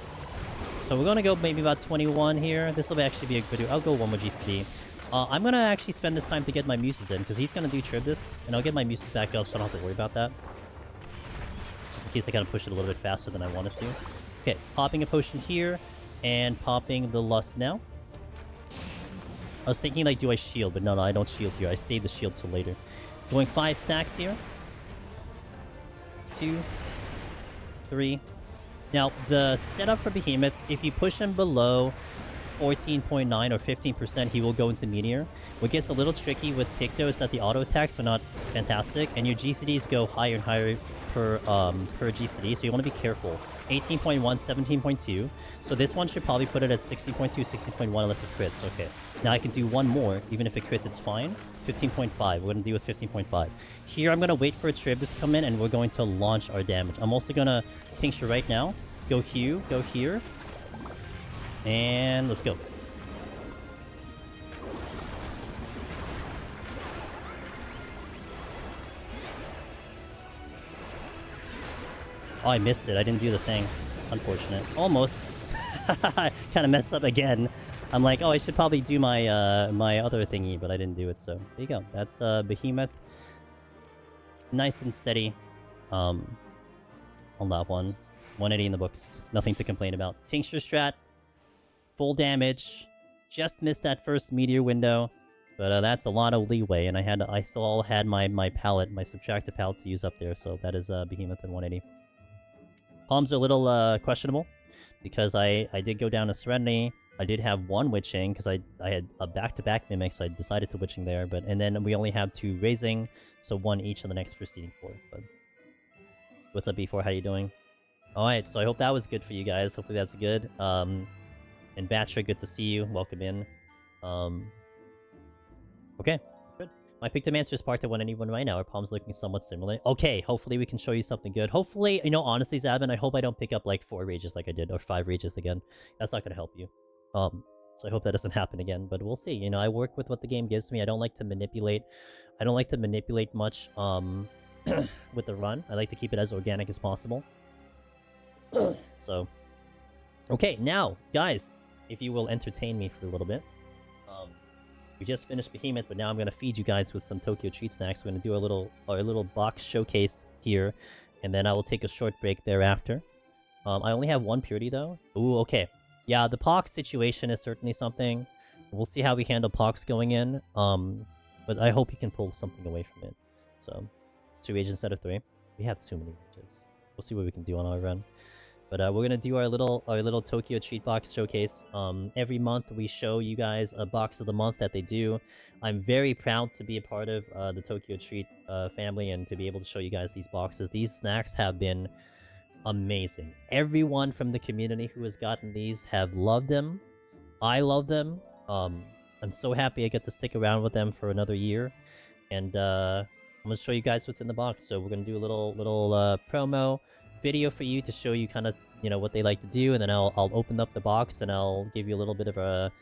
So we're gonna go maybe about 21 here. This will actually be a good... I'll go one more GCD. I'm gonna actually spend this time to get my muses in, because he's gonna do trib this, and I'll get my muses back up so I don't have to worry about that. Just in case I kind of push it a little bit faster than I wanted to. Okay, popping a potion here, and popping the lust now. I was thinking, like, do I shield? But no, I don't shield here. I save the shield till later. Going 5 stacks here. 2, 3. Now, the setup for Behemoth, if you push him below 14.9 or 15%, he will go into Meteor. What gets a little tricky with Picto is that the auto attacks are not fantastic, and your GCDs go higher and higher per GCD, so you want to be careful. 18.1, 17.2. So this one should probably put it at 16.2, 16.1 unless it crits. Okay. Now I can do one more. Even if it crits, it's fine. 15.5. We're going to deal with 15.5. Here, I'm going to wait for a trib to come in, and we're going to launch our damage. I'm also going to Tincture right now. Go Hue. Go here. And let's go. Oh, I missed it. I didn't do the thing. Unfortunate. Almost. I kind of messed up again. I'm like, oh, I should probably do my my other thingy, but I didn't do it, so there you go. That's Behemoth. Nice and steady on that one. 180 in the books. Nothing to complain about. Tincture strat. Full damage. Just missed that first meteor window. But that's a lot of leeway, and I still had my palette, my subtractive palette to use up there, so that is Behemoth and 180. Palms are a little questionable, because I did go down to Serenity. I did have one witching, because I had a back-to-back mimic, so I decided to witching there, and then we only have 2 raising, so 1 each in the next preceding 4. But what's up, B4? How you doing? Alright, so I hope that was good for you guys. Hopefully that's good. And Batra, good to see you. Welcome in. Okay, good. My Pictomancer is parked at 181 right now. Our palm's looking somewhat similar. Okay, hopefully we can show you something good. Hopefully, you know, honestly, Zabin, I hope I don't pick up like 4 rages like I did, or 5 rages again. That's not gonna help you. So I hope that doesn't happen again, but we'll see. You know, I work with what the game gives me. I don't like to manipulate. I don't like to manipulate much, with the run. I like to keep it as organic as possible. So, okay, now, guys, if you will entertain me for a little bit. We just finished Behemoth, but now I'm gonna feed you guys with some Tokyo treat snacks. We're gonna do our little box showcase here, and then I will take a short break thereafter. I only have 1 purity though. Ooh, okay. Yeah, the Pox situation is certainly something. We'll see how we handle Pox going in. But I hope you can pull something away from it. So, 2 rages instead of 3. We have too many rages. We'll see what we can do on our run. But we're gonna do our little Tokyo treat box showcase. Every month we show you guys a box of the month that they do. I'm very proud to be a part of the Tokyo treat family and to be able to show you guys these boxes. These snacks have been amazing. Everyone from the community who has gotten these have loved them. I love them. I'm so happy I get to stick around with them for another year. And I'm gonna show you guys what's in the box. So we're gonna do a little promo video for you to show you kind of, you know, what they like to do, and then I'll open up the box and I'll give you a little bit of a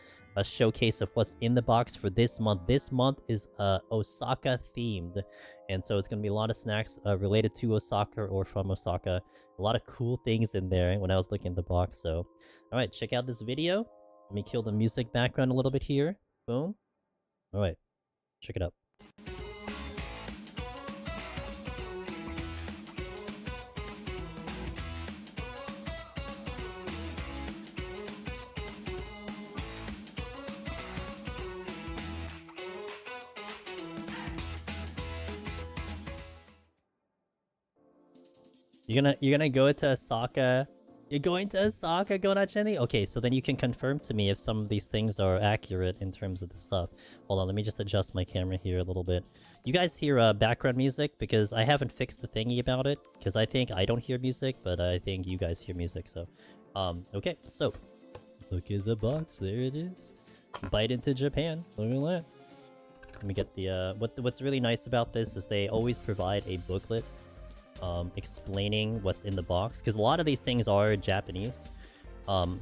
showcase of what's in the box for this month. This month is Osaka themed, and so it's gonna be a lot of snacks related to Osaka or from Osaka. A lot of cool things in there when I was looking at the box. So, all right, check out this video. Let me kill the music background a little bit here. Boom. All right, check it out. You're gonna go to Osaka. You're going to Osaka, Gonacheni? Okay, so then you can confirm to me if some of these things are accurate in terms of the stuff. Hold on, let me just adjust my camera here a little bit. You guys hear background music? Because I haven't fixed the thingy about it. Because I think I don't hear music, but I think you guys hear music, so... okay, so... Look at the box, there it is. Bite into Japan, look at that. Let me get the, what's really nice about this is they always provide a booklet explaining what's in the box, because a lot of these things are Japanese, and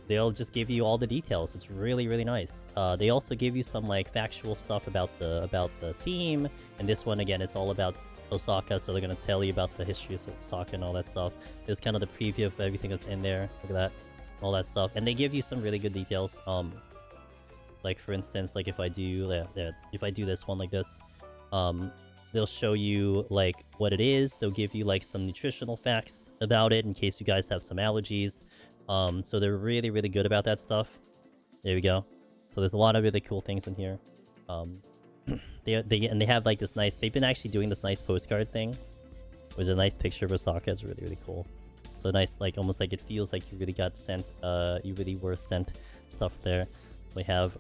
they'll just give you all the details. It's really nice. They also give you some like factual stuff about the theme, and this one again, it's all about Osaka, so they're gonna tell you about the history of Osaka and all that stuff. There's kind of the preview of everything that's in there. Look at that, all that stuff, and they give you some really good details. Like for instance, like if I do this one like this, they'll show you like what it is. They'll give you like some nutritional facts about it in case you guys have some allergies. So they're really good about that stuff. There we go. So there's a lot of really cool things in here. They have like this nice. They've been actually doing this nice postcard thing, with a nice picture of Osaka. It's really cool. So nice, like almost like it feels like you really got sent. You really were sent stuff there. We have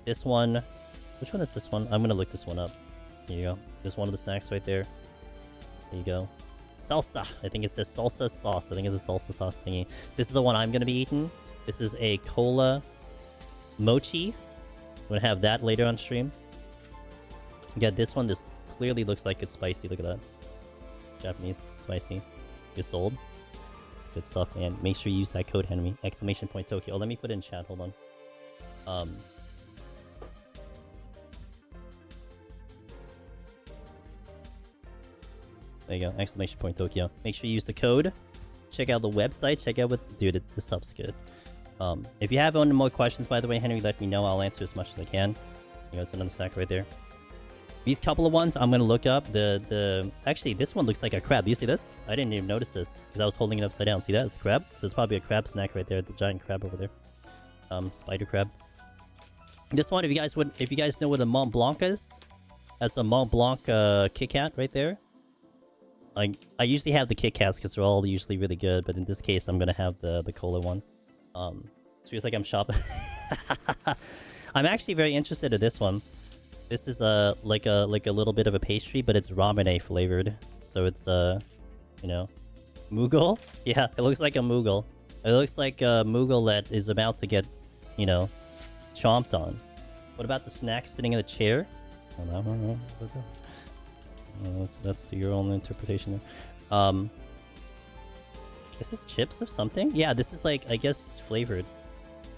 this one. Which one is this one? I'm gonna look this one up. Here you go. There's one of the snacks right there. There you go. Salsa. I think it says salsa sauce. I think it's a salsa sauce thingy. This is the one I'm gonna be eating. This is a cola mochi. I'm gonna have that later on stream. Yeah, this one just clearly looks like it's spicy. Look at that. Japanese spicy. Just sold. It's good stuff, man. Make sure you use that code Henry. Exclamation point Tokyo. Oh, let me put it in chat. Hold on. There you go, exclamation point Tokyo. Make sure you use the code. Check out the website. Check out what... Dude, the stuff's good. If you have any more questions, by the way, Henry, let me know. I'll answer as much as I can. You know, it's another snack right there. These couple of ones, I'm gonna look up. Actually, this one looks like a crab. Do you see this? I didn't even notice this, because I was holding it upside down. See that? It's a crab. So it's probably a crab snack right there. The giant crab over there. Spider crab. This one, if you guys know what a Mont Blanc is, that's a Mont Blanc Kit Kat right there. I usually have the Kit Kats because they're all usually really good, but in this case, I'm gonna have the cola one. It feels like I'm shopping. I'm actually very interested in this one. This is like a little bit of a pastry, but it's ramen flavored. So it's you know, Moogle. Yeah, it looks like a Moogle. It looks like a Moogle that is about to get, you know, chomped on. What about the snack sitting in a chair? Oh, no. That's your own interpretation there. Is this chips of something? Yeah, this is like, I guess, flavored.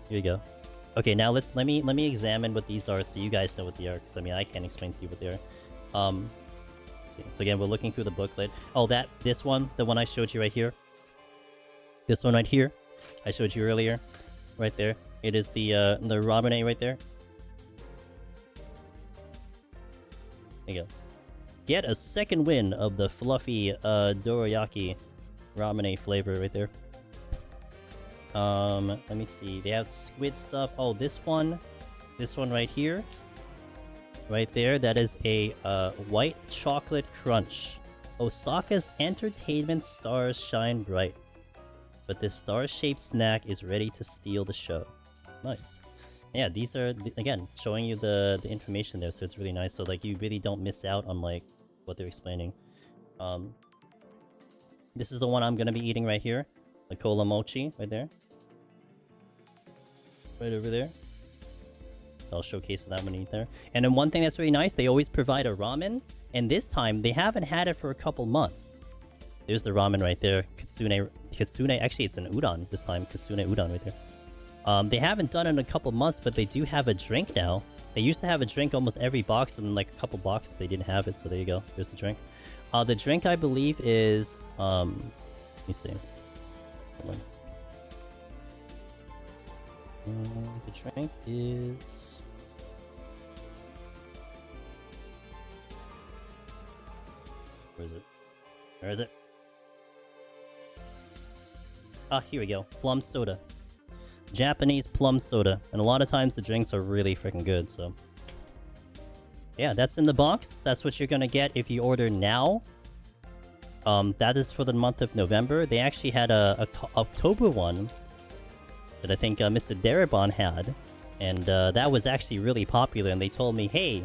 Here you go. Okay, now let me examine what these are so you guys know what they are, because I mean I can't explain to you what they are. Let's see. So again, we're looking through the booklet. Oh, this one, the one I showed you right here. This one right here, I showed you earlier, right there. It is the ramen right there. There you go. Get a second win of the fluffy dorayaki ramen flavor right there. Let me see. They have squid stuff. Oh, this one right here, right there. That is a white chocolate crunch. Osaka's entertainment stars shine bright, but this star-shaped snack is ready to steal the show. Nice. Yeah, these are again showing you the information there, so it's really nice. So like you really don't miss out on like what they're explaining. This is the one I'm gonna be eating right here, the cola mochi right there, right over there. So I'll showcase that when I eat there. And then one thing that's really nice, they always provide a ramen, and this time they haven't had it for a couple months. There's the ramen right there. Kitsune. Actually, it's an udon this time. Kitsune udon right there. They haven't done it in a couple months, but they do have a drink now. They used to have a drink almost every box, and in like a couple boxes they didn't have it. So there you go. There's the drink. The drink I believe is let me see. Hold on. The drink is. Where is it? Where is it? Ah, here we go. Plum soda. Japanese plum soda. And a lot of times the drinks are really freaking good, so. Yeah, that's in the box. That's what you're gonna get if you order now. That is for the month of November. They actually had a October one that I think Mr. Darabon had, and that was actually really popular. And they told me, hey,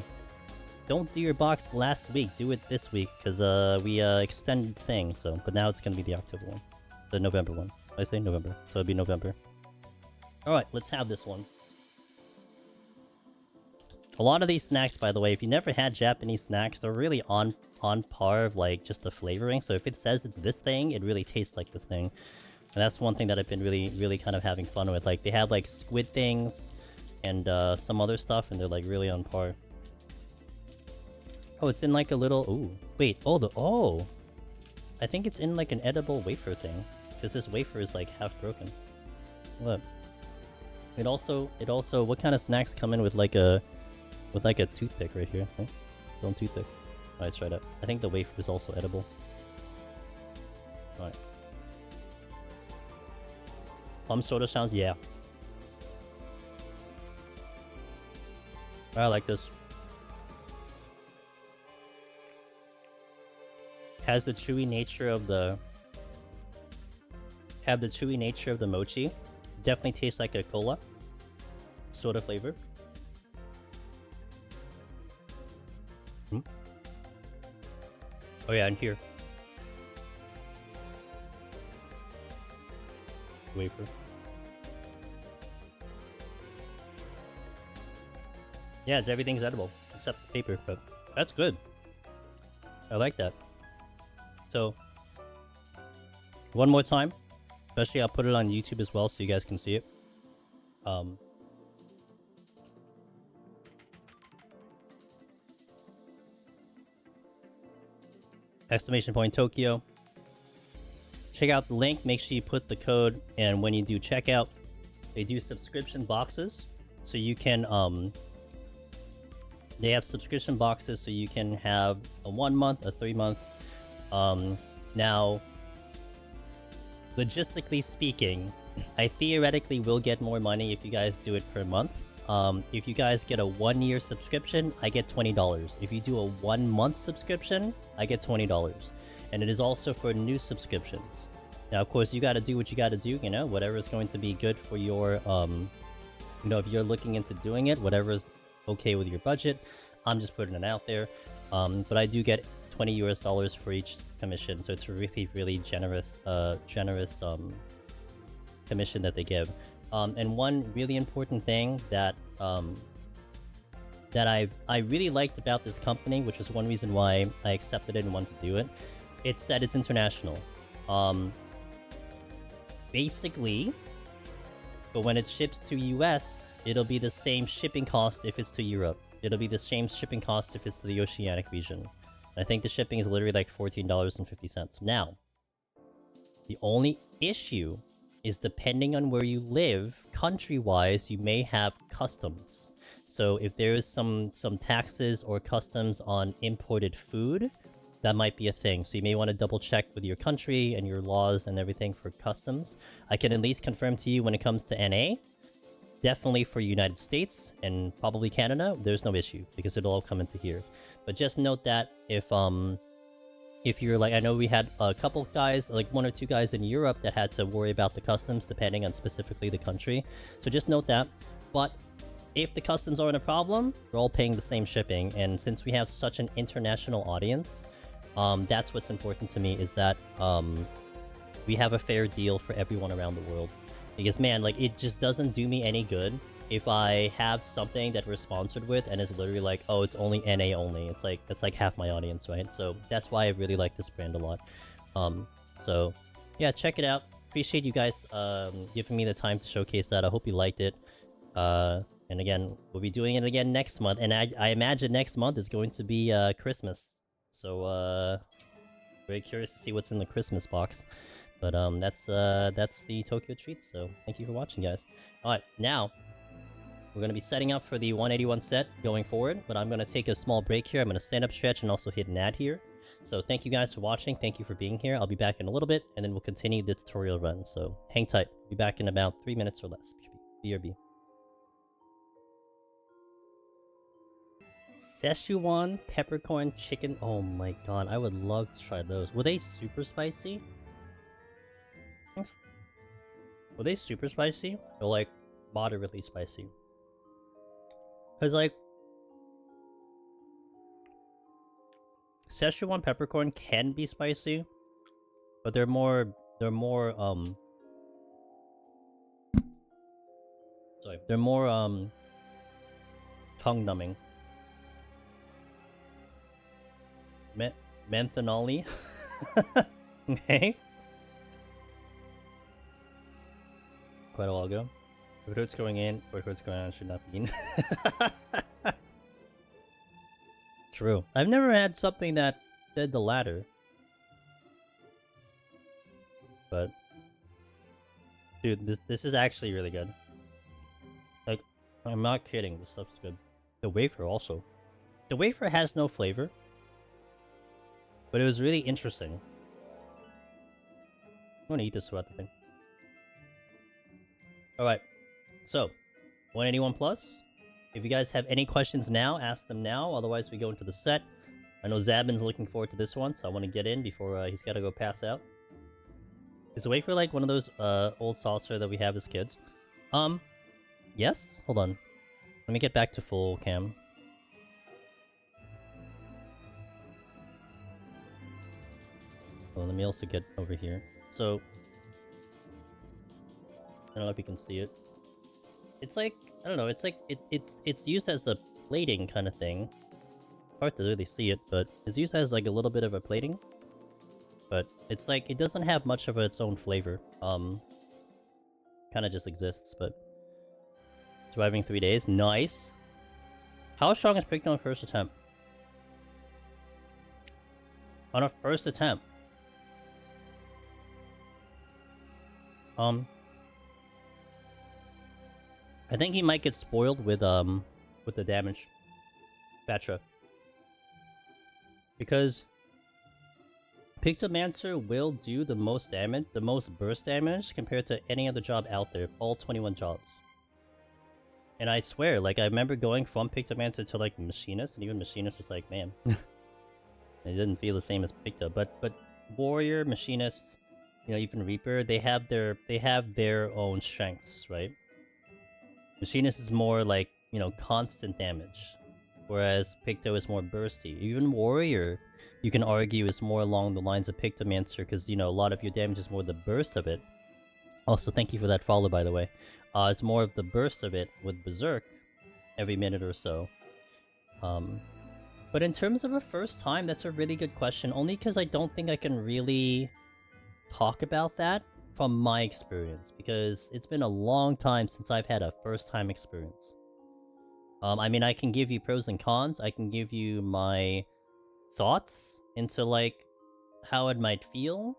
don't do your box last week, do it this week, because we extended the thing. So, but now it's gonna be the October one, the November one. I say November, so it'll be November. All right, let's have this one. A lot of these snacks, by the way, if you never had Japanese snacks, they're really on par of like just the flavoring. So if it says it's this thing, it really tastes like this thing. And that's one thing that I've been really kind of having fun with. Like they have like squid things and some other stuff, and they're like really on par. Oh, it's in like a little. Ooh, wait. Oh, I think it's in like an edible wafer thing, because this wafer is like half broken. Look. It also. What kind of snacks come in with like a toothpick right here? Okay. Its own toothpick. Alright, try that. I think the wafer is also edible. Alright. Plum soda sounds, yeah. I like this. Has the chewy nature of the mochi. Definitely tastes like a cola soda flavor. Oh yeah, and here. Wafer. Yeah, everything's edible except the paper, but that's good. I like that. So, one more time. Especially, I'll put it on YouTube as well so you guys can see it. Exclamation point Tokyo. Check out the link. Make sure you put the code, and when you do checkout, they do subscription boxes, so you can they have subscription boxes so you can have a 1 month, a 3 month. Now, logistically speaking, I theoretically will get more money if you guys do it per month. If you guys get a 1 year subscription, I get $20. If you do a 1 month subscription, I get $20. And it is also for new subscriptions. Now, of course, you gotta do what you gotta do, you know, whatever is going to be good for your, you know, if you're looking into doing it, whatever is okay with your budget. I'm just putting it out there. But I do get $20 for each commission, so it's a really generous, commission that they give. And one really important thing that that I really liked about this company, which is one reason why I accepted it and wanted to do it, it's that it's international. Basically, but when it ships to US, it'll be the same shipping cost if it's to Europe. It'll be the same shipping cost if it's to the Oceanic region. I think the shipping is literally like $14.50. Now, the only issue is depending on where you live, country-wise, you may have customs. So if there is some taxes or customs on imported food, that might be a thing. So you may want to double check with your country and your laws and everything for customs. I can at least confirm to you when it comes to NA, definitely for United States and probably Canada, there's no issue because it'll all come into here. But just note that if you're like, I know we had a couple guys, like 1 or 2 guys in Europe that had to worry about the customs depending on specifically the country. So just note that. But if the customs aren't a problem, we're all paying the same shipping. And since we have such an international audience, that's what's important to me, is that we have a fair deal for everyone around the world. Because man, like, it just doesn't do me any good if I have something that we're sponsored with and it's literally like, oh, it's only NA only. It's like half my audience, right? So that's why I really like this brand a lot. So yeah, check it out. Appreciate you guys giving me the time to showcase that. I hope you liked it. And again, we'll be doing it again next month. And I imagine next month is going to be Christmas. So very curious to see what's in the Christmas box. But that's the Tokyo treat. So thank you for watching, guys. All right, now we're going to be setting up for the 181 set going forward, but I'm going to take a small break here. I'm going to stand up, stretch, and also hit an ad here. So thank you guys for watching. Thank you for being here. I'll be back in a little bit, and then we'll continue the tutorial run. So hang tight. Be back in about 3 minutes or less. BRB. Szechuan peppercorn chicken. Oh my god, I would love to try those. Were they super spicy? Were they super spicy? Or like moderately spicy? Cause like Szechuan peppercorn can be spicy, but they're more tongue numbing. Menthanol-y. Okay. Quite a while ago. If it hurts going in, or it hurts going out, should not be in. True. I've never had something that did the latter. But dude, this is actually really good. Like, I'm not kidding, this stuff's good. The wafer also. The wafer has no flavor. But it was really interesting. I'm gonna eat this throughout the thing. Alright. So, 181 plus. If you guys have any questions now, ask them now. Otherwise, we go into the set. I know Zabin's looking forward to this one, so I want to get in before he's got to go pass out. Is the wafer like one of those old saucer that we have as kids? Yes? Hold on. Let me get back to full cam. Well, let me also get over here. So, I don't know if you can see it. It's like, I don't know, it's like, it's used as a plating kind of thing. Hard to really see it, but it's used as like a little bit of a plating. But it's like, it doesn't have much of its own flavor. Kind of just exists, but... Surviving 3 days, nice! How strong is Picto on first attempt? On a first attempt? I think he might get spoiled with the damage. Batra. Because Pictomancer will do the most damage, the most burst damage compared to any other job out there, all 21 jobs. And I swear, like I remember going from Pictomancer to like Machinist, and even Machinist is like, man, it didn't feel the same as Picto. But Warrior, Machinist, you know, even Reaper, they have their own strengths, right? Machinist is more like, you know, constant damage, whereas Picto is more bursty. Even Warrior, you can argue, is more along the lines of Pictomancer, because, you know, a lot of your damage is more the burst of it. Also, thank you for that follow, by the way. It's more of the burst of it with Berserk every minute or so. But in terms of a first time, that's a really good question, only because I don't think I can really talk about that from my experience, because it's been a long time since I've had a first time experience. I mean, I can give you pros and cons, I can give you my thoughts into like how it might feel,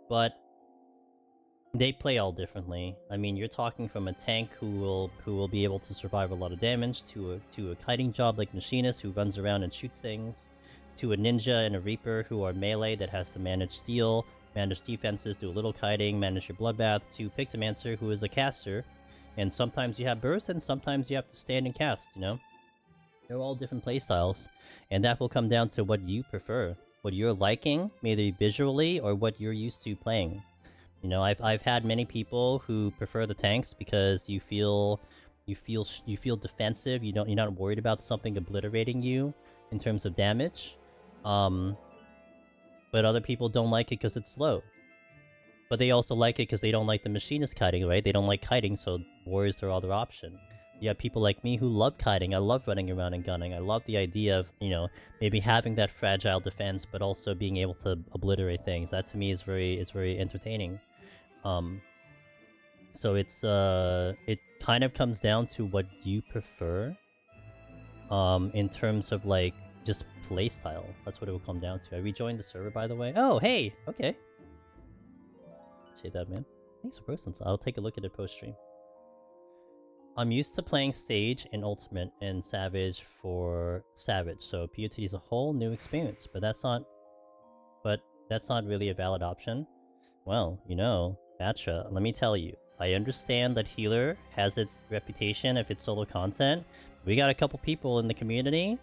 but they play all differently. I mean, you're talking from a tank who will be able to survive a lot of damage, to a kiting job like Machinist who runs around and shoots things, to a ninja and a reaper who are melee that has to manage steel, manage defenses, do a little kiting, manage your bloodbath, to Pictomancer who is a caster, and sometimes you have burst and sometimes you have to stand and cast, you know? They're all different playstyles, and that will come down to what you prefer, what you're liking, maybe visually, or what you're used to playing. You know, I've had many people who prefer the tanks because you feel defensive. You're not worried about something obliterating you in terms of damage. But other people don't like it because it's slow. But they also like it because they don't like the Machinist kiting, right? They don't like kiting, so Warriors are other option. You have people like me who love kiting. I love running around and gunning. I love the idea of, you know, maybe having that fragile defense, but also being able to obliterate things. That to me is very entertaining. So it's it kind of comes down to what you prefer. In terms of like just playstyle. That's what it will come down to. I rejoined the server, by the way. Oh, hey! Okay. Appreciate that, man. Thanks for posting. I'll take a look at it post-stream. I'm used to playing Sage and Ultimate and Savage for Savage, so POT is a whole new experience, but that's not really a valid option. Well, you know, Batra, let me tell you, I understand that healer has its reputation if it's solo content. We got a couple people in the community.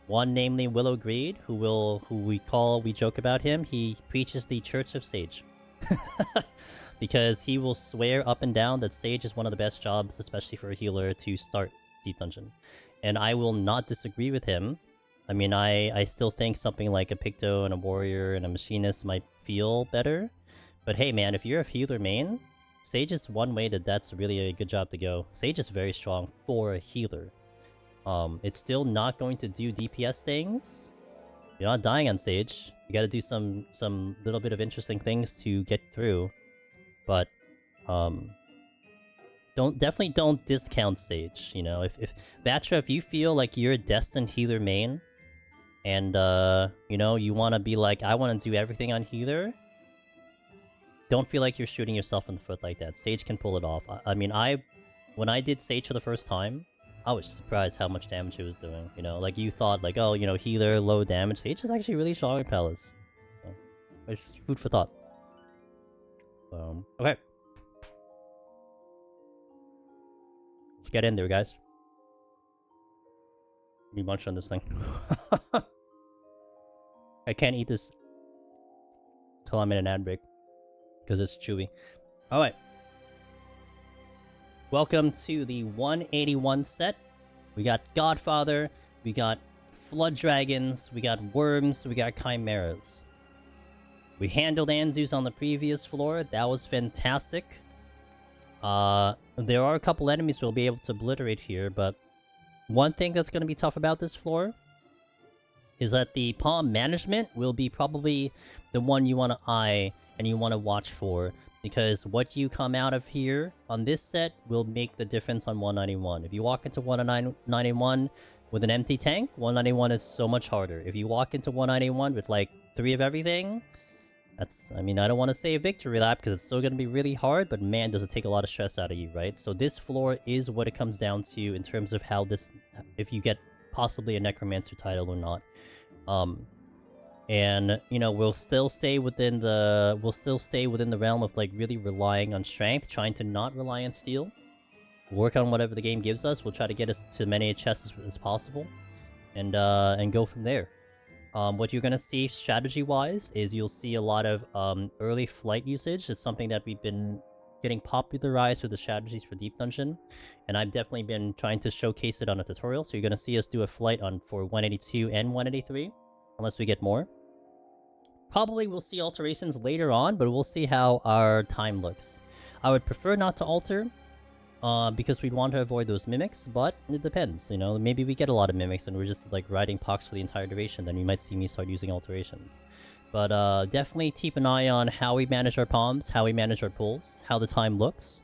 One, namely Willow Greed, who we joke about him. He preaches the Church of Sage. Because he will swear up and down that Sage is one of the best jobs, especially for a healer, to start Deep Dungeon. And I will not disagree with him. I mean, I still think something like a Picto and a Warrior and a Machinist might feel better. But hey man, if you're a healer main, Sage is one way that's really a good job to go. Sage is very strong for a healer. It's still not going to do DPS things. You're not dying on Sage. You gotta do some little bit of interesting things to get through. But, definitely don't discount Sage, you know? If Vatra, if you feel like you're a destined healer main, and, you know, you wanna be like, I wanna do everything on healer, don't feel like you're shooting yourself in the foot like that. Sage can pull it off. I mean, when I did Sage for the first time, I was surprised how much damage it was doing, you know? Like, you thought, like, oh, you know, healer, low damage. Sage is actually really strong in pellets. So, food for thought. Okay. Let's get in there, guys. We munch on this thing. I can't eat this till I'm in an ad break. Because it's chewy. Alright. Welcome to the 181 set. We got Godfather, we got Flood Dragons, we got Worms, we got Chimeras. We handled Andus on the previous floor. That was fantastic. There are a couple enemies we'll be able to obliterate here, but one thing that's going to be tough about this floor is that the palm management will be probably the one you want to eye and you want to watch for, because what you come out of here on this set will make the difference on 191. If you walk into 191 with an empty tank, 191 is so much harder. If you walk into 191 with like 3 of everything, that's, I mean, I don't want to say a victory lap because it's still going to be really hard, but man, does it take a lot of stress out of you, right? So this floor is what it comes down to in terms of how this, if you get possibly a Necromancer title or not. And, you know, we'll still stay within the realm of, like, really relying on strength, trying to not rely on steel. Work on whatever the game gives us. We'll try to get us to many chests as possible. And go from there. What you're gonna see strategy-wise is you'll see a lot of, early flight usage. It's something that we've been getting popularized with the strategies for Deep Dungeon. And I've definitely been trying to showcase it on a tutorial. So you're gonna see us do a flight for 182 and 183. Unless we get more. Probably we'll see alterations later on, but we'll see how our time looks. I would prefer not to alter, because we'd want to avoid those mimics, but it depends, you know? Maybe we get a lot of mimics and we're just, like, riding Pox for the entire duration, then you might see me start using alterations. But, definitely keep an eye on how we manage our palms, how we manage our pulls, how the time looks.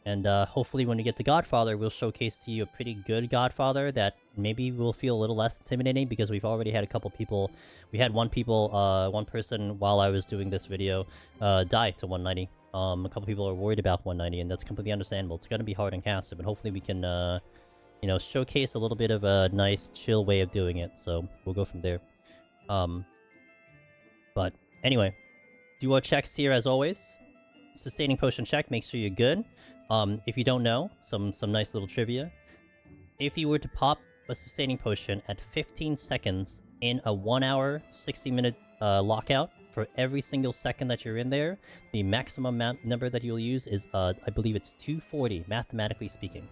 And, hopefully when we get to Godfather, we'll showcase to you a pretty good Godfather that maybe will feel a little less intimidating, because we've already had a couple people... We had one person, while I was doing this video, die to 190. A couple people are worried about 190, and that's completely understandable. It's gonna be hard on cast, but hopefully we can, you know, showcase a little bit of a nice, chill way of doing it, so we'll go from there. But, anyway, do our checks here as always. Sustaining potion check, make sure you're good. If you don't know, some nice little trivia. If you were to pop a sustaining potion at 15 seconds in a 1 hour, 60-minute lockout, for every single second that you're in there, the maximum number that you'll use is, I believe it's 240, mathematically speaking.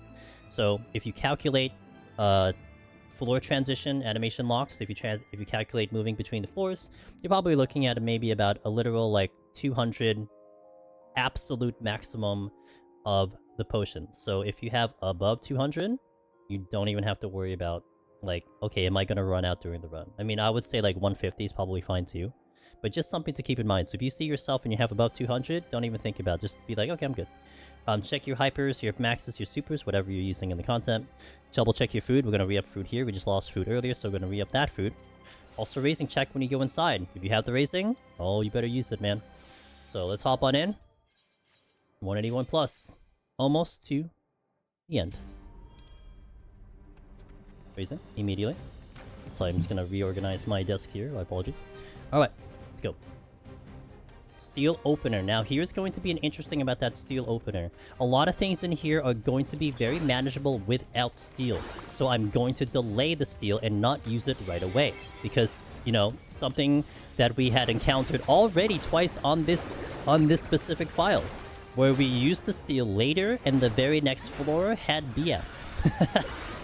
So, if you calculate floor transition animation locks, if you calculate moving between the floors, you're probably looking at maybe about a literal, like, 200 absolute maximum of the potions. So if you have above 200, you don't even have to worry about, like, okay, am I going to run out during the run? I mean, I would say like 150 is probably fine too. But just something to keep in mind. So if you see yourself and you have above 200, don't even think about it. Just be like, okay, I'm good. Check your hypers, your maxes, your supers, whatever you're using in the content. Double check your food. We're going to re-up food here. We just lost food earlier, so we're going to re-up that food. Also raising check when you go inside. If you have the raising, oh, you better use it, man. So let's hop on in. 181 plus. Almost to the end. Raising immediately. So I'm just gonna reorganize my desk here. My apologies. Alright, let's go. Steel opener. Now, here's going to be an interesting about that steel opener. A lot of things in here are going to be very manageable without steel. So I'm going to delay the steel and not use it right away. Because, you know, something that we had encountered already twice on this specific file, where we used the steel later and the very next floor had BS.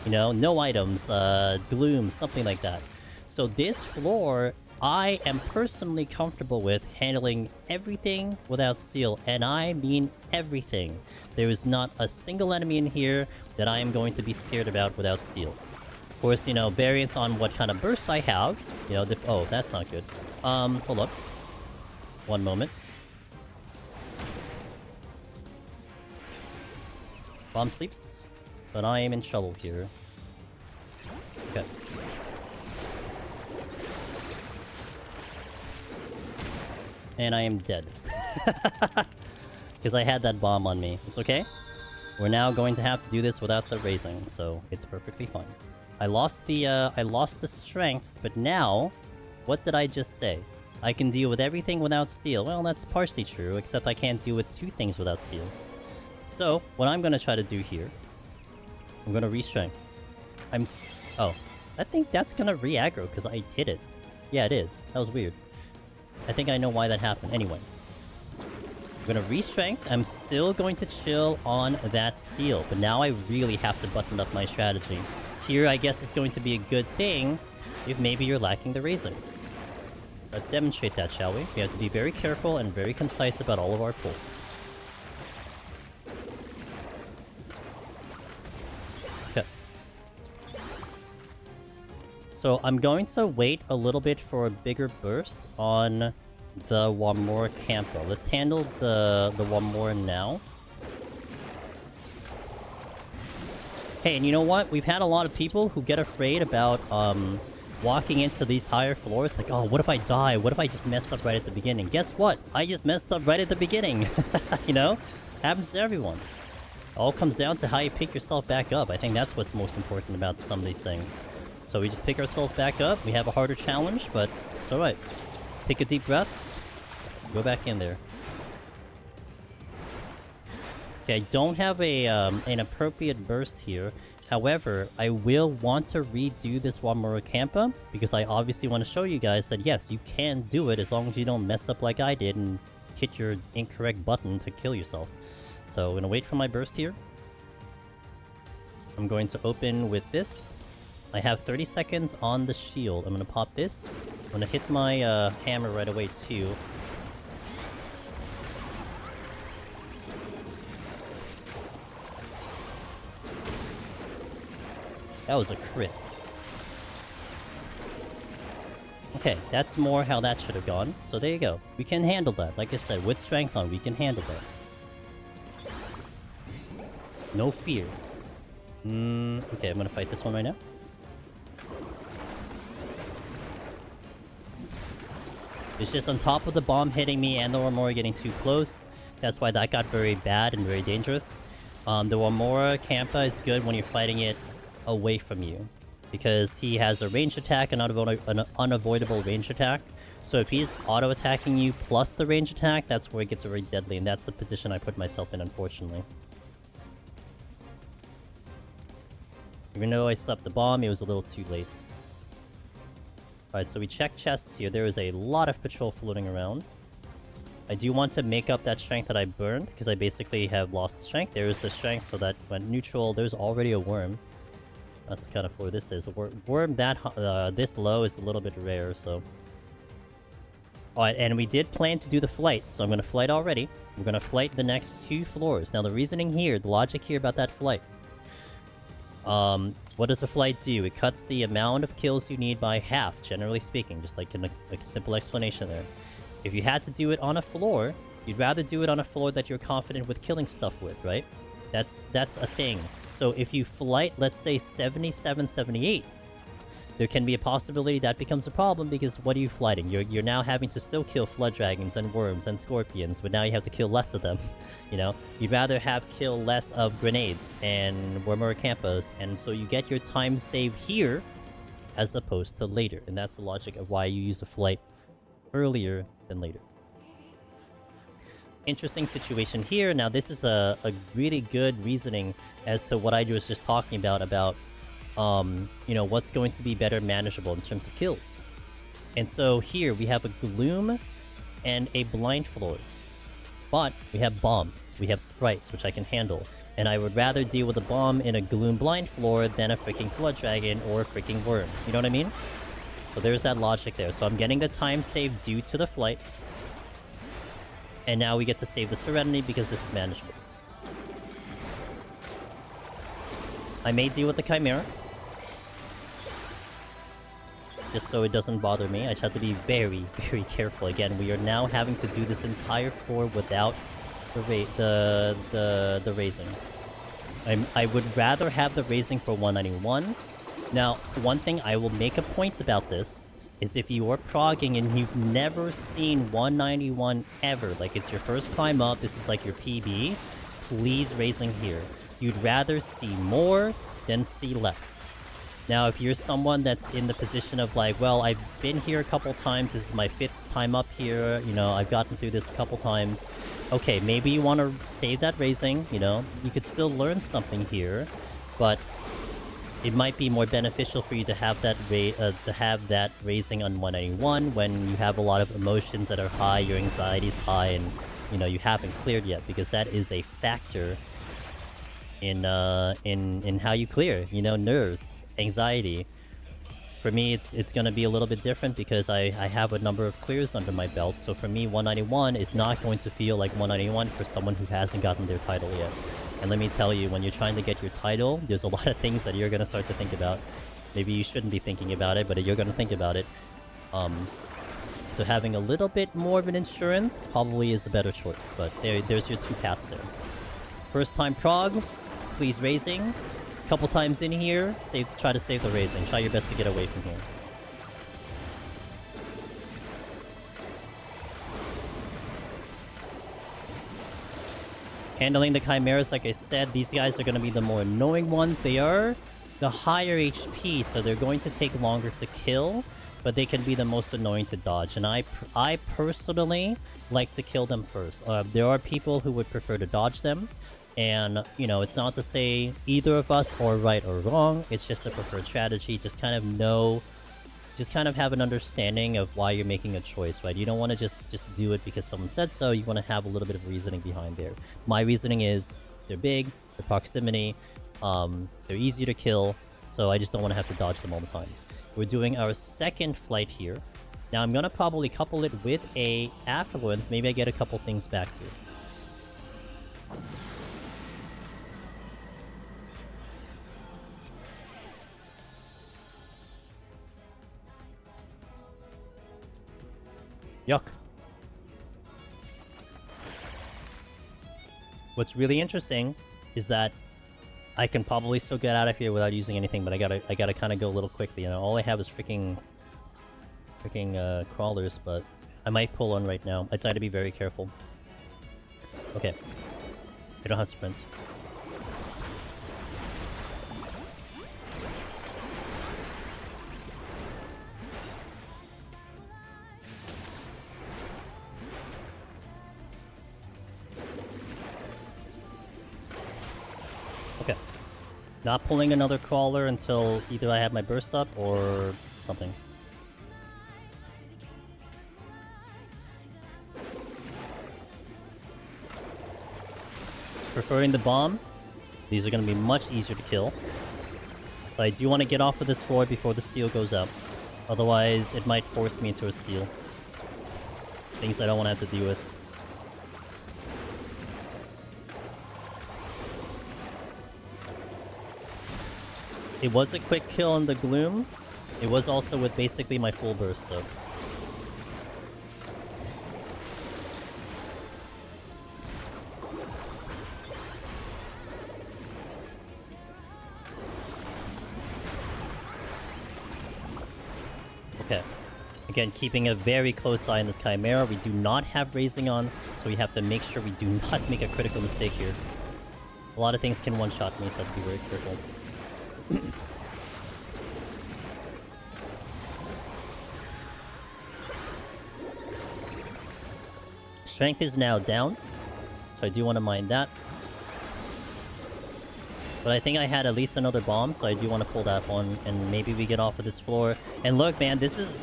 You know, no items, gloom, something like that. So this floor, I am personally comfortable with handling everything without steel, and I mean everything. There is not a single enemy in here that I am going to be scared about without steel. Of course, you know, variants on what kind of burst I have. You know, oh, that's not good. Hold up. One moment. Bomb sleeps, but I am in trouble here. Okay. And I am dead. Because I had that bomb on me. It's okay. We're now going to have to do this without the raising, so it's perfectly fine. I lost the strength, but now, what did I just say? I can deal with everything without steel. Well, that's partially true, except I can't deal with two things without steel. So, what I'm gonna try to do here, I'm gonna re-strength. Oh, I think that's gonna re-aggro because I hit it. Yeah, it is. That was weird. I think I know why that happened. Anyway. I'm gonna re-strength. I'm still going to chill on that steel, but now I really have to button up my strategy. Here, I guess it's going to be a good thing if maybe you're lacking the raising. Let's demonstrate that, shall we? We have to be very careful and very concise about all of our pulls. Okay. So I'm going to wait a little bit for a bigger burst on the one more Campo. Let's handle the one more now. Hey, and you know what? We've had a lot of people who get afraid about walking into these higher floors. Like, oh, what if I die? What if I just mess up right at the beginning? Guess what? I just messed up right at the beginning. You know? Happens to everyone. It all comes down to how you pick yourself back up. I think that's what's most important about some of these things. So we just pick ourselves back up. We have a harder challenge, but it's alright. Take a deep breath. Go back in there. Okay, I don't have a an appropriate burst here. However, I will want to redo this Wamura Campa because I obviously want to show you guys that yes, you can do it as long as you don't mess up like I did and hit your incorrect button to kill yourself. So I'm gonna wait for my burst here. I'm going to open with this. I have 30 seconds on the shield. I'm gonna pop this. I'm gonna hit my hammer right away too. That was a crit. Okay, that's more how that should have gone. So there you go. We can handle that. Like I said, with strength on, we can handle that. No fear. Okay, I'm gonna fight this one right now. It's just on top of the bomb hitting me and the Remora getting too close. That's why that got very bad and very dangerous. The Remora Campa is good when you're fighting it away from you, because he has a ranged attack and an unavoidable range attack. So if he's auto-attacking you plus the range attack, that's where it gets very deadly, and that's the position I put myself in, unfortunately. Even though I slept the bomb, it was a little too late. Alright, so we check chests here. There is a lot of patrol floating around. I do want to make up that strength that I burned, because I basically have lost strength. There is the strength, so that went neutral. There's already a worm. That's kind of where this is. A worm that this low is a little bit rare, so... Alright, and we did plan to do the flight, so I'm going to flight already. We're going to flight the next 2 floors. Now, the reasoning here, the logic here about that flight. What does a flight do? It cuts the amount of kills you need by half, generally speaking. Just like in a simple explanation there. If you had to do it on a floor, you'd rather do it on a floor that you're confident with killing stuff with, right? That's a thing. So if you flight, let's say 77, 78, there can be a possibility that becomes a problem, because what are you flighting? You're now having to still kill flood dragons and worms and scorpions, but now you have to kill less of them. You know, you'd rather kill less of grenades and Wormur Campas, and so you get your time saved here as opposed to later, and that's the logic of why you use a flight earlier than later. interesting situation here. Now, this is a really good reasoning as to what I was just talking about, you know, what's going to be better manageable in terms of kills. And so here we have a Gloom and a Blind Floor. But we have bombs, we have sprites, which I can handle. And I would rather deal with a bomb in a Gloom Blind Floor than a freaking Flood Dragon or a freaking Worm. You know what I mean? So there's that logic there. So I'm getting the time save due to the flight. And now we get to save the Serenity because this is manageable. I may deal with the Chimera, just so it doesn't bother me. I just have to be very, very careful. Again, we are now having to do this entire floor without the raising. I would rather have the raising for 191. Now, one thing I will make a point about this is if you are progging and you've never seen 191 ever, like it's your first climb up, this is like your PB, please raising here. You'd rather see more than see less. Now, if you're someone that's in the position of like, well, I've been here a couple times, this is my 5th time up here, you know, I've gotten through this a couple times. Okay, maybe you want to save that raising, you know, you could still learn something here, but it might be more beneficial for you to have that raising on 191 when you have a lot of emotions that are high, your anxiety's high, and you know you haven't cleared yet, because that is a factor in how you clear. You know, nerves, anxiety. For me, it's gonna be a little bit different because I have a number of clears under my belt. So for me, 191 is not going to feel like 191 for someone who hasn't gotten their title yet. And let me tell you, when you're trying to get your title, there's a lot of things that you're going to start to think about. Maybe you shouldn't be thinking about it, but you're going to think about it. So having a little bit more of an insurance probably is a better choice. But there's your 2 paths there. First time prog, please raising. Couple times in here, try to save the raising. Try your best to get away from here. Handling the Chimeras, like I said, these guys are going to be the more annoying ones. They are the higher HP, so they're going to take longer to kill, but they can be the most annoying to dodge. And I personally like to kill them first. There are people who would prefer to dodge them, and, you know, it's not to say either of us are right or wrong. It's just a preferred strategy. Just kind of have an understanding of why you're making a choice, right? You don't want to just do it because someone said so. You want to have a little bit of reasoning behind there. My reasoning is they're big, they're proximity, they're easy to kill, so I just don't want to have to dodge them all the time. We're doing our second flight here. Now I'm going to probably couple it with a Affluence. Maybe I get a couple things back here. Yuck. What's really interesting is that I can probably still get out of here without using anything, but I gotta kind of go a little quickly. You know, all I have is freaking crawlers, but I might pull one right now. I try to be very careful. Okay, I don't have sprints. Okay. Not pulling another crawler until either I have my burst up or something. Preferring the bomb. These are going to be much easier to kill. But I do want to get off of this floor before the steel goes up. Otherwise, it might force me into a steel. Things I don't want to have to deal with. It was a quick kill on the Gloom. It was also with basically my full burst, so... Okay. Again, keeping a very close eye on this Chimera. We do not have raising on, so we have to make sure we do not make a critical mistake here. A lot of things can one-shot me, so I have to be very careful. Strength is now down. So I do want to mine that. But I think I had at least another bomb, so I do want to pull that one, and maybe we get off of this floor. And look, man, this is...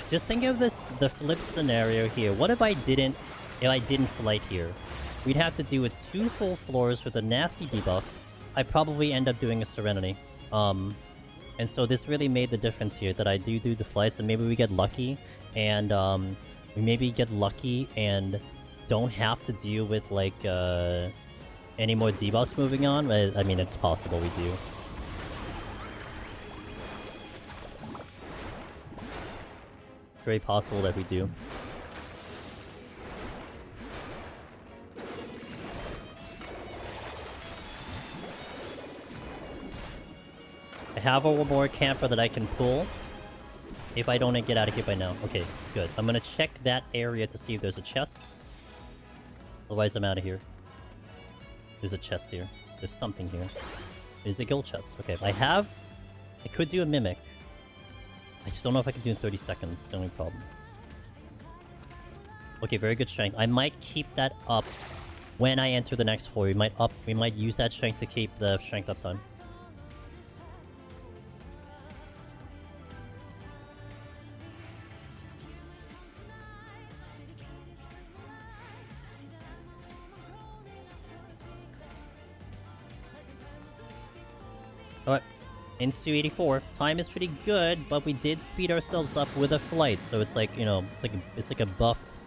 Just think of this, the flip scenario here. What if I didn't flight here? We'd have to do it 2 full floors with a nasty debuff. I'd probably end up doing a Serenity. And so this really made the difference here, that I do the flights, and maybe we get lucky, and we maybe get lucky and don't have to deal with, like, any more debuffs moving on. I mean, it's possible we do. Very possible that we do. I have one more camper that I can pull if I don't get out of here by now. Okay, good. I'm gonna check that area to see if there's a chest. Otherwise, I'm out of here. There's a chest here. There's something here. There's a gold chest. Okay, I could do a mimic. I just don't know if I can do it in 30 seconds. It's the only problem. Okay, very good strength. I might keep that up when I enter the next floor. We might use that strength to keep the strength up time. Alright, into 84. Time is pretty good, but we did speed ourselves up with a flight, so it's like, you know, it's like a buffed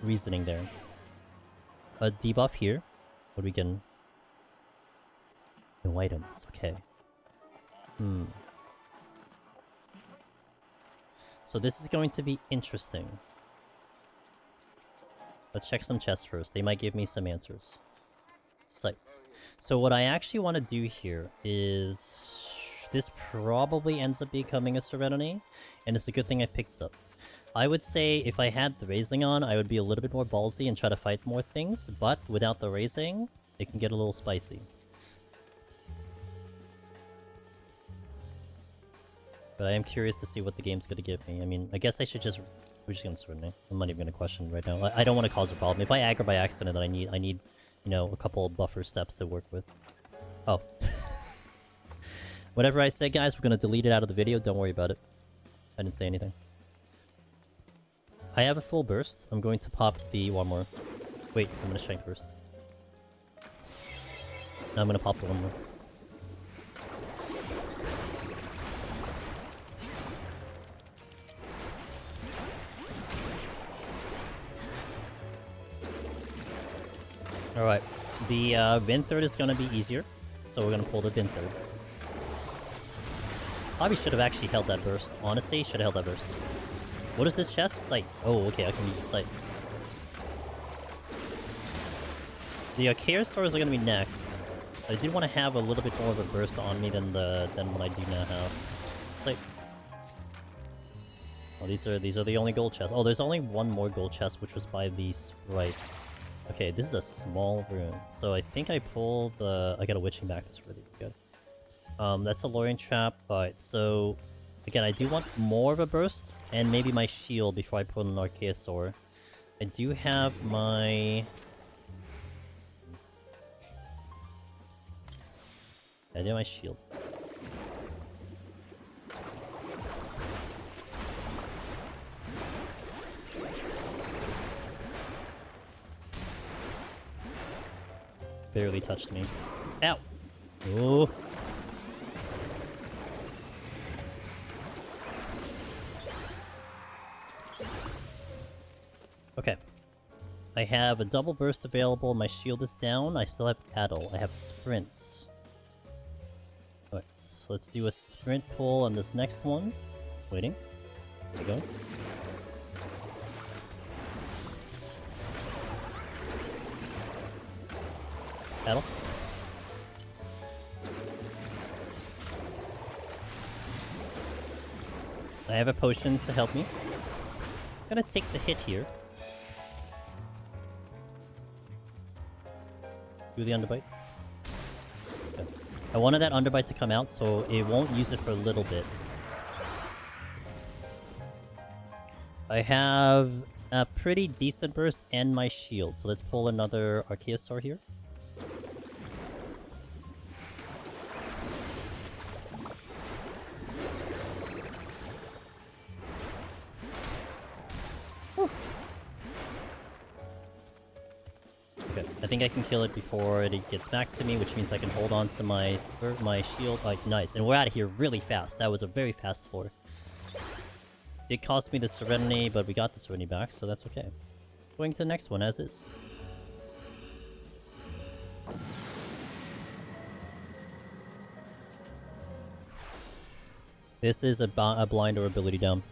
reasoning there. A debuff here. What do we get? No items, okay. So this is going to be interesting. Let's check some chests first. They might give me some answers. Sights. So what I actually want to do here is... This probably ends up becoming a Serenity, and it's a good thing I picked it up. I would say if I had the raising on, I would be a little bit more ballsy and try to fight more things, but without the raising, it can get a little spicy. But I am curious to see what the game's gonna give me. I mean, I guess I should just... We're just gonna Serenity. I'm not even gonna question right now. I don't want to cause a problem. If I aggro by accident, then I need, you know, a couple of buffer steps to work with. Oh. Whatever I say, guys, we're gonna delete it out of the video. Don't worry about it. I didn't say anything. I have a full burst. I'm going to pop the one more. Wait, I'm gonna strength burst. Now I'm gonna pop the one more. Alright, the Vin3rd is gonna be easier, so we're gonna pull the Vin3rd. Probably should have actually held that burst. Honestly, should have held that burst. What is this chest? Sights. Oh, okay, I can use sight. The Chaos Swords are gonna be next. I did want to have a little bit more of a burst on me than what I do now have. Sight. Oh, these are the only gold chests. Oh, there's only one more gold chest, which was by the Sprite. Okay, this is a small room, so I think I pulled the... I got a Witching back, that's really good. That's a Lorien Trap. Alright, so... Again, I do want more of a burst, and maybe my shield before I put an Archaeosaur. I do have my... I do have my shield. Barely touched me. Ow! Ooh. Okay. I have a double burst available, my shield is down, I still have Addle, I have sprints. Alright, so let's do a sprint pull on this next one. Waiting. There we go. Addle. I have a potion to help me. I'm gonna take the hit here. Do the underbite. Okay. I wanted that underbite to come out, so it won't use it for a little bit. I have a pretty decent burst and my shield. So let's pull another Archaeosaur here. Okay, I think I can kill it before it gets back to me, which means I can hold on to my shield. Like, nice. And we're out of here really fast. That was a very fast floor. Did cost me the Serenity, but we got the Serenity back, so that's okay. Going to the next one as is. This is a blind or ability down.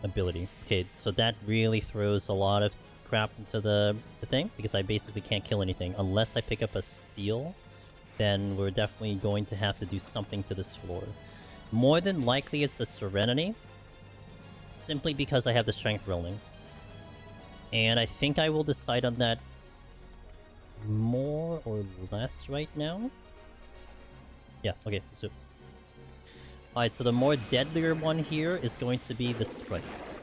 Ability. Okay, so that really throws a lot of crap into the thing, because I basically can't kill anything. Unless I pick up a steal, then we're definitely going to have to do something to this floor. More than likely it's the Serenity, simply because I have the Strength rolling. And I think I will decide on that more or less right now. Yeah, okay, so... Alright, so the more deadlier one here is going to be the Sprites.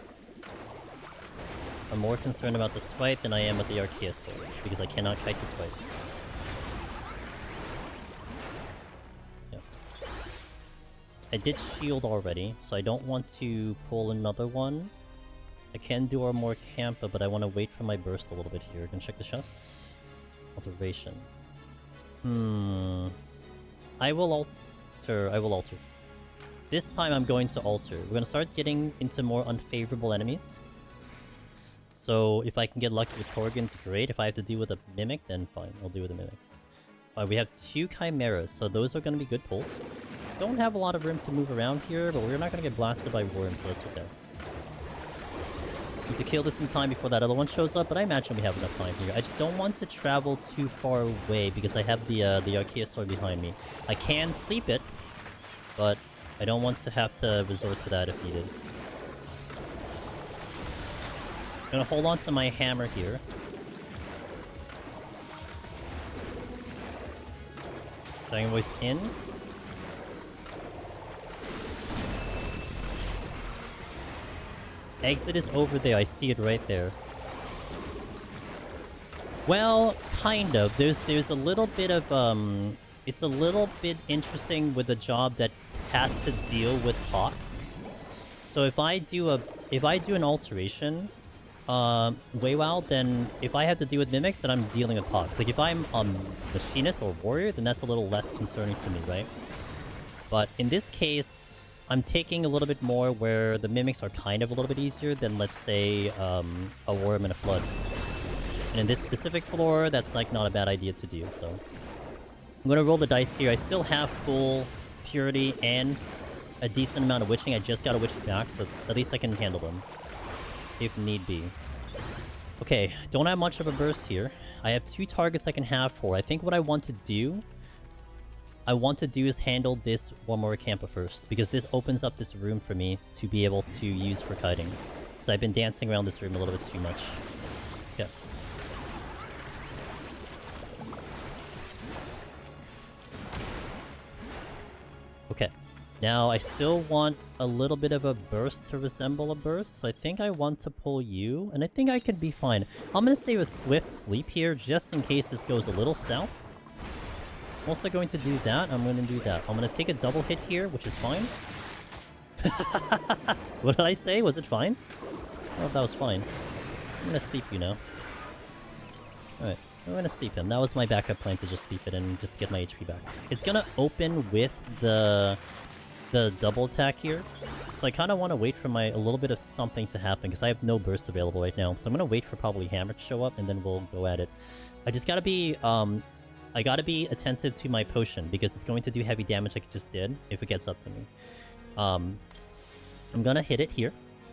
I'm more concerned about the Sprite than I am with the Archaeosaur, because I cannot kite the Sprite. Yeah. I did shield already, so I don't want to pull another one. I can do our more Campa, but I want to wait for my burst a little bit here. Can check the chests. Alteration. I will alter. This time I'm going to alter. We're going to start getting into more unfavorable enemies. So if I can get lucky with Corrigan, great. If I have to deal with a Mimic, then fine. I'll deal with a Mimic. Alright, we have 2 Chimeras, so those are going to be good pulls. Don't have a lot of room to move around here, but we're not going to get blasted by worms, so that's okay. Need to kill this in time before that other one shows up, but I imagine we have enough time here. I just don't want to travel too far away because I have the Archaeosaur behind me. I can sleep it, but I don't want to have to resort to that if needed. I'm gonna hold on to my hammer here. Dragon Voice in. Exit is over there. I see it right there. Well, kind of. There's a little bit of it's a little bit interesting with a job that has to deal with pox. So if I do an alteration, Waywell, then if I have to deal with mimics, then I'm dealing with pox. Like if I'm machinist or warrior, then that's a little less concerning to me, right? But in this case, I'm taking a little bit more where the mimics are kind of a little bit easier than, let's say, a worm and a flood. And in this specific floor, that's like not a bad idea to do. So I'm gonna roll the dice here. I still have full purity and a decent amount of witching. I just got a witch back, so at least I can handle them if need be. Okay, don't have much of a burst here. I have 2 targets I can have for. I think what I want to do is handle this one more Campa first, because this opens up this room for me to be able to use for kiting. Because I've been dancing around this room a little bit too much. Yeah. Okay. Now, I still want a little bit of a burst to resemble a burst, so I think I want to pull you, and I think I could be fine. I'm gonna save a Swift Sleep here, just in case this goes a little south. I'm also going to do that. I'm going to do that. I'm going to take a double hit here, which is fine. What did I say? Was it fine? Oh, that was fine. I'm going to sleep you now. Alright, I'm going to sleep him. That was my backup plan, to just sleep it and just get my HP back. It's going to open with the double attack here. So I kind of want to wait for a little bit of something to happen, because I have no burst available right now. So I'm going to wait for probably Hammer to show up, and then we'll go at it. I just got to be... I gotta be attentive to my potion, because it's going to do heavy damage like it just did if it gets up to me. I'm gonna hit it here,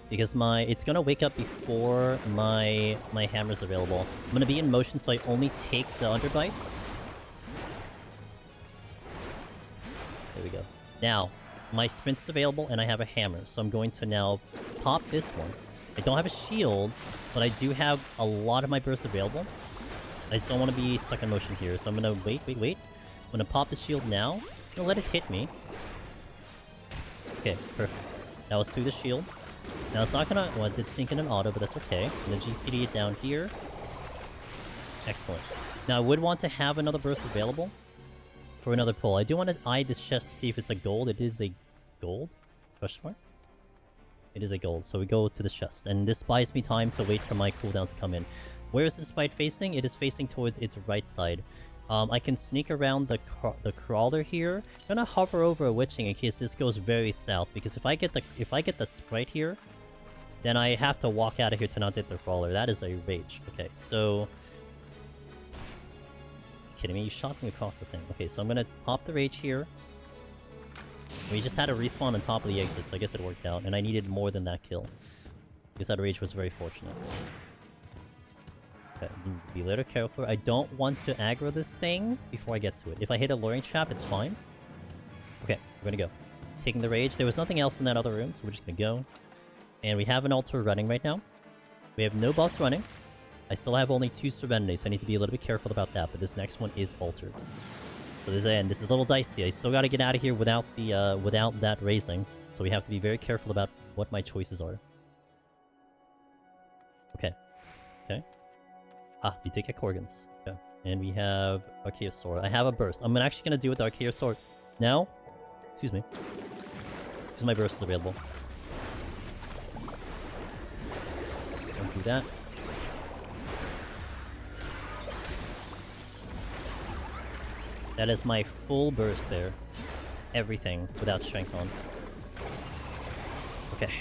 because it's gonna wake up before my hammer's available. I'm gonna be in motion, so I only take the underbites. There we go. Now, my sprint's available, and I have a hammer, so I'm going to now pop this one. I don't have a shield, but I do have a lot of my bursts available. I just don't want to be stuck in motion here, so I'm gonna wait. I'm gonna pop the shield now. I'm gonna let it hit me. Okay, perfect. Now let's do the shield. Now it's not gonna... Well, it did sneak in an auto, but that's okay. And then GCD it down here. Excellent. Now I would want to have another burst available for another pull. I do want to eye this chest to see if it's a gold. It is a gold? Question mark? It is a gold. So we go to the chest. And this buys me time to wait for my cooldown to come in. Where is this fight facing? It is facing towards its right side. I can sneak around the crawler here. I'm gonna hover over a witching in case this goes very south. Because if I get the sprite here, then I have to walk out of here to not hit the crawler. That is a rage. Okay, so... Kidding me? You shot me across the thing. Okay, so I'm gonna pop the rage here. We just had a respawn on top of the exit, so I guess it worked out. And I needed more than that kill. Because that rage was very fortunate. Okay, be a little careful. I don't want to aggro this thing before I get to it. If I hit a luring trap, it's fine. Okay, we're gonna go. Taking the rage. There was nothing else in that other room, so we're just gonna go. And we have an altar running right now. We have no boss running. I still have only 2 Serenity, so I need to be a little bit careful about that, but this next one is altered. So this is a little dicey. I still gotta get out of here without the without that raising. So we have to be very careful about what my choices are. Okay. Okay. Ah, we did get Korgans. Okay. And we have Archaeosaur. I have a burst. I'm actually gonna do with the Archaeosaur now. Excuse me. Because my burst is available. Don't do that. That is my full burst there. Everything without strength on. Okay.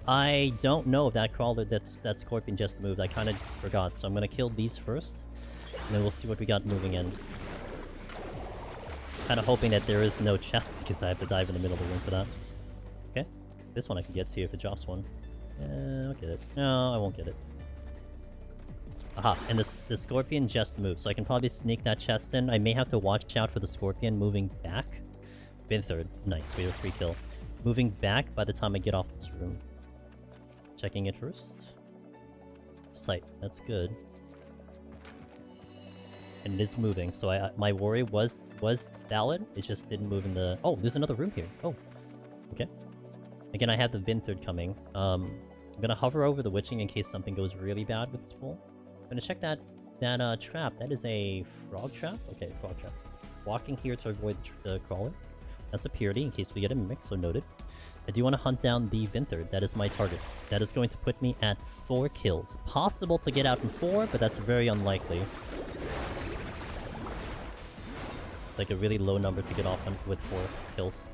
I don't know if that crawler, that scorpion just moved. I kind of forgot, so I'm gonna kill these first. And then we'll see what we got moving in. Kind of hoping that there is no chest, because I have to dive in the middle of the room for that. Okay. This one I can get to if it drops one. I'll get it. No, I won't get it. Aha, and the scorpion just moved, so I can probably sneak that chest in. I may have to watch out for the scorpion moving back. Been third. Nice, we have a free kill. Moving back by the time I get off this room. Checking it first. Sight, that's good. And it is moving, so my worry was valid. It just didn't move in the... Oh, there's another room here. Oh, okay. Again, I have the Vinthird coming. I'm gonna hover over the witching in case something goes really bad with this pull. I'm gonna check that trap. That is a frog trap? Okay, frog trap. Walking here to avoid the crawler. That's a purity in case we get a mimic, so noted. I do want to hunt down the Vinthird. That is my target. That is going to put me at 4 kills. Possible to get out in 4, but that's very unlikely. Like a really low number to get off on with 4 kills.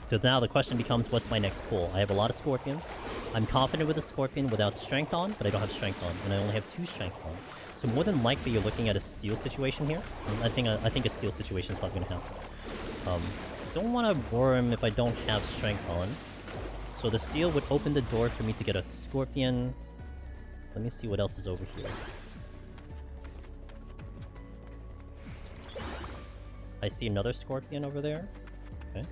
So now the question becomes, what's my next pull? I have a lot of scorpions. I'm confident with a scorpion without strength on, but I don't have strength on, and I only have 2 strength on. So more than likely, you're looking at a steal situation here. I think a steal situation is probably gonna happen. Don't want to worm if I don't have strength on. So the steal would open the door for me to get a scorpion. Let me see what else is over here. I see another scorpion over there. Okay.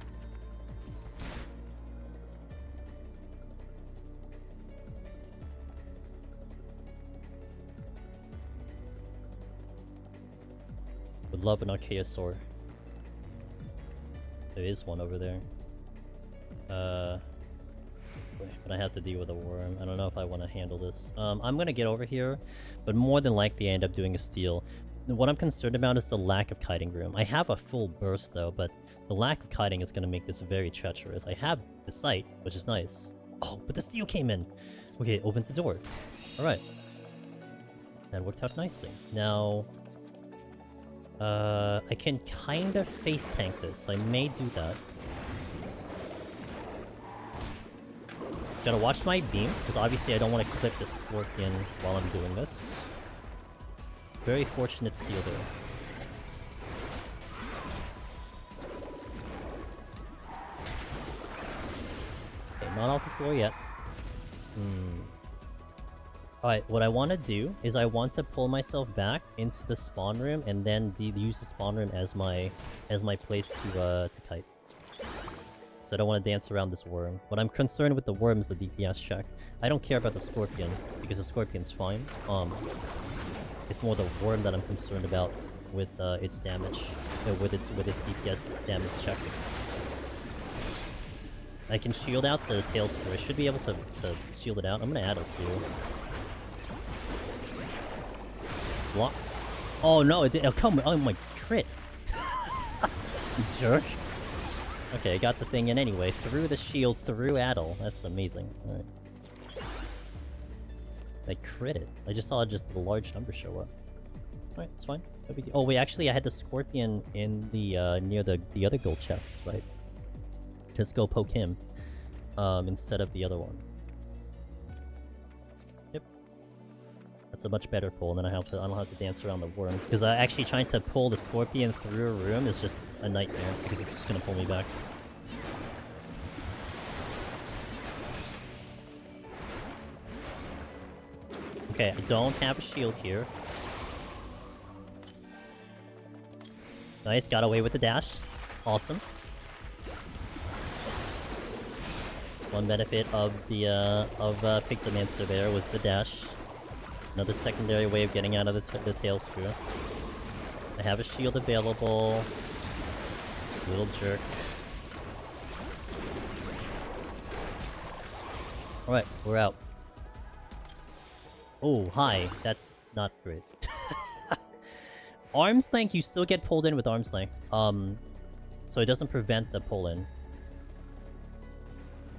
Would love an Archaeosaur. There is one over there. But I have to deal with a worm. I don't know if I want to handle this. I'm gonna get over here, but more than likely I end up doing a steal. What I'm concerned about is the lack of kiting room. I have a full burst though, but the lack of kiting is gonna make this very treacherous. I have the sight, which is nice. Oh, but the steal came in! Okay, it opens the door. Alright. That worked out nicely. Now... I can kind of face tank this. I may do that. Gotta watch my beam, because obviously I don't want to clip the scorpion while I'm doing this. Very fortunate steal there. Okay, not off the floor yet. Alright, what I want to do is I want to pull myself back into the spawn room and then use the spawn room as my place to kite. So I don't want to dance around this worm. What I'm concerned with the worm is the DPS check. I don't care about the scorpion, because the scorpion's fine. It's more the worm that I'm concerned about with its damage, with its DPS damage check. I can shield out the tail screw. I should be able to shield it out. I'm gonna add it too. Blocks. Oh no, it did. Oh, come on. Oh my crit. Jerk. Okay, I got the thing in anyway. Through the shield, through Addle. That's amazing. Alright. I crit it. I just saw just the large number show up. Alright, it's fine. No big deal. Oh wait, actually I had the Scorpion in the near the other gold chests, right? Just go poke him. Instead of the other one. Yep. That's a much better pull, and then I don't have to dance around the worm. Because actually trying to pull the Scorpion through a room is just a nightmare, because it's just gonna pull me back. Okay, I don't have a shield here. Nice, got away with the dash. Awesome. One benefit of the Pictomancer there was the dash. Another secondary way of getting out of the tail screw. I have a shield available. Little jerk. Alright, we're out. Oh, hi. That's not great. Arm's length, you still get pulled in with arm's length. So it doesn't prevent the pull-in.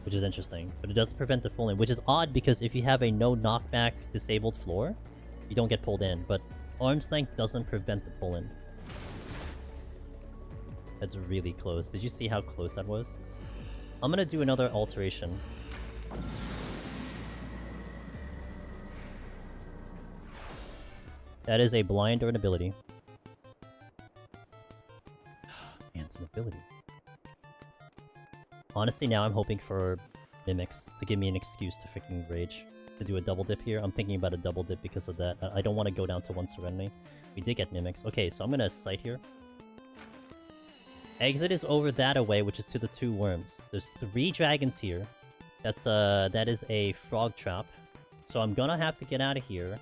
Which is interesting. But it does prevent the pull-in, which is odd because if you have a no knockback disabled floor, you don't get pulled in. But arm's length doesn't prevent the pull-in. That's really close. Did you see how close that was? I'm gonna do another alteration. That is a blind or an ability. Man, it's an ability. Honestly, now I'm hoping for Mimics to give me an excuse to freaking rage. To do a double dip here. I'm thinking about a double dip because of that. I don't want to go down to 1 Serenity. We did get Mimics. Okay, so I'm gonna sight here. Exit is over that away, which is to the 2 worms. There's 3 dragons here. That is a frog trap. So I'm gonna have to get out of here.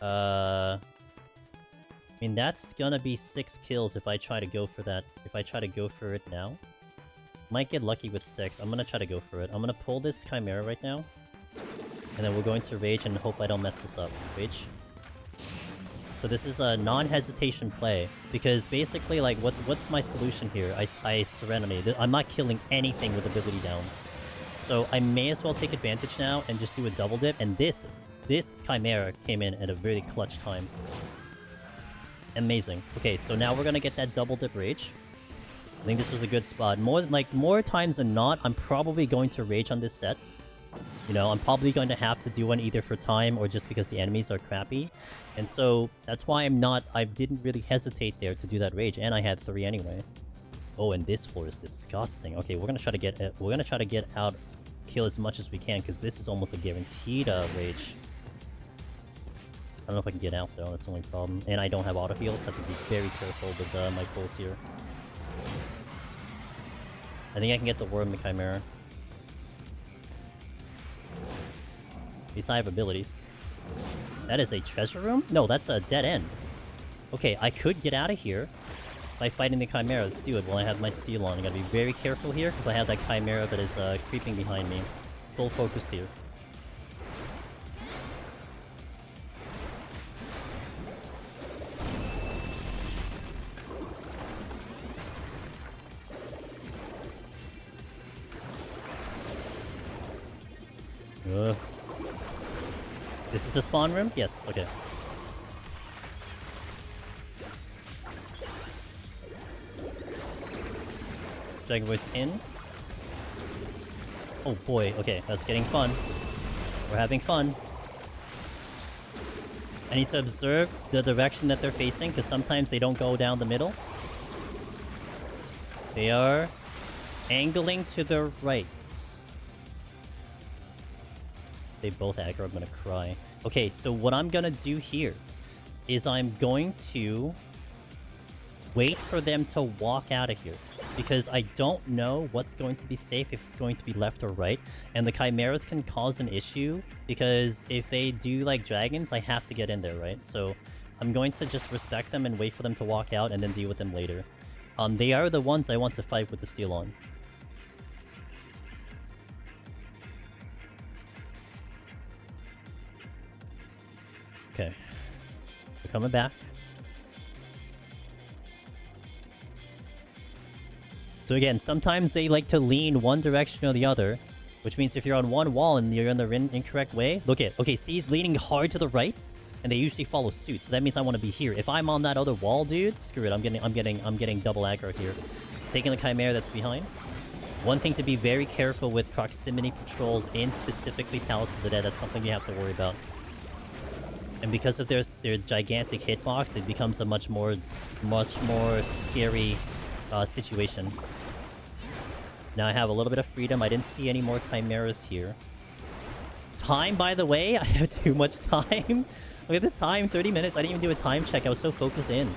I mean, that's gonna be 6 kills if I try to go for that. If I try to go for it now. Might get lucky with 6. I'm gonna try to go for it. I'm gonna pull this Chimera right now. And then we're going to Rage and hope I don't mess this up. Rage. So this is a non-hesitation play. Because basically, like, what's my solution here? I Serenity. I'm not killing anything with ability down. So I may as well take advantage now and just do a double dip. And this Chimera came in at a very clutch time. Amazing. Okay, so now we're gonna get that double dip Rage. I think this was a good spot. More times than not, I'm probably going to Rage on this set. You know, I'm probably going to have to do one either for time or just because the enemies are crappy. And so, that's why I didn't really hesitate there to do that Rage, and I had 3 anyway. Oh, and this floor is disgusting. Okay, we're gonna try to get out, kill as much as we can, because this is almost a guaranteed Rage. I don't know if I can get out though, that's the only problem. And I don't have auto heals, so I have to be very careful with my pulls here. I think I can get the worm, the Chimera. At least I have abilities. That is a treasure room? No, that's a dead end. Okay, I could get out of here by fighting the Chimera. Let's do it while I have my steel on. I gotta be very careful here, because I have that Chimera that is creeping behind me. Full focused here. This is the spawn room? Yes, okay. Dragon Voice in. Oh boy, okay, that's getting fun. We're having fun. I need to observe the direction that they're facing, because sometimes they don't go down the middle. They are angling to the right. They both aggro, I'm gonna cry. Okay, so what I'm gonna do here is I'm going to wait for them to walk out of here. Because I don't know what's going to be safe, if it's going to be left or right. And the Chimeras can cause an issue, because if they do like dragons, I have to get in there, right? So I'm going to just respect them and wait for them to walk out and then deal with them later. They are the ones I want to fight with the steel on. We're coming back. So again, sometimes they like to lean one direction or the other, which means if you're on one wall and you're in the incorrect way, look at, okay, see, he's leaning hard to the right, and they usually follow suit. So that means I want to be here. If I'm on that other wall, dude, screw it. I'm getting double aggro here. Taking the Chimera that's behind. One thing to be very careful with proximity patrols and specifically Palace of the Dead, that's something you have to worry about. And because of their gigantic hitbox, it becomes a much more scary situation. Now I have a little bit of freedom. I didn't see any more Chimeras here. Time, by the way, I have too much time. Look at the time, 30 minutes. I didn't even do a time check. I was so focused in.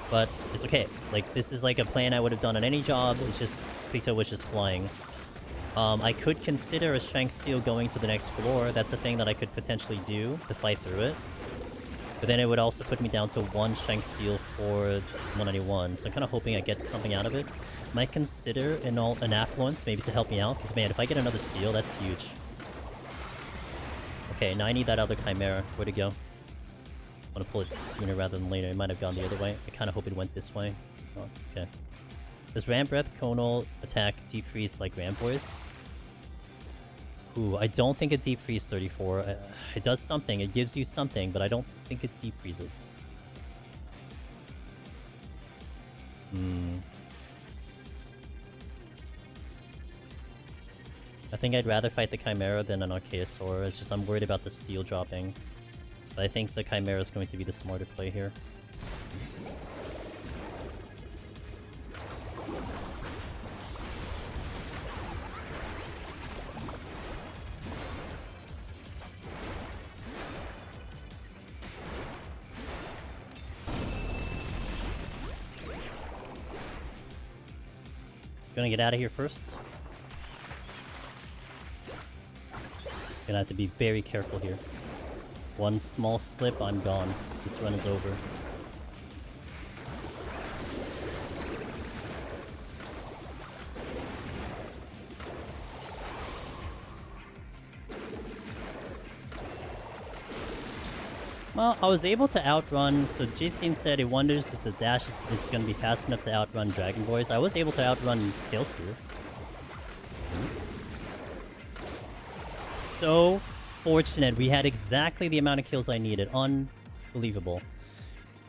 But it's okay. Like, this is like a plan I would have done on any job. It's just Picto was just flying. I could consider a Strength Steel going to the next floor. That's a thing that I could potentially do to fight through it. But then it would also put me down to 1 Strength Steel for 191. So I'm kind of hoping I get something out of it. Might consider an Affluence maybe to help me out. Because, man, if I get another Steel, that's huge. Okay, now I need that other Chimera. Where'd it go? I want to pull it sooner rather than later. It might have gone the other way. I kind of hope it went this way. Oh, okay. Does Ram Breath, Conal attack Deep Freeze like Ram Voice? Ooh, I don't think it Deep Freeze 34. It does something. It gives you something, but I don't think it Deep Freezes. I think I'd rather fight the Chimera than an Archaeosaur. It's just I'm worried about the steel dropping. But I think the Chimera is going to be the smarter play here. Gonna get out of here first. Gonna have to be very careful here. One small slip, I'm gone. This run is over. Well, I was able to outrun, so Jason said he wonders if the dash is going to be fast enough to outrun Dragon Boys. I was able to outrun Tailspear. So fortunate. We had exactly the amount of kills I needed. Unbelievable.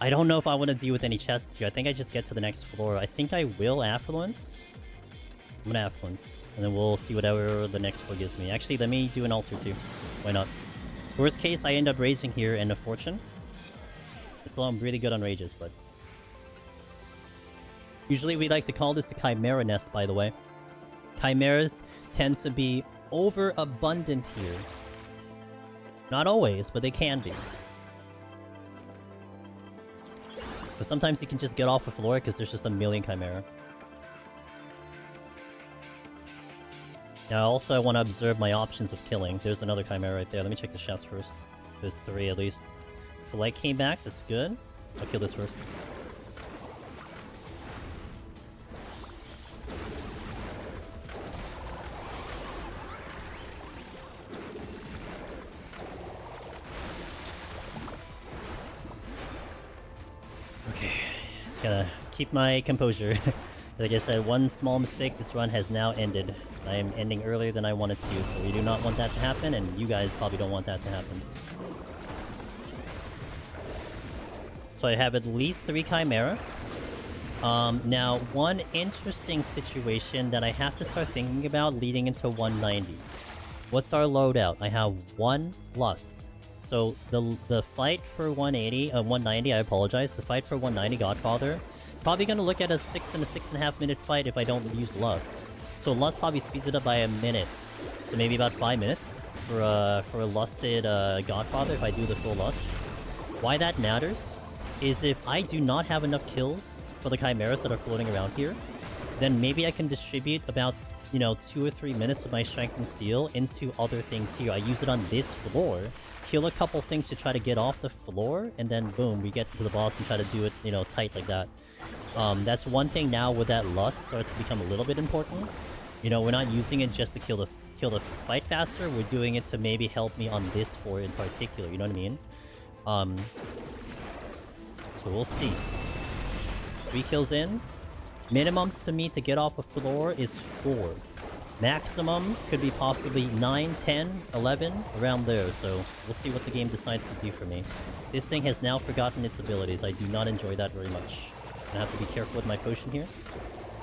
I don't know if I want to deal with any chests here. I think I just get to the next floor. I think I will Affluence. I'm going to Affluence. And then we'll see whatever the next floor gives me. Actually, let me do an Altar too. Why not? Worst case, I end up raging here and a Fortune. So I'm really good on rages, but... Usually we like to call this the Chimera Nest, by the way. Chimeras tend to be overabundant here. Not always, but they can be. But sometimes you can just get off the floor because there's just a million Chimera. Now, also, I want to observe my options of killing. There's another Chimera right there. Let me check the chests first. There's 3 at least. If the light came back, that's good. I'll kill this first. Okay. Just gotta keep my composure. Like I said, one small mistake, this run has now ended. I am ending earlier than I wanted to, so we do not want that to happen, and you guys probably don't want that to happen. So I have at least 3 Chimera. Now, one interesting situation that I have to start thinking about leading into 190. What's our loadout? I have 1 Lust. So the fight for 190, I apologize. The fight for 190 Godfather, probably gonna look at a 6 and a 6.5 minute fight if I don't use Lust. So Lust probably speeds it up by a minute. So maybe about 5 minutes for a lusted Godfather if I do the full Lust. Why that matters is if I do not have enough kills for the Chimeras that are floating around here, then maybe I can distribute about, you know, 2 or 3 minutes of my Strength and Steel into other things here. I use it on this floor, kill a couple things to try to get off the floor, and then boom, we get to the boss and try to do it, you know, tight like that. That's one thing now where that Lust starts to become a little bit important. You know, we're not using it just to kill the fight faster. We're doing it to maybe help me on this floor in particular. You know what I mean? So we'll see. 3 kills in. Minimum to me to get off a floor is 4. Maximum could be possibly 9, 10, 11, around there. So we'll see what the game decides to do for me. This thing has now forgotten its abilities. I do not enjoy that very much. I have to be careful with my potion here.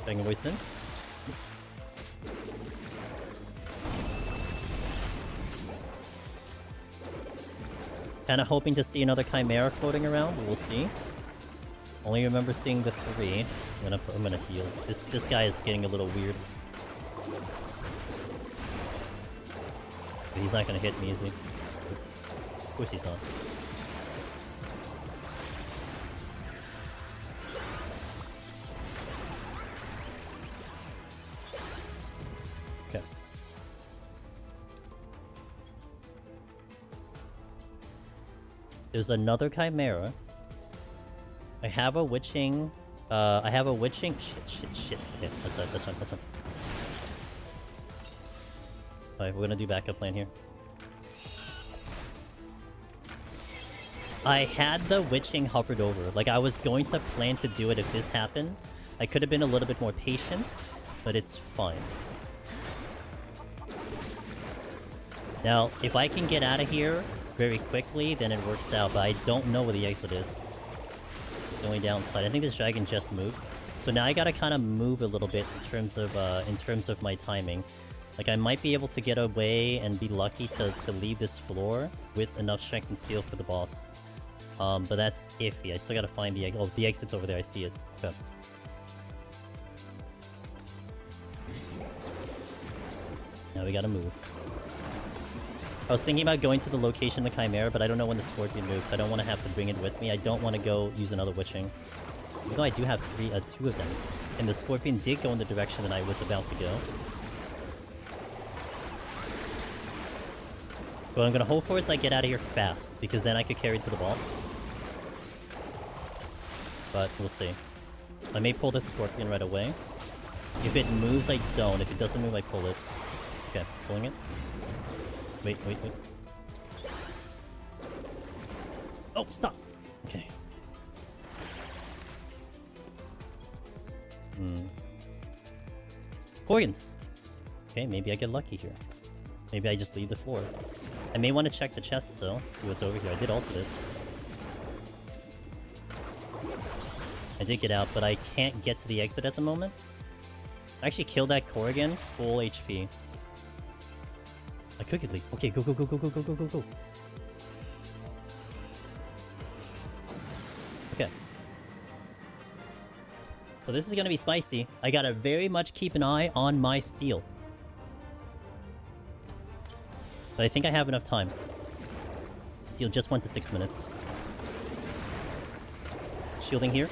Bang a voice in. Kinda hoping to see another Chimera floating around, but we'll see. Only remember seeing the 3. I'm gonna heal. This guy is getting a little weird. He's not gonna hit me, is he? Of course he's not. Okay. There's another Chimera. I have a witching... Shit. Okay, that's fine. Alright, we're gonna do backup plan here. I had the witching hovered over. Like, I was going to plan to do it if this happened. I could have been a little bit more patient, but it's fine. Now, if I can get out of here very quickly, then it works out, but I don't know where the exit is. It's the only downside. I think this dragon just moved. So now I gotta kind of move a little bit in terms of my timing. Like, I might be able to get away and be lucky to leave this floor with enough strength and steel for the boss. But that's iffy. I still gotta find the exit. Oh, the exit's over there. I see it. Okay. Now we gotta move. I was thinking about going to the location of the Chimera, but I don't know when the Scorpion moves. I don't want to have to bring it with me. I don't want to go use another witching. Even though I do have 2 of them. And the Scorpion did go in the direction that I was about to go. What I'm gonna hope for is I get out of here fast, because then I could carry it to the boss. But we'll see. I may pull this Scorpion right away. If it moves, I don't. If it doesn't move, I pull it. Okay, pulling it. Wait. Oh, stop! Okay. Organs! Okay, maybe I get lucky here. Maybe I just leave the floor. I may want to check the chests though, see what's over here. I did alter this. I did get out, but I can't get to the exit at the moment. I actually killed that Corrigan, full HP. I could get leave. Okay, go. Okay. So this is gonna be spicy. I gotta very much keep an eye on my steel. But I think I have enough time. Steel just went to 6 minutes. Shielding here.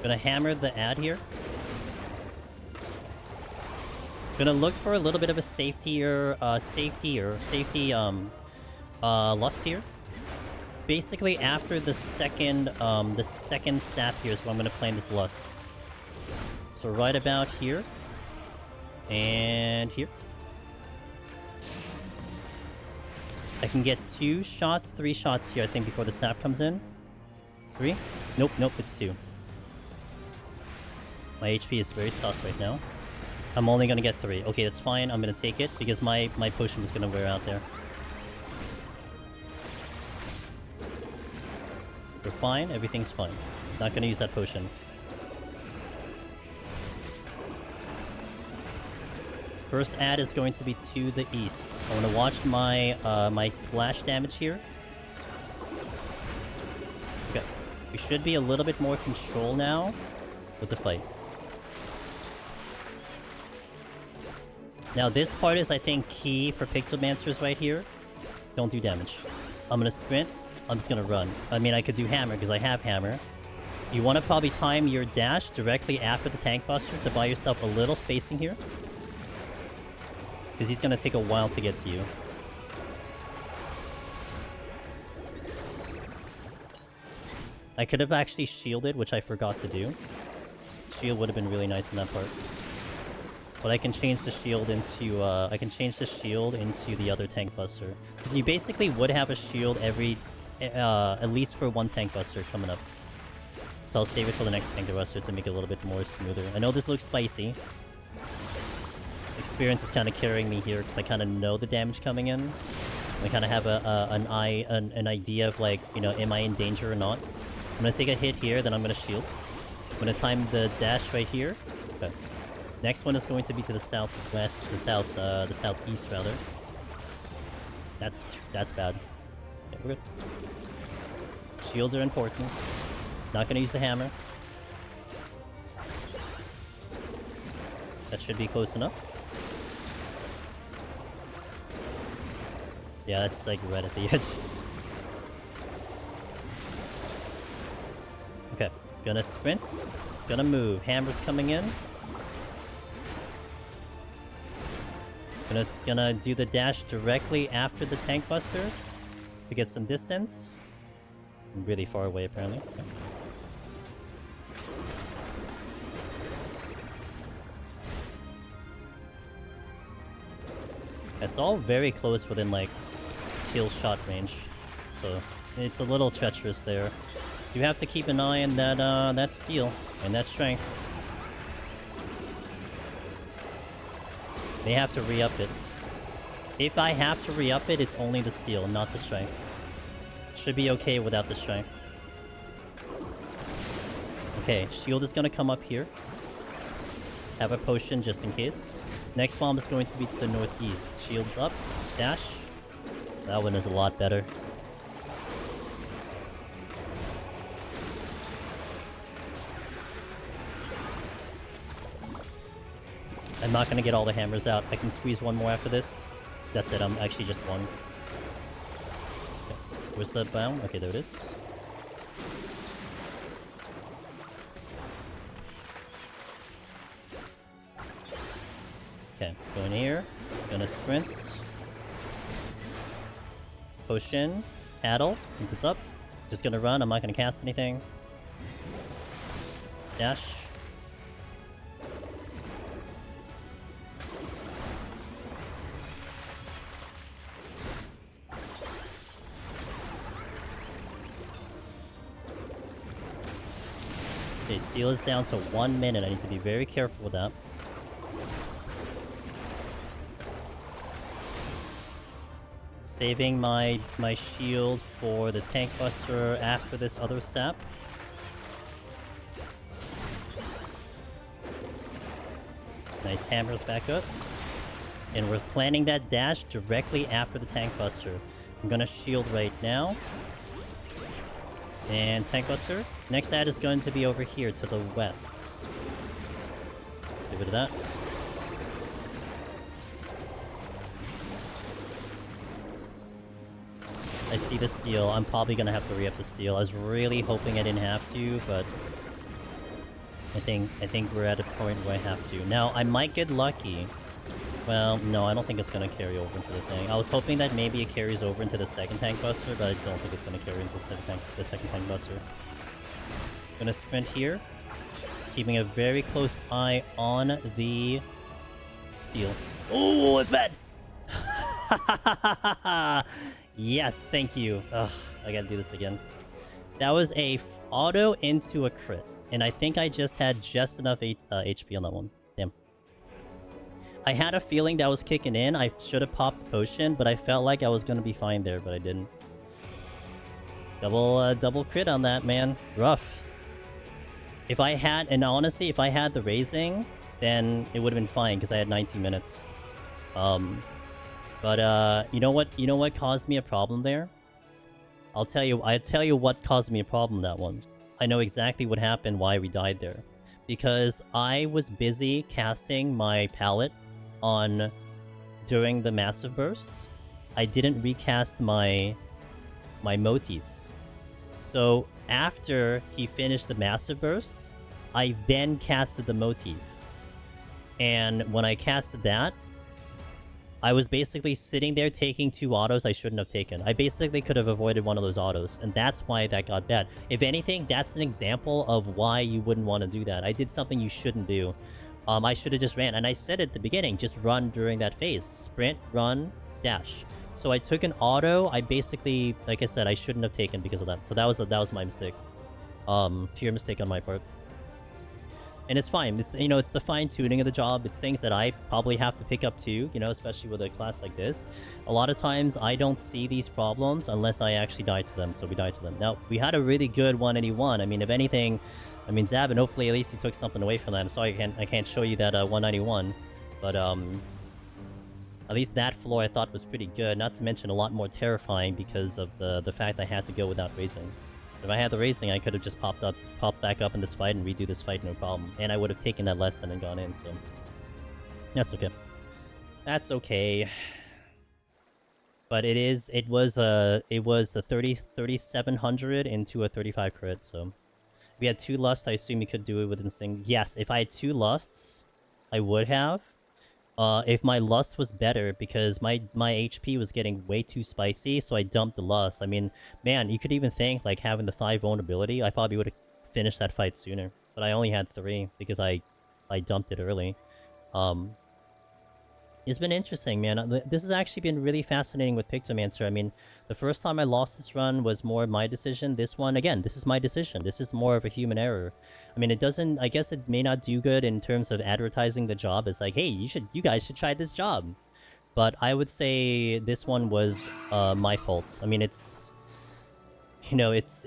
Gonna hammer the ad here. Gonna look for a little bit of a safety lust here. Basically, after the second sap here is where I'm gonna plan this lust. So right about here. And here. I can get 2 shots, 3 shots here, I think, before the sap comes in. 3? Nope, it's 2. My HP is very sus right now. I'm only gonna get 3. Okay, that's fine. I'm gonna take it because my potion is gonna wear out there. We're fine. Everything's fine. Not gonna use that potion. First ad is going to be to the east. I want to watch my my splash damage here. Okay, we should be a little bit more control now with the fight. Now this part is, I think, key for Pictomancers right here. Don't do damage. I'm gonna sprint. I'm just gonna run. I mean, I could do hammer because I have hammer. You want to probably time your dash directly after the tank buster to buy yourself a little spacing here. Because he's gonna take a while to get to you. I could have actually shielded, which I forgot to do. Shield would have been really nice in that part. but I can change the shield into the other tank buster. You basically would have a shield every at least for one tank buster coming up. So I'll save it for the next tank buster to make it a little bit more smoother. I know this looks spicy. Experience is kind of carrying me here because I kind of know the damage coming in. I kind of have an idea of, like, you know, am I in danger or not? I'm gonna take a hit here, then I'm gonna shield. I'm gonna time the dash right here. Okay. Next one is going to be to the southwest, the southeast rather. That's bad. Okay, we're good. Shields are important. Not gonna use the hammer. That should be close enough. Yeah, that's like right at the edge. Okay, gonna sprint. Gonna move. Hammer's coming in. Gonna do the dash directly after the tank buster to get some distance. I'm really far away apparently. Okay. It's all very close within, like, kill shot range, so it's a little treacherous there. You have to keep an eye on that steel and that strength. May have to re-up it. If I have to re-up it, it's only the steel, not the strength. Should be okay without the strength. Okay, shield is gonna come up here. Have a potion just in case. Next bomb is going to be to the northeast. Shields up. Dash. That one is a lot better. I'm not going to get all the hammers out. I can squeeze one more after this. That's it. I'm actually just one. Okay. Where's the bomb? Okay, there it is. Okay, going here. Gonna sprint. Potion. Paddle, since it's up. Just gonna run, I'm not gonna cast anything. Dash. Okay, steel is down to 1 minute. I need to be very careful with that. Saving my shield for the tank buster after this other sap. Nice, hammers back up. And we're planning that dash directly after the tank buster. I'm gonna shield right now. And tank buster. Next ad is going to be over here to the west. Give it to that. I see the steel. I'm probably gonna have to re-up the steel. I was really hoping I didn't have to, but I think we're at a point where I have to. Now, I might get lucky. Well, no, I don't think it's gonna carry over into the thing. I was hoping that maybe it carries over into the second tank buster, but I don't think it's gonna carry into the second tank buster. Gonna sprint here, keeping a very close eye on the steel. Oh, it's bad! Yes, thank you. Ugh, I gotta do this again. That was a auto into a crit, and I think I just had just enough HP on that one. Damn. I had a feeling that was kicking in. I should have popped the potion, but I felt like I was gonna be fine there, but I didn't. Double crit on that, man. Rough. If I had, and honestly, if I had the raising, then it would have been fine because I had 19 minutes. But you know what caused me a problem there? I'll tell you what caused me a problem that one. I know exactly what happened, why we died there. Because I was busy casting my palette on during the massive bursts. I didn't recast my motifs. So after he finished the massive bursts, I then casted the motif. And when I casted that, I was basically sitting there taking 2 autos I shouldn't have taken. I basically could have avoided one of those autos, and that's why that got bad. If anything, that's an example of why you wouldn't want to do that. I did something you shouldn't do. I should have just ran. And I said at the beginning, just run during that phase. Sprint, run, dash. So I took an auto. I basically, like I said, I shouldn't have taken because of that. So that was my mistake. Pure mistake on my part. And it's fine. It's, you know, it's the fine-tuning of the job. It's things that I probably have to pick up too, you know, especially with a class like this. A lot of times, I don't see these problems unless I actually die to them, so we died to them. Now, we had a really good 181. I mean, if anything, I mean, Zabin, hopefully at least he took something away from that. I'm sorry I can't show you that 191, but at least that floor I thought was pretty good, not to mention a lot more terrifying because of the fact I had to go without raising. If I had the racing, I could have just popped back up in this fight and redo this fight, no problem. And I would have taken that lesson and gone in, so... That's okay. That's okay. But it was a 3700 into a 35 crit, so... If we had 2 lusts, I assume you could do it within single... Yes, if I had 2 lusts, I would have. If my lust was better, because my HP was getting way too spicy, so I dumped the lust. I mean, man, you could even think, like, having the 5 vulnerability, I probably would have finished that fight sooner. But I only had 3, because I dumped it early. It's been interesting, man. This has actually been really fascinating with Pictomancer. I mean, the first time I lost this run was more my decision. This one, again, this is my decision. This is more of a human error. I mean, it doesn't... I guess it may not do good in terms of advertising the job. It's like, hey, you guys should try this job. But I would say this one was my fault. I mean, it's... You know, it's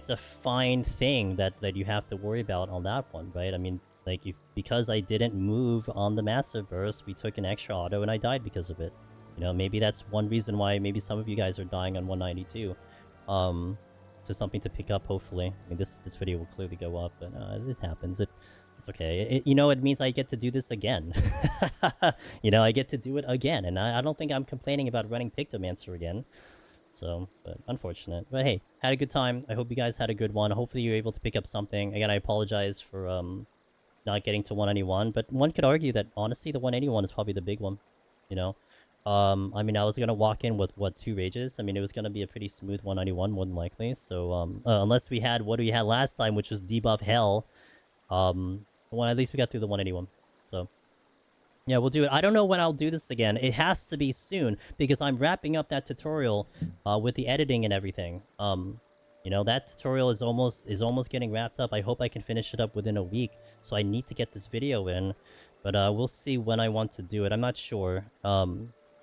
a fine thing that you have to worry about on that one, right? I mean... Like, because I didn't move on the massive burst, we took an extra auto and I died because of it. You know, maybe that's one reason why maybe some of you guys are dying on 192. So something to pick up, hopefully. I mean, this video will clearly go up, but it happens. It's okay. You know, it means I get to do this again. You know, I get to do it again, and I don't think I'm complaining about running Pictomancer again. So, but unfortunate. But hey, had a good time. I hope you guys had a good one. Hopefully you're able to pick up something. Again, I apologize for, not getting to 191, but one could argue that honestly the 181 is probably the big one, you know. I mean, I was gonna walk in with what, 2 rages. I mean, it was gonna be a pretty smooth 191 more than likely. So unless we had what we had last time, which was debuff hell, well, at least we got through the 181. So yeah, we'll do it. I don't know when I'll do this again. It has to be soon because I'm wrapping up that tutorial with the editing and everything. You know, that tutorial is almost getting wrapped up. I hope I can finish it up within a week. So I need to get this video in. But we'll see when I want to do it. I'm not sure.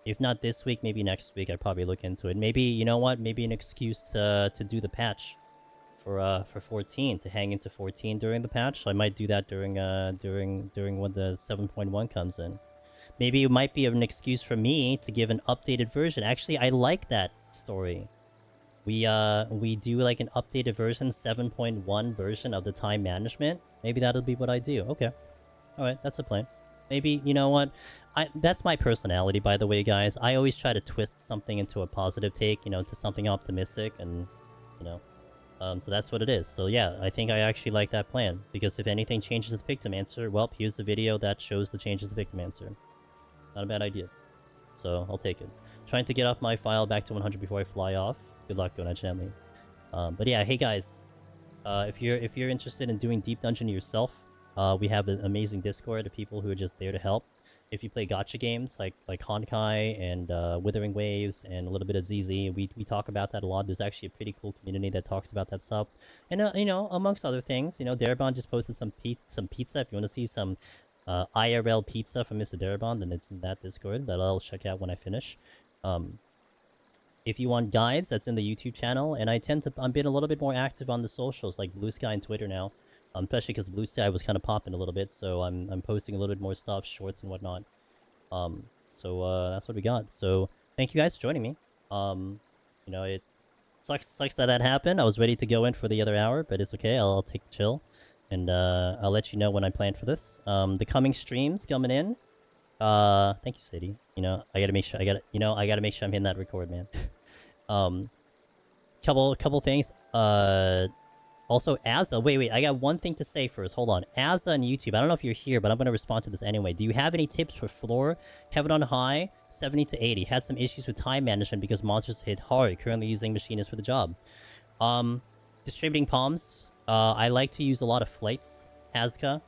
If not this week, maybe next week. I'd probably look into it. Maybe, you know what? Maybe an excuse to do the patch for 14, to hang into 14 during the patch. So I might do that during when the 7.1 comes in. Maybe it might be an excuse for me to give an updated version. Actually, I like that story. We do like an updated version, 7.1 version of the time management. Maybe that'll be what I do. Okay. Alright, that's a plan. Maybe, you know what? That's my personality, by the way, guys. I always try to twist something into a positive take, you know, to something optimistic, and, you know. So that's what it is. So yeah, I think I actually like that plan. Because if anything changes with Pictomancer, well, here's the video that shows the changes to Pictomancer. Not a bad idea. So, I'll take it. Trying to get off my file back to 100 before I fly off. Good luck, Donut Family. But yeah, hey guys, if you're interested in doing Deep Dungeon yourself, we have an amazing Discord of people who are just there to help. If you play gacha games like Honkai and Withering Waves and a little bit of ZZ, we talk about that a lot. There's actually a pretty cool community that talks about that stuff. And you know, amongst other things, you know, Darabon just posted some pizza. If you want to see some IRL pizza from Mr. Darabon, then it's in that Discord that I'll check out when I finish. If you want guides, that's in the YouTube channel, and I'm being a little bit more active on the socials, like Blue Sky and Twitter now, especially because Blue Sky was kind of popping a little bit, so I'm posting a little bit more stuff, shorts and whatnot. So that's what we got. So thank you guys for joining me. You know, it sucks that happened. I was ready to go in for the other hour, but it's okay. I'll take a chill, and I'll let you know when I plan for this. The coming streams coming in. Thank you, Sadie. You know, I gotta make sure I'm hitting that record, man. Couple things. Also, Azza, wait, I got one thing to say first. Hold on. Azza on YouTube, I don't know if you're here, but I'm gonna respond to this anyway. Do you have any tips for floor? Heaven on High, 70 to 80. Had some issues with time management because monsters hit hard. Currently using Machinist for the job. Distributing palms. I like to use a lot of flights. Azka.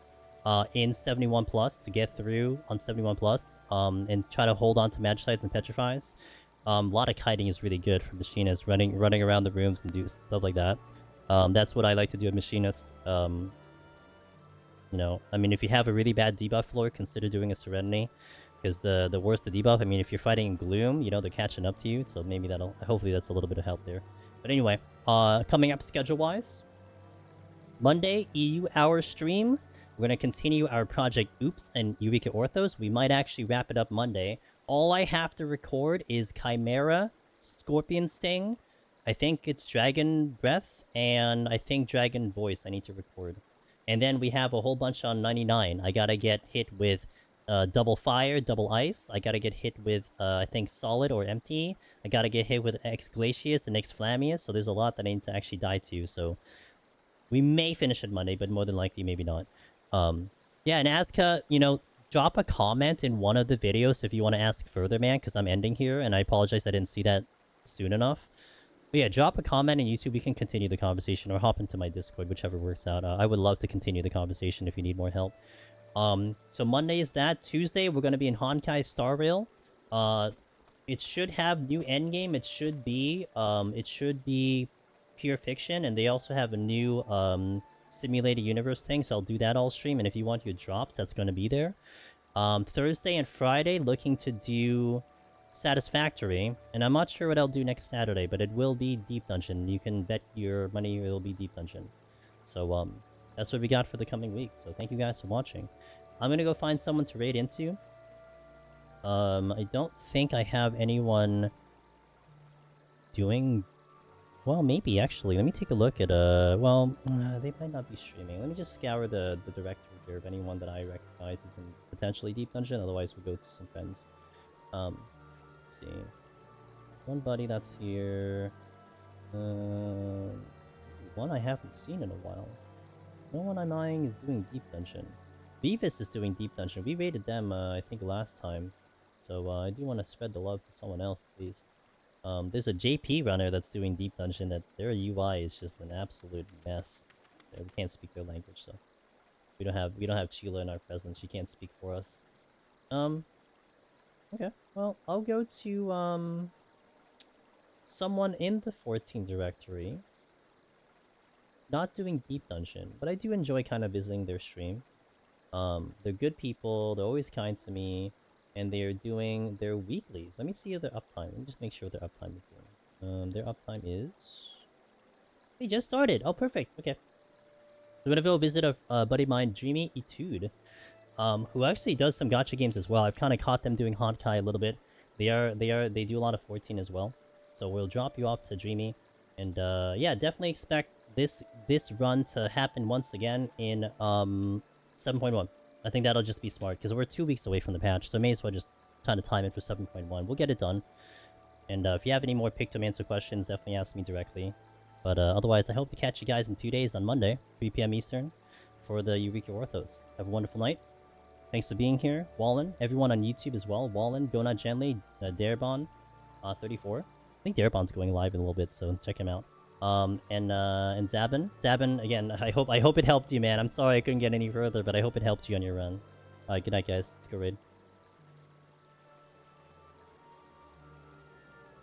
in 71 plus to get through on 71 plus, and try to hold on to Magicites and Petrifies. A lot of kiting is really good for Machinist, running around the rooms and do stuff like that. That's what I like to do at Machinist. You know, I mean, if you have a really bad debuff floor, consider doing a Serenity. Because the worse the debuff, I mean, if you're fighting in Gloom, you know, they're catching up to you. So maybe that'll, hopefully that's a little bit of help there. But anyway, coming up schedule-wise, Monday, EU hour stream. We're going to continue our Project Oops and Eureka Orthos. We might actually wrap it up Monday. All I have to record is Chimera, Scorpion Sting, I think it's Dragon Breath, and I think Dragon Voice I need to record. And then we have a whole bunch on 99. I gotta get hit with double fire, double ice. I gotta get hit with, I think, solid or empty. I gotta get hit with X Glacius and X Flamius. So there's a lot that I need to actually die to. So we may finish it Monday, but more than likely, maybe not. Yeah, and Azka, you know, drop a comment in one of the videos if you want to ask further, man, because I'm ending here, and I apologize I didn't see that soon enough. But yeah, drop a comment in YouTube. We can continue the conversation, or hop into my Discord, whichever works out. I would love to continue the conversation if you need more help. So Monday is that. Tuesday, we're going to be in Honkai Star Rail. It should have new endgame. It should be Pure Fiction, and they also have a new simulated universe thing, so I'll do that all stream. And if you want your drops, that's going to be there. Thursday and Friday, looking to do Satisfactory, and I'm not sure what I'll do next Saturday, but it will be Deep Dungeon. You can bet your money it'll be Deep Dungeon. So that's what we got for the coming week. So thank you guys for watching. I'm gonna go find someone to raid into. I don't think I have anyone doing. Well, maybe actually. Let me take a look at well, they might not be streaming. Let me just scour the directory here of anyone that I recognize is in potentially Deep Dungeon. Otherwise, we'll go to some friends. Let's see. One buddy that's here. One I haven't seen in a while. No one I'm eyeing is doing Deep Dungeon. Beavis is doing Deep Dungeon. We raided them, I think, last time. So I do want to spread the love to someone else at least. There's a JP runner that's doing Deep Dungeon that their UI is just an absolute mess. We can't speak their language, so we don't have Sheila in our presence. She can't speak for us. Okay. Well, I'll go to someone in the 14 directory. Not doing Deep Dungeon, but I do enjoy kind of visiting their stream. They're good people. They're always kind to me. And they're doing their weeklies. Let me see their uptime. Let me just make sure their uptime is doing. Their uptime is... They just started! Oh, perfect. Okay. I'm gonna go visit a buddy of mine, Dreamy Etude, who actually does some gacha games as well. I've kind of caught them doing Honkai a little bit. They do a lot of 14 as well. So we'll drop you off to Dreamy. And yeah, definitely expect this run to happen once again in 7.1. I think that'll just be smart, because we're 2 weeks away from the patch, so may as well just try to time it for 7.1. We'll get it done. And if you have any more Pictomancer questions, definitely ask me directly. But otherwise, I hope to catch you guys in 2 days on Monday, 3 p.m. Eastern, for the Eureka Orthos. Have a wonderful night. Thanks for being here. Wallen, everyone on YouTube as well. Wallen, Go Not Gently, Darebon, 34. I think Darebon's going live in a little bit, so check him out. And Zabin. Zabin, again, I hope it helped you, man. I'm sorry I couldn't get any further, but I hope it helped you on your run. Good night, guys. Let's go raid.